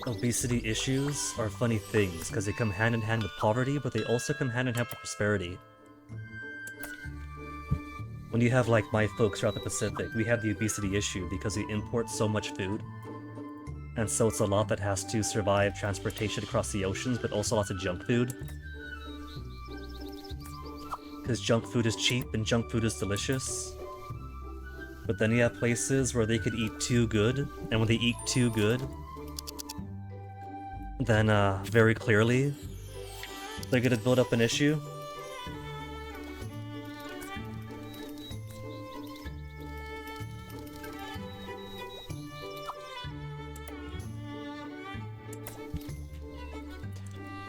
obesity issues are funny things because they come hand in hand with poverty, but they also come hand in hand with prosperity. When you have like my folks throughout the Pacific, we have the obesity issue because we import so much food. And so it's a lot that has to survive transportation across the oceans, but also lots of junk food. Because junk food is cheap and junk food is delicious. But then you have places where they could eat too good, and when they eat too good, then very clearly, they're gonna build up an issue.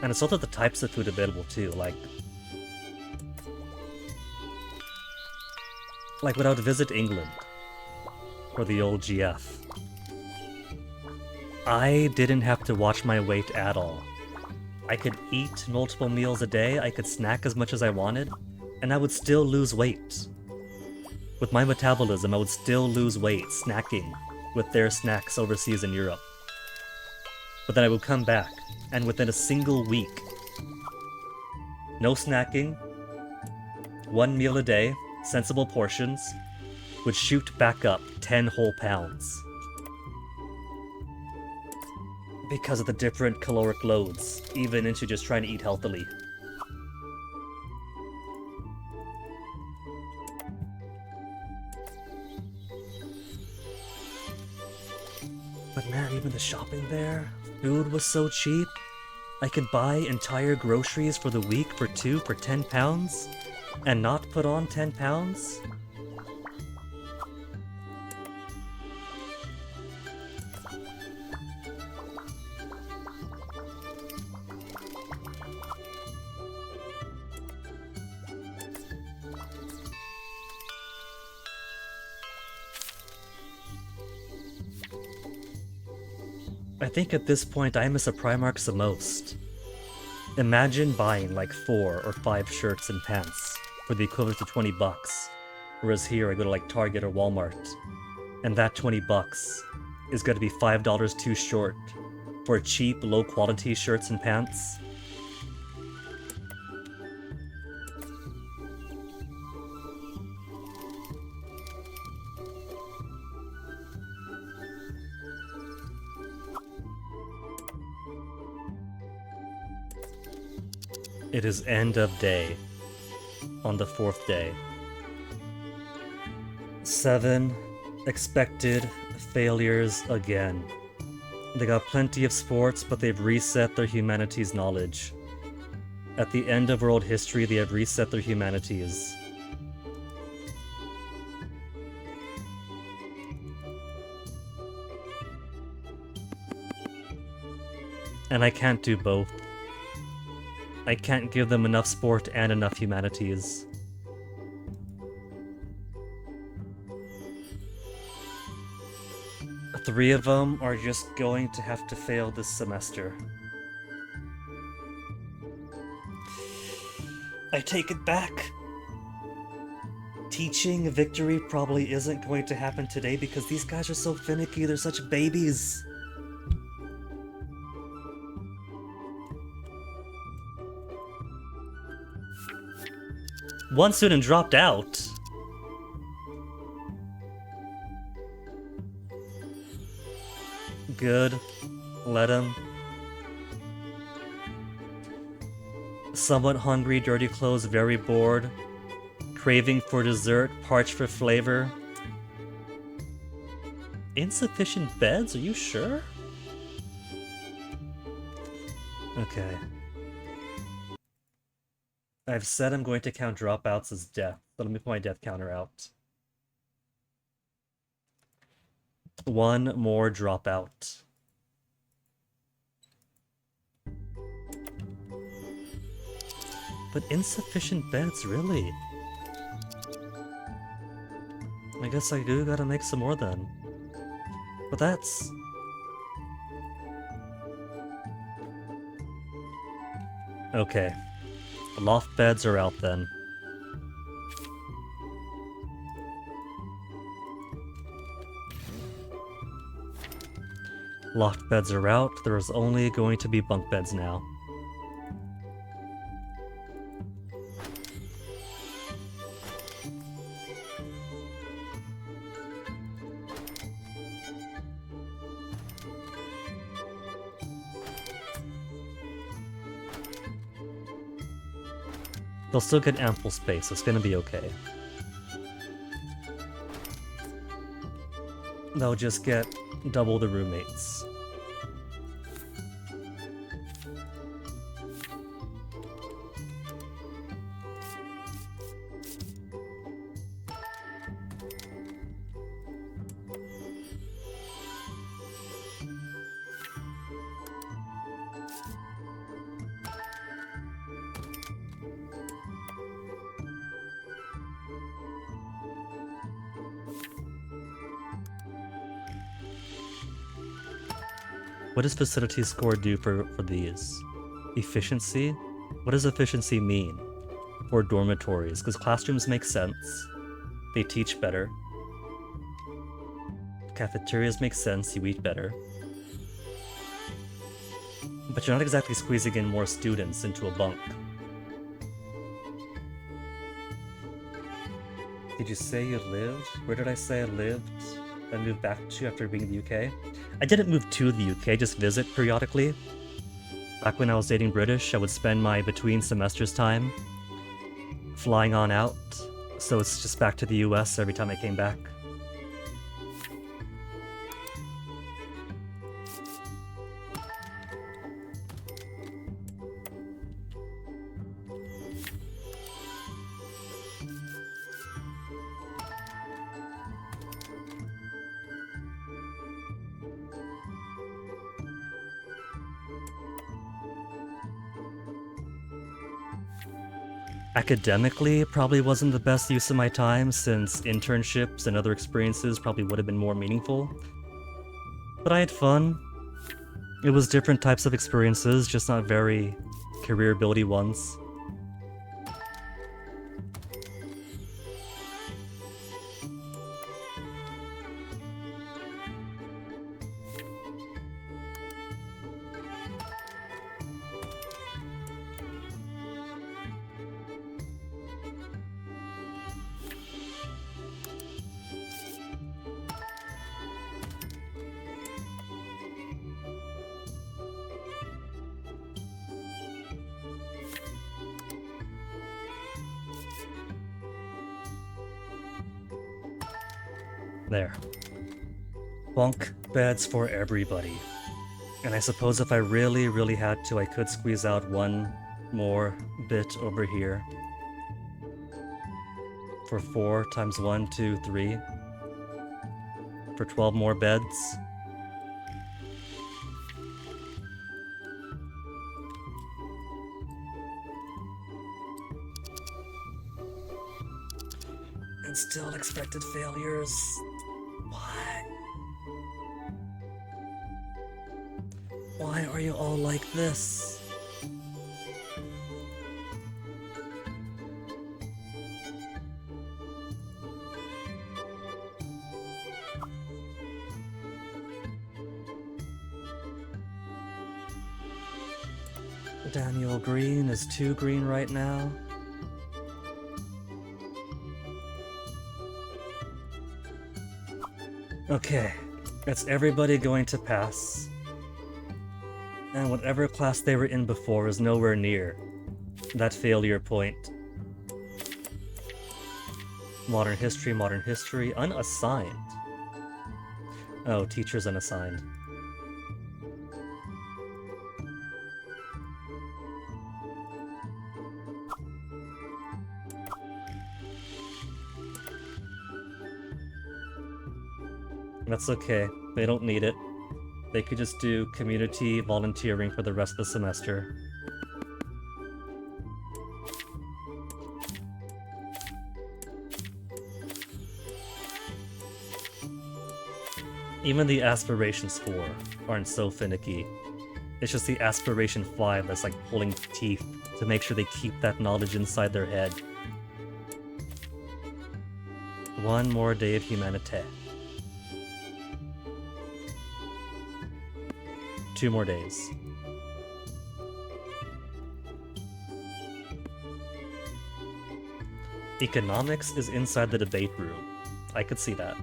And it's also the types of food available too, like when I would visit England for the old GF, I didn't have to watch my weight at all. I could eat multiple meals a day, I could snack as much as I wanted, and I would still lose weight. With my metabolism, I would still lose weight snacking with their snacks overseas in Europe. But then I would come back, and within a single week, no snacking, 1 meal a day, sensible portions, would shoot back up 10 whole pounds. Because of the different caloric loads, even into just trying to eat healthily. But man, even the shopping there, food was so cheap. I could buy entire groceries for the week for 2 for 10 pounds, and not put on 10 pounds? I think at this point I miss a Primarchs the most. Imagine buying like 4 or 5 shirts and pants for the equivalent to 20 bucks. Whereas here I go to like Target or Walmart, and that 20 bucks is going to be $5 too short for cheap, low-quality shirts and pants. It is end of day on the 4th day. 7 expected failures again. They got plenty of sports, but they've reset their humanities knowledge. At the end of world history, they have reset their humanities. And I can't do both. I can't give them enough sport and enough humanities. Three of them are just going to have to fail this semester. I take it back. Teaching victory probably isn't going to happen today because these guys are so finicky, they're such babies. One student dropped out. Good. Let him. Somewhat hungry, dirty clothes, very bored. Craving for dessert, parched for flavor. Insufficient beds? Are you sure? Okay. I've said I'm going to count dropouts as death, so let me put my death counter out. 1 more dropout. But insufficient beds, really? I guess I do gotta make some more then. But that's... Okay. Loft beds are out then. Loft beds are out, there's only going to be bunk beds now. They'll still get ample space, it's gonna be okay. They'll just get double the roommates. What does facility score do for these? Efficiency? What does efficiency mean for dormitories? Because classrooms make sense. They teach better. Cafeterias make sense, you eat better. But you're not exactly squeezing in more students into a bunk. Did you say you lived? Where did I say I lived? I moved back to after being in the UK? I didn't move to the UK, just visit periodically. Back when I was dating British, I would spend my between semesters time flying on out, so it's just back to the US every time I came back. Academically, it probably wasn't the best use of my time, since internships and other experiences probably would have been more meaningful. But I had fun. It was different types of experiences, just not very career-buildy ones. There. Bunk beds for everybody. And I suppose if I really, really had to, I could squeeze out one more bit over here. For 4 times 1, 2, 3. For 12 more beds. And still expected failures. Why? Why are you all like this? Daniel Green is too green right now. Okay, that's everybody going to pass. And whatever class they were in before is nowhere near that failure point. Modern history, unassigned. Oh, teachers unassigned. That's okay, they don't need it. They could just do community volunteering for the rest of the semester. Even the aspirations 4 aren't so finicky. It's just the aspiration 5 that's like pulling teeth to make sure they keep that knowledge inside their head. One more day of humanité. 2 more days. Economics is inside the debate room. I could see that.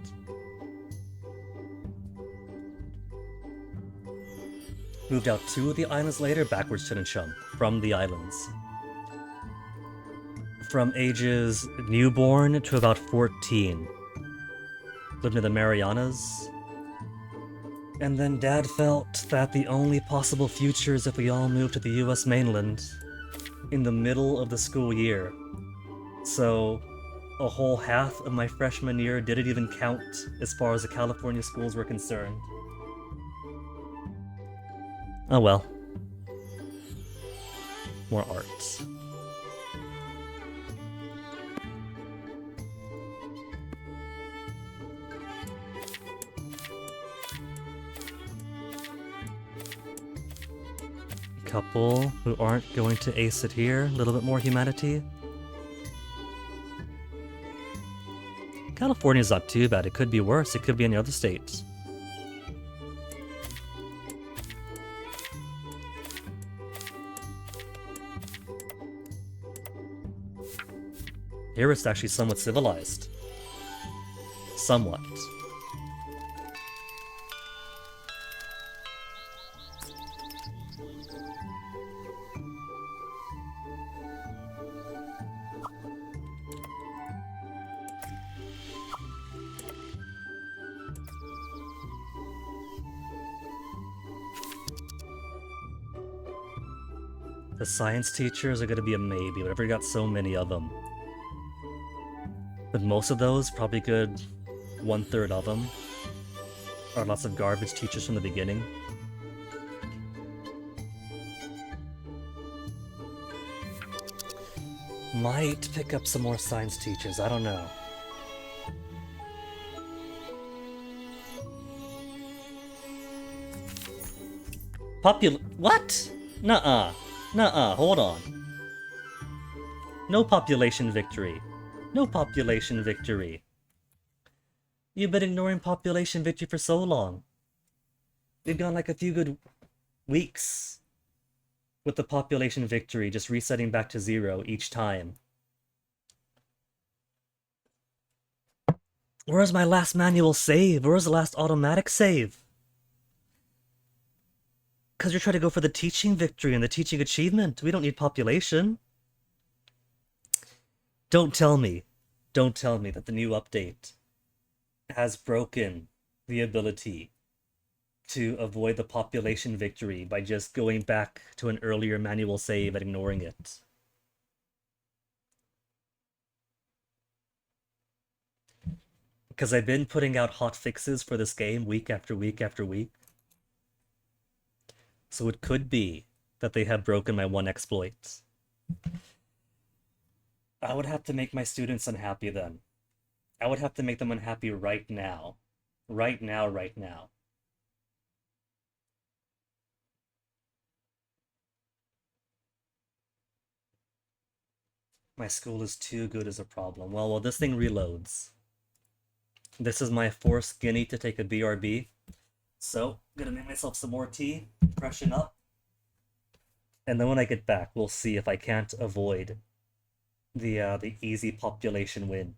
Moved out 2 of the islands later, backwards Chinchum, from the islands. From ages newborn to about 14. Lived in the Marianas. And then Dad felt that the only possible future is if we all moved to the US mainland in the middle of the school year. So a whole half of my freshman year didn't even count as far as the California schools were concerned. Oh well. More arts. Couple who aren't going to ace it here. A little bit more humanity. California's not too bad. It could be worse. It could be any other state. Here it's actually somewhat civilized. Somewhat. The science teachers are going to be a maybe, whatever got so many of them. But most of those, probably good 1/3 of them, are lots of garbage teachers from the beginning. Might pick up some more science teachers, I don't know. What? Nuh-uh. Nuh-uh, hold on. No population victory. No population victory. You've been ignoring population victory for so long. We've gone like a few good weeks with the population victory just resetting back to 0 each time. Where's my last manual save? Where's the last automatic save? Because you're trying to go for the teaching victory and the teaching achievement. We don't need population. Don't tell me that the new update has broken the ability to avoid the population victory by just going back to an earlier manual save and ignoring it. Because I've been putting out hot fixes for this game week after week after week. So it could be that they have broken my one exploit. I would have to make my students unhappy then. I would have to make them unhappy right now. Right now, right now. My school is too good as a problem. Well, this thing reloads. This is my fourth skinny to take a BRB. So, gonna make myself some more tea, freshen up. And then when I get back, we'll see if I can't avoid the easy population win.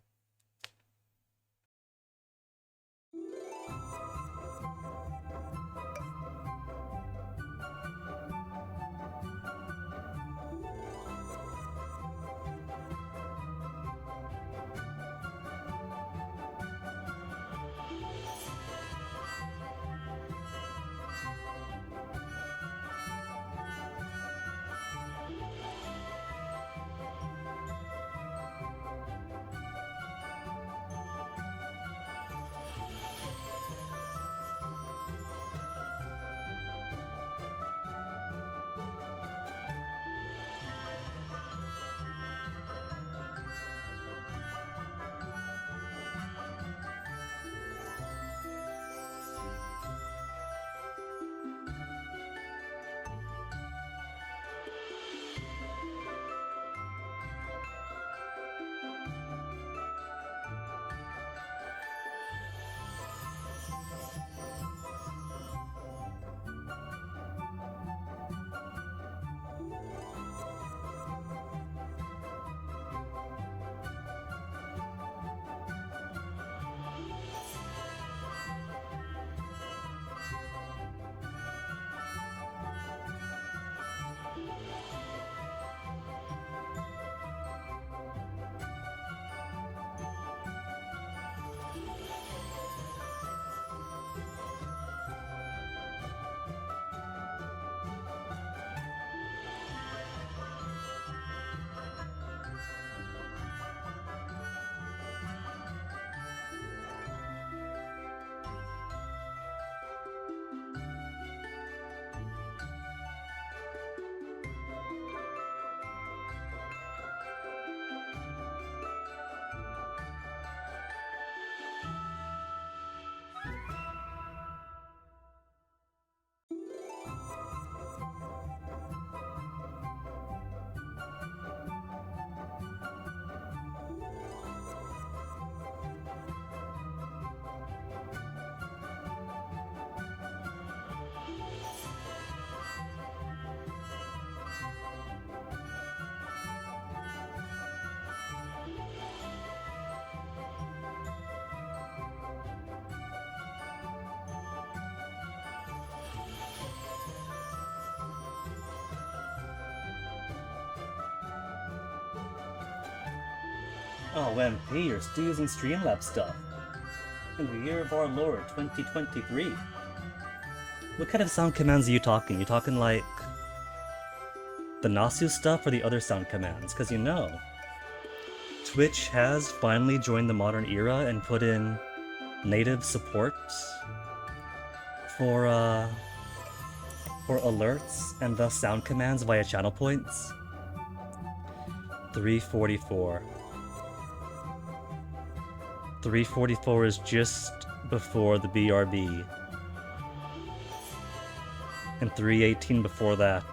Oh, MP, you're still using Streamlabs stuff. In the year of our Lord, 2023. What kind of sound commands are you talking? You talking like the Nasu stuff or the other sound commands? Because you know, Twitch has finally joined the modern era and put in native support for alerts and thus sound commands via channel points. 344. 344 is just before the BRB. and 318 before that.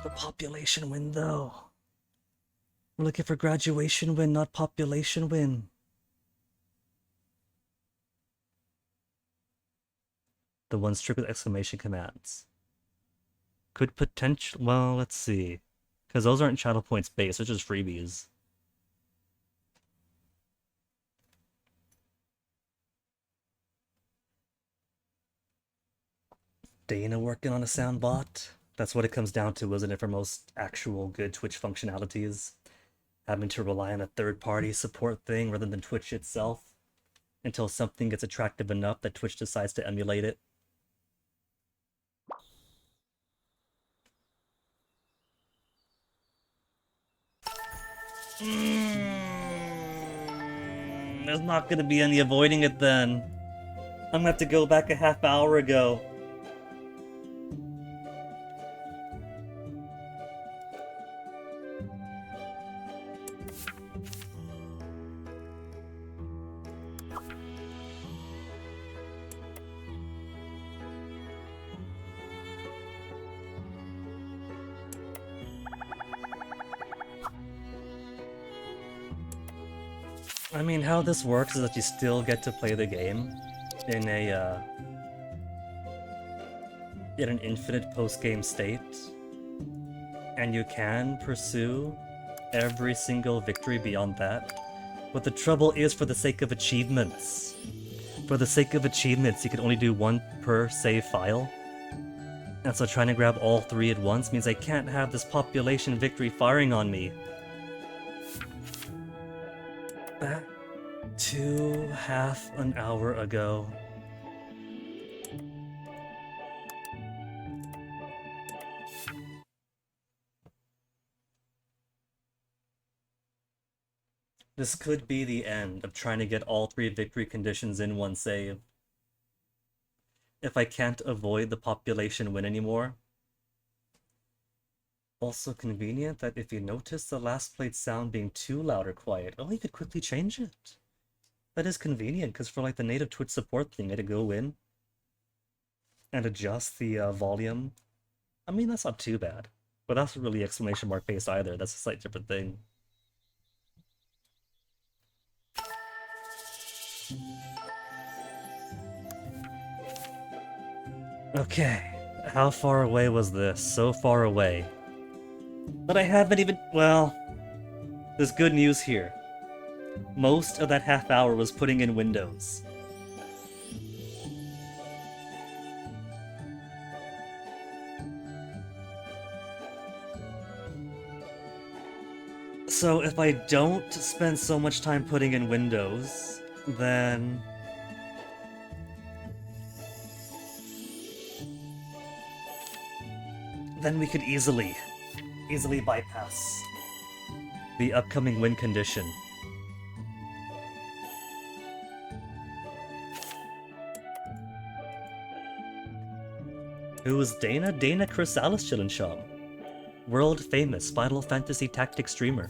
The population win, though. We're looking for graduation win, not population win. The one strict with exclamation commands. Could potential... Well, let's see. Because those aren't channel points based, they're just freebies. Dana working on a sound bot? That's what it comes down to, isn't it, for most actual good Twitch functionalities? Having to rely on a third-party support thing rather than Twitch itself until something gets attractive enough that Twitch decides to emulate it. There's not gonna be any avoiding it then. I'm gonna have to go back a half hour ago. I mean, how this works is that you still get to play the game in an infinite post-game state, and you can pursue every single victory beyond that. But the trouble is, for the sake of achievements. For the sake of achievements, you can only do one per save file. And so trying to grab all three at once means I can't have this population victory firing on me. Back to half an hour ago. This could be the end of trying to get all three victory conditions in one save. If I can't avoid the population win anymore. Also convenient that if you notice the last played sound being too loud or quiet, oh, you could quickly change it. That is convenient, because for like the native Twitch support thing, I had to go in and adjust the volume. I mean, that's not too bad. But that's not really exclamation mark based either. That's a slightly different thing. Okay, how far away was this? So far away. But I haven't even... Well, there's good news here. Most of that half hour was putting in windows. So if I don't spend so much time putting in windows, then... then we could easily bypass the upcoming win condition. Who is Dana? Dana Chrysalis Chillinsham. World famous Final Fantasy Tactics streamer.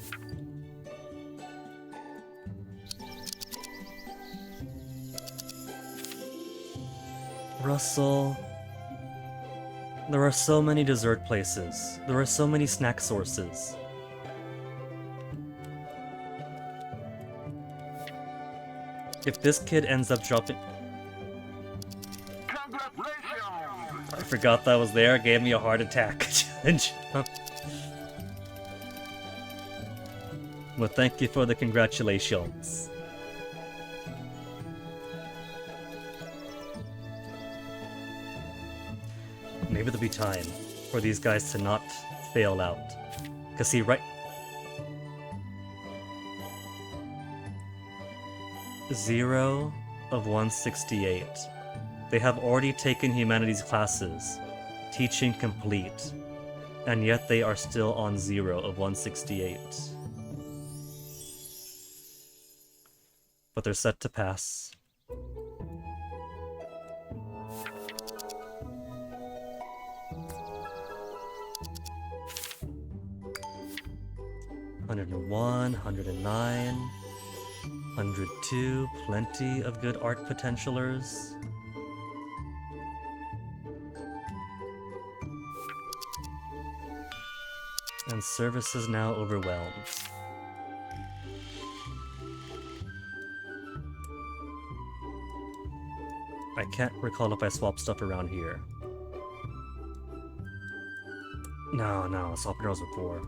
Russell... There are so many dessert places. There are so many snack sources. If this kid ends up dropping... I forgot that was there, gave me a heart attack. Well, thank you for the congratulations. Maybe there'll be time for these guys to not fail out. Cause see, right... 0 of 168. They have already taken humanities classes. Teaching complete. And yet they are still on 0 of 168. But they're set to pass. $101, $109. 102, plenty of good art potentialers. And service is now overwhelmed. I can't recall if I swapped stuff around here. No, I swapped arrows before.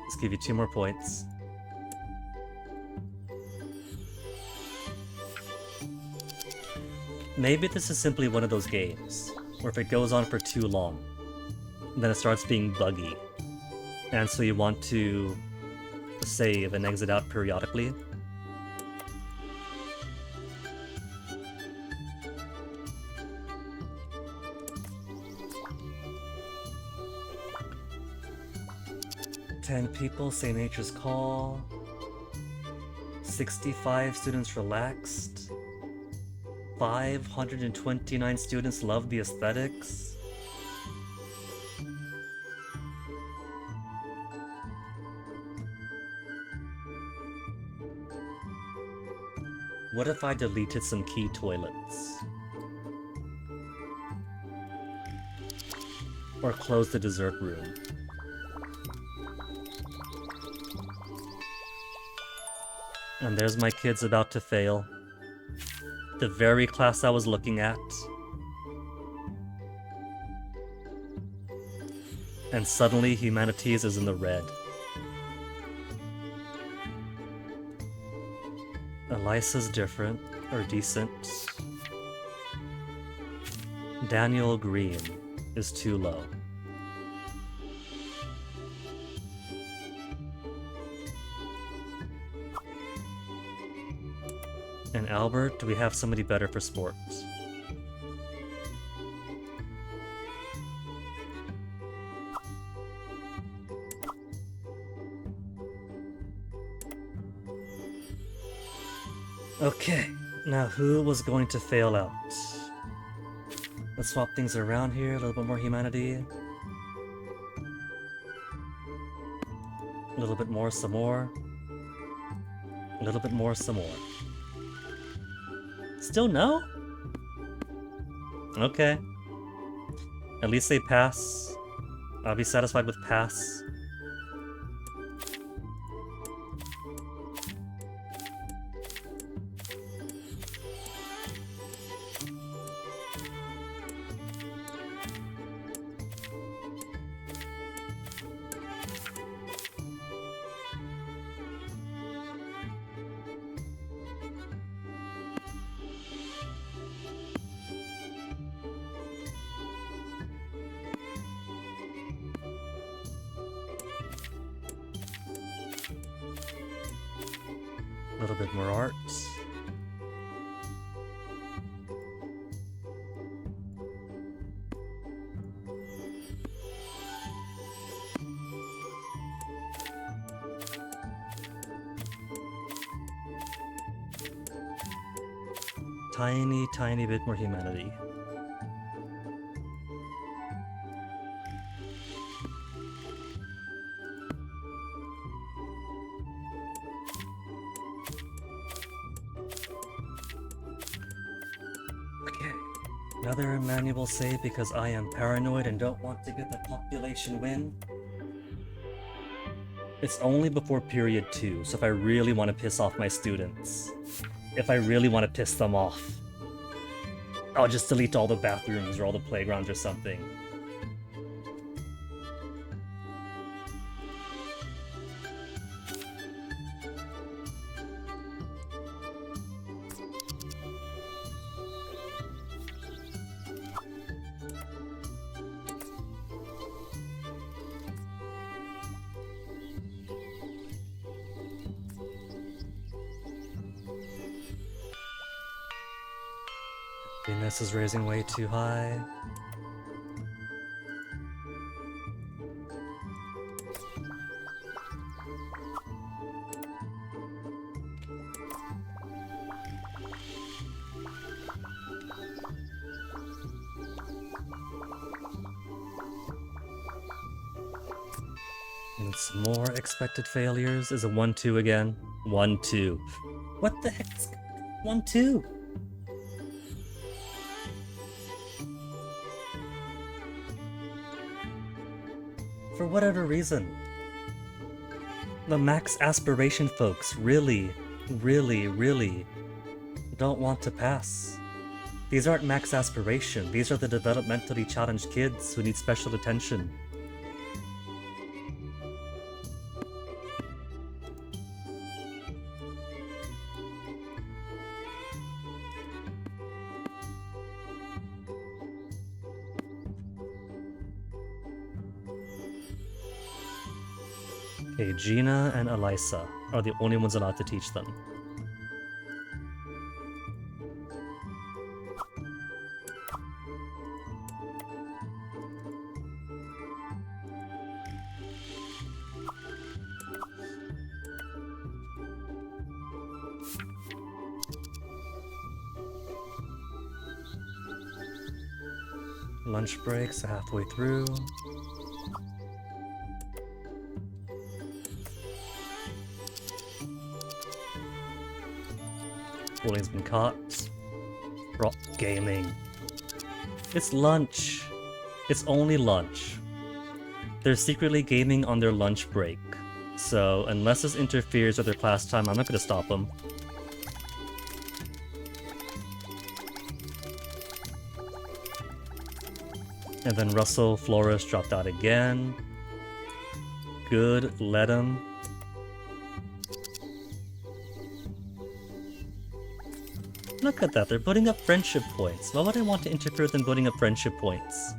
Let's give you 2 more points. Maybe this is simply one of those games, where if it goes on for too long, then it starts being buggy. And so you want to save and exit out periodically. Ten people say Nature's Call. 65 students relaxed. 529 students love the aesthetics. What if I deleted some key toilets? Or closed the dessert room? And there's my kids about to fail. The very class I was looking at. And suddenly humanities is in the red. Elisa's different, or decent. Daniel Green is too low. And Albert, do we have somebody better for sports? Okay, now who was going to fail out? Let's swap things around here, a little bit more humanity. A little bit more, some more. A little bit more, some more. Still no? Okay. At least they pass. I'll be satisfied with pass. A little bit more art. Tiny bit more humanity. Another manual save because I am paranoid and don't want to get the population win. It's only before period 2, so if I really want to piss off my students, if I really want to piss them off, I'll just delete all the bathrooms or all the playgrounds or something. Venus is raising way too high. And some more expected failures. Is a 1-2 again? 1-2. What the heck? 1-2. For whatever reason. The max aspiration folks really, really, really don't want to pass. These aren't max aspiration, these are the developmentally challenged kids who need special attention. Okay, Gina and Elisa are the only ones allowed to teach them. Lunch breaks halfway through. Bullying's been caught. Rock gaming. It's lunch. It's only lunch. They're secretly gaming on their lunch break. So, unless this interferes with their class time, I'm not gonna stop them. And then Russell Flores dropped out again. Good, let him. Look at that, they're putting up friendship points. Why would I want to interfere with them putting up friendship points?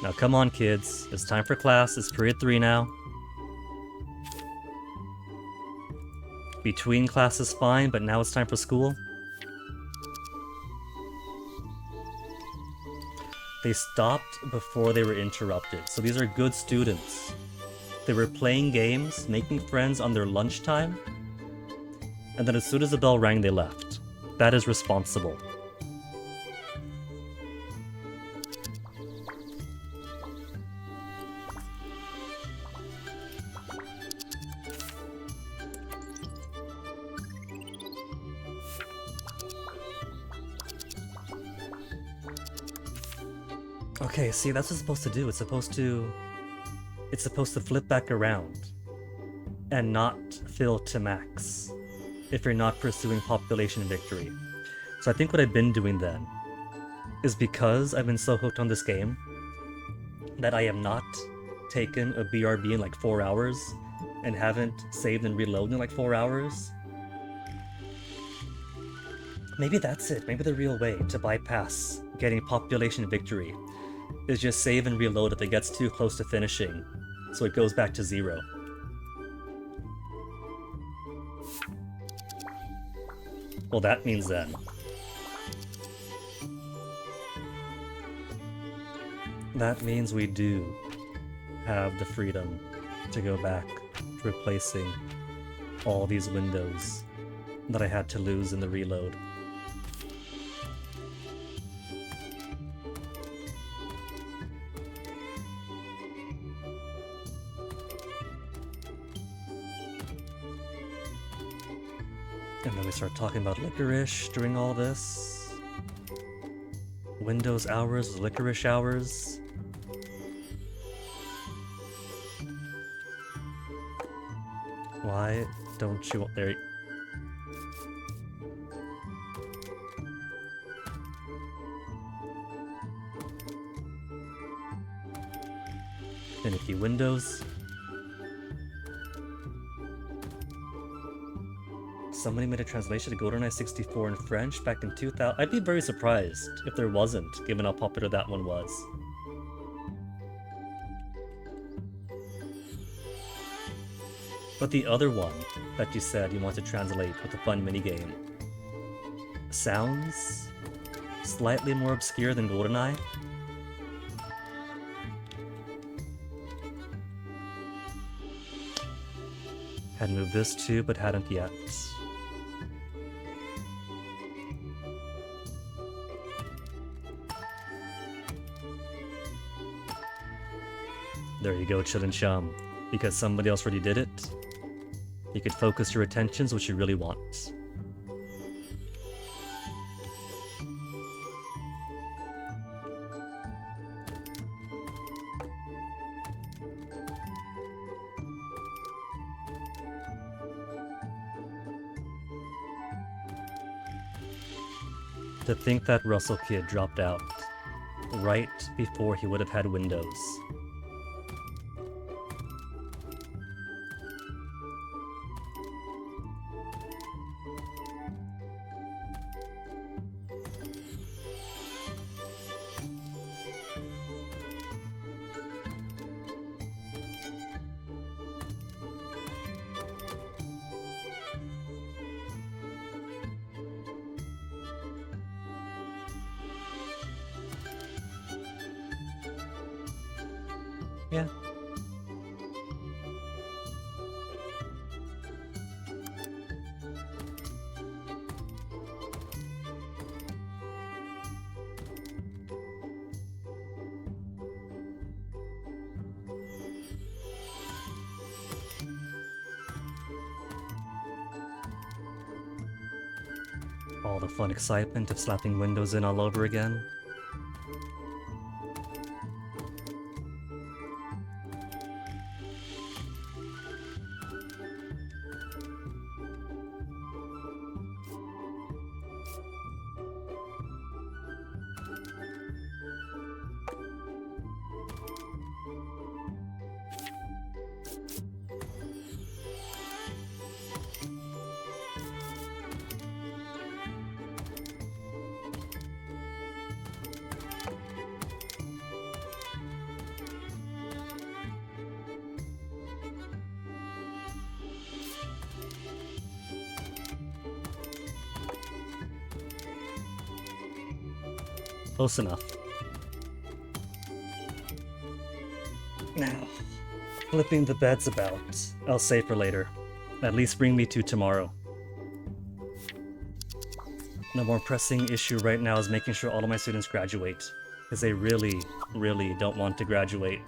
Now come on kids, it's time for class, it's period 3 now. Between class is fine, but now it's time for school. They stopped before they were interrupted, so these are good students. They were playing games, making friends on their lunchtime, and then as soon as the bell rang, they left. That is responsible. Okay, see, that's what it's supposed to do. It's supposed to flip back around and not fill to max if you're not pursuing population victory. So I think what I've been doing then is, because I've been so hooked on this game that I have not taken a BRB in like 4 hours and haven't saved and reloaded in like 4 hours. Maybe that's it. Maybe the real way to bypass getting population victory is just save and reload if it gets too close to finishing, so it goes back to 0. Well, that means then that means we do have the freedom to go back to replacing all these windows that I had to lose in the reload. And then we start talking about licorice during all this. Windows hours, licorice hours. Why don't you... There. Finicky windows. Somebody made a translation to GoldenEye 64 in French back in 2000. I'd be very surprised if there wasn't, given how popular that one was. But the other one that you said you want to translate with a fun minigame sounds slightly more obscure than GoldenEye. Had moved this too, but hadn't yet. There you go, chill and chum. Because somebody else already did it, you could focus your attentions what you really want. To think that Russell kid dropped out right before he would have had Windows. Yeah. All the fun excitement of slapping Windows in all over again. Close enough. Now, flipping the beds about, I'll save for later. At least bring me to tomorrow. The more pressing issue right now is making sure all of my students graduate, because they really, really don't want to graduate.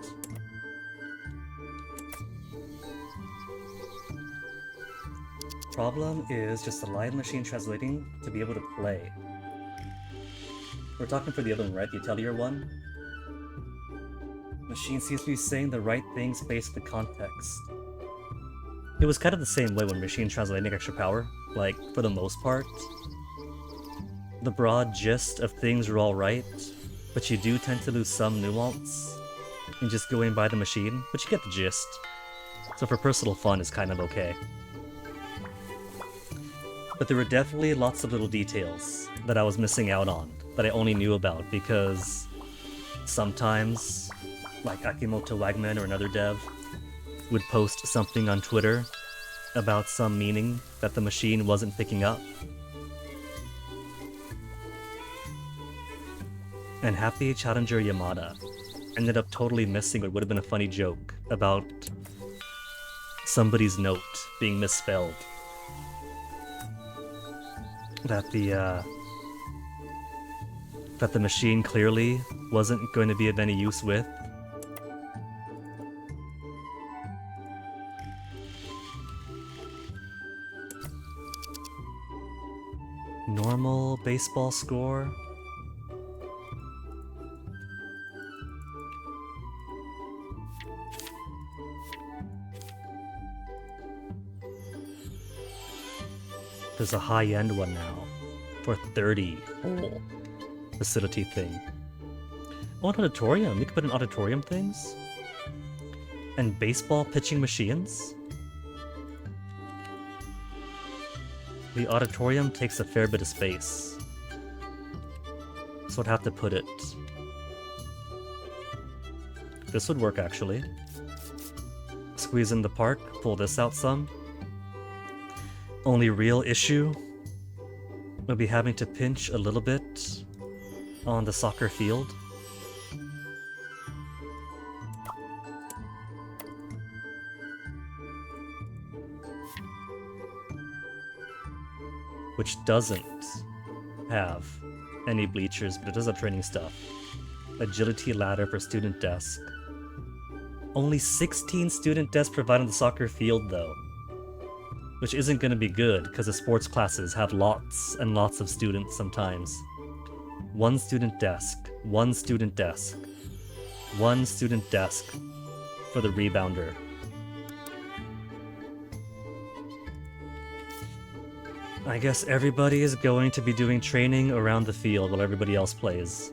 Problem is just the live machine translating to be able to play. We're talking for the other one, right? The Atelier one? Machine seems to be saying the right things based on the context. It was kind of the same way when machine translating extra power, like, for the most part. The broad gist of things are alright, but you do tend to lose some nuance in just going by the machine, but you get the gist. So for personal fun, it's kind of okay. But there were definitely lots of little details that I was missing out on, that I only knew about because sometimes, like Akimoto Wagman or another dev, would post something on Twitter about some meaning that the machine wasn't picking up. And Happy Challenger Yamada ended up totally missing what would have been a funny joke about somebody's note being misspelled. That the machine clearly wasn't going to be of any use with. Normal baseball score. There's a high-end one now for 30 whole facility thing. Oh, an auditorium. You could put in auditorium things? And baseball pitching machines? The auditorium takes a fair bit of space. So I'd have to put it... This would work, actually. Squeeze in the park, pull this out some. Only real issue would be having to pinch a little bit on the soccer field. Which doesn't have any bleachers, but it does have training stuff. Agility ladder for student desk. Only 16 student desks provided on the soccer field, though. Which isn't going to be good, because the sports classes have lots and lots of students sometimes. One student desk. One student desk. One student desk for the rebounder. I guess everybody is going to be doing training around the field while everybody else plays.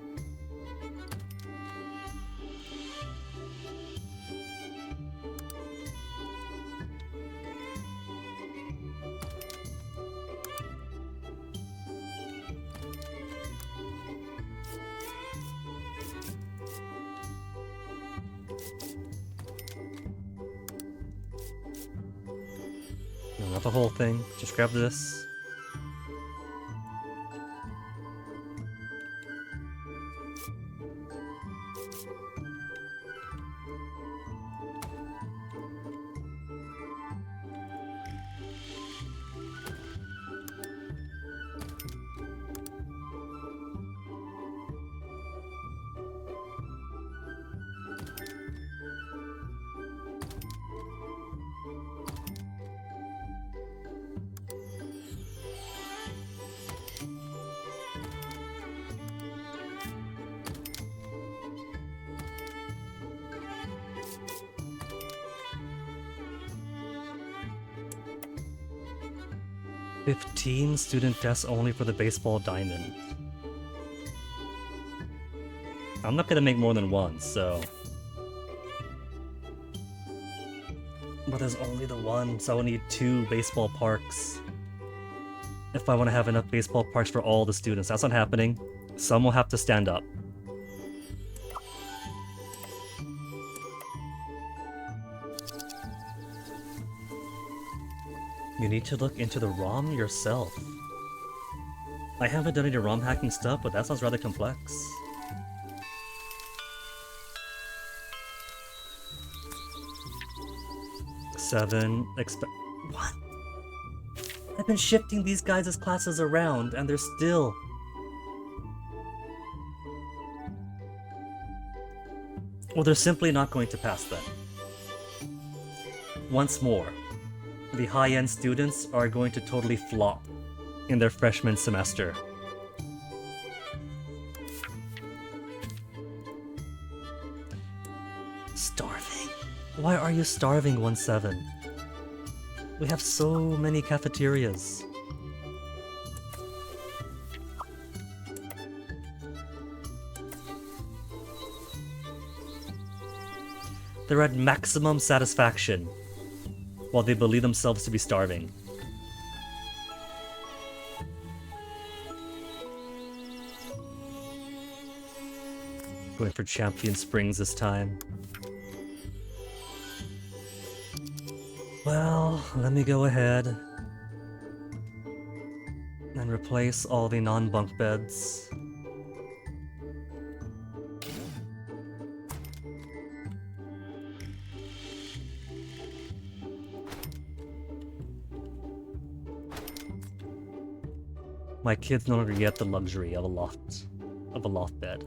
No, not the whole thing. Just grab this. "15 student desks only for the baseball diamond." I'm not gonna make more than one, so... But there's only the one, so I'll need 2 baseball parks. If I want to have enough baseball parks for all the students. That's not happening. Some will have to stand up. You need to look into the ROM yourself. I haven't done any ROM hacking stuff, but that sounds rather complex. What? I've been shifting these guys' classes around, and they're still... Well, they're simply not going to pass then. Once more, the high-end students are going to totally flop in their freshman semester. Starving? Why are you starving, 1-7? We have so many cafeterias. They're at maximum satisfaction, while they believe themselves to be starving. Going for Champion Springs this time. Well, let me go ahead and replace all the non-bunk beds. My kids no longer get the luxury of a loft bed.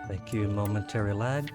Thank you, momentary lag.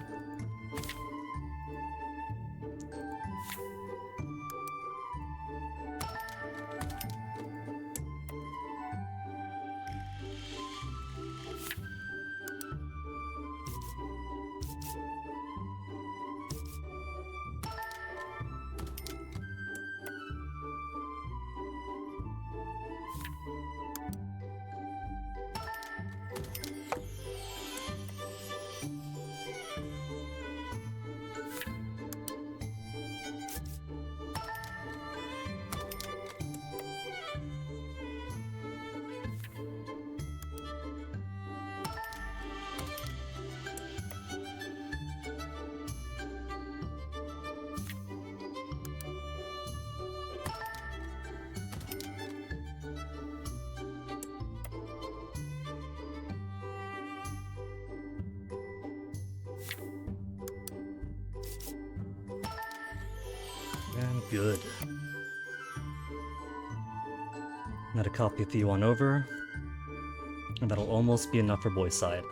good. Add a copy of you on over, and that'll almost be enough for boy side.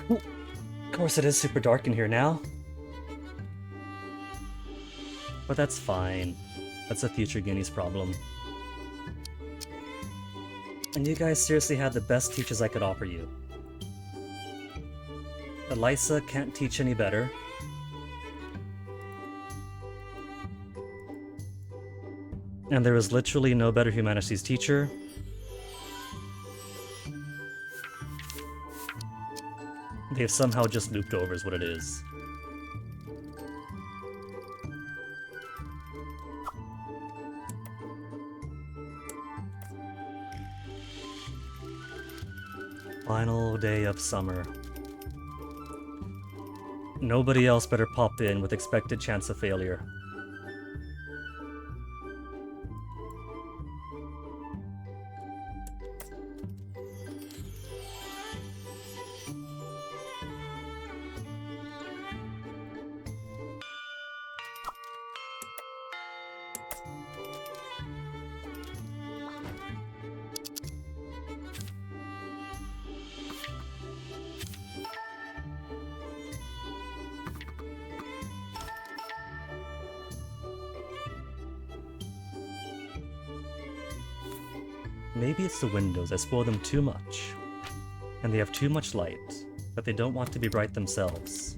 Of course it is super dark in here now. But that's fine. That's a future Guinea's problem. And you guys seriously had the best teachers I could offer you. Elisa can't teach any better. And there is literally no better humanities teacher. They've somehow just looped over is what it is. Final day of summer. Nobody else better pop in with expected chance of failure. Maybe it's the windows, I spoil them too much. And they have too much light, but they don't want to be bright themselves.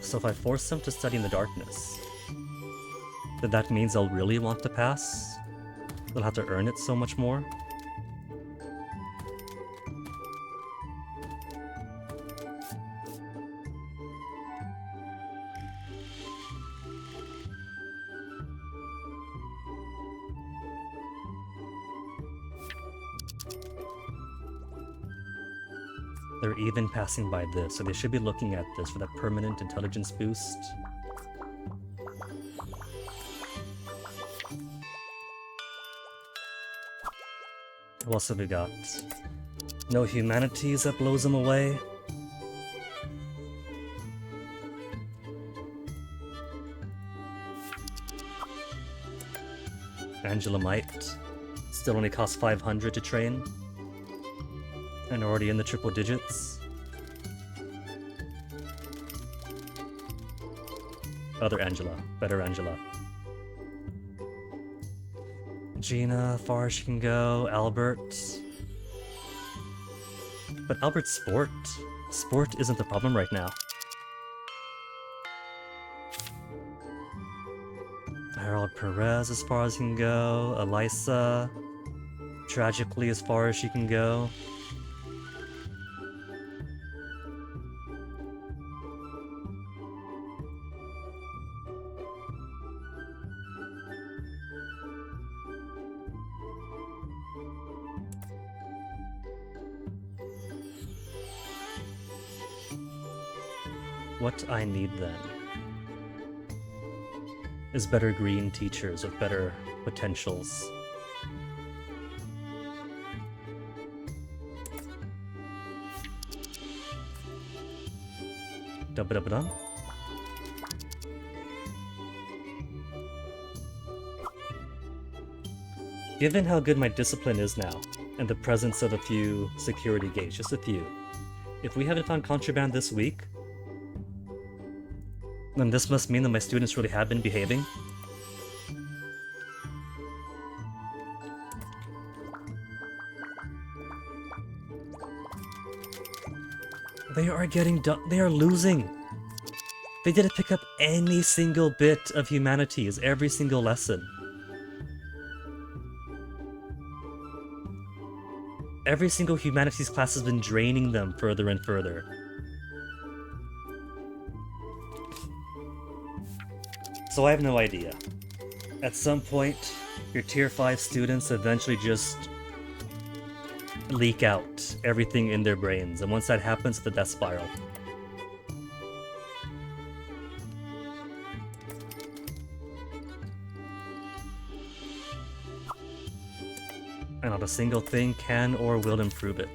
So if I force them to study in the darkness, then that means they'll really want to pass? They'll have to earn it so much more? They're even passing by this, so they should be looking at this for that permanent intelligence boost. What else have we got? No humanities that blows them away. Angela might. Still only costs 500 to train. And already in the triple digits. Other Angela. Better Angela. Gina, far as she can go. Albert. But Albert's sport. Sport isn't the problem right now. Harold Perez as far as he can go. Elisa. Tragically as far as she can go. What I need then is better green teachers with better potentials. Dum-ba-dum-ba-dum. Given how good my discipline is now, and the presence of a few security gates, just a few, if we haven't found contraband this week, then this must mean that my students really have been behaving. They are getting done. They are losing. They didn't pick up any single bit of humanities, every single lesson. Every single humanities class has been draining them further and further. So I have no idea. At some point, your tier 5 students eventually just leak out everything in their brains, and once that happens, the death spiral. And not a single thing can or will improve it.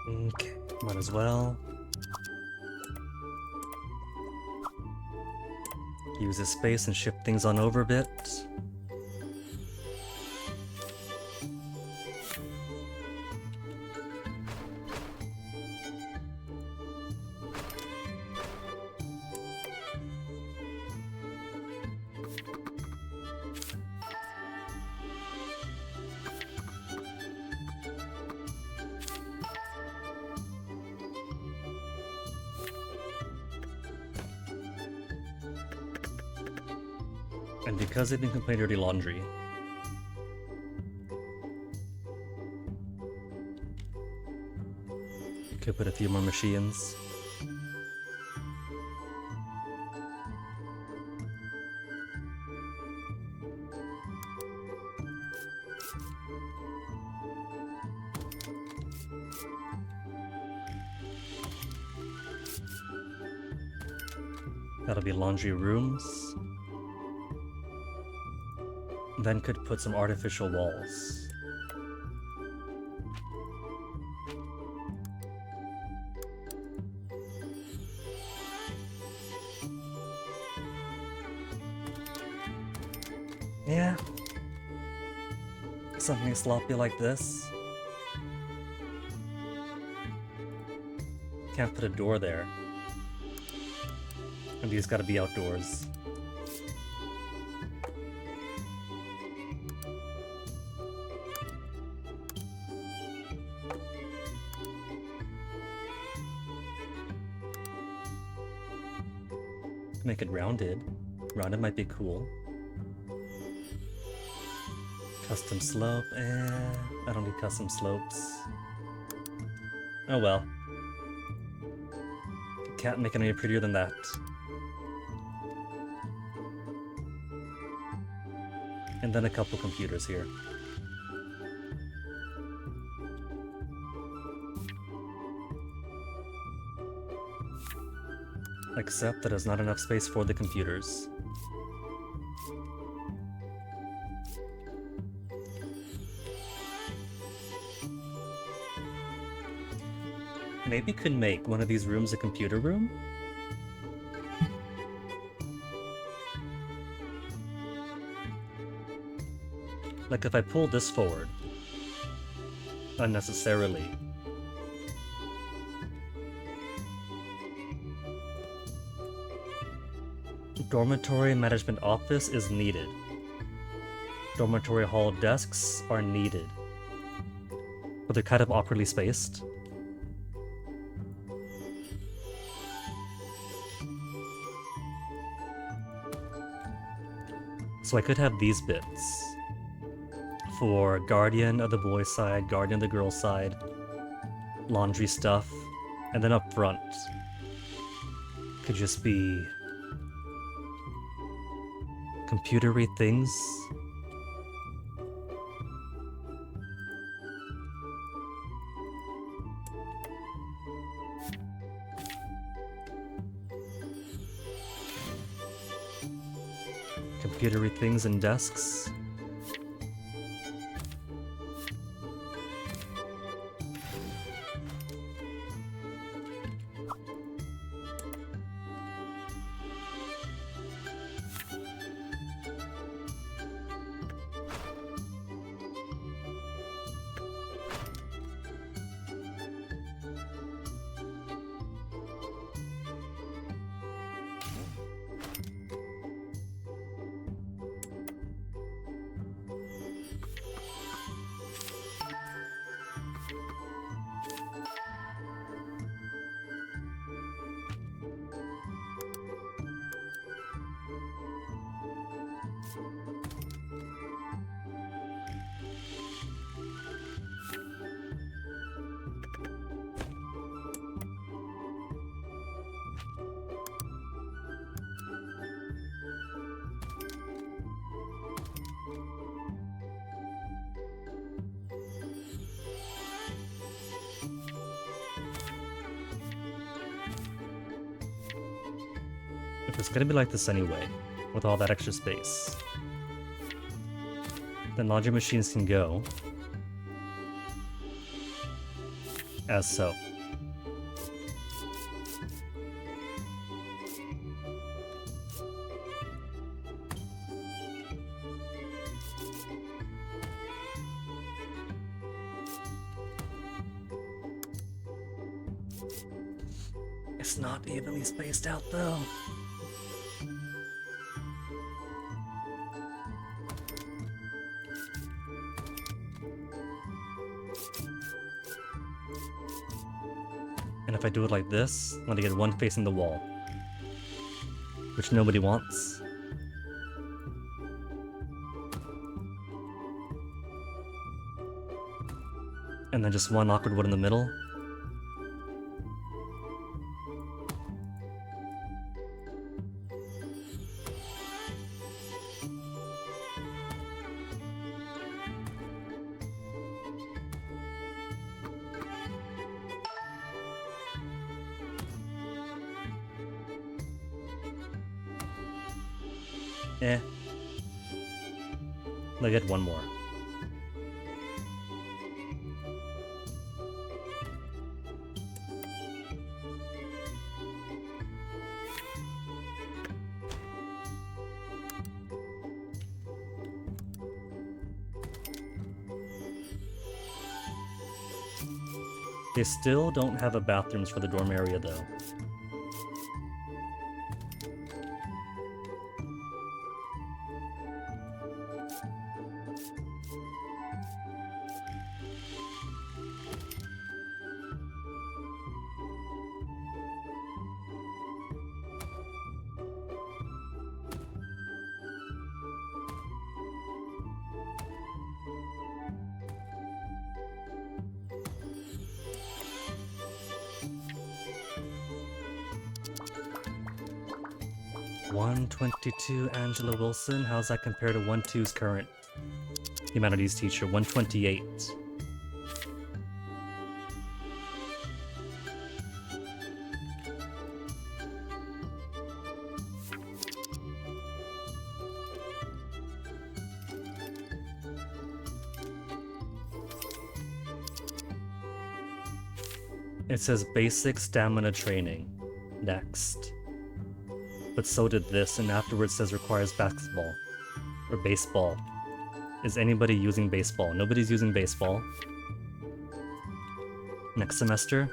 Okay, might as well. Use this space and shift things on over a bit. And because they didn't complain dirty laundry, could put a few more machines. That'll be laundry rooms. Then could put some artificial walls. Yeah. Something sloppy like this. Can't put a door there. And these gotta be outdoors. Make it rounded. Rounded might be cool. Custom slope, I don't need custom slopes. Oh well. Can't make it any prettier than that. And then a couple computers here. Except that there's not enough space for the computers. Maybe could make one of these rooms a computer room? Like if I pull this forward unnecessarily. Dormitory management office is needed. Dormitory hall desks are needed. But they're kind of awkwardly spaced. So I could have these bits for guardian of the boys' side, guardian of the girls' side, laundry stuff, and then up front could just be computery things. Computery things and desks. If it's gonna be like this anyway, with all that extra space, then laundry machines can go as so. It's not evenly spaced out though. And if I do it like this, I'm gonna get one facing the wall, which nobody wants. And then just one awkward one in the middle. Eh. They'll get one more. They still don't have a bathrooms for the dorm area though. $122 Angela Wilson. How's that compare to 1-2's current humanities teacher? 128. It says basic stamina training. Next. But so did this, and afterwards says requires basketball. Or baseball. Is anybody using baseball? Nobody's using baseball. Next semester.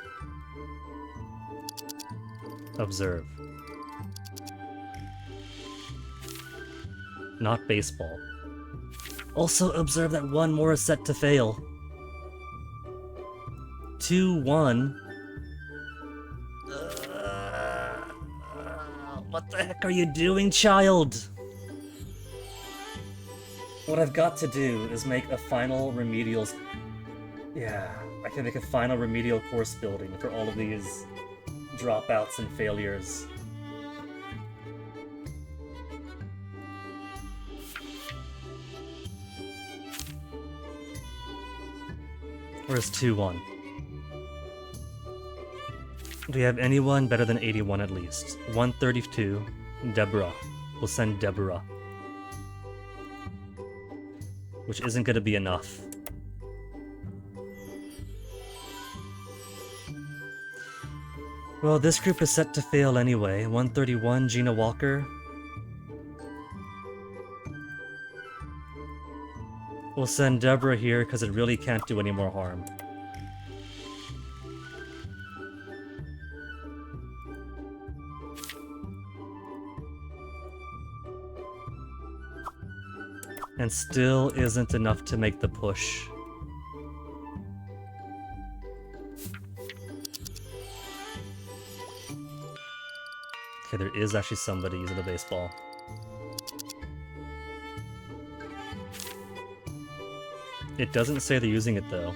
Observe. Not baseball. Also observe that one more is set to fail. 2-1. What the heck are you doing, child? What I've got to do is make a final remedial... Yeah, I can make a final remedial course building for all of these dropouts and failures. Where's 2-1? Do we have anyone better than 81 at least? 132, Deborah. We'll send Deborah. Which isn't gonna be enough. Well, this group is set to fail anyway. 131, Gina Walker. We'll send Deborah here because it really can't do any more harm. And still isn't enough to make the push. Okay, there is actually somebody using the baseball. It doesn't say they're using it though.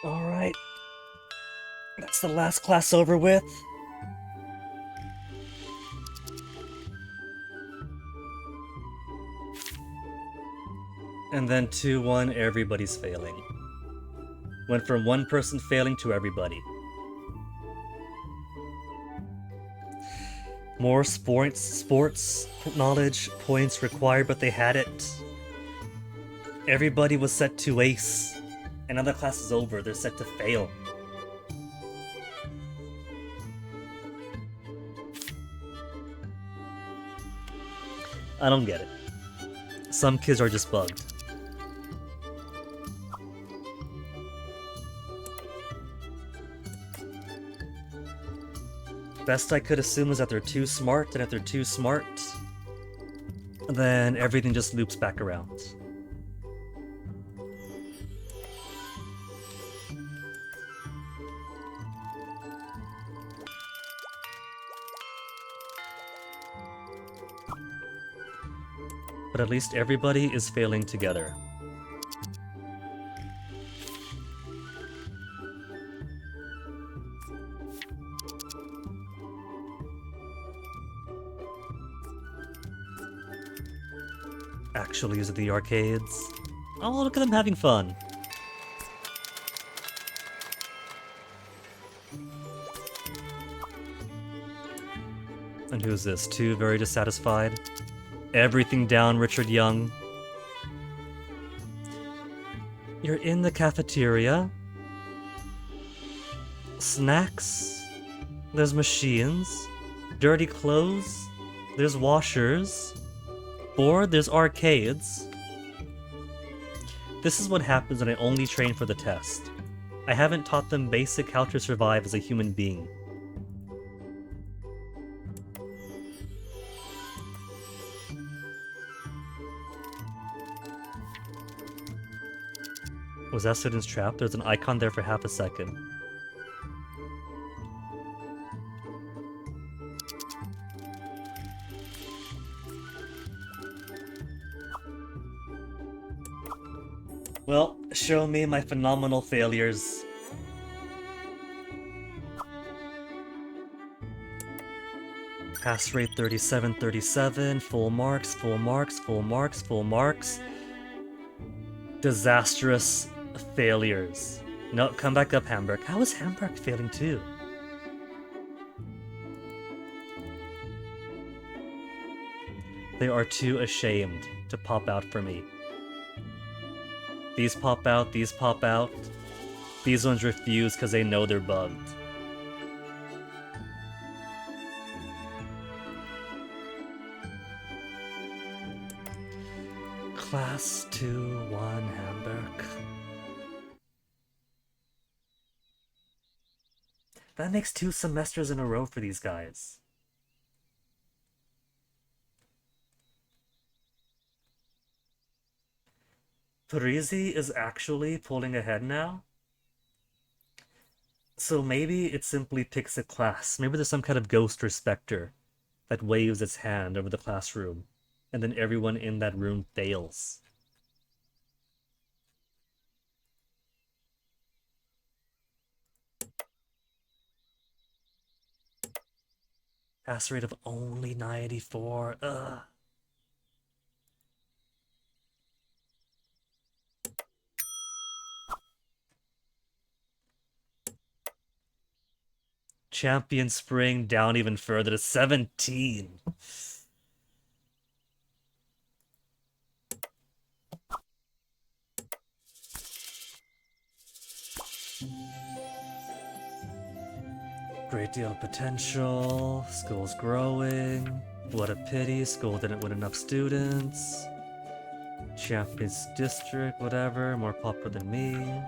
Alright. That's the last class over with. And then 2-1, everybody's failing. Went from one person failing to everybody. More sports knowledge points required, but they had it. Everybody was set to ace. And now the class is over, they're set to fail. I don't get it. Some kids are just bugged. Best I could assume is that they're too smart, and if they're too smart, then everything just loops back around. But at least everybody is failing together. Actually, use the arcades. Oh, look at them having fun. And who's this? Two very dissatisfied. Everything down, Richard Young. You're in the cafeteria. Snacks. There's machines. Dirty clothes. There's washers. Board, there's arcades. This is what happens when I only train for the test. I haven't taught them basic how to survive as a human being. Was that student's trap? There's an icon there for half a second. Well, show me my phenomenal failures. Pass rate 37, full marks, full marks, full marks, full marks. Disastrous failures. No, come back up, Hamburg. How is Hamburg failing too? They are too ashamed to pop out for me. These pop out, these pop out. These ones refuse because they know they're bugged. Class 2-1 Hamburg. That makes 2 semesters in a row for these guys. Parisi is actually pulling ahead now. So maybe it simply picks a class. Maybe there's some kind of ghost or specter that waves its hand over the classroom, and then everyone in that room fails. Pass rate of only 94. Ugh. Champion Spring down even further to 17. Great deal of potential. School's growing. What a pity. School didn't win enough students. Champions District, whatever. More popular than me.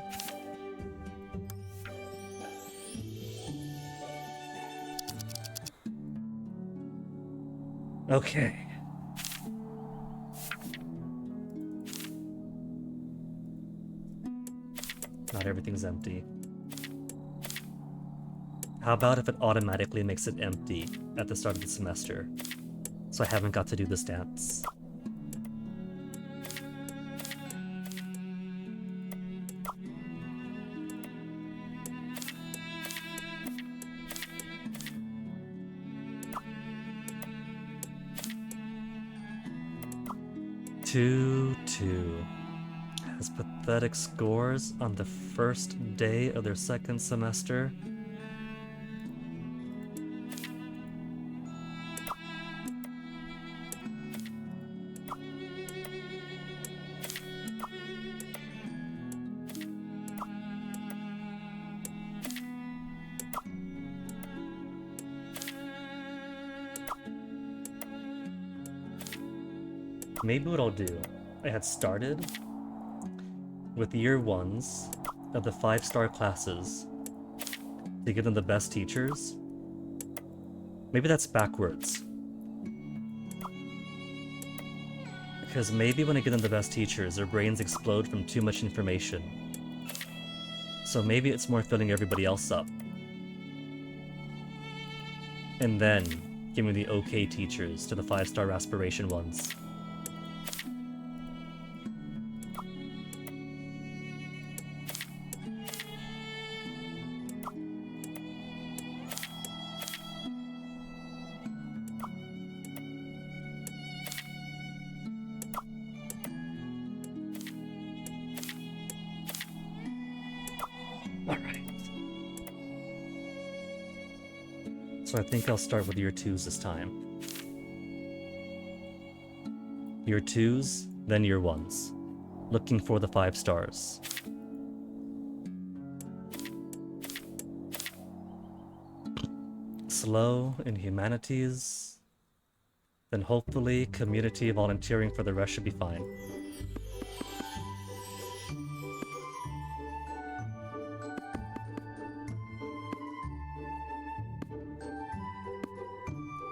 Okay. Not everything's empty. How about if it automatically makes it empty at the start of the semester? So I haven't got to do this dance. 2-2 has pathetic scores on the first day of their second semester. Maybe what I'll do, I had started with year ones of the 5-star classes to give them the best teachers. Maybe that's backwards. Because maybe when I give them the best teachers, their brains explode from too much information. So maybe it's more filling everybody else up. And then giving the okay teachers to the 5-star aspiration ones. So I think I'll start with year 2s this time. Year 2s, then year 1s. Looking for the 5 stars. Slow in humanities. Then hopefully community volunteering for the rest should be fine.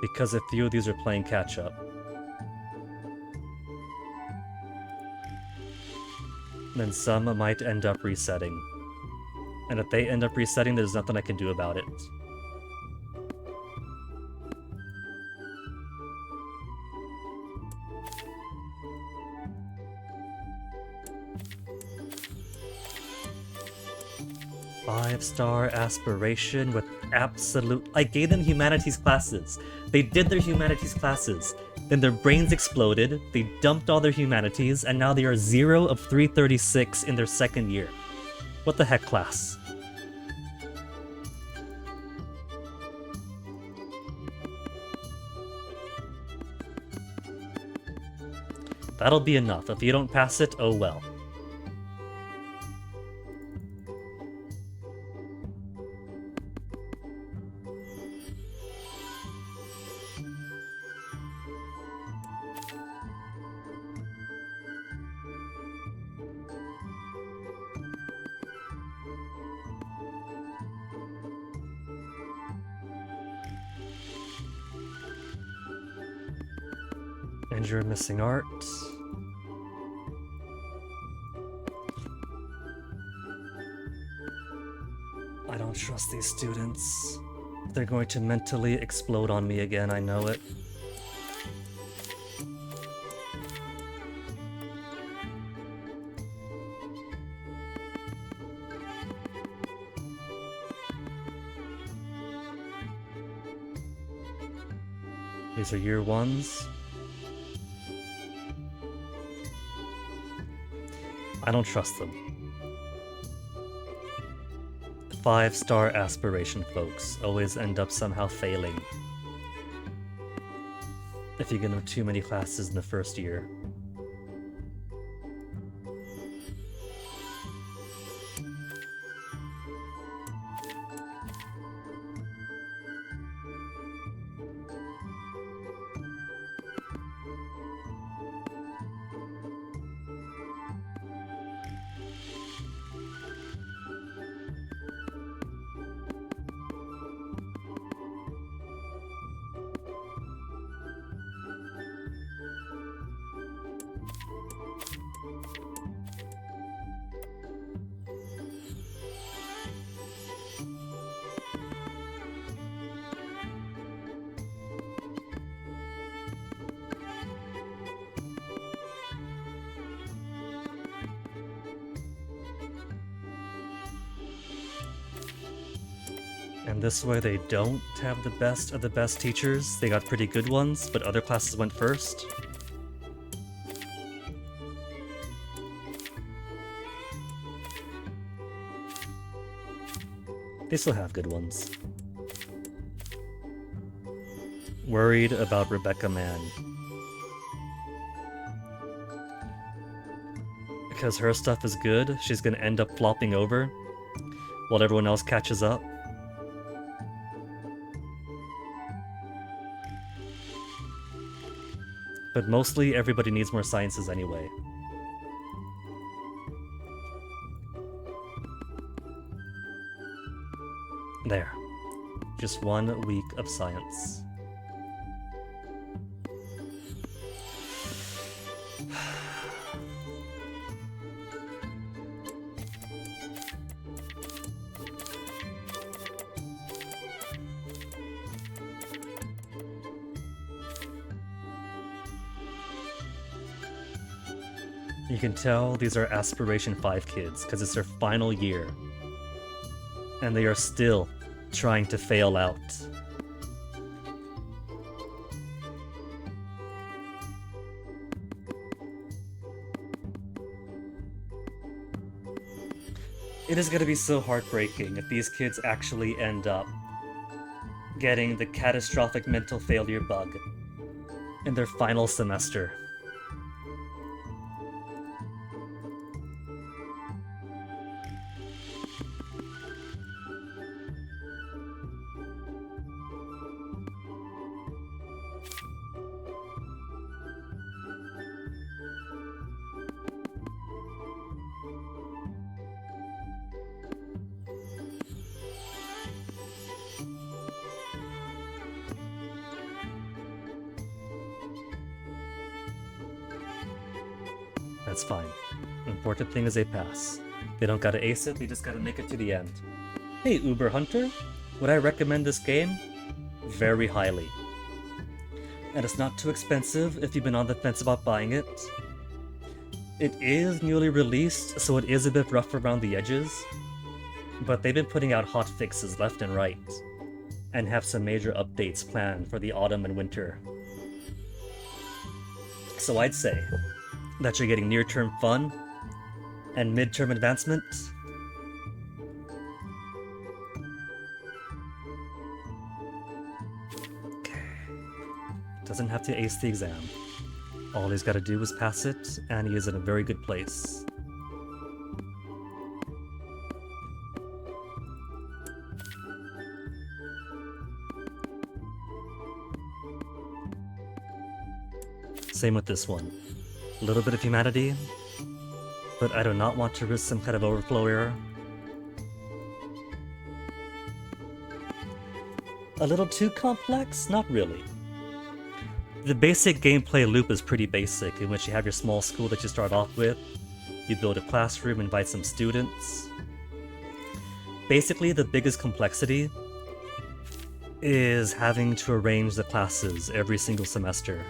Because a few of these are playing catch-up. Then some might end up resetting. And if they end up resetting, there's nothing I can do about it. Five-star aspiration with absolute... I gave them humanities classes. They did their humanities classes. Then their brains exploded, they dumped all their humanities, and now they are 0 of 336 in their second year. What the heck, class? That'll be enough. If you don't pass it, oh well. And you're missing art. I don't trust these students. They're going to mentally explode on me again, I know it. These are year ones. I don't trust them. 5-star aspiration folks always end up somehow failing if you give them too many classes in the first year. And this way they don't have the best of the best teachers. They got pretty good ones, but other classes went first. They still have good ones. Worried about Rebecca Mann. Because her stuff is good, she's gonna end up flopping over while everyone else catches up. But mostly everybody needs more sciences anyway. There. Just 1 week of science. You can tell these are Aspiration 5 kids, because it's their final year. And they are still trying to fail out. It is going to be so heartbreaking if these kids actually end up getting the catastrophic mental failure bug in their final semester. That's fine. Important thing is they pass. They don't gotta ace it, they just gotta make it to the end. Hey, Uber Hunter, would I recommend this game? Very highly. And it's not too expensive if you've been on the fence about buying it. It is newly released, so it is a bit rough around the edges, but they've been putting out hot fixes left and right, and have some major updates planned for the autumn and winter. So I'd say that you're getting near-term fun and mid-term advancement. Okay. Doesn't have to ace the exam. All he's got to do is pass it, and he is in a very good place. Same with this one. A little bit of humanity, but I do not want to risk some kind of overflow error. A little too complex? Not really. The basic gameplay loop is pretty basic, in which you have your small school that you start off with. You build a classroom, invite some students. Basically, the biggest complexity is having to arrange the classes every single semester.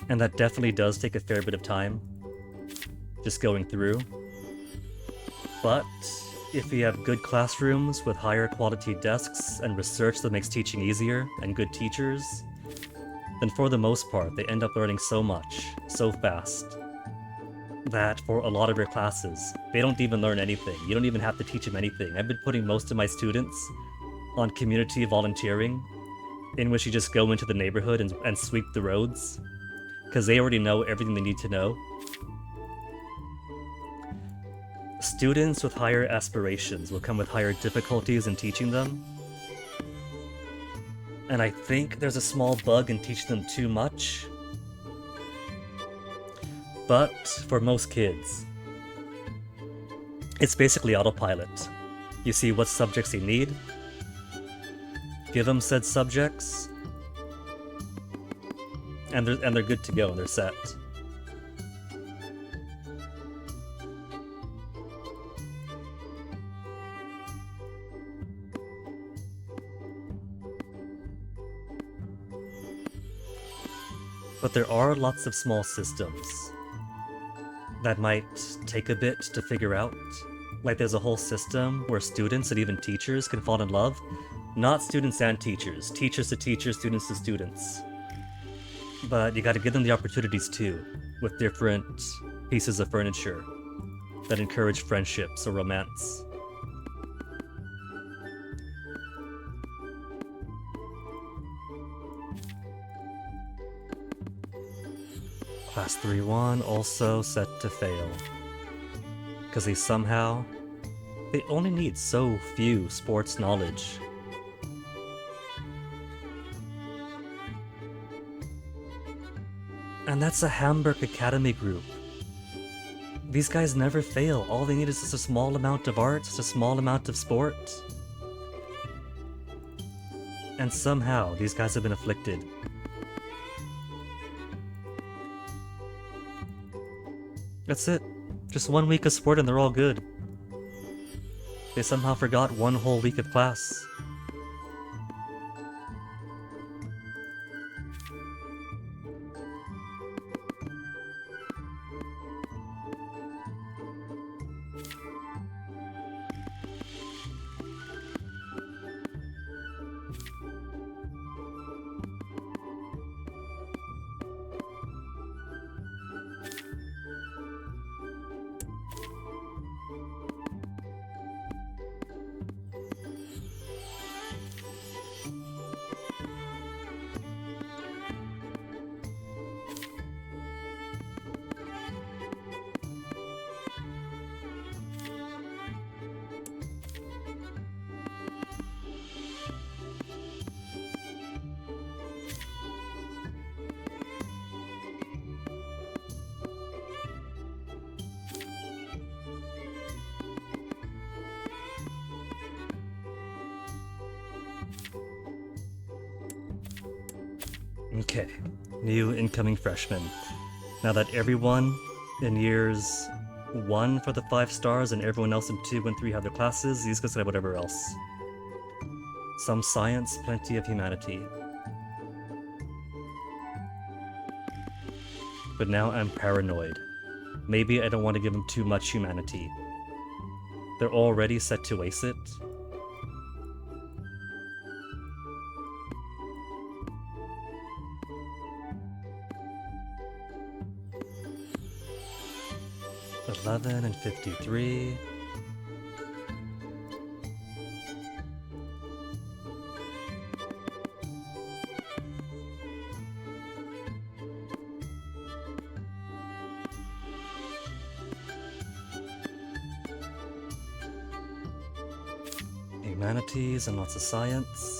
And that definitely does take a fair bit of time, just going through. But if you have good classrooms with higher quality desks and research that makes teaching easier and good teachers, then for the most part they end up learning so much, so fast, that for a lot of your classes, they don't even learn anything. You don't even have to teach them anything. I've been putting most of my students on community volunteering, in which you just go into the neighborhood and sweep the roads, because they already know everything they need to know. Students with higher aspirations will come with higher difficulties in teaching them. And I think there's a small bug in teaching them too much. But for most kids, it's basically autopilot. You see what subjects they need, give them said subjects, and they're good to go, they're set. But there are lots of small systems that might take a bit to figure out. Like there's a whole system where students and even teachers can fall in love. Not students and teachers, teachers to teachers, students to students. But you gotta give them the opportunities too, with different pieces of furniture that encourage friendships or romance. Class 3-1 also set to fail. Because they only need so few sports knowledge. And that's a Hamburg Academy group. These guys never fail. All they need is just a small amount of art, just a small amount of sport. And somehow, these guys have been afflicted. That's it. Just 1 week of sport and they're all good. They somehow forgot 1 whole week of class. Okay, new incoming freshmen. Now that everyone in years 1 for the 5 stars and everyone else in 2 and 3 have their classes, these guys can have whatever else. Some science, plenty of humanity. But now I'm paranoid. Maybe I don't want to give them too much humanity. They're already set to ace it. $11 and $53. Humanities and lots of science.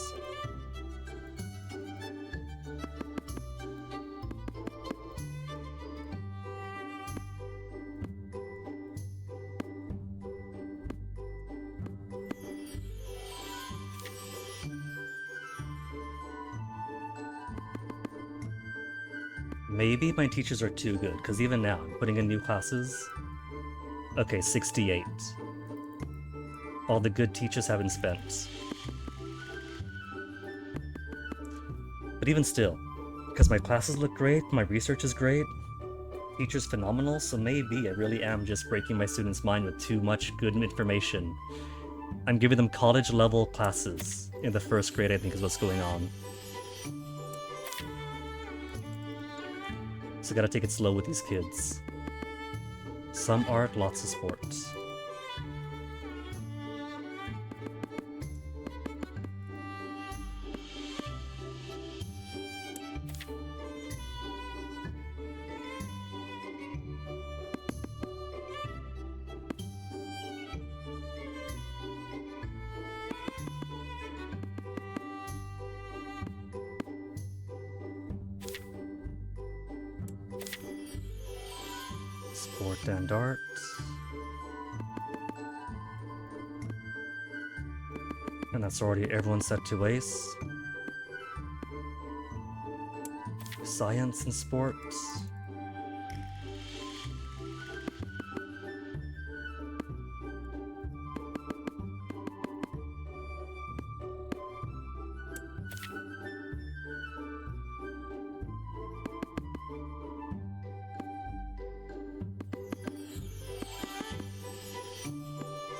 Maybe my teachers are too good, because even now, I'm putting in new classes. Okay, 68. All the good teachers have been spent. But even still, because my classes look great, my research is great, teachers phenomenal, so maybe I really am just breaking my students' mind with too much good information. I'm giving them college-level classes in the 1st grade, I think is what's going on. So gotta take it slow with these kids. Some art, lots of sports. Sport and art. And that's already everyone set to ace. Science and sports.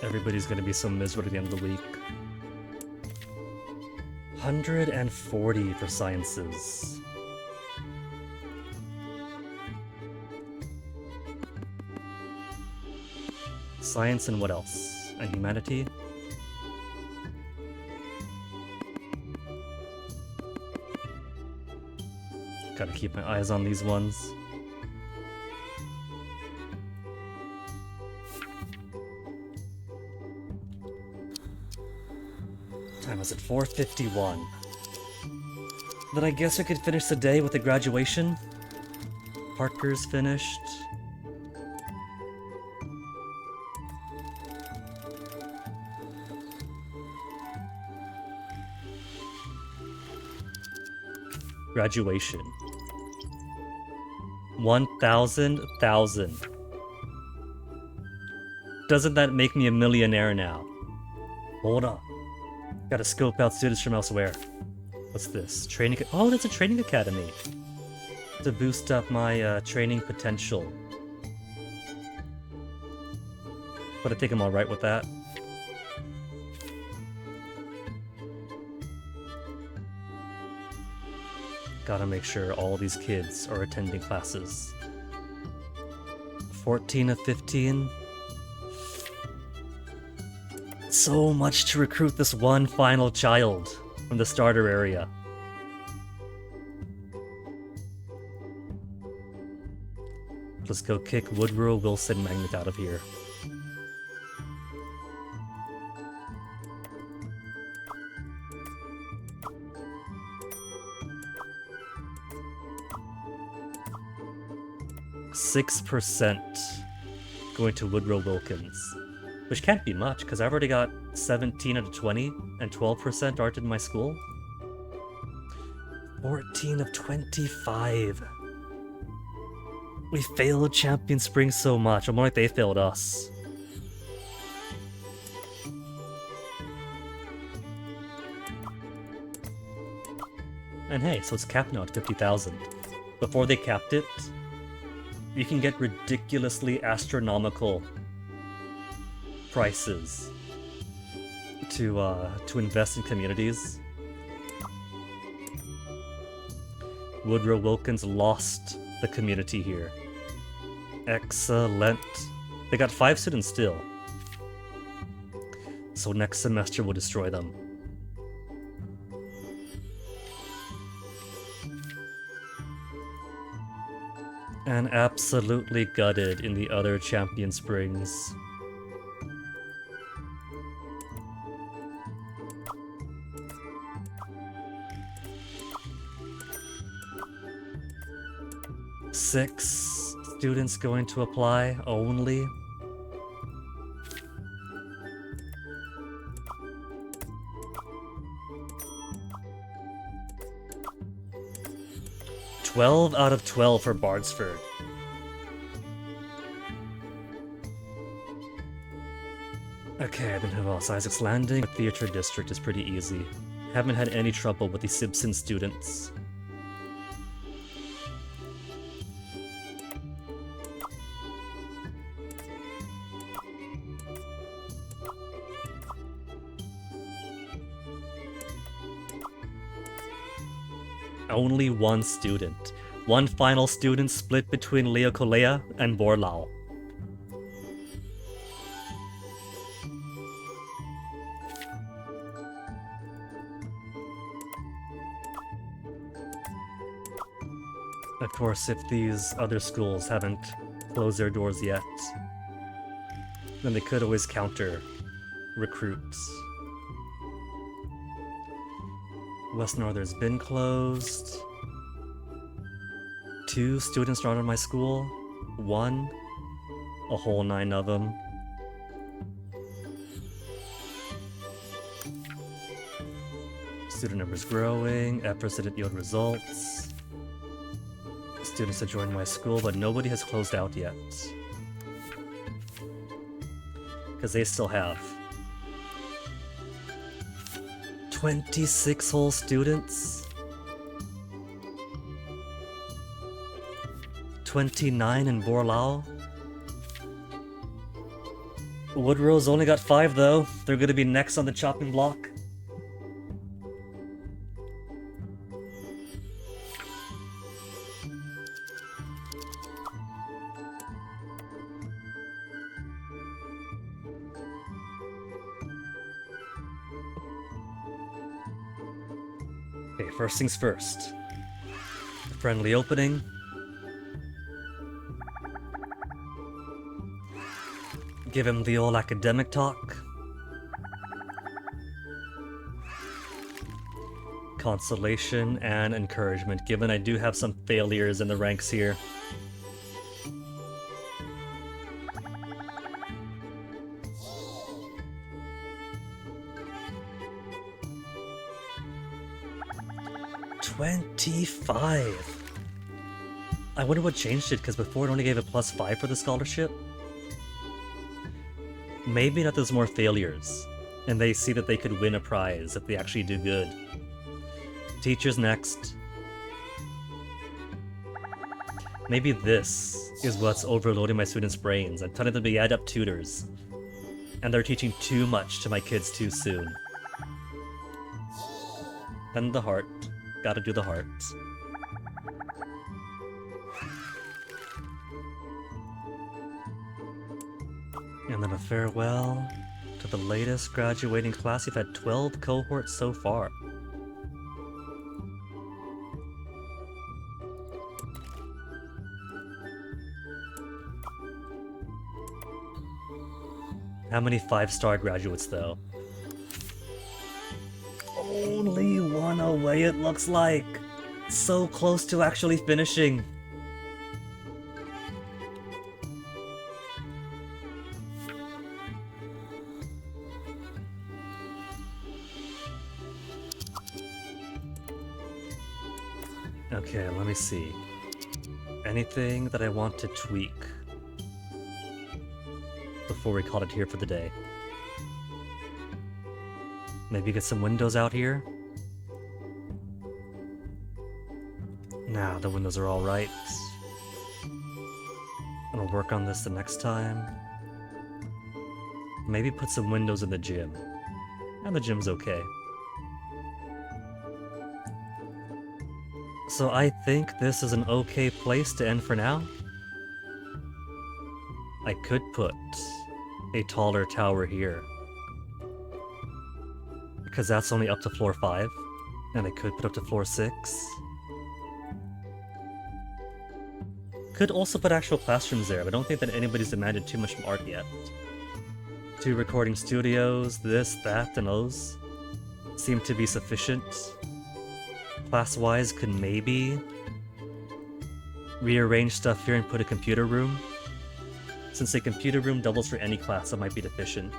Everybody's gonna be so miserable at the end of the week. 140 for sciences. Science and what else? And humanity? Gotta keep my eyes on these ones. Time is at 4:51. Then I guess I could finish the day with the graduation. Parker's finished. Graduation. 1,000,000. Doesn't that make me a millionaire now? Hold on. Gotta scope out students from elsewhere. What's this? Training. Oh, that's a training academy. To boost up my training potential. But I think I'm alright with that. Gotta make sure all these kids are attending classes. 14 of 15. So much to recruit this one final child from the starter area. Let's go kick Woodrow Wilson Magnet out of here. %6 going to Woodrow Wilkins. Which can't be much, because I've already got 17 out of 20, and 12% aren't in my school. 14 of 25. We failed Champion Spring so much, I'm more like they failed us. And hey, so it's capped now at 50,000. Before they capped it, you can get ridiculously astronomical prices to invest in communities. Woodrow Wilkins lost the community here. Excellent. They got 5 students still. So next semester we'll destroy them. And absolutely gutted in the other Champion Springs. Six students going to apply only. "12 out of 12 for Bardsford. Okay, then who else? Isaac's Landing. Theatre District is pretty easy. Haven't had any trouble with the Simpson students. Only one student. One final student split between Leokolea and Borlau. Of course, if these other schools haven't closed their doors yet, then they could always counter recruits. West Northern's been closed. 2 students are out of my school. 1. A whole 9 of them. Student numbers growing. Efforts didn't yield results. Students have joined my school, but nobody has closed out yet. Because they still have 26 whole students? 29 in Borlau? Woodrow's only got 5 though. They're gonna be next on the chopping block. Okay, first things first. Friendly opening. Give him the old academic talk. Consolation and encouragement, given I do have some failures in the ranks here. $25. I wonder what changed it, because before it only gave a +5 for the scholarship. Maybe that there's more failures, and they see that they could win a prize if they actually do good. Teachers next. Maybe this is what's overloading my students' brains. I'm telling them to add up tutors, and they're teaching too much to my kids too soon. Then the heart. Gotta do the heart. And then a farewell to the latest graduating class. You've had 12 cohorts so far. How many 5-star graduates, though? Only one away, it looks like. So close to actually finishing. Okay, let me see. Anything that I want to tweak before we call it here for the day? Maybe get some windows out here? Nah, the windows are alright. I'll work on this the next time. Maybe put some windows in the gym. And the gym's okay. So I think this is an okay place to end for now. I could put a taller tower here, because that's only up to floor 5, and I could put up to floor 6. Could also put actual classrooms there, but I don't think that anybody's demanded too much from art yet. 2 recording studios, this, that, and those seem to be sufficient. Class-wise, could maybe rearrange stuff here and put a computer room. Since a computer room doubles for any class, that might be deficient.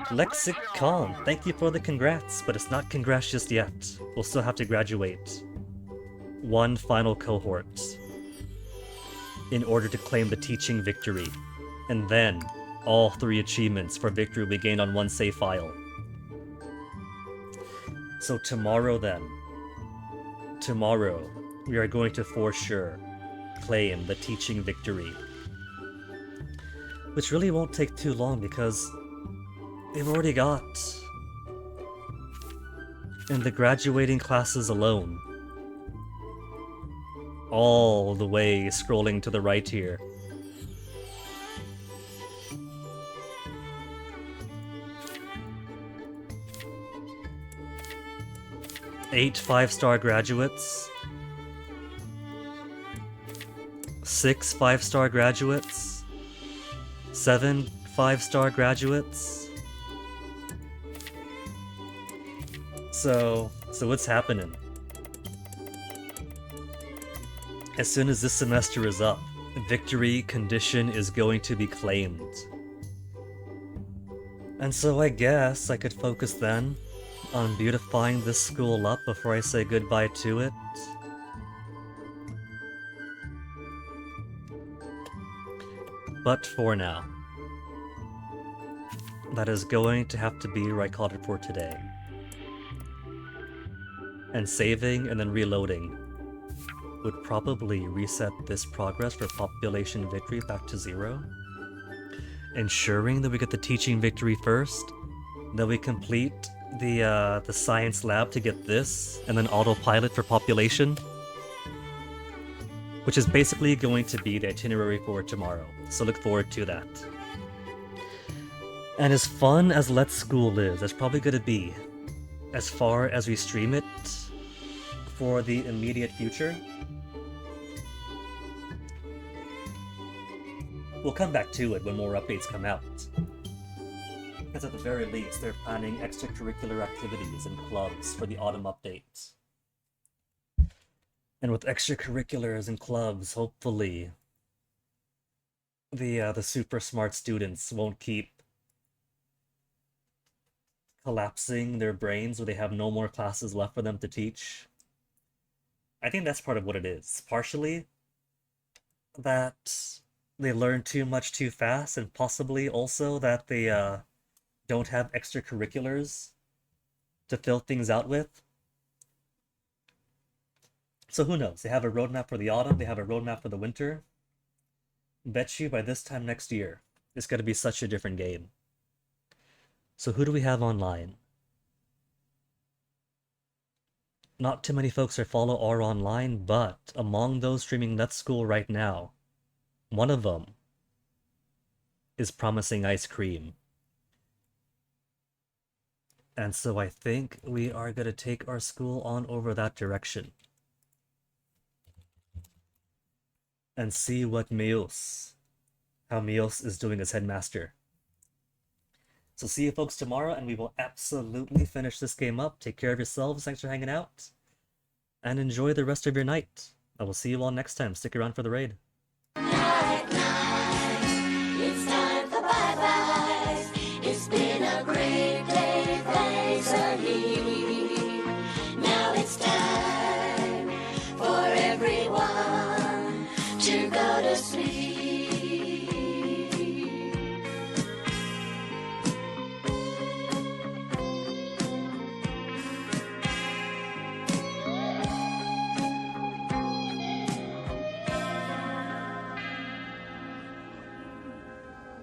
Lexicon, thank you for the congrats, but it's not congrats just yet. We'll still have to graduate 1 final cohort in order to claim the teaching victory, and then all 3 achievements for victory will be gained on 1 save file. So tomorrow then, we are going to for sure claim the teaching victory. Which really won't take too long because we've already got, in the graduating classes alone, all the way scrolling to the right here, 8 5-star graduates, 6 5-star graduates, 7 5-star graduates. So what's happening? As soon as this semester is up, victory condition is going to be claimed. And so I guess I could focus then on beautifying this school up before I say goodbye to it. But for now, that is going to have to be where I called it for today. And saving and then reloading would probably reset this progress for population victory back to 0. Ensuring that we get the teaching victory first, that we complete the science lab to get this, and then autopilot for population. Which is basically going to be the itinerary for tomorrow, so look forward to that. And as fun as Let's School is, it's probably gonna be, as far as we stream it for the immediate future, we'll come back to it when more updates come out. Because at the very least, they're planning extracurricular activities and clubs for the autumn update. And with extracurriculars and clubs, hopefully, the super smart students won't keep collapsing their brains where they have no more classes left for them to teach. I think that's part of what it is. Partially, that they learn too much too fast, and possibly also that they don't have extracurriculars to fill things out with. So who knows? They have a roadmap for the autumn, they have a roadmap for the winter. Bet you by this time next year, it's going to be such a different game. So who do we have online? Not too many folks are follow or online, but among those streaming Let's School right now, one of them is Promising Ice Cream. And so I think we are going to take our school on over that direction. And see what how Mios is doing as headmaster. So see you folks tomorrow, and we will absolutely finish this game up. Take care of yourselves, thanks for hanging out, and enjoy the rest of your night. I will see you all next time. Stick around for the raid. Night, night. It's time for bye-byes. It's been a great day, thanks a heap. Now it's time for everyone to go to sleep.